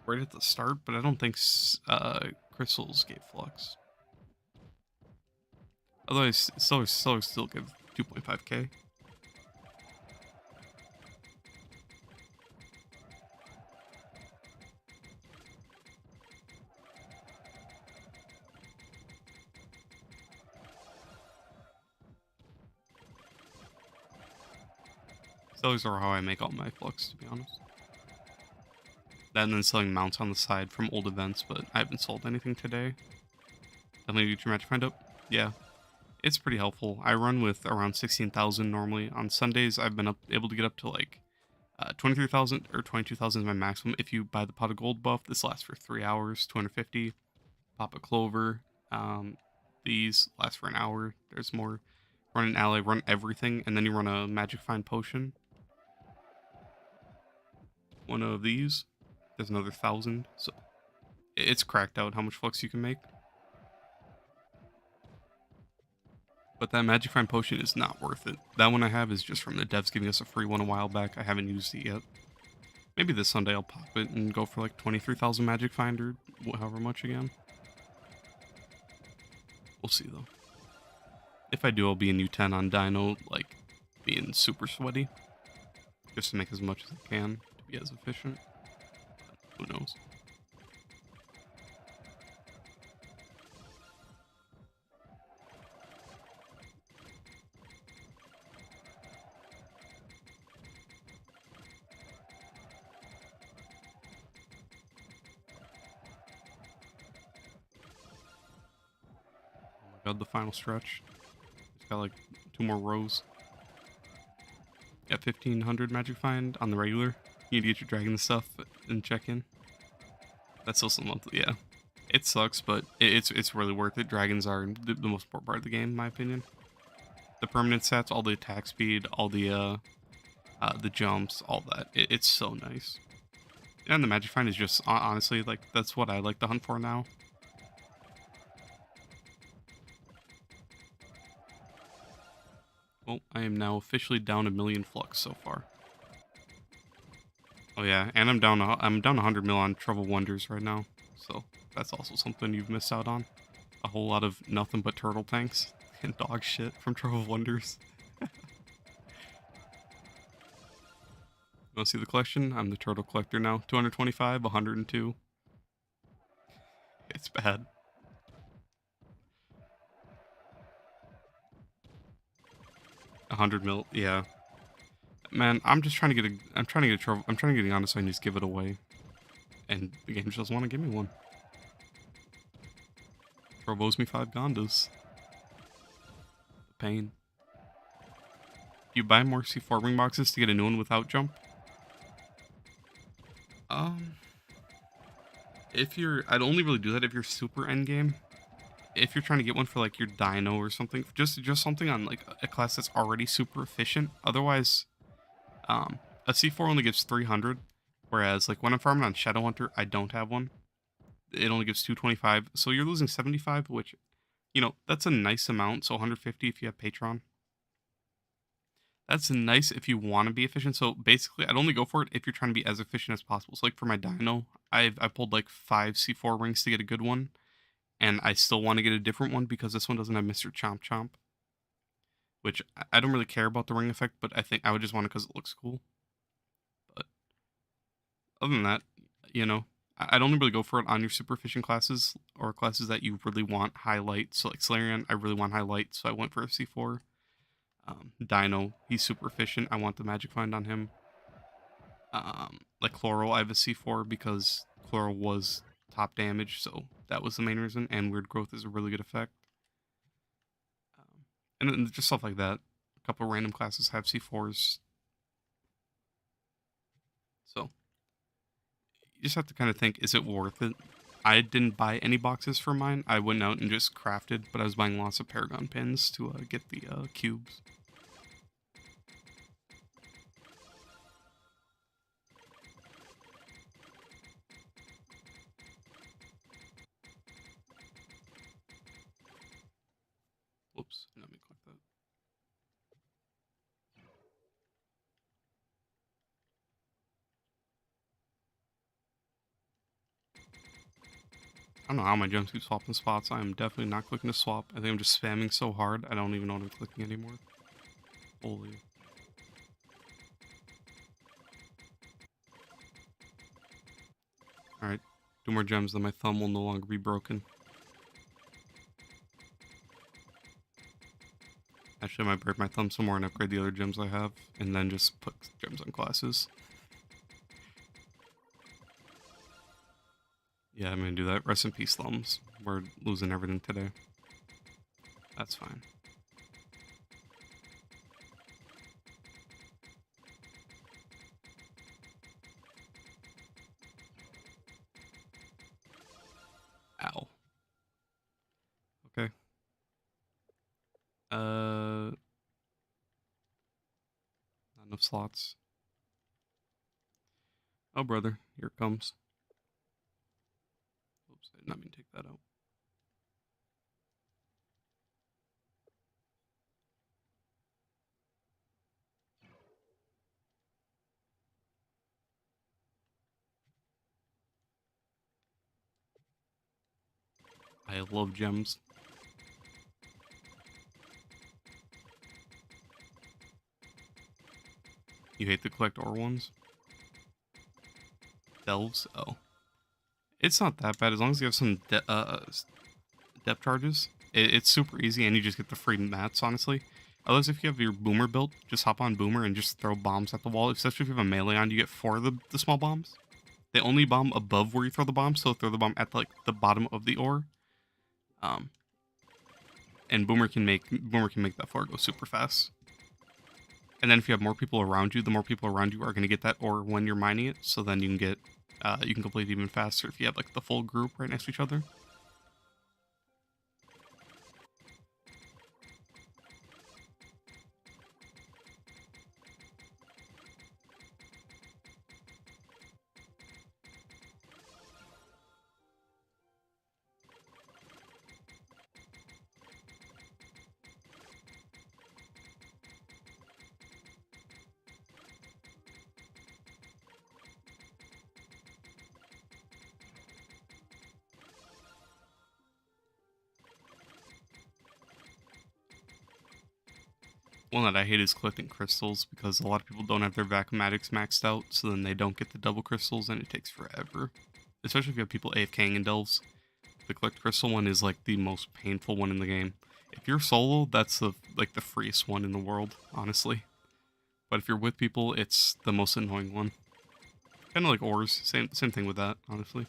right at the start, but I don't think crystals gave flux. Otherwise, stellars still give 2.5k. Stellars are how I make all my flux, to be honest. That and then selling mounts on the side from old events, but I haven't sold anything today. Definitely get your magic find up. Yeah, it's pretty helpful. I run with around 16,000 normally. On Sundays, I've been able to get up to like 23,000 or 22,000 is my maximum. If you buy the pot of gold buff, this lasts for 3 hours, 250. Pop a clover. These last for an hour. There's more. Run an ally, run everything, and then you run a magic find potion. One of these. There's another 1,000. So it's cracked out how much flux you can make. But that magic find potion is not worth it. That one I have is just from the devs giving us a free one a while back. I haven't used it yet. Maybe this Sunday I'll pop it and go for like 23,000 magic find or however much again. We'll see though. If I do, I'll be in U10 on Dino, like being super sweaty. Just to make as much as I can to be as efficient. Who knows? Oh my god, the final stretch. It's got like 2 more rows. Got 1,500 magic find on the regular. You need to get your dragon stuff and check in. That's also monthly, yeah. It sucks, but it's really worth it. Dragons are the most important part of the game, in my opinion. The permanent stats, all the attack speed, all the jumps, all that. It's so nice. And the magic find is just honestly like that's what I like to hunt for now. Well, I am now officially down 1,000,000 flux so far. Oh yeah, and I'm down 100 mil on Trove Wonders right now. So that's also something you've missed out on. A whole lot of nothing but turtle tanks and dog shit from Trove Wonders. You want to see the collection? I'm the turtle collector now. 225, 102. It's bad. A 100 mil, yeah. Man, I'm just trying to get I'm trying to get a Trove. I'm trying to get honest, so I can just give it away. And the game just doesn't want to give me one. Trove owes me 5 Gondas. Pain. You buy more C4 ring boxes to get a new one without jump? If you're, I'd only really do that if you're super endgame. if you're trying to get one for like your dino or something, just something on like a class that's already super efficient. Otherwise, a C4 only gives 300, whereas like when I'm farming on Shadowhunter, I don't have one. It only gives 225, so you're losing 75, which that's a nice amount. So 150 if you have Patron. That's nice if you want to be efficient. So basically, I'd only go for it if you're trying to be as efficient as possible. So like for my dino, I pulled like 5 C4 rings to get a good one, and I still want to get a different one because this one doesn't have Mr. Chomp Chomp, which I don't really care about the ring effect, but I think I would just want it because it looks cool. But other than that, you know, I'd only really go for it on your super efficient classes or classes that you really want highlight. So like Solarian, I really want highlight, so I went for a C4. Dino, he's super efficient. I want the magic find on him. Like Chloral, I have a C4 because Chloral was top damage, so that was the main reason. And Weird Growth is a really good effect. And then just stuff like that. A couple random classes have C4s. So you just have to kind of think, is it worth it? I didn't buy any boxes for mine. I went out and just crafted, but I was buying lots of Paragon pins to get the cubes. Whoops, let me click that. I don't know how my gems keep swapping spots. I am definitely not clicking to swap. I think I'm just spamming so hard, I don't even know what I'm clicking anymore. Holy. Alright, 2 more gems, then my thumb will no longer be broken. Actually, I might break my thumb some more and upgrade the other gems I have, and then just put gems on classes. Yeah, I'm gonna do that. Rest in peace, thumbs. We're losing everything today. That's fine. Ow. Okay. Not enough slots. Oh, brother. Here it comes. Oops, I did not mean to take that out. I love gems. You hate the collect ore ones? Delves? Oh. It's not that bad as long as you have some depth charges. It's super easy and you just get the free mats, honestly. Otherwise, if you have your boomer built, just hop on boomer and just throw bombs at the wall. Especially if you have a melee on, you get 4 of the small bombs. They only bomb above where you throw the bomb, so throw the bomb at like the bottom of the ore. And boomer can make that floor go super fast. And then if you have more people around you, the more people around you are going to get that ore when you're mining it. So then you can get you can complete it even faster if you have like the full group right next to each other. One that I hate is collecting crystals because a lot of people don't have their vacuumatics maxed out, so then they don't get the double crystals and it takes forever. Especially if you have people AFKing in delves. The collect crystal one is like the most painful one in the game. If you're solo, that's the freest one in the world, honestly. But if you're with people, it's the most annoying one. Kind of like ores, same thing with that, honestly.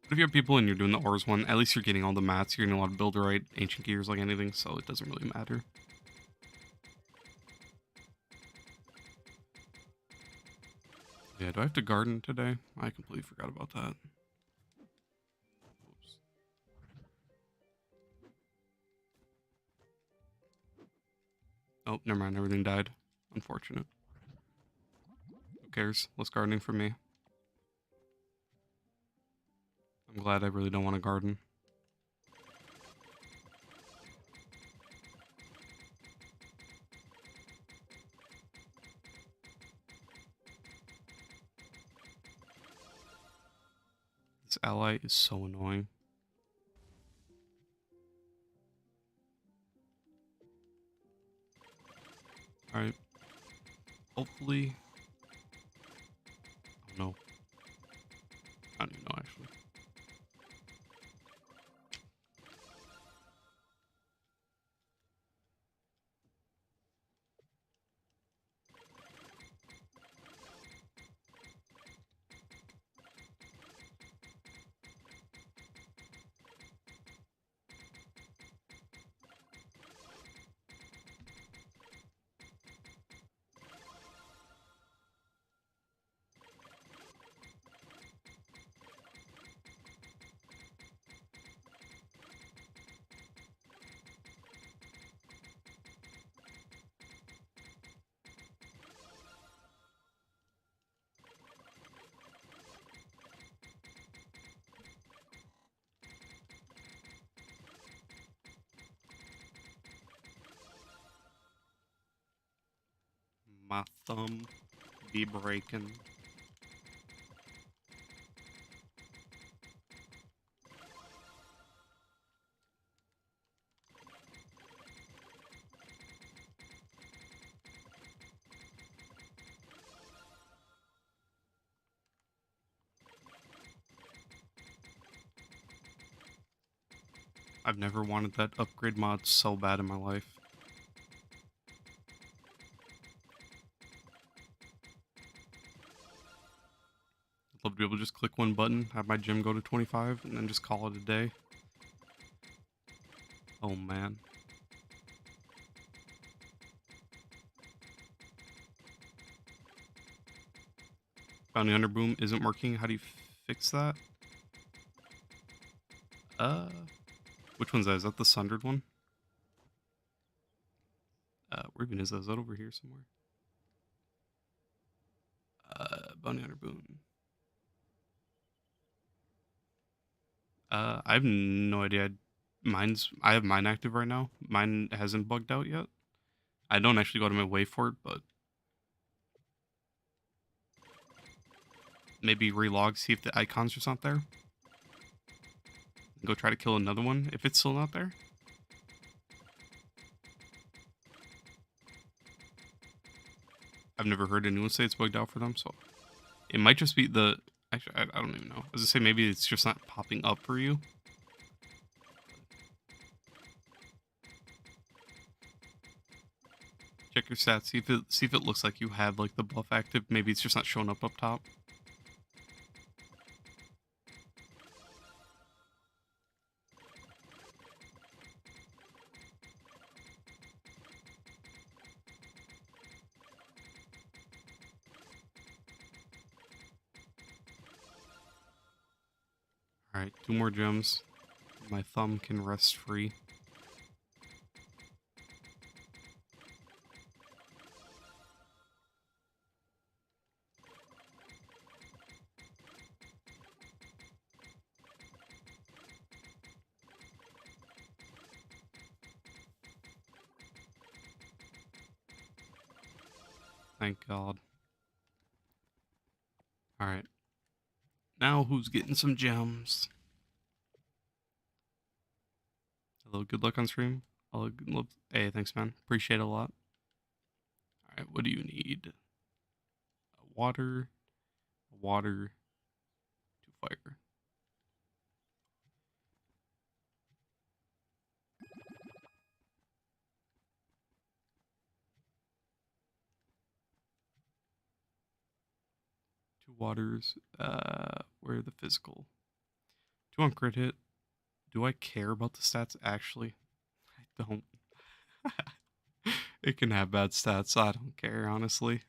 But if you have people and you're doing the ores one, at least you're getting all the mats. You're getting a lot of builderite, ancient gears, like anything, so it doesn't really matter. Yeah, do I have to garden today? I completely forgot about that. Oops. Oh, never mind. Everything died. Unfortunate. Who cares? Less gardening for me. I'm glad I really don't want to garden. This ally is so annoying. Alright. Hopefully. Oh no. I don't even know actually. My thumb be breaking. I've never wanted that upgrade mod so bad in my life. I'd love to be able to just click one button, have my gym go to 25, and then just call it a day. Oh man. Bounty Hunter Boom isn't working. How do you fix that? Which one's that? Is that the Sundered one? Where even is that? Is that over here somewhere? Bounty Hunter Boom. I have no idea. I have mine active right now. Mine hasn't bugged out yet. I don't actually go to my way for it, but maybe relog, see if the icon's just not there. Go try to kill another one if it's still not there. I've never heard anyone say it's bugged out for them, so it might just be the. Actually, I don't even know. As I say, maybe it's just not popping up for you. Check your stats. See if it looks like you had like the buff active. Maybe it's just not showing up top. All right, 2 more gems. My thumb can rest free. Thank God. All right. Now who's getting some gems? Hello, good luck on stream. Hey, thanks, man. Appreciate it a lot. All right, what do you need? Water, water, 2 fire. Two waters. Where are the physical? 2 on crit hit. Do I care about the stats actually? I don't. It can have bad stats, so I don't care, honestly.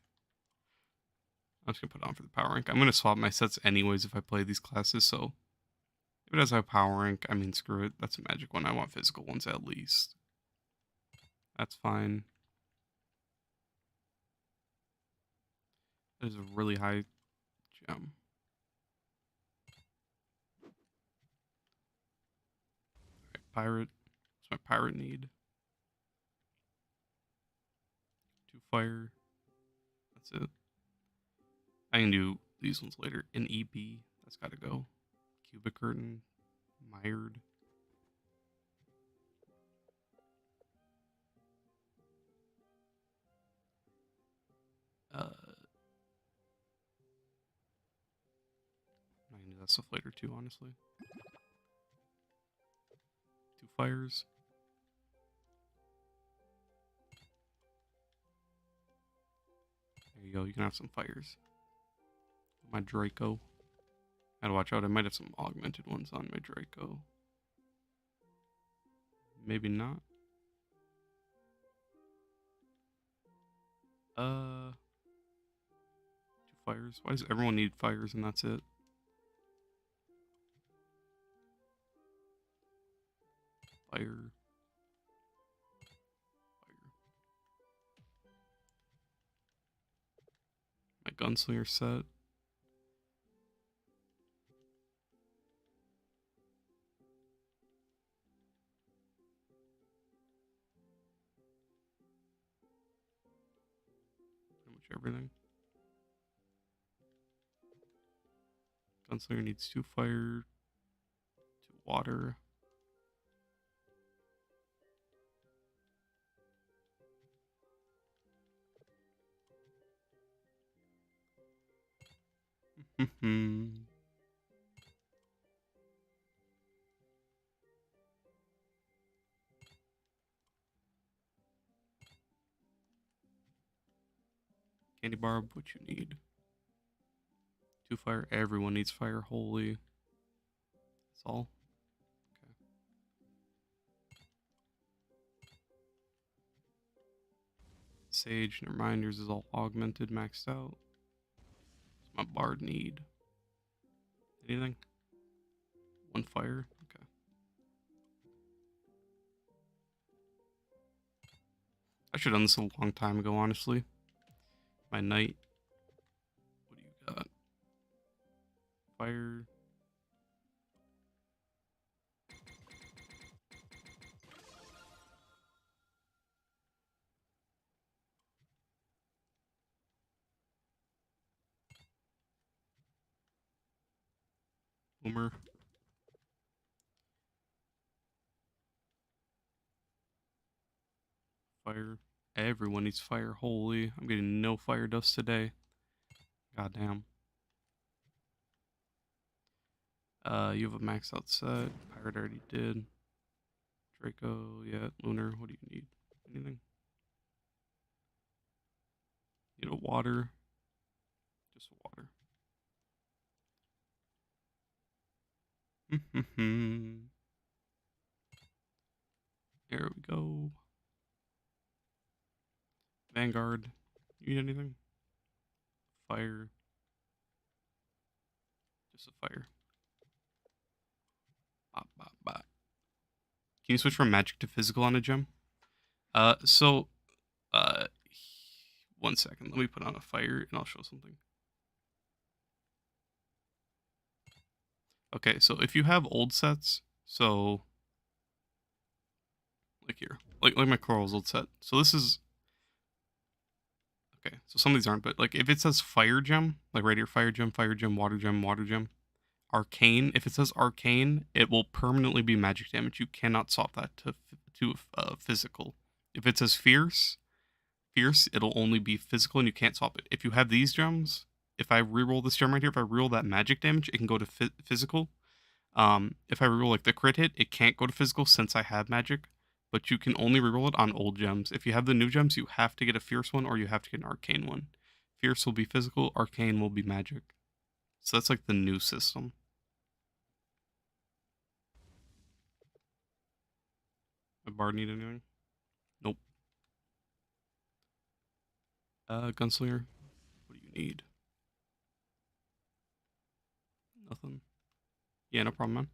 I'm just gonna put it on for the power rank. I'm gonna swap my sets anyways if I play these classes, so if it has a power rank, I mean screw it. That's a magic one. I want physical ones at least. That's fine. That is a really high gem. Right, pirate. What's my pirate need? 2 fire. That's it. I can do these ones later. An EB. That's got to go. Cubic curtain. Mired. I can do that stuff later too, honestly. 2 fires. There you go. You can have some fires. My Draco. Gotta watch out. I might have some augmented ones on my Draco. Maybe not. 2 fires. Why does everyone need fires and that's it? Fire. Fire. My gunslinger set. Pretty much everything. Gunslinger needs 2 fire, 2 water. Candy barb, what you need? 2 fire. Everyone needs fire. Holy. That's all. Okay. Sage, never mind. Yours is all augmented, maxed out. What's my bard need? Anything? 1 fire. Okay. I should have done this a long time ago, honestly. My knight. What do you got? Fire. Boomer. Fire. Everyone needs fire. Holy. I'm getting no fire dust today. Goddamn. You have a max out set. Pirate already did. Draco, yeah. Lunar, what do you need? Anything? Need a water. Just water. There we go. Vanguard. You need anything? Fire. Just a fire. Bop, bop, bop. Can you switch from magic to physical on a gem? So, uh, 1 second. Let me put on a fire and I'll show something. Okay, so if you have old sets, so like here, like my Coral's old set. So this is okay. So some of these aren't, but like if it says fire gem, like right here, fire gem, water gem, water gem, arcane. If it says arcane, it will permanently be magic damage. You cannot swap that to physical. If it says fierce, it'll only be physical and you can't swap it. If you have these gems, if I reroll this gem right here, if I reroll that magic damage, it can go to physical. If I reroll like the crit hit, it can't go to physical since I have magic, but you can only reroll it on old gems. If you have the new gems, you have to get a fierce one or you have to get an arcane one. Fierce will be physical, arcane will be magic. So that's like the new system. My bard need anything? Nope. Gunslinger, what do you need? Nothing. Yeah, no problem, man.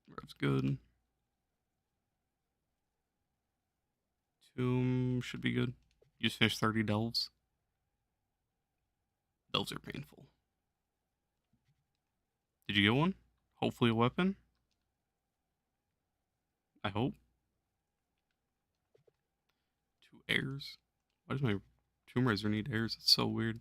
Rev's good. Tomb should be good. You just finished 30 delves. Delves are painful. Did you get one? Hopefully a weapon? I hope. 2 airs? Why does my Tomb Raiser need airs? It's so weird.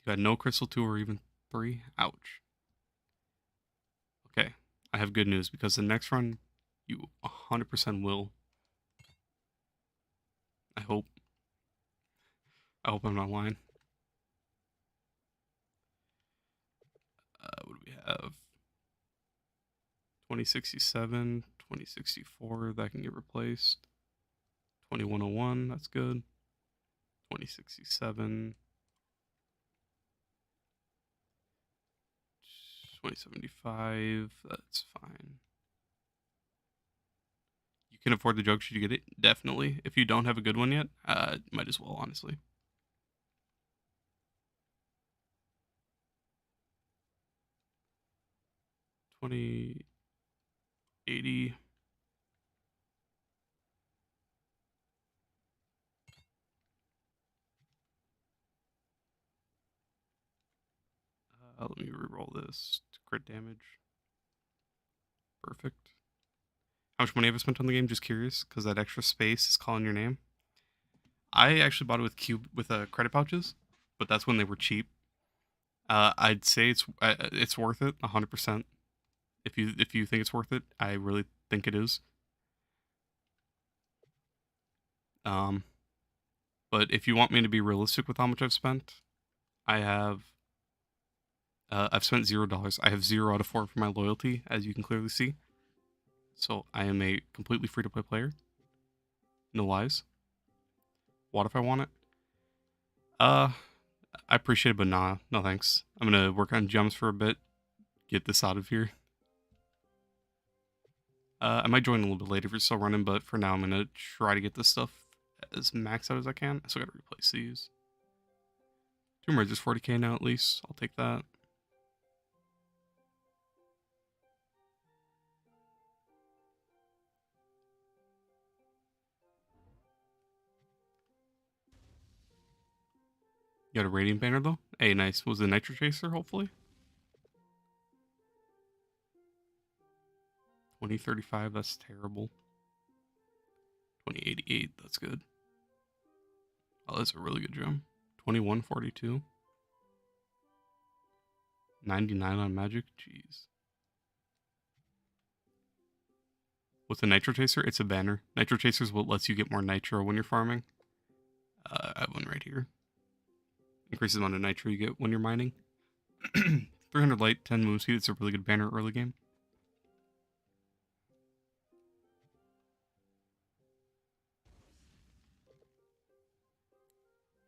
You had no crystal 2 or even 3? Ouch. Okay, I have good news because the next run, you 100% will. I hope. I hope I'm not lying. What do we have? 2067, 2064, that can get replaced. 2101, that's good. 2067. 2075, that's fine. You can afford the joke, should you get it? Definitely. If you don't have a good one yet, might as well, honestly. 2080. Let me reroll this to crit damage. Perfect. How much money have I spent on the game? Just curious, because that extra space is calling your name. I actually bought it with credit pouches, but that's when they were cheap. I'd say it's worth it 100%. If you think it's worth it, I really think it is. But if you want me to be realistic with how much I've spent, I've spent $0. I have 0 out of 4 for my loyalty, as you can clearly see. So I am a completely free to play player. No lies. What if I want it? I appreciate it, but nah, no thanks. I'm gonna work on gems for a bit, get this out of here. I might join a little bit later if you're still running, but for now I'm gonna try to get this stuff as maxed out as I can. I still gotta replace these. Tomb Raider's 40k now at least. I'll take that. You got a Radiant banner though? Hey, nice. Was it a Nitro Chaser, hopefully? 2035, that's terrible. 2088, that's good. Oh, that's a really good gem. 2142. 99 on magic? Jeez. With the Nitro Chaser, it's a banner. Nitro Chaser is what lets you get more nitro when you're farming. I have one right here. Increases the amount of nitro you get when you're mining. 300 light, 10 move speed. It's a really good banner early game.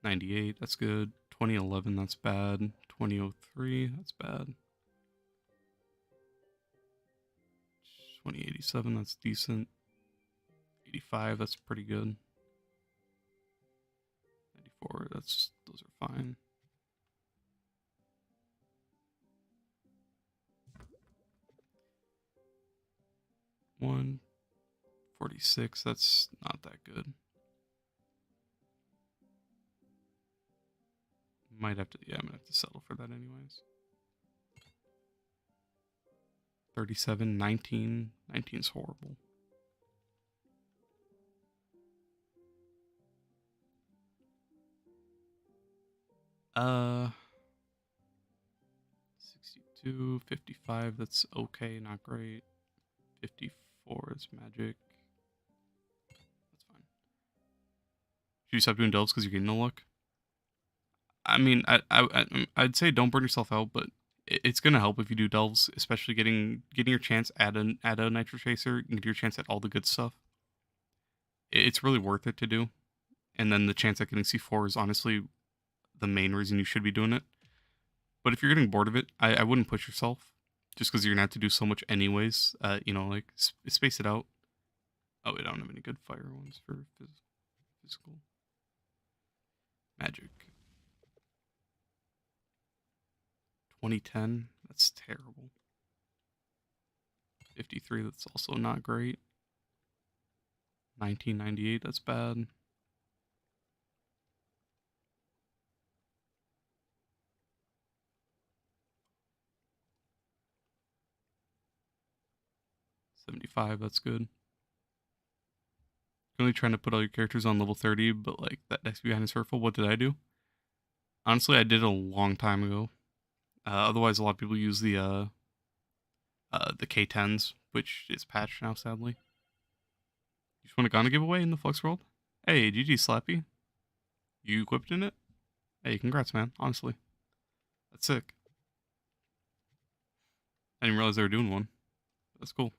'98, that's good. 2011, that's bad. 2003, that's bad. 2087, that's decent. 85, that's pretty good. 94, those are fine. One 46, that's not that good. Might have to, yeah, I'm gonna have to settle for that anyways. 37, 19, 19's horrible. Uh, 62, 55, that's okay, not great. 54 is magic. That's fine. Should you stop doing delves because you're getting no luck? I mean, I'd say don't burn yourself out, but it's gonna help if you do delves, especially getting your chance at a Nitro Chaser, get your chance at all the good stuff. It's really worth it to do, and then the chance at getting C4 is honestly the main reason you should be doing it. But if you're getting bored of it, I wouldn't push yourself, just because you're gonna have to do so much anyways. You know, like space it out. Oh, wait, I don't have any good fire ones for physical. Magic. 2010. That's terrible. 53. That's also not great. 1998. That's bad. 75. That's good. You're only trying to put all your characters on level 30, but like that next behind is hurtful. What did I do? Honestly, I did it a long time ago. Otherwise, a lot of people use the K10s, which is patched now, sadly. You just want to gonna giveaway in the Flux world? Hey, GG Slappy. You equipped in it? Hey, congrats, man. Honestly, that's sick. I didn't realize they were doing one. That's cool.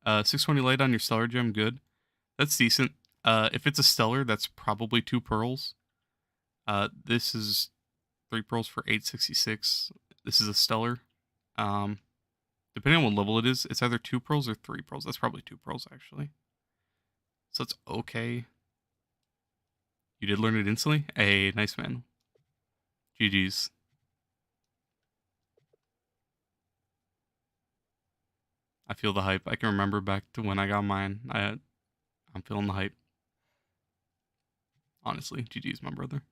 620 light on your stellar gem, good. That's decent. If it's a stellar, that's probably 2 pearls. This is 3 pearls for 866. This is a stellar. Depending on what level it is, it's either 2 pearls or 3 pearls. That's probably 2 pearls, actually. So it's okay. You did learn it instantly? Hey, nice, man. GG's. I feel the hype. I can remember back to when I got mine. I'm feeling the hype. Honestly, GG's, my brother.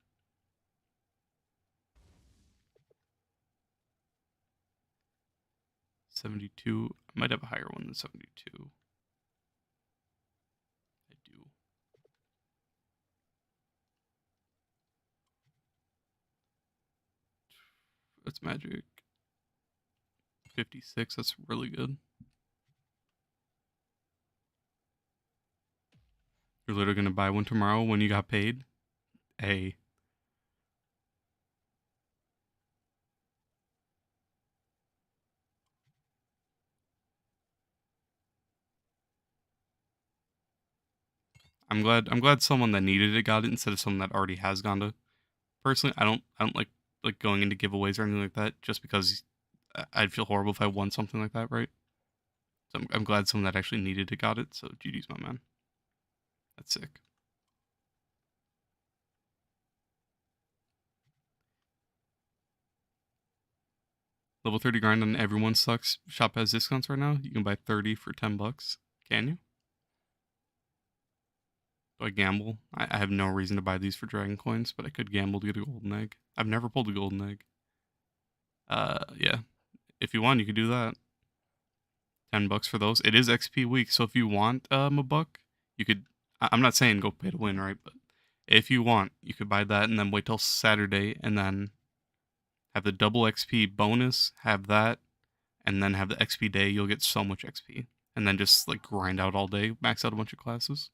72. I might have a higher one than 72. I do. That's magic. 56. That's really good. You're literally gonna buy one tomorrow when you got paid? Hey. I'm glad someone that needed it got it instead of someone that already has gone to. Personally, I don't like going into giveaways or anything like that just because I'd feel horrible if I won something like that, right? So I'm glad someone that actually needed it got it. So GG's, my man. That's sick. Level 30 grind on everyone sucks. Shop has discounts right now. You can buy 30 for $10. Can you? Do I gamble? I have no reason to buy these for dragon coins, but I could gamble to get a golden egg. I've never pulled a golden egg. Yeah. If you want, you could do that. $10 for those. It is XP week, so if you want a buck, you could. I'm not saying go pay to win, right? But if you want, you could buy that and then wait till Saturday and then have the double XP bonus, have that, and then have the XP day. You'll get so much XP, and then just like grind out all day, max out a bunch of classes.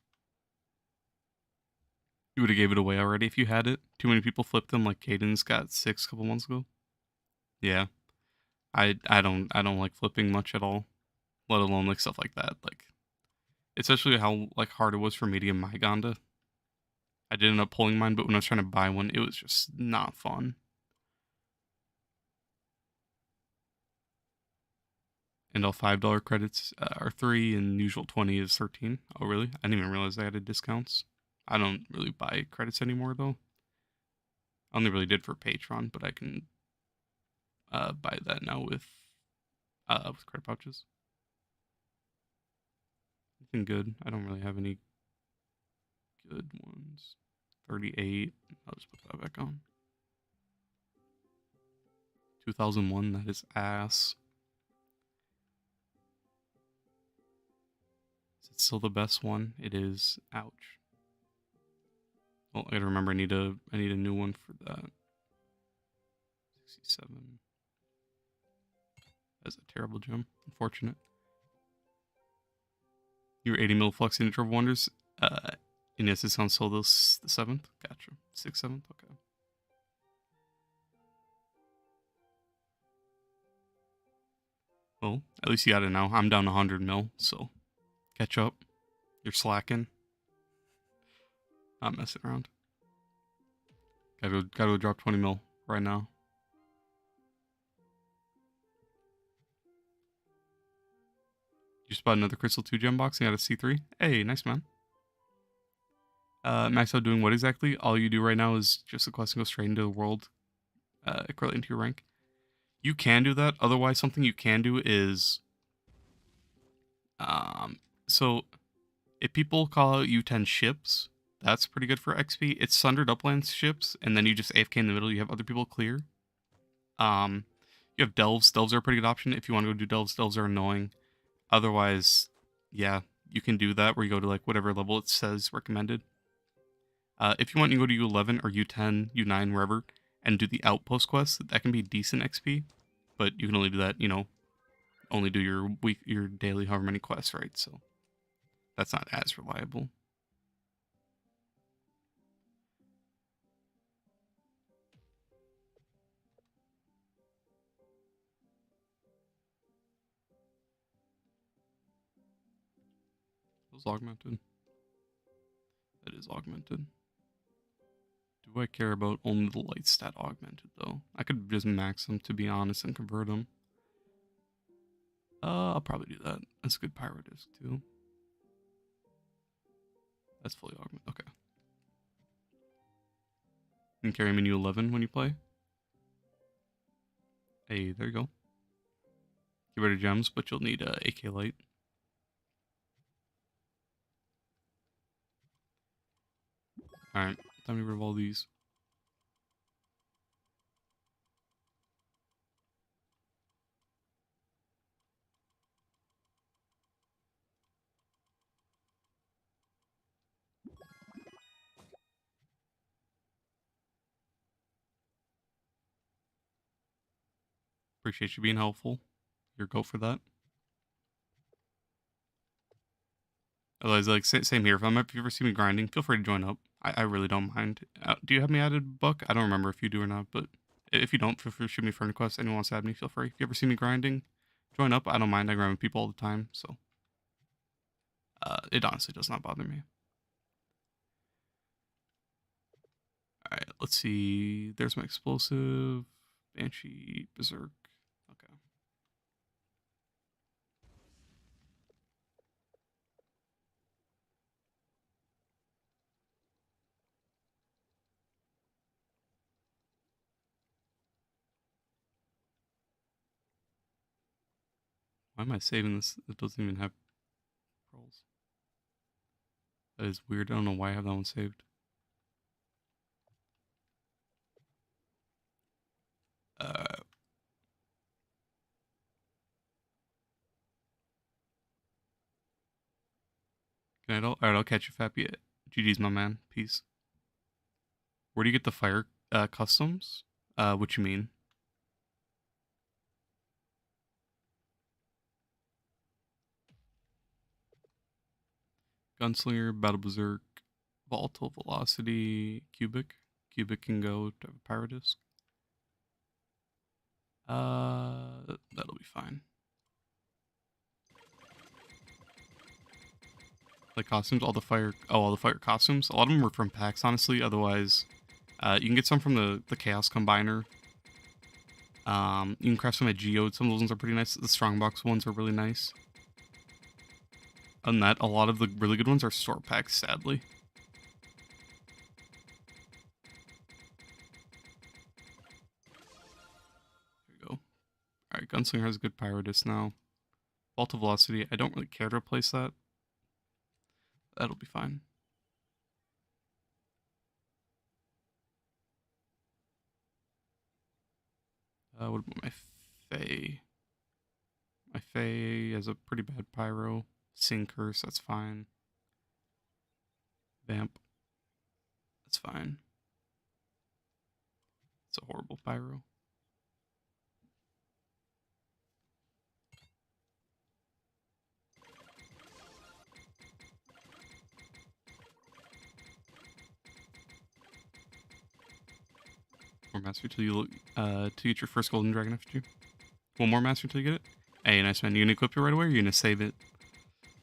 You would have gave it away already if you had it. Too many people flipped them, like Caden's got 6 a couple months ago. Yeah, I don't like flipping much at all, let alone like stuff like that. Like especially how like hard it was for me to get my Gonda. I did end up pulling mine, but when I was trying to buy one, it was just not fun. And all $5 credits are 3, and usual 20 is 13. Oh really? I didn't even realize I added discounts. I don't really buy credits anymore though. I only really did for Patreon, but I can buy that now with credit pouches. Anything good? I don't really have any good ones. 38. I'll just put that back on. 2001. That is ass. Is it still the best one? It is. Ouch. Well, I gotta remember. I need a new one for that. 67. That's a terrible gem. Unfortunate. You were 80 mil flux in Trove Wonders. And yes, it sounds so the 7th. Gotcha. 6th, 7th. Okay. Well, at least you got it now. I'm down 100 mil, so catch up. You're slacking. Not messing around. Gotta drop 20 mil right now. Just bought another Crystal 2 gem box and got a C3. Hey, nice, man. Max out doing what exactly? All you do right now is just the quest and go straight into the world, equivalent into your rank. You can do that. Otherwise, something you can do is, so if people call out U10 ships, that's pretty good for XP. It's Sundered Uplands ships, and then you just AFK in the middle. You have other people clear. You have delves. Delves are a pretty good option if you want to go do delves. Delves are annoying. Otherwise, yeah, you can do that where you go to like whatever level it says recommended. If you want, you can go to U11 or U10, U9, wherever, and do the outpost quest. That can be decent XP, but you can only do that, only do your daily however many quests, right? So that's not as reliable. It was augmented. That is augmented. Do I care about only the light stat augmented, though? I could just max them, to be honest, and convert them. I'll probably do that. That's a good pyro disc, too. That's fully augmented. Okay. You can carry him in U11 when you play. Hey, there you go. Get rid of gems, but you'll need AK light. Alright, time to remove all these. Appreciate you being helpful. Your go for that. Otherwise, like, same here. If you ever see me grinding, feel free to join up. I really don't mind. Do you have me added, Buck? I don't remember if you do or not, but if you don't, feel free to shoot me friend request. Anyone wants to add me, feel free. If you ever see me grinding, join up. I don't mind. I grind with people all the time, so it honestly does not bother me. Alright, let's see. There's my explosive. Banshee, Berserk. Okay. Why am I saving this? It doesn't even have pearls. That is weird. I don't know why I have that one saved. Good night, all. Alright, I'll catch you, Fappy. GG's, my man. Peace. Where do you get the fire customs? What you mean? Gunslinger, Battle Berserk, Volatile Velocity, Cubic. Cubic can go to Pyro Disc. That'll be fine. Like costumes, all the fire costumes. A lot of them were from packs, honestly. Otherwise, you can get some from the Chaos Combiner. You can craft some at Geode. Some of those ones are pretty nice. The Strongbox ones are really nice. Other than that, a lot of the really good ones are store packs, sadly. There you go. Alright, Gunslinger has a good Pyro Disc now. Vault of Velocity, I don't really care to replace that. That'll be fine. What about my Fae? My Fae has a pretty bad Pyro. Sing Curse, that's fine. Vamp. That's fine. It's a horrible Pyro. More mastery till you to get your first golden dragon effigy. One more mastery till you get it. Hey, nice man. You gonna equip it right away, or you gonna save it?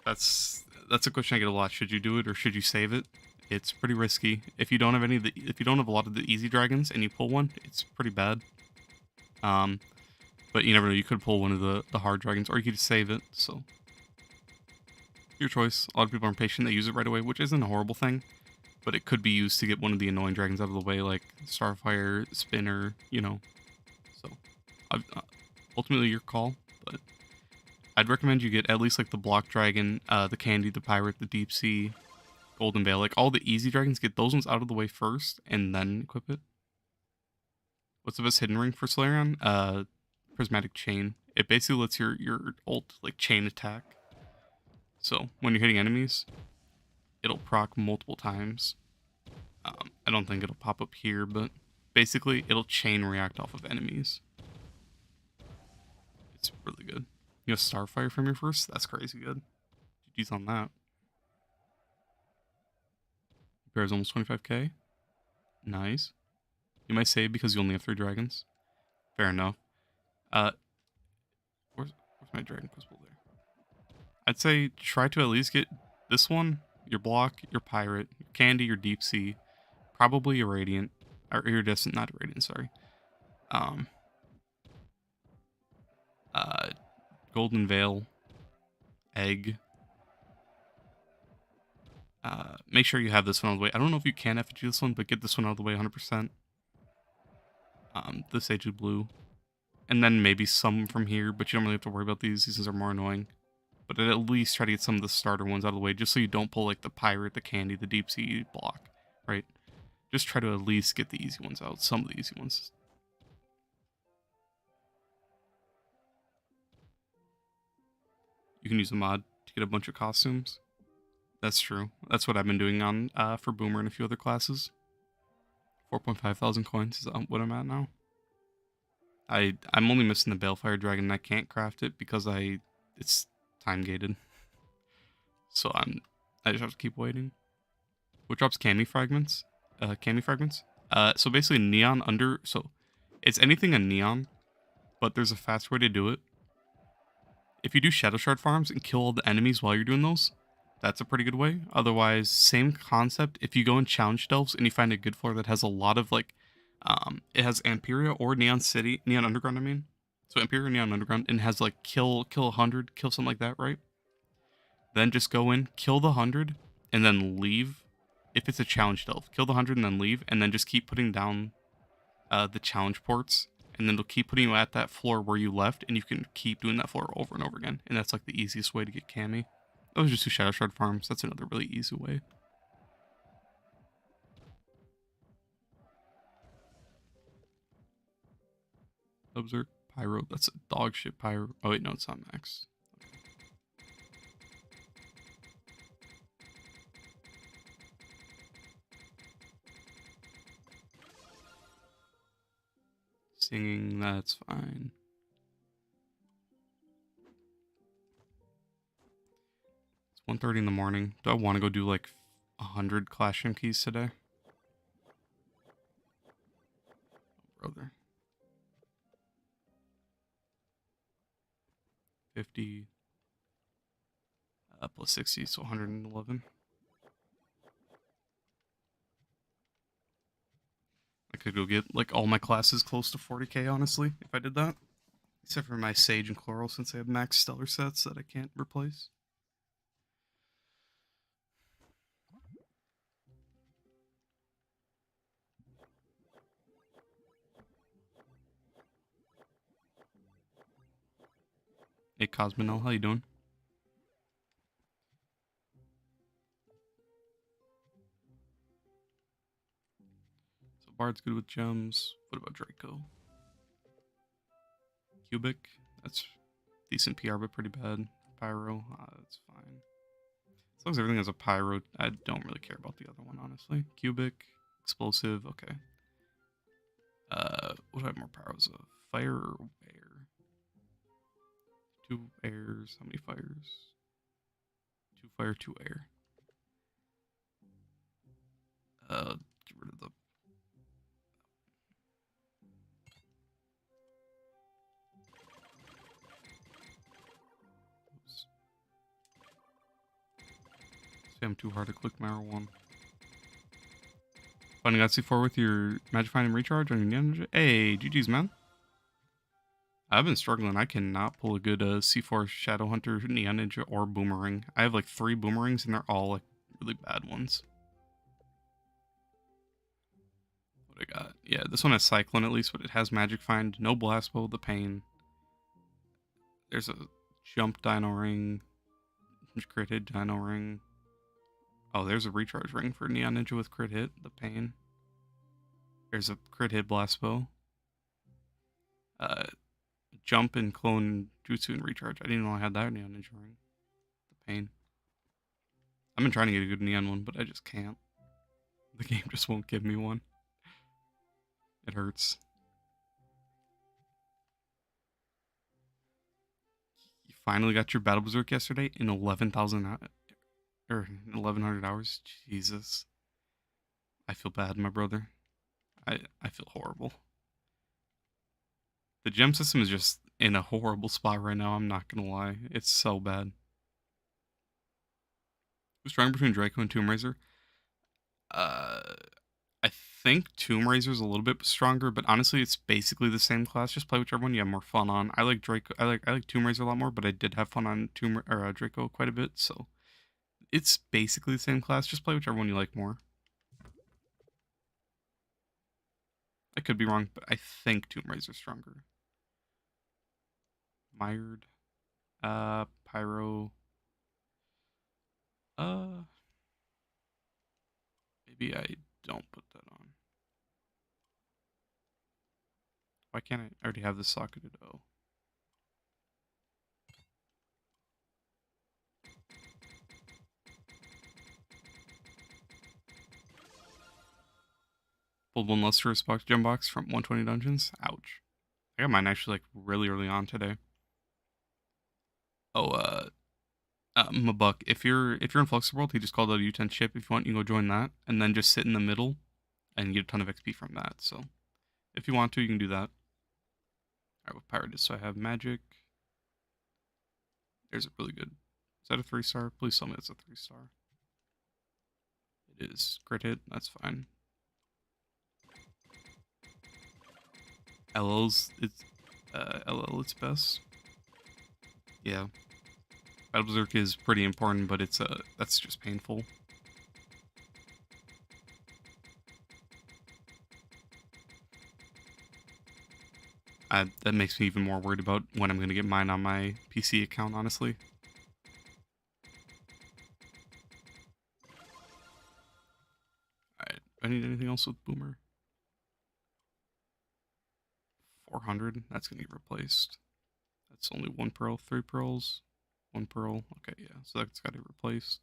That's a question I get a lot. Should you do it or should you save it? It's pretty risky. If you don't have if you don't have a lot of the easy dragons and you pull one, it's pretty bad. But you never know. You could pull one of the hard dragons, or you could save it. So Your choice. A lot of people are impatient. They use it right away, which isn't a horrible thing. But it could be used to get one of the annoying dragons out of the way, like Starfire, Spinner, you know. So, ultimately your call. But I'd recommend you get at least like the Block Dragon, the Candy, the Pirate, the Deep Sea, Golden Veil. Like all the easy dragons, get those ones out of the way first, and then equip it. What's the best hidden ring for Solarion? Prismatic Chain. It basically lets your ult like chain attack. So when you're hitting enemies, it'll proc multiple times. I don't think it'll pop up here, but basically it'll chain react off of enemies. It's really good. You have Starfire from your first? That's crazy good. GG's on that. Bear's almost 25k. Nice. You might save because you only have 3 dragons. Fair enough. Where's my Dragon Quizble there? I'd say try to at least get this one, your Block, your Pirate, your Candy, your Deep Sea, probably your Radiant, or Iridescent, not Radiant, sorry. Golden Veil, Egg. Make sure you have this one out of the way. I don't know if you can effigy this one, but get this one out of the way 100%. The Sage of Blue. And then maybe some from here, but you don't really have to worry about these. These ones are more annoying. But at least try to get some of the starter ones out of the way, just so you don't pull like the Pirate, the Candy, the Deep Sea Block, right? Just try to at least get the easy ones out, some of the easy ones. You can use a mod to get a bunch of costumes. That's true. That's what I've been doing on for Boomer and a few other classes. 4.5 thousand coins is what I'm at now. I'm only missing the Balefire Dragon and I can't craft it because it's time gated. So I just have to keep waiting. What drops Cami Fragments? So basically Neon so it's anything in Neon, but there's a fast way to do it. If you do Shadow Shard farms and kill all the enemies while you're doing those, that's a pretty good way. Otherwise, same concept. If you go in Challenge Delves and you find a good floor that has a lot of like, it has Amperia or Neon Underground, I mean. So Amperia, Neon Underground, and has like kill 100, kill something like that, right? Then just go in, kill the 100, and then leave. If it's a challenge delve, kill the 100 and then leave, and then just keep putting down the challenge ports, and then it'll keep putting you at that floor where you left, and you can keep doing that floor over and over again. And that's like the easiest way to get Cami. Those are just 2 Shadow Shard farms. That's another really easy way. Observe Pyro. That's a dog shit Pyro. Oh wait, no, it's not max. Singing, that's fine. It's 1:30 in the morning. Do I want to go do like 100 Clash Gym keys today? Oh, brother. 50 plus 60, so 111. I could go get like all my classes close to 40k, honestly, if I did that. Except for my Sage and Chloral, since I have max Stellar sets that I can't replace. Hey Cosmonel, how you doing? So Bard's good with gems. What about Draco? Cubic, that's decent PR, but pretty bad. Pyro, that's fine. As long as everything has a Pyro, I don't really care about the other one, honestly. Cubic, Explosive, okay. What do I have more powers of? Fire or air? 2 airs, how many fires? 2 fire, 2 air. Get rid of the... Oops. I'm too hard to click marijuana. Finding out C4 with your Magic Find and Recharge on your ninja. Hey, GG's, man. I've been struggling. I cannot pull a good C4 Shadow Hunter, Neon Ninja, or Boomerang. I have like 3 Boomerangs, and they're all like really bad ones. What I got? Yeah, this one has Cyclone at least, but it has Magic Find, no Blast Bow, the Pain. There's a Jump Dino Ring, Crit Hit Dino Ring. Oh, there's a Recharge Ring for Neon Ninja with Crit Hit, the Pain. There's a Crit Hit Blast Bow. Jump and Clone Jutsu and Recharge. I didn't know I had that Neon Ninja Ring. The Pain. I've been trying to get a good Neon one, but I just can't. The game just won't give me one. It hurts. You finally got your Battle Berserk yesterday in 11,000 or 1,100 hours. Jesus. I feel bad, my brother. I feel horrible. The gem system is just in a horrible spot right now. I'm not gonna lie. It's so bad. Who's trying between Draco and Tomb Raiser? I think Tomb Raiser is a little bit stronger, but honestly, it's basically the same class. Just play whichever one you have more fun on. I like Draco. I like Tomb Raiser a lot more, but I did have fun on Draco quite a bit. So it's basically the same class. Just play whichever one you like more. I could be wrong, but I think Tomb Raiser is stronger. Mired, Pyro. Maybe I don't put that on. Why can't I already have this socketed? Oh. Pulled one lustrous box gem box from 120 dungeons. Ouch. I got mine actually like really early on today. Oh, Mabuck, if you're in Flux World, he just called out a U10 ship. If you want, you can go join that, and then just sit in the middle and get a ton of XP from that. So, if you want to, you can do that. Alright, with Pyrodist, so I have Magic. There's a really good. Is that a 3-star? Please tell me it's a 3-star. It is. Crit hit, that's fine. LL's it's LL it's best. Yeah. Battle Berserk is pretty important, but it's that's just painful. That makes me even more worried about when I'm going to get mine on my PC account, honestly. Alright, I need anything else with Boomer? 400, that's going to get replaced. That's only 1 pearl, 3 pearls, 1 pearl. Okay, yeah, so that's got to get replaced.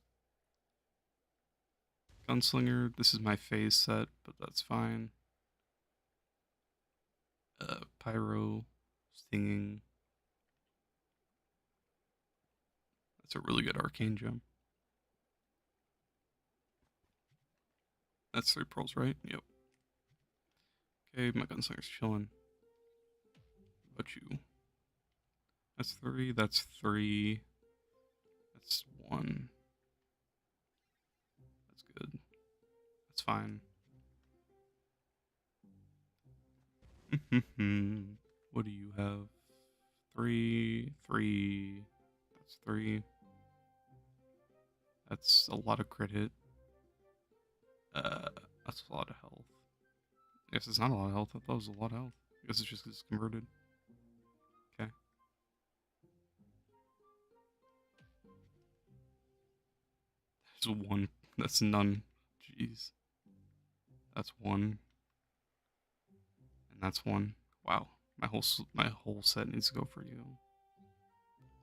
Gunslinger, this is my phase set, but that's fine. Pyro, Stinging. That's a really good arcane gem. That's 3 pearls, right? Yep. Okay, my Gunslinger's chilling. What about you? That's 3, that's 3. That's 1. That's good. That's fine. What do you have? 3, 3. That's 3. That's a lot of crit hit. That's a lot of health. I guess it's not a lot of health. I thought it was a lot of health. I guess it's just because it's converted. Okay. There's 1. That's none. Jeez. That's 1. And that's 1. Wow. My whole set needs to go for you.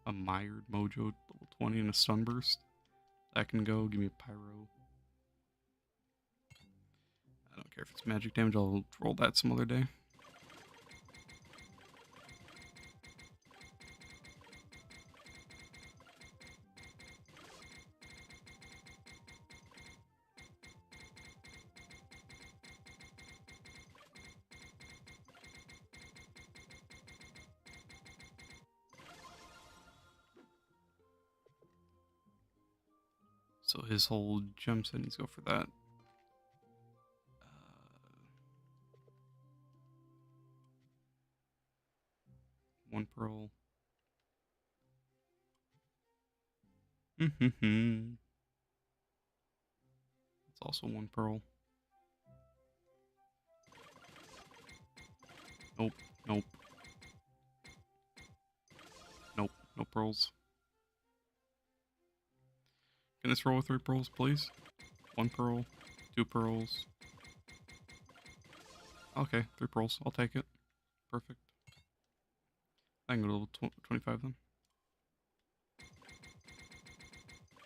A Mired Mojo level 20 and a Sunburst. That can go. Give me a Pyro. I don't care if it's magic damage. I'll roll that some other day. So his whole gem set needs to go for that. 1 pearl. It's also 1 pearl. Nope. Nope. Nope. No pearls. Can this roll with 3 pearls, please? 1 pearl. 2 pearls. Okay, 3 pearls. I'll take it. Perfect. I can go to level 25 then.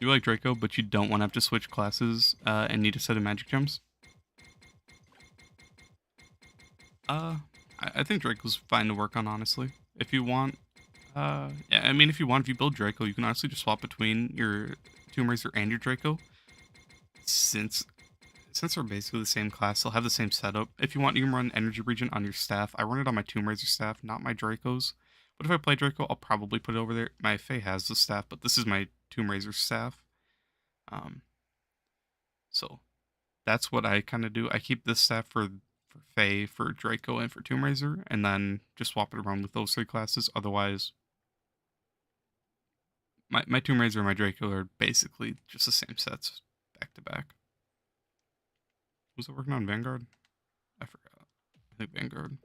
You like Draco, but you don't want to have to switch classes and need a set of magic gems? I think Draco's fine to work on, honestly. If you want, yeah, I mean, if you build Draco, you can honestly just swap between your Tomb Raiser and your Draco. Since they're basically the same class, they'll have the same setup. If you want, you can run Energy Regen on your staff. I run it on my Tomb Raiser staff, not my Draco's. But if I play Draco, I'll probably put it over there. My Fae has the staff, but this is my Tomb Raiser staff. So that's what I kind of do. I keep this staff for Fae, for Draco, and for Tomb Raiser, and then just swap it around with those 3 classes. Otherwise, my Tomb Raiser and my Draco are basically just the same sets back to back. Was it working on Vanguard? I forgot. I think Vanguard.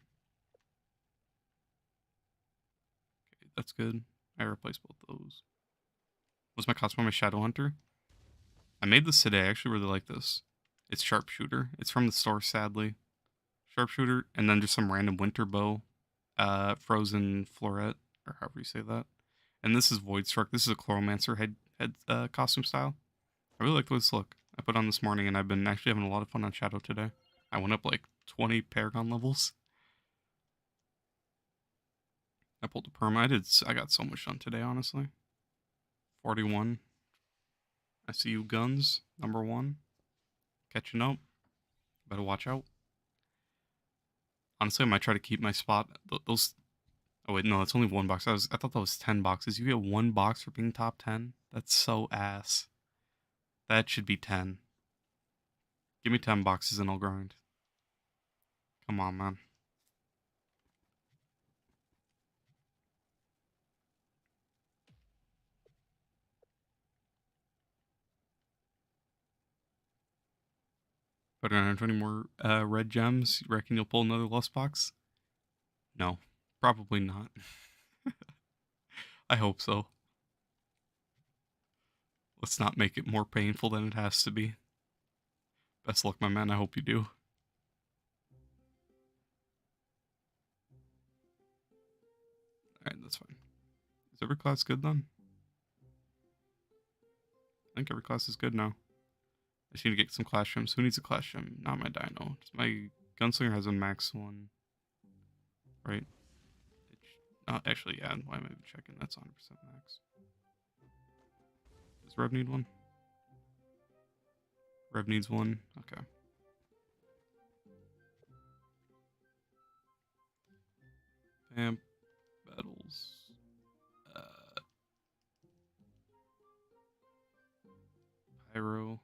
Okay, that's good. I replaced both those. Was my costume my Shadow Hunter? I made this today. I actually really like this. It's Sharpshooter. It's from the store, sadly. Sharpshooter, and then just some random winter bow. Frozen Floret, or however you say that. And this is Voidstruck. This is a Chloromancer head costume style. I really like this look. I put on this morning, and I've been actually having a lot of fun on Shadow today. I went up like 20 Paragon levels. I pulled a perma. I got so much done today, honestly. 41. I see you, guns. Number 1. Catching up. Better watch out. Honestly, I might try to keep my spot. Those. Oh wait, no, that's only 1 box. I thought that was 10 boxes. You get 1 box for being top 10. That's so ass. That should be 10. Give me 10 boxes and I'll grind. Come on, man. Put 120 more red gems. You reckon you'll pull another Lust box? No, probably not. I hope so. Let's not make it more painful than it has to be. Best luck, my man. I hope you do. Alright, that's fine. Is every class good then? I think every class is good now. I just need to get some class gems. Who needs a class gem? Not my dino. Just my gunslinger has a max one. Right? Actually, yeah. Why am I even checking? That's 100% max. Does Rev need one? Rev needs one. Okay. Vamp battles. Pyro.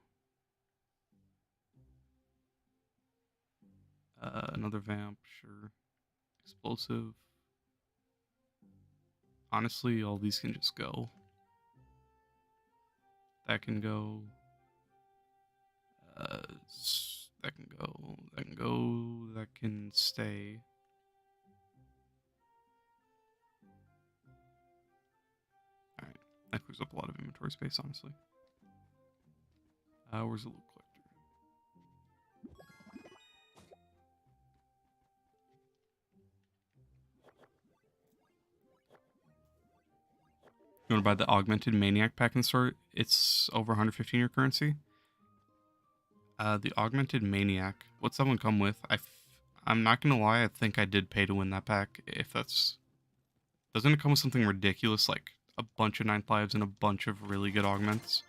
Another vamp, sure. Explosive. Honestly, all these can just go. That can go. That can go. That can go. That can stay. Alright. That clears up a lot of inventory space, honestly. Where's the loot collector? You want to buy the Augmented Maniac pack in the store? It's over 115 your currency. The Augmented Maniac. What's that one come with? I'm not gonna lie. I think I did pay to win that pack. If that's... Doesn't it come with something ridiculous like a bunch of 9th lives and a bunch of really good augments?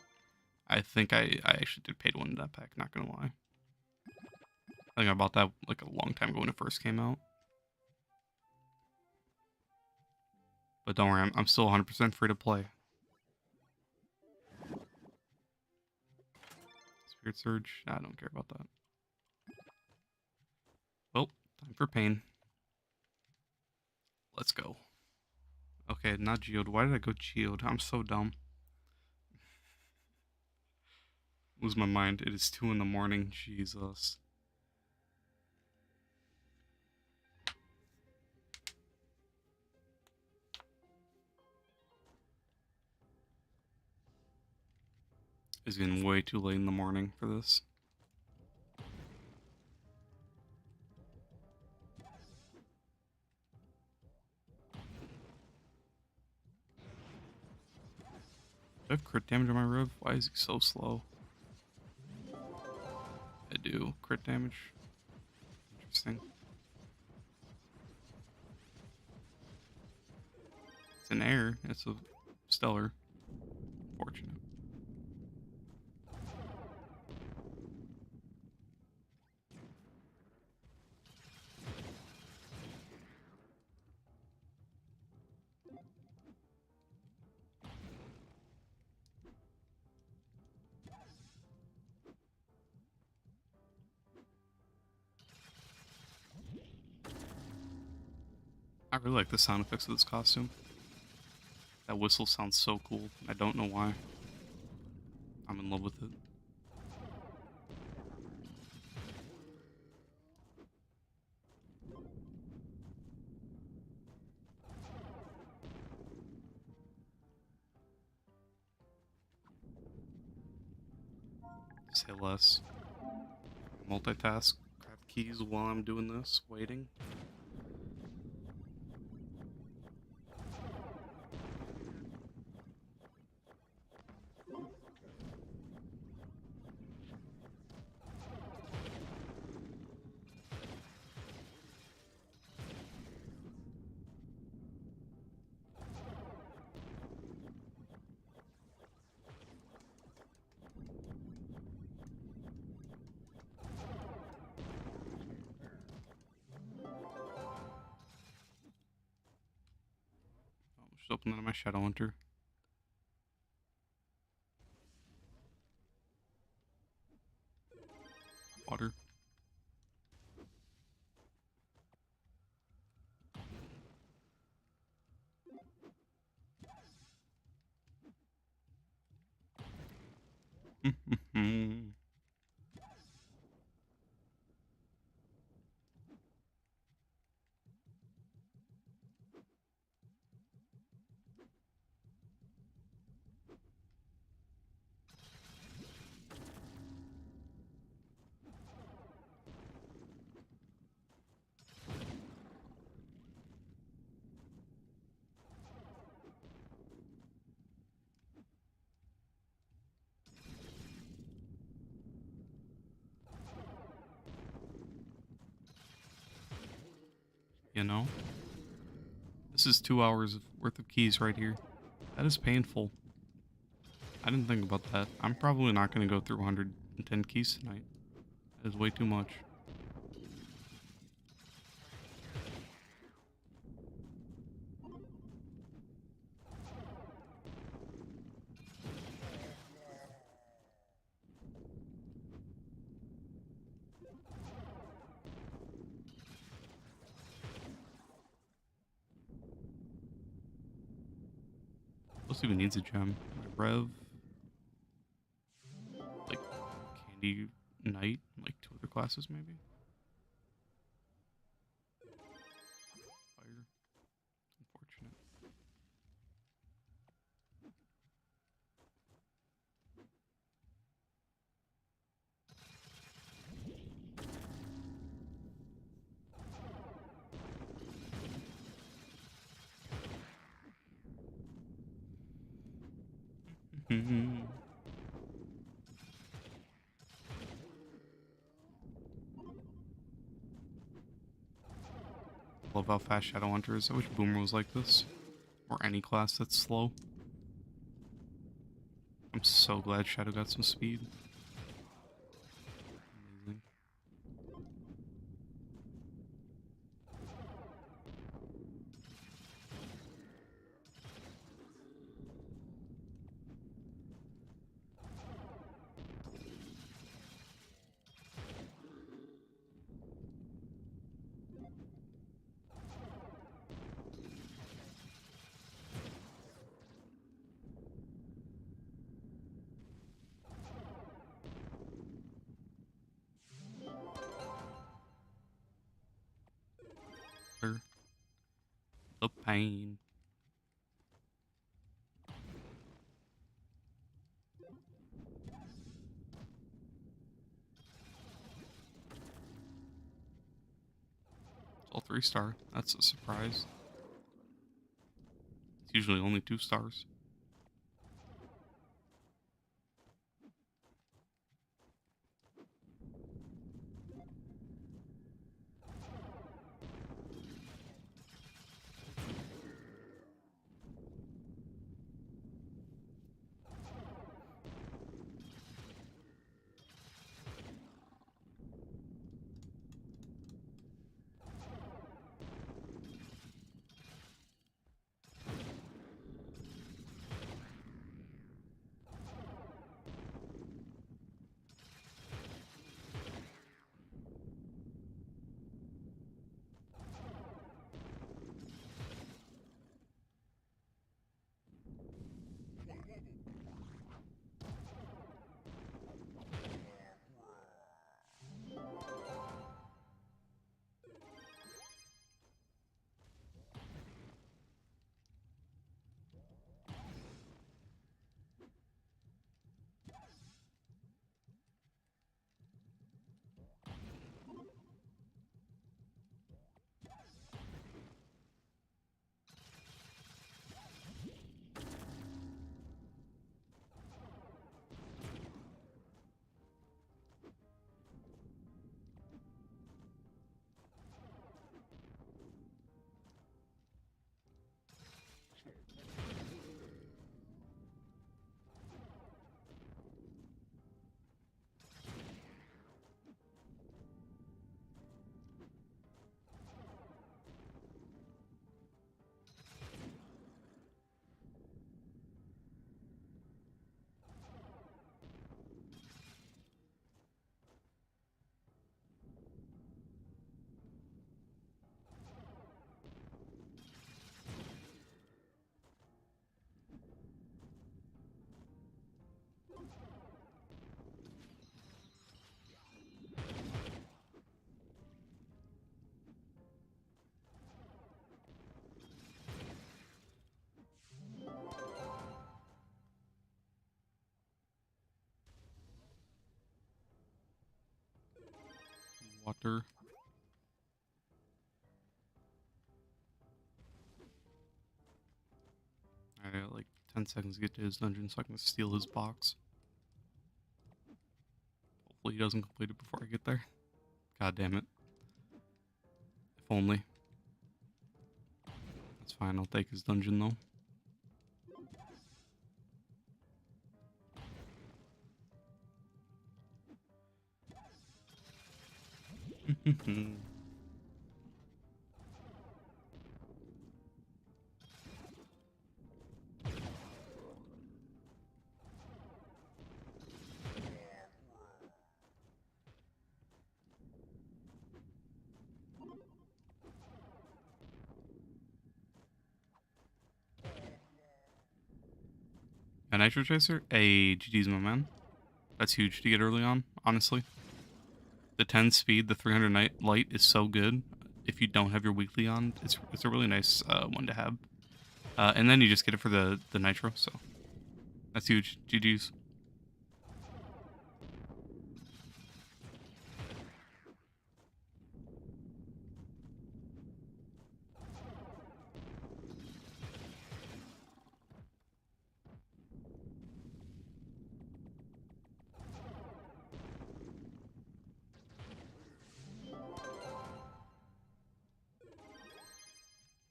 I think I actually did pay to win that pack. Not gonna lie. I think I bought that like a long time ago when it first came out. But don't worry, I'm still 100% free to play. Spirit Surge? I don't care about that. Well, time for pain. Let's go. Okay, not Geode. Why did I go Geode? I'm so dumb. Lose my mind. It is 2 in the morning. Jesus. It's getting way too late in the morning for this. Do I have crit damage on my Rev? Why is he so slow? I do. Crit damage. Interesting. It's an air. It's a stellar. Fortunate. I really like the sound effects of this costume. That whistle sounds so cool. I don't know why. I'm in love with it. Say less. Multitask. Grab keys while I'm doing this. Waiting. Oh, just open that on my Shadow Hunter. Water. You know? This is 2 hours worth of keys right here. That is painful. I didn't think about that. I'm probably not going to go through 110 keys tonight. That is way too much. Plus even needs a gem. Rev. Like Candy Knight. Like 2 other classes maybe. Fire. Unfortunate. Love how fast Shadow Hunter is. I wish Boomer was like this. Or any class that's slow. I'm so glad Shadow got some speed. Amazing. Water. The pain. It's all 3-star. That's a surprise. It's usually only 2 stars. Water. I got like 10 seconds to get to his dungeon so I can steal his box. Hopefully he doesn't complete it before I get there. God damn it. If only. That's fine, I'll take his dungeon though. A Nitro Tracer? A GG's, my man. That's huge to get early on, honestly. The 10 speed, the 300 light is so good. If you don't have your weekly on, it's a really nice one to have. And then you just get it for the Nitro, so that's huge. GG's.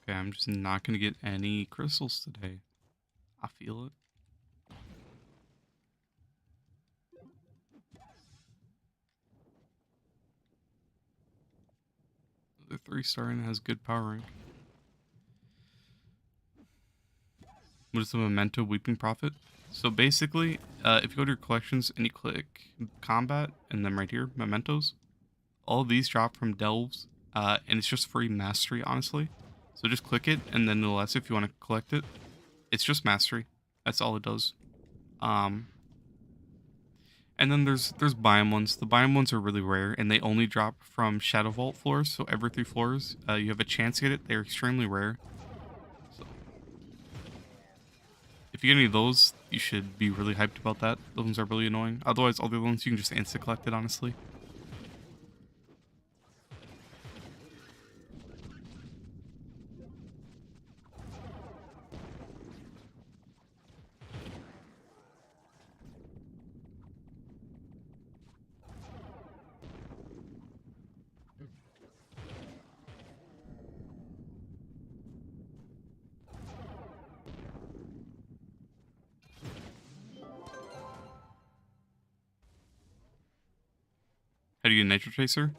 Okay, I'm just not going to get any crystals today. I feel it. The 3-star and has good power rank. What is the Memento Weeping Prophet? So basically, if you go to your collections and you click combat and then right here, mementos, all of these drop from delves, and it's just free mastery, honestly. So just click it, and then it'll ask if you want to collect it. It's just mastery. That's all it does. And And then there's biome ones. The biome ones are really rare, and they only drop from Shadow Vault floors. So every 3 floors, you have a chance to get it. They're extremely rare. So if you get any of those, you should be really hyped about that. Those ones are really annoying. Otherwise, all the other ones you can just insta collect it, honestly. How do you get a Nitro Tracer?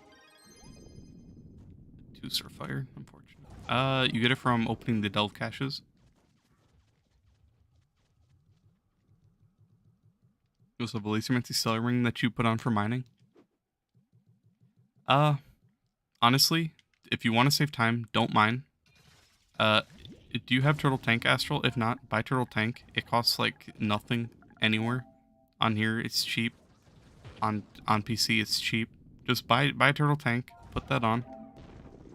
2 Starfire, unfortunate. You get it from opening the Delve caches. You also have a Lasermancy Stellar Ring that you put on for mining. Honestly, if you want to save time, don't mine. Do you have Turtle Tank Astral? If not, buy Turtle Tank. It costs like nothing anywhere. On here, it's cheap. On PC, it's cheap. Just buy Turtle Tank, put that on,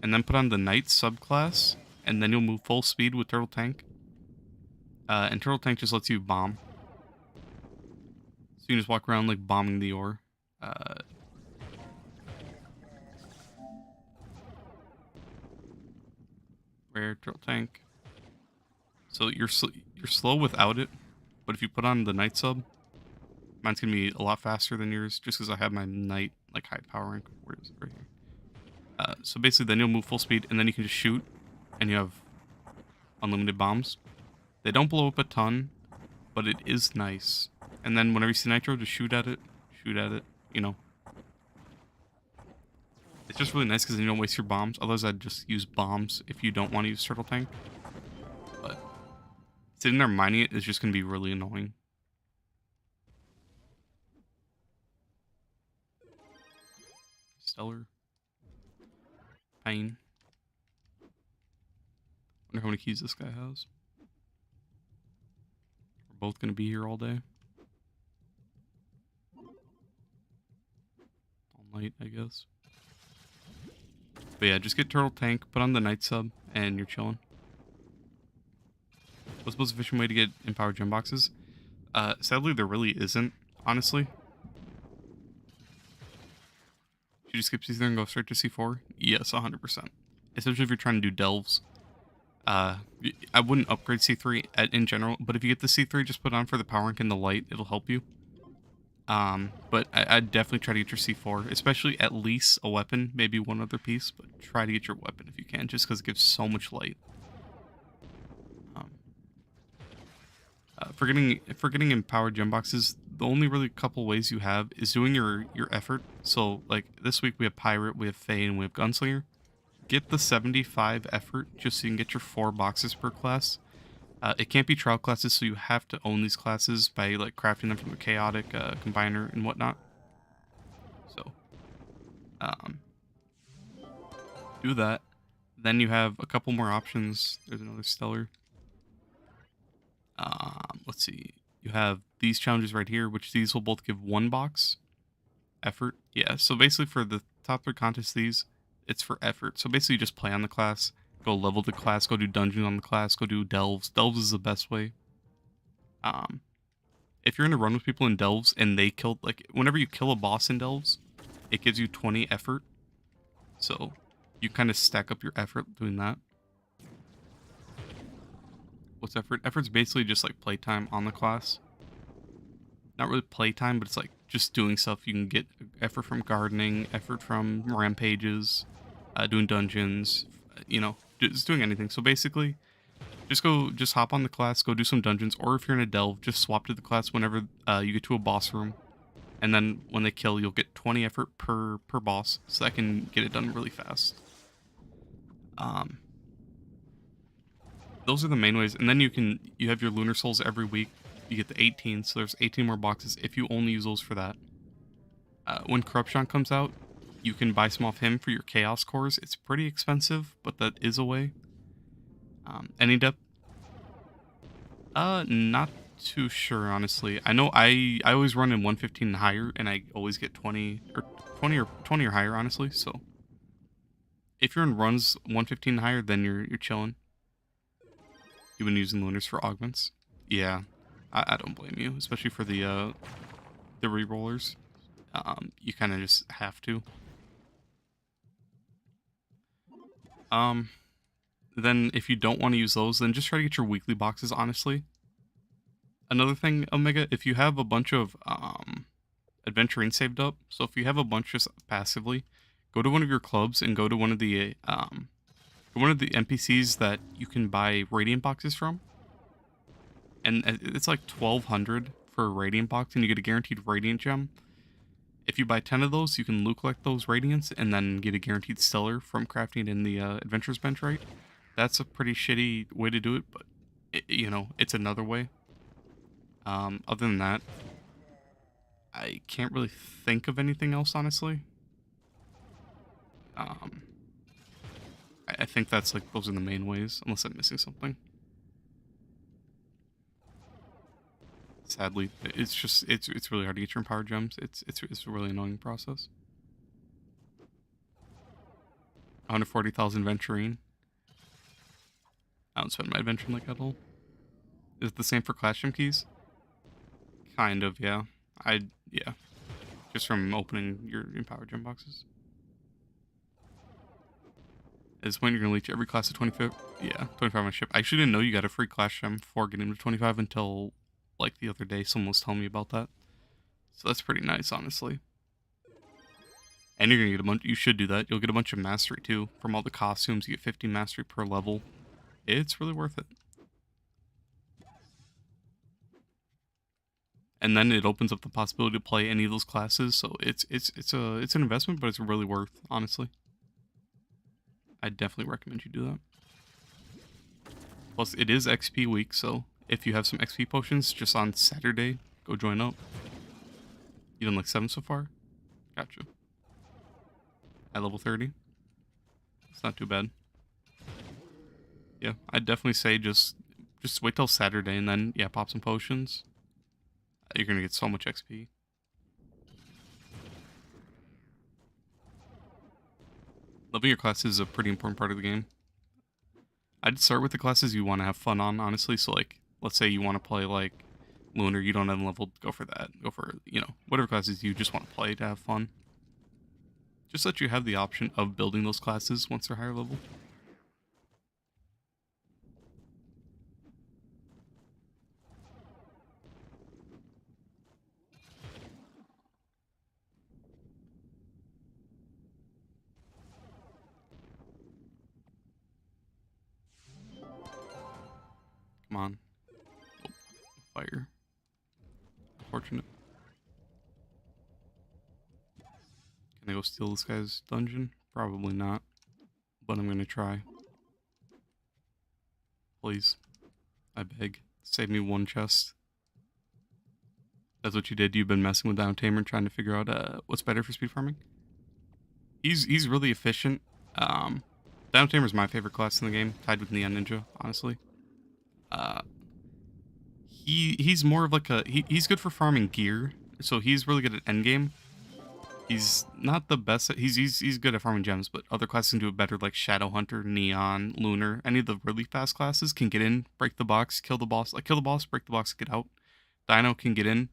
and then put on the Knight subclass, and then you'll move full speed with Turtle Tank. And Turtle Tank just lets you bomb. So you can just walk around like bombing the ore. Rare Turtle Tank. So you're slow without it, but if you put on the Knight sub, mine's gonna be a lot faster than yours, just because I have my Knight like high power rank. Where is it? Right here. So basically, then you'll move full speed, and then you can just shoot, and you have unlimited bombs. They don't blow up a ton, but it is nice. And then whenever you see Nitro, just shoot at it, you know. It's just really nice because you don't waste your bombs. Otherwise, I'd just use bombs if you don't want to use Turtle Tank. But sitting there mining it is just going to be really annoying. Stellar. Pain. Wonder how many keys this guy has. We're both going to be here all day. All night, I guess. But yeah, just get Turtle Tank, put on the Knight sub, and you're chilling. What's the most efficient way to get empowered gem boxes? Sadly, there really isn't, honestly. Should you skip C3 and go straight to C4? Yes, 100%. Especially if you're trying to do delves. I wouldn't upgrade C3 in general, but if you get the C3, just put it on for the power rank and the light. It'll help you. But I'd definitely try to get your C4, especially at least a weapon, maybe one other piece, but try to get your weapon if you can, just because it gives so much light. For getting empowered gem boxes, the only really couple ways you have is doing your effort. So like this week we have Pirate, we have Fae, and we have Gunslinger. Get the 75 effort just so you can get your 4 boxes per class. It can't be trial classes, so you have to own these classes by like crafting them from a chaotic combiner and whatnot. So, do that. Then you have a couple more options. There's another stellar. Let's see. You have these challenges right here, which these will both give 1 box. Effort. Yeah, so basically for the top 3 contests, it's for effort. So basically you just play on the class, go level the class, go do dungeons on the class, go do delves. Delves is the best way. If you're in a run with people in delves and they killed, like, whenever you kill a boss in delves, it gives you 20 effort. So you kind of stack up your effort doing that. What's effort? Effort's basically just like playtime on the class. Not really playtime, but it's like just doing stuff. You can get effort from gardening, effort from rampages, doing dungeons, you know, just doing anything. So basically, just hop on the class, go do some dungeons, or if you're in a delve, just swap to the class whenever you get to a boss room. And then when they kill, you'll get 20 effort per boss, so that can get it done really fast. Those are the main ways. And then you have your Lunar Souls every week. You get the 18, so there's 18 more boxes if you only use those for that. When Corruption comes out, you can buy some off him for your Chaos Cores. It's pretty expensive, but that is a way. Any depth? Not too sure, honestly. I know I always run in 115 and higher, and I always get 20 or higher, honestly. So if you're in runs 115 and higher, then you're chilling. You've been using lunars for augments. Yeah, I don't blame you, especially for the re-rollers. You kind of just have to. Um, then if you don't want to use those, then just try to get your weekly boxes, honestly. Another thing, Omega, if you have a bunch of adventuring saved up, so if you have a bunch just passively, go to one of your clubs and go to one of the NPCs that you can buy radiant boxes from, and it's like 1,200 for a radiant box, and you get a guaranteed radiant gem. If you buy 10 of those, you can loot collect those radiants and then get a guaranteed stellar from crafting in the adventurers bench, right? That's a pretty shitty way to do it, but it's another way. Other than that, I can't really think of anything else, honestly. I think that's like those are the main ways, unless I'm missing something. Sadly, it's really hard to get your empowered gems. It's a really annoying process. 140,000 venturing. I don't spend my adventuring like at all. Is it the same for class gem keys? Kind of, yeah. Yeah. Just from opening your empowered gem boxes. At this point, you're gonna leech every class of 25. Yeah, 25 on a ship. I actually didn't know you got a free class gem before getting to 25 until like the other day. Someone was telling me about that. So that's pretty nice, honestly. And you're gonna get a bunch. You should do that. You'll get a bunch of mastery too from all the costumes. You get 50 mastery per level. It's really worth it. And then it opens up the possibility to play any of those classes. So it's an investment, but it's really worth, honestly. I definitely recommend you do that. Plus, it is XP week, so if you have some XP potions just on Saturday, go join up. You done like 7 so far? Gotcha. At level 30? It's not too bad. Yeah, I'd definitely say just wait till Saturday and then, yeah, pop some potions. You're gonna get so much XP. Loving your classes is a pretty important part of the game. I'd start with the classes you want to have fun on, honestly. So, like, let's say you want to play, like, Lunar, you don't have leveled, go for that. Go for, whatever classes you just want to play to have fun. Just so that you have the option of building those classes once they're higher level. Come on. Oh, fire. Unfortunate. Can I go steal this guy's dungeon? Probably not. But I'm gonna try. Please. I beg. Save me one chest. That's what you did. You've been messing with Down Tamer trying to figure out what's better for speed farming. He's really efficient. Down Tamer's my favorite class in the game, tied with Neon Ninja, honestly. He's more of like he's good for farming gear, so he's really good at endgame. He's not the best at, he's good at farming gems, but other classes can do it better, like Shadow Hunter, Neon, Lunar. Any of the really fast classes can get in, break the box, kill the boss, kill the boss, break the box, get out. Dino can get in,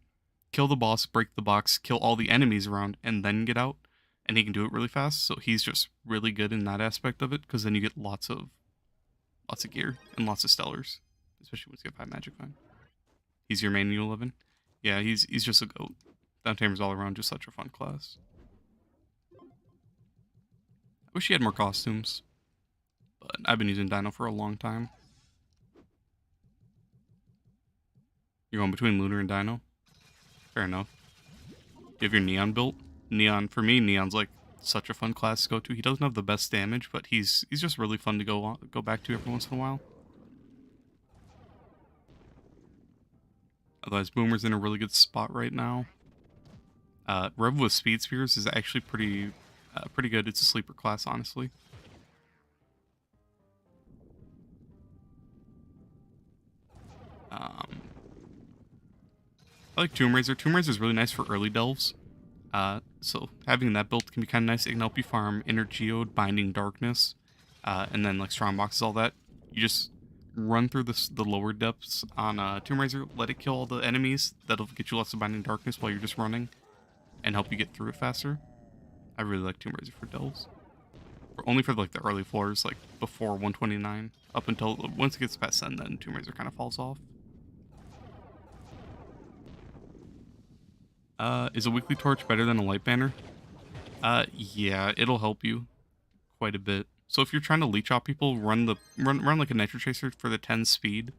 kill the boss, break the box, kill all the enemies around, and then get out. And he can do it really fast, so he's just really good in that aspect of it, because then you get lots of gear and lots of stellars, especially once you get 5 magic vine. He's your main U11. Yeah, he's just a goat. Down Tamer's all around just such a fun class. I wish he had more costumes, but I've been using Dino for a long time. You're going between Lunar and Dino? Fair enough. You have your Neon built? Neon, for me, Neon's like such a fun class to go to. He doesn't have the best damage, but he's just really fun to go back to every once in a while. Otherwise, Boomer's in a really good spot right now. Rev with Speed Spears is actually pretty good. It's a sleeper class, honestly. I like Tomb Raiser. Tomb Raiser is really nice for early delves. So having that build can be kind of nice. It can help you farm Inner Geode, Binding Darkness, and then like Strong Boxes, all that. You just run through the lower depths on Tomb Raiser, let it kill all the enemies. That'll get you lots of Binding Darkness while you're just running, and help you get through it faster. I really like Tomb Raiser for delves. Only for like the early floors, like before 129, up until once it gets past then Tomb Raiser kind of falls off. Is a weekly torch better than a light banner? Yeah, it'll help you quite a bit. So if you're trying to leech out people, run like a nitro chaser for the 10 speed.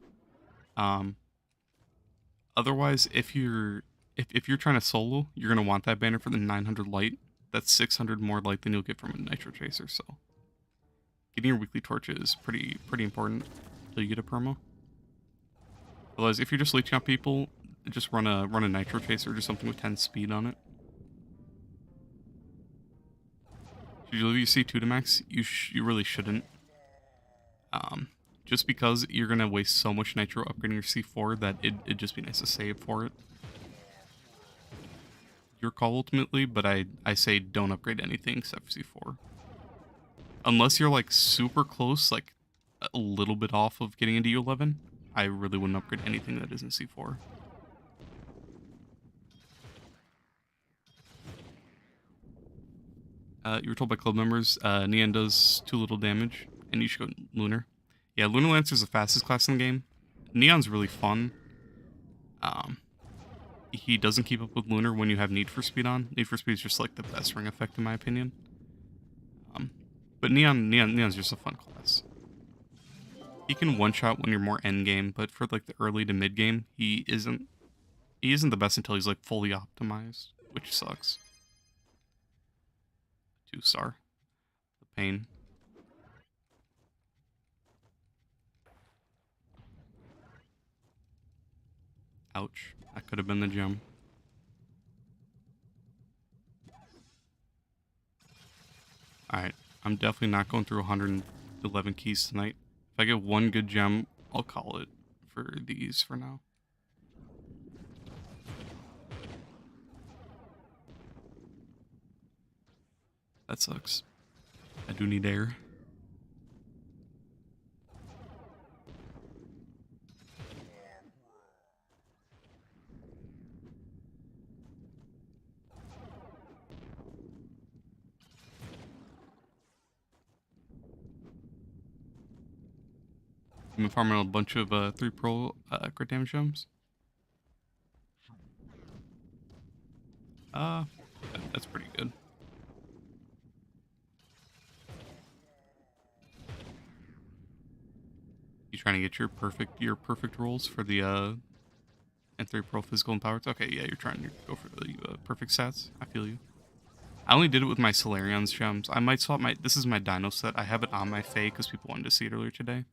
Otherwise, if you're trying to solo, you're gonna want that banner for the 900 light. That's 600 more light than you'll get from a nitro chaser. So getting your weekly torch is pretty important until you get a promo. Otherwise, if you're just leeching out people, just run a nitro chaser or just something with 10 speed on it. Should you leave your C2 to max? You really shouldn't. Just because you're gonna waste so much nitro upgrading your C4 that it'd just be nice to save for it. Your call ultimately, but I say don't upgrade anything except for C4. Unless you're like super close, like a little bit off of getting into U11, I really wouldn't upgrade anything that isn't C4. You were told by club members, Neon does too little damage, and you should go Lunar. Yeah, Lunar Lancer's the fastest class in the game. Neon's really fun. He doesn't keep up with Lunar when you have Need for Speed on. Need for Speed is just like the best ring effect in my opinion. But Neon's just a fun class. He can one-shot when you're more endgame, but for like the early to mid-game, he isn't the best until he's like fully optimized, which sucks. 2-star. The pain. Ouch. That could have been the gem. Alright. I'm definitely not going through 111 keys tonight. If I get one good gem, I'll call it for these for now. That sucks. I do need air. I've been farming a bunch of 3 Pro crit damage gems. That's pretty good. You trying to get your perfect rolls for the N3 Pro physical and powers? Okay, yeah, you're trying to go for the perfect stats. I feel you. I only did it with my Solarion's gems. I might swap this is my Dino set. I have it on my Fae because people wanted to see it earlier today.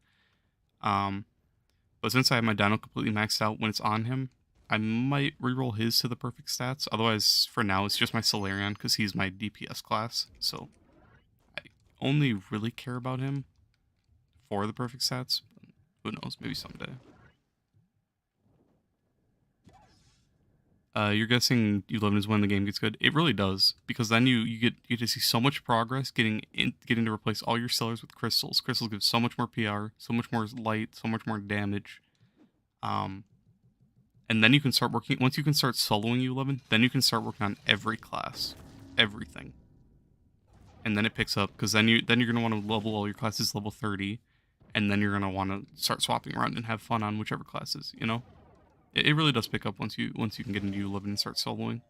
But since I have my Dino completely maxed out when it's on him, I might reroll his to the perfect stats. Otherwise, for now, it's just my Solarion because he's my DPS class. So I only really care about him for the perfect stats. Who knows? Maybe someday. You're guessing U11 is when the game gets good. It really does, because then you get to see so much progress getting to replace all your sellers with crystals. Crystals give so much more PR, so much more light, so much more damage. And then you can start working. Once you can start soloing U11, then you can start working on every class, everything. And then it picks up, because then you're gonna want to level all your classes level 30, and then you're gonna want to start swapping around and have fun on whichever classes, you know. It really does pick up once you can get into U11 and start soloing.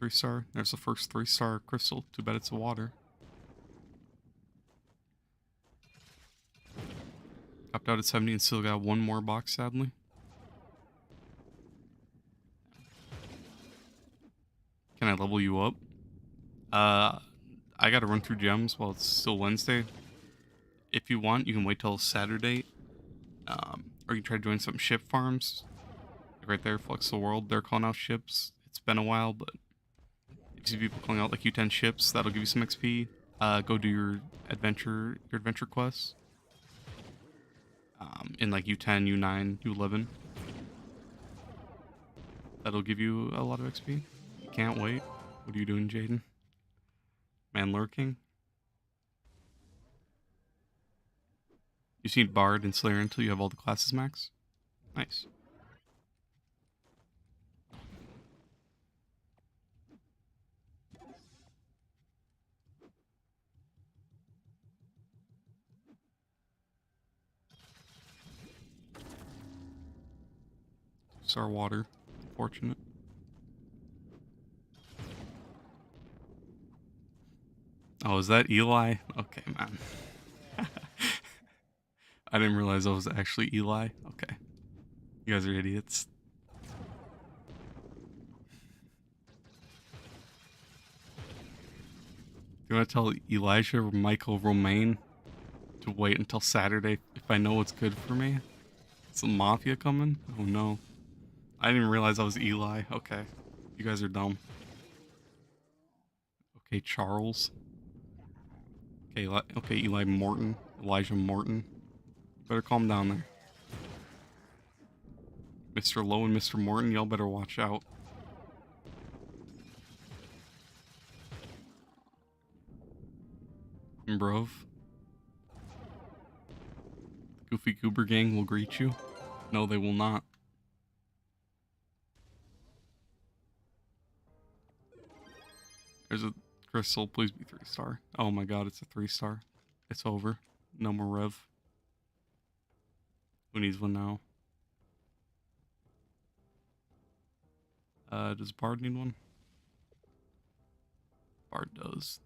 3-star. There's the first 3-star crystal. Too bad it's a water. Topped out at 70 and still got one more box, sadly. Can I level you up? I gotta run through gems while it's still Wednesday. If you want, you can wait till Saturday. Or you can try doing some ship farms. Right there, Flux the World, they're calling out ships. It's been a while, but if you see people calling out like U10 ships, that'll give you some XP. Go do your adventure quests. In like U10, U9, U11. That'll give you a lot of XP. You can't wait. What are you doing, Jaden? Man lurking? You see Bard and Slayer until you have all the classes max? Nice. Star water. Fortunate. Oh, is that Eli? Okay, man. I didn't realize that was actually Eli. Okay. You guys are idiots. You want to tell Elijah or Michael Romaine to wait until Saturday if I know what's good for me? Is the Mafia coming? Oh no. I didn't realize I was Eli. Okay. You guys are dumb. Okay, Charles. Okay, Eli Morton. Elijah Morton. Better calm down there. Mr. Lowe and Mr. Morton, y'all better watch out. Brov. The Goofy Goober Gang will greet you. No, they will not. There's a crystal. Please be 3-star. Oh my god, it's a 3-star. It's over. No more rev. Who needs one now? Does Bard need one? Bard does.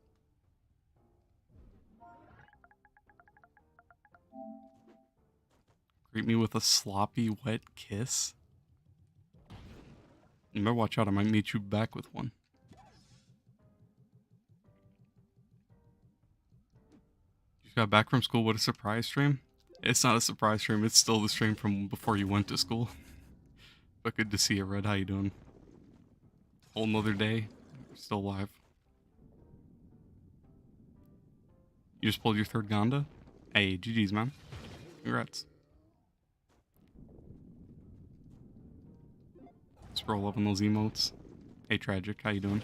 Greet me with a sloppy, wet kiss? You better watch out, I might meet you back with one. You got back from school, what a surprise stream? It's not a surprise stream, it's still the stream from before you went to school. But good to see you, Red. How you doing? Whole nother day. Still alive. You just pulled your 3rd Gonda? Hey, GG's, man. Congrats. Scroll up on those emotes. Hey, Tragic. How you doing?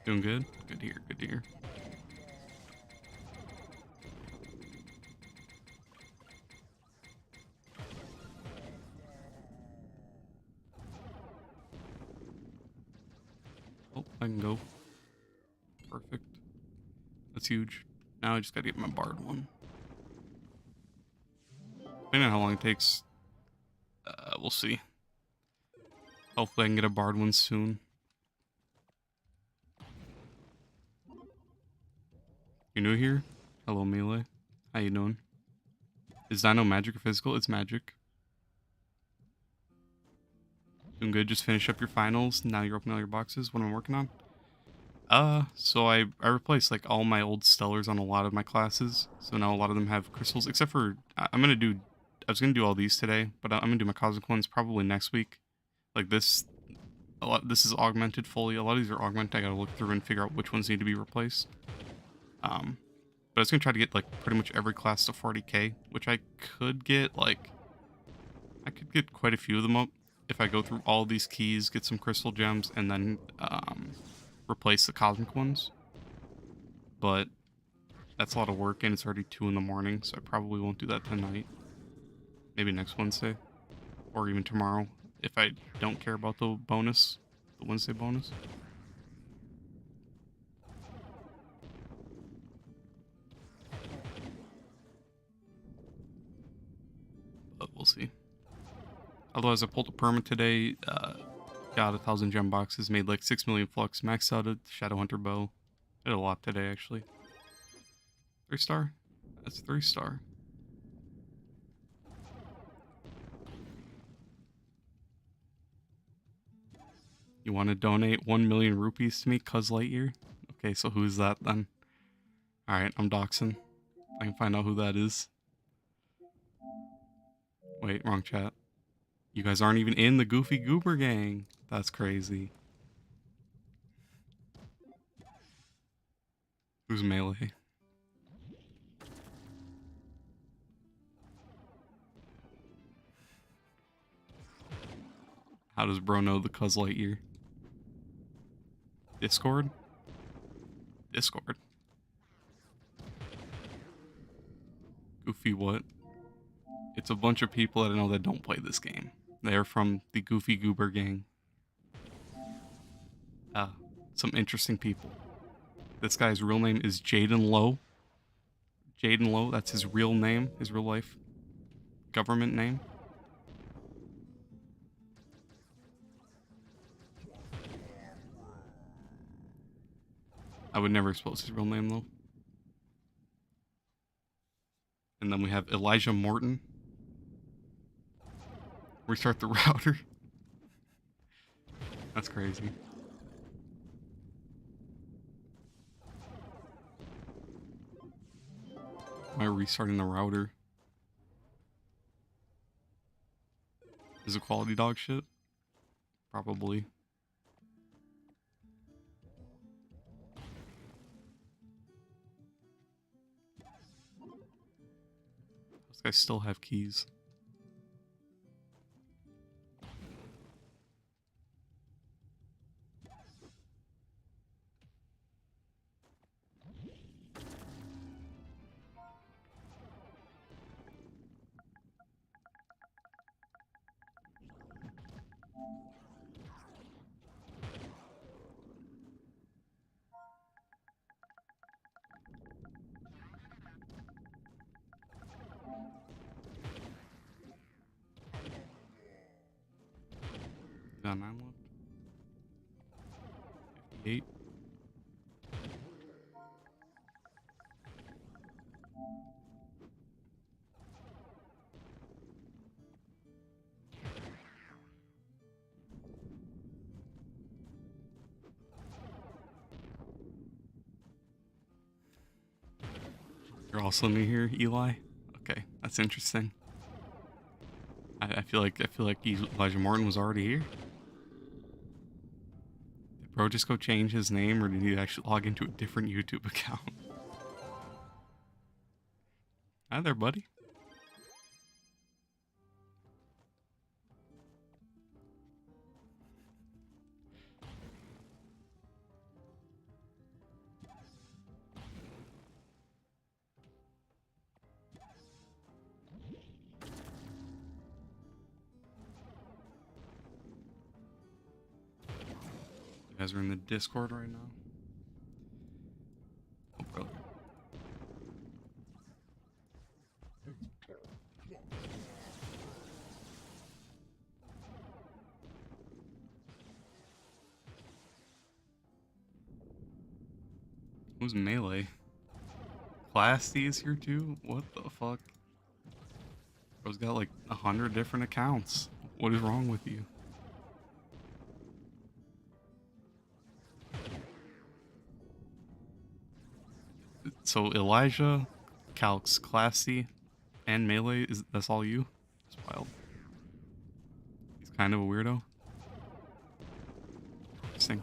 Doing good? Good to hear, good to hear. Oh, I can go. Perfect. That's huge. Now I just gotta get my Bard one. Depending on how long it takes, we'll see. Hopefully I can get a Bard one soon. You new here? Hello, Melee. How you doing? Is Dino magic or physical? It's magic. Doing good. Just finish up your finals. Now you're opening all your boxes. What am I working on? So I replaced like all my old stellars on a lot of my classes. So now a lot of them have crystals, except for I was gonna do all these today, but I'm gonna do my cosmic ones probably next week. Like this, this is augmented fully. A lot of these are augmented. I gotta look through and figure out which ones need to be replaced. But I was gonna try to get like pretty much every class to 40k, which I could get like, I could get quite a few of them up if I go through all these keys, get some crystal gems, and then replace the cosmic ones. But that's a lot of work, and it's already 2 in the morning, so I probably won't do that tonight. Maybe next Wednesday, or even tomorrow, if I don't care about the bonus, the Wednesday bonus. But we'll see. Otherwise, I pulled a permit today, got 1,000 gem boxes, made like 6 million flux, maxed out a Shadowhunter bow. Did a lot today, actually. 3-star? That's 3-star. You want to donate 1 million rupees to me, Cuz Lightyear? Okay, so who's that then? Alright, I'm doxing. I can find out who that is. Wait, wrong chat. You guys aren't even in the Goofy Goober gang. That's crazy. Who's melee? How does bro know the Cuz Lightyear? Discord? Discord. Goofy what? It's a bunch of people that I know that don't play this game. They're from the Goofy Goober gang. Some interesting people. This guy's real name is Jaden Lowe. Jaden Lowe, that's his real name, his real life government name. I would never expose his real name though. And then we have Elijah Morton. Restart the router. That's crazy. Am I restarting the router? Is it quality dog shit? Probably. Those guys still have keys. Got 9 left. 58. You're also new here, Eli? Okay, that's interesting. I feel like Elijah Morton was already here. Did bro just go change his name, or did he actually log into a different YouTube account? Hi there, buddy. You guys are in the Discord right now? Oh, brother. Who's melee? Class D is here too? What the fuck? Bro's got like 100 different accounts. What is wrong with you? So Elijah, Calx, Classy, and Melee, that's all you? It's wild. He's kind of a weirdo. Interesting.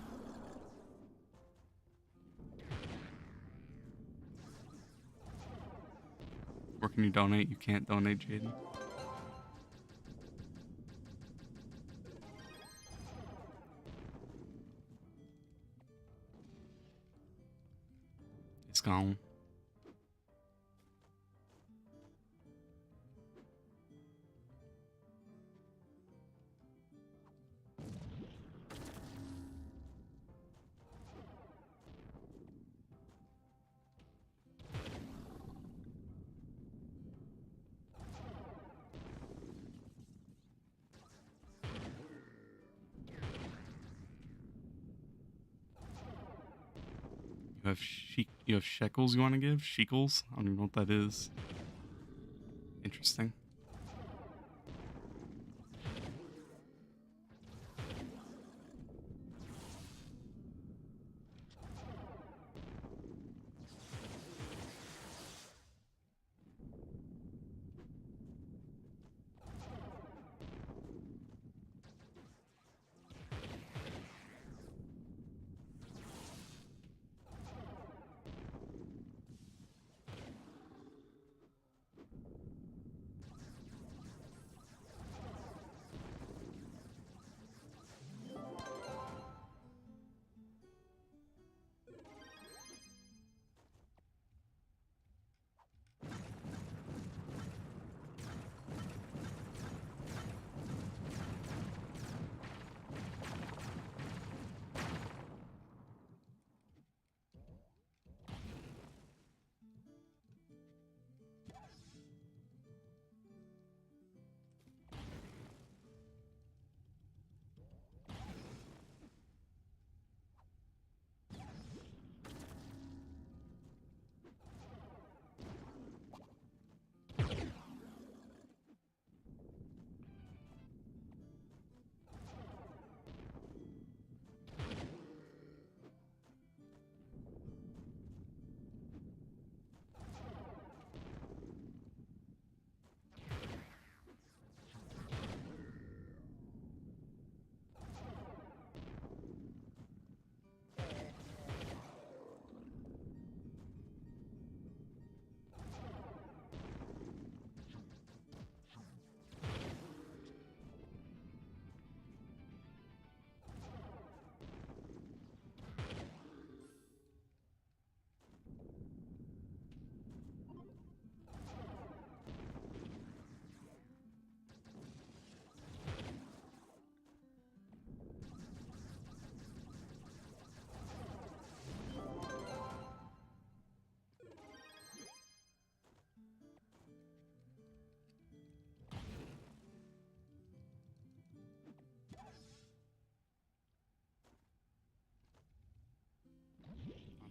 Where can you donate? You can't donate, Jaden. It's gone. You have shekels you want to give? Shekels? I don't even know what that is. Interesting.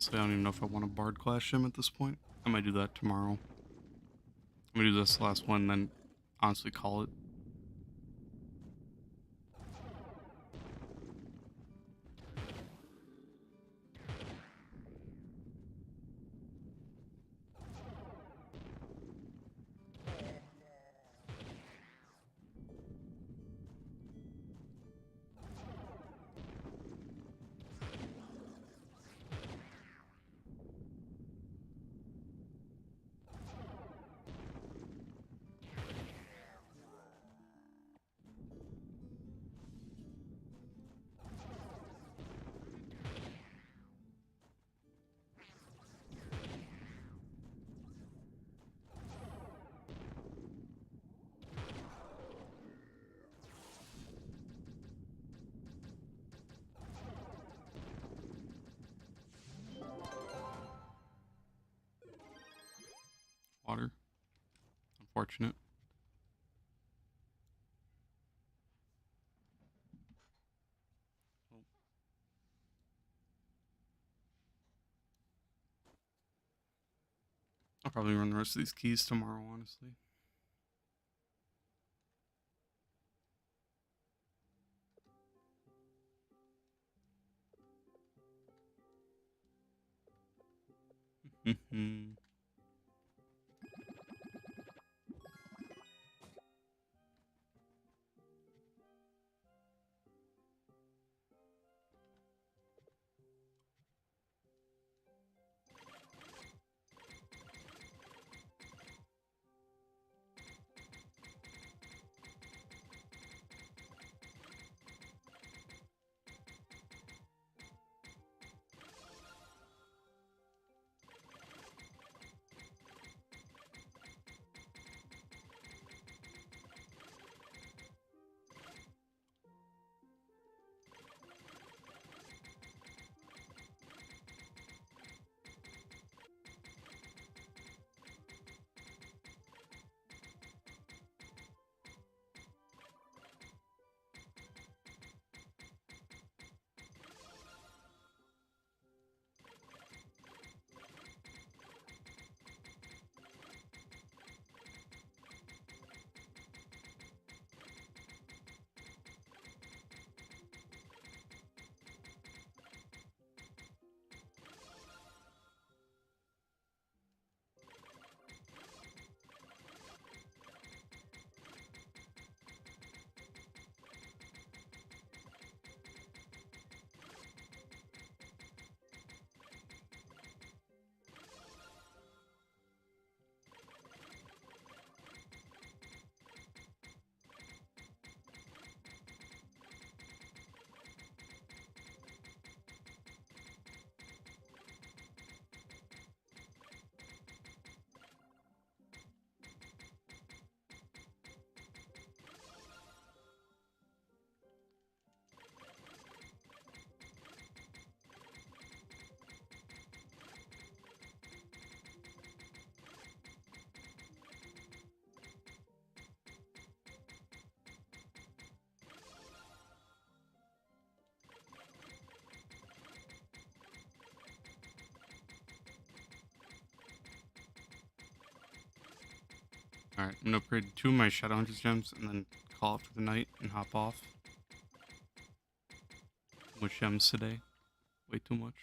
Honestly, I don't even know if I want a Bard Clash him at this point. I might do that tomorrow. I'm gonna do this last one, then honestly call it. Water. Unfortunate. I'll probably run the rest of these keys tomorrow, honestly. Alright, I'm gonna upgrade 2 of my Shadowhunters gems and then call it for the night and hop off. Too much gems today. Way too much.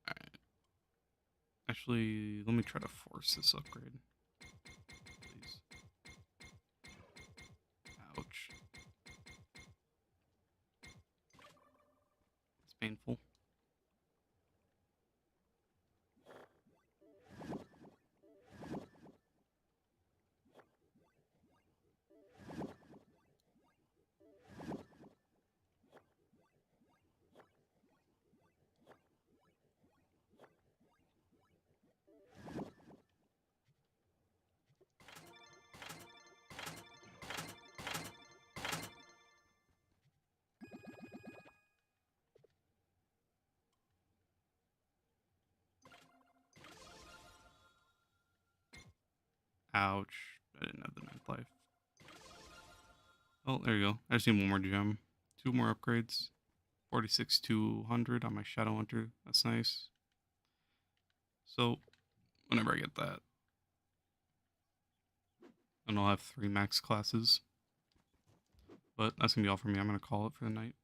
Alright. Actually, let me try to force this upgrade. Please. Ouch. It's painful. Ouch. I didn't have the ninth life. Oh, there you go. I just need one more gem. 2 more upgrades. 46 to 100 on my Shadow Hunter. That's nice. So, whenever I get that, and I'll have 3 max classes. But that's going to be all for me. I'm going to call it for the night.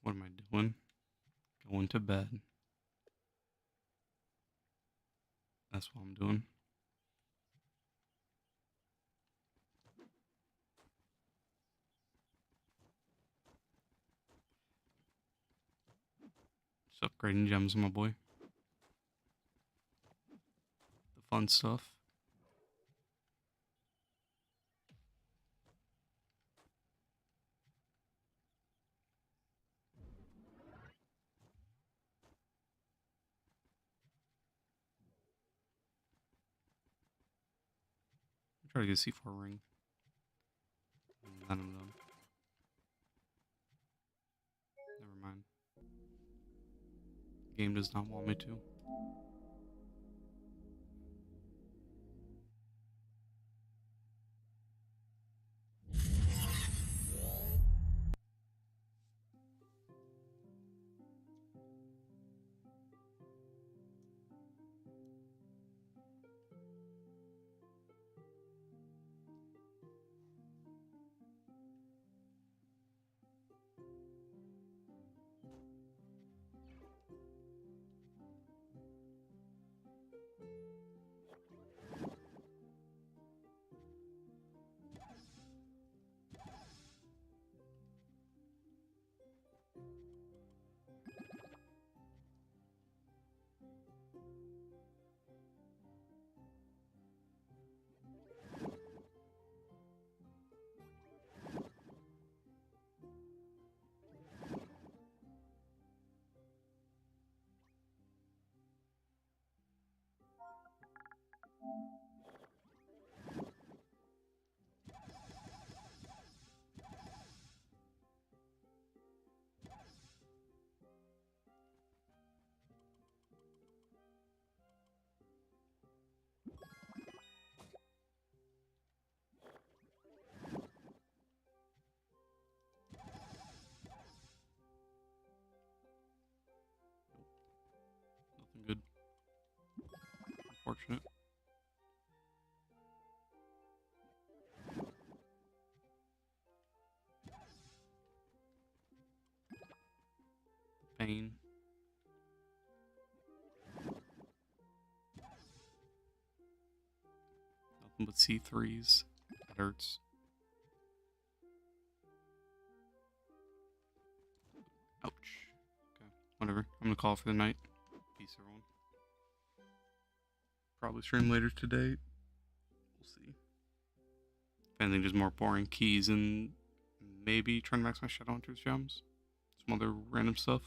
What am I doing? Going to bed. That's what I'm doing. Just upgrading gems, my boy. The fun stuff. Try to get a C4 ring. None of them. Never mind. The game does not want me to. Nothing good. Unfortunate. Pain. Nothing but C3s. That hurts. Ouch. Okay. Whatever. I'm gonna call for the night. Peace, everyone. Probably stream later today. We'll see. If anything, just more boring keys and maybe trying to max my Shadow Hunter's gems. Some other random stuff.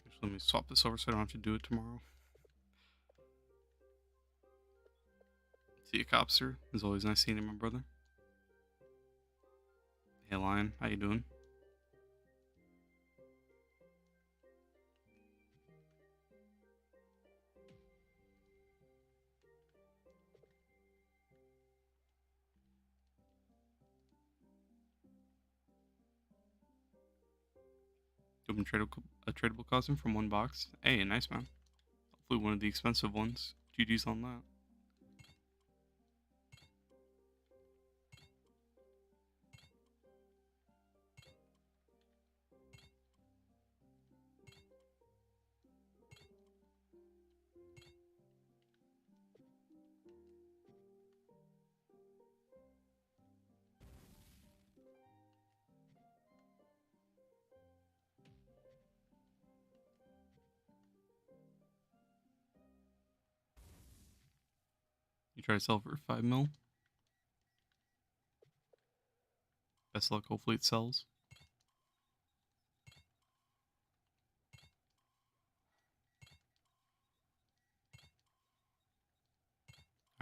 Just let me swap this over so I don't have to do it tomorrow. See you, Copster. It's always nice seeing you, my brother. Hey, Lion. How you doing? Open a tradable costume from 1 box. Hey, nice, man. Hopefully one of the expensive ones. GG's on that. You try to sell for 5 mil. Best luck. Hopefully it sells.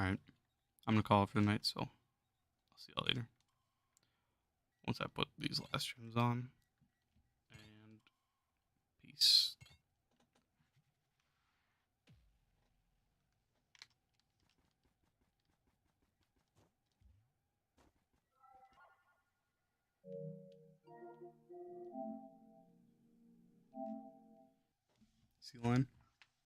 Alright. I'm gonna call it for the night, so I'll see y'all later. Once I put these last gems on. And Nice. Sea line.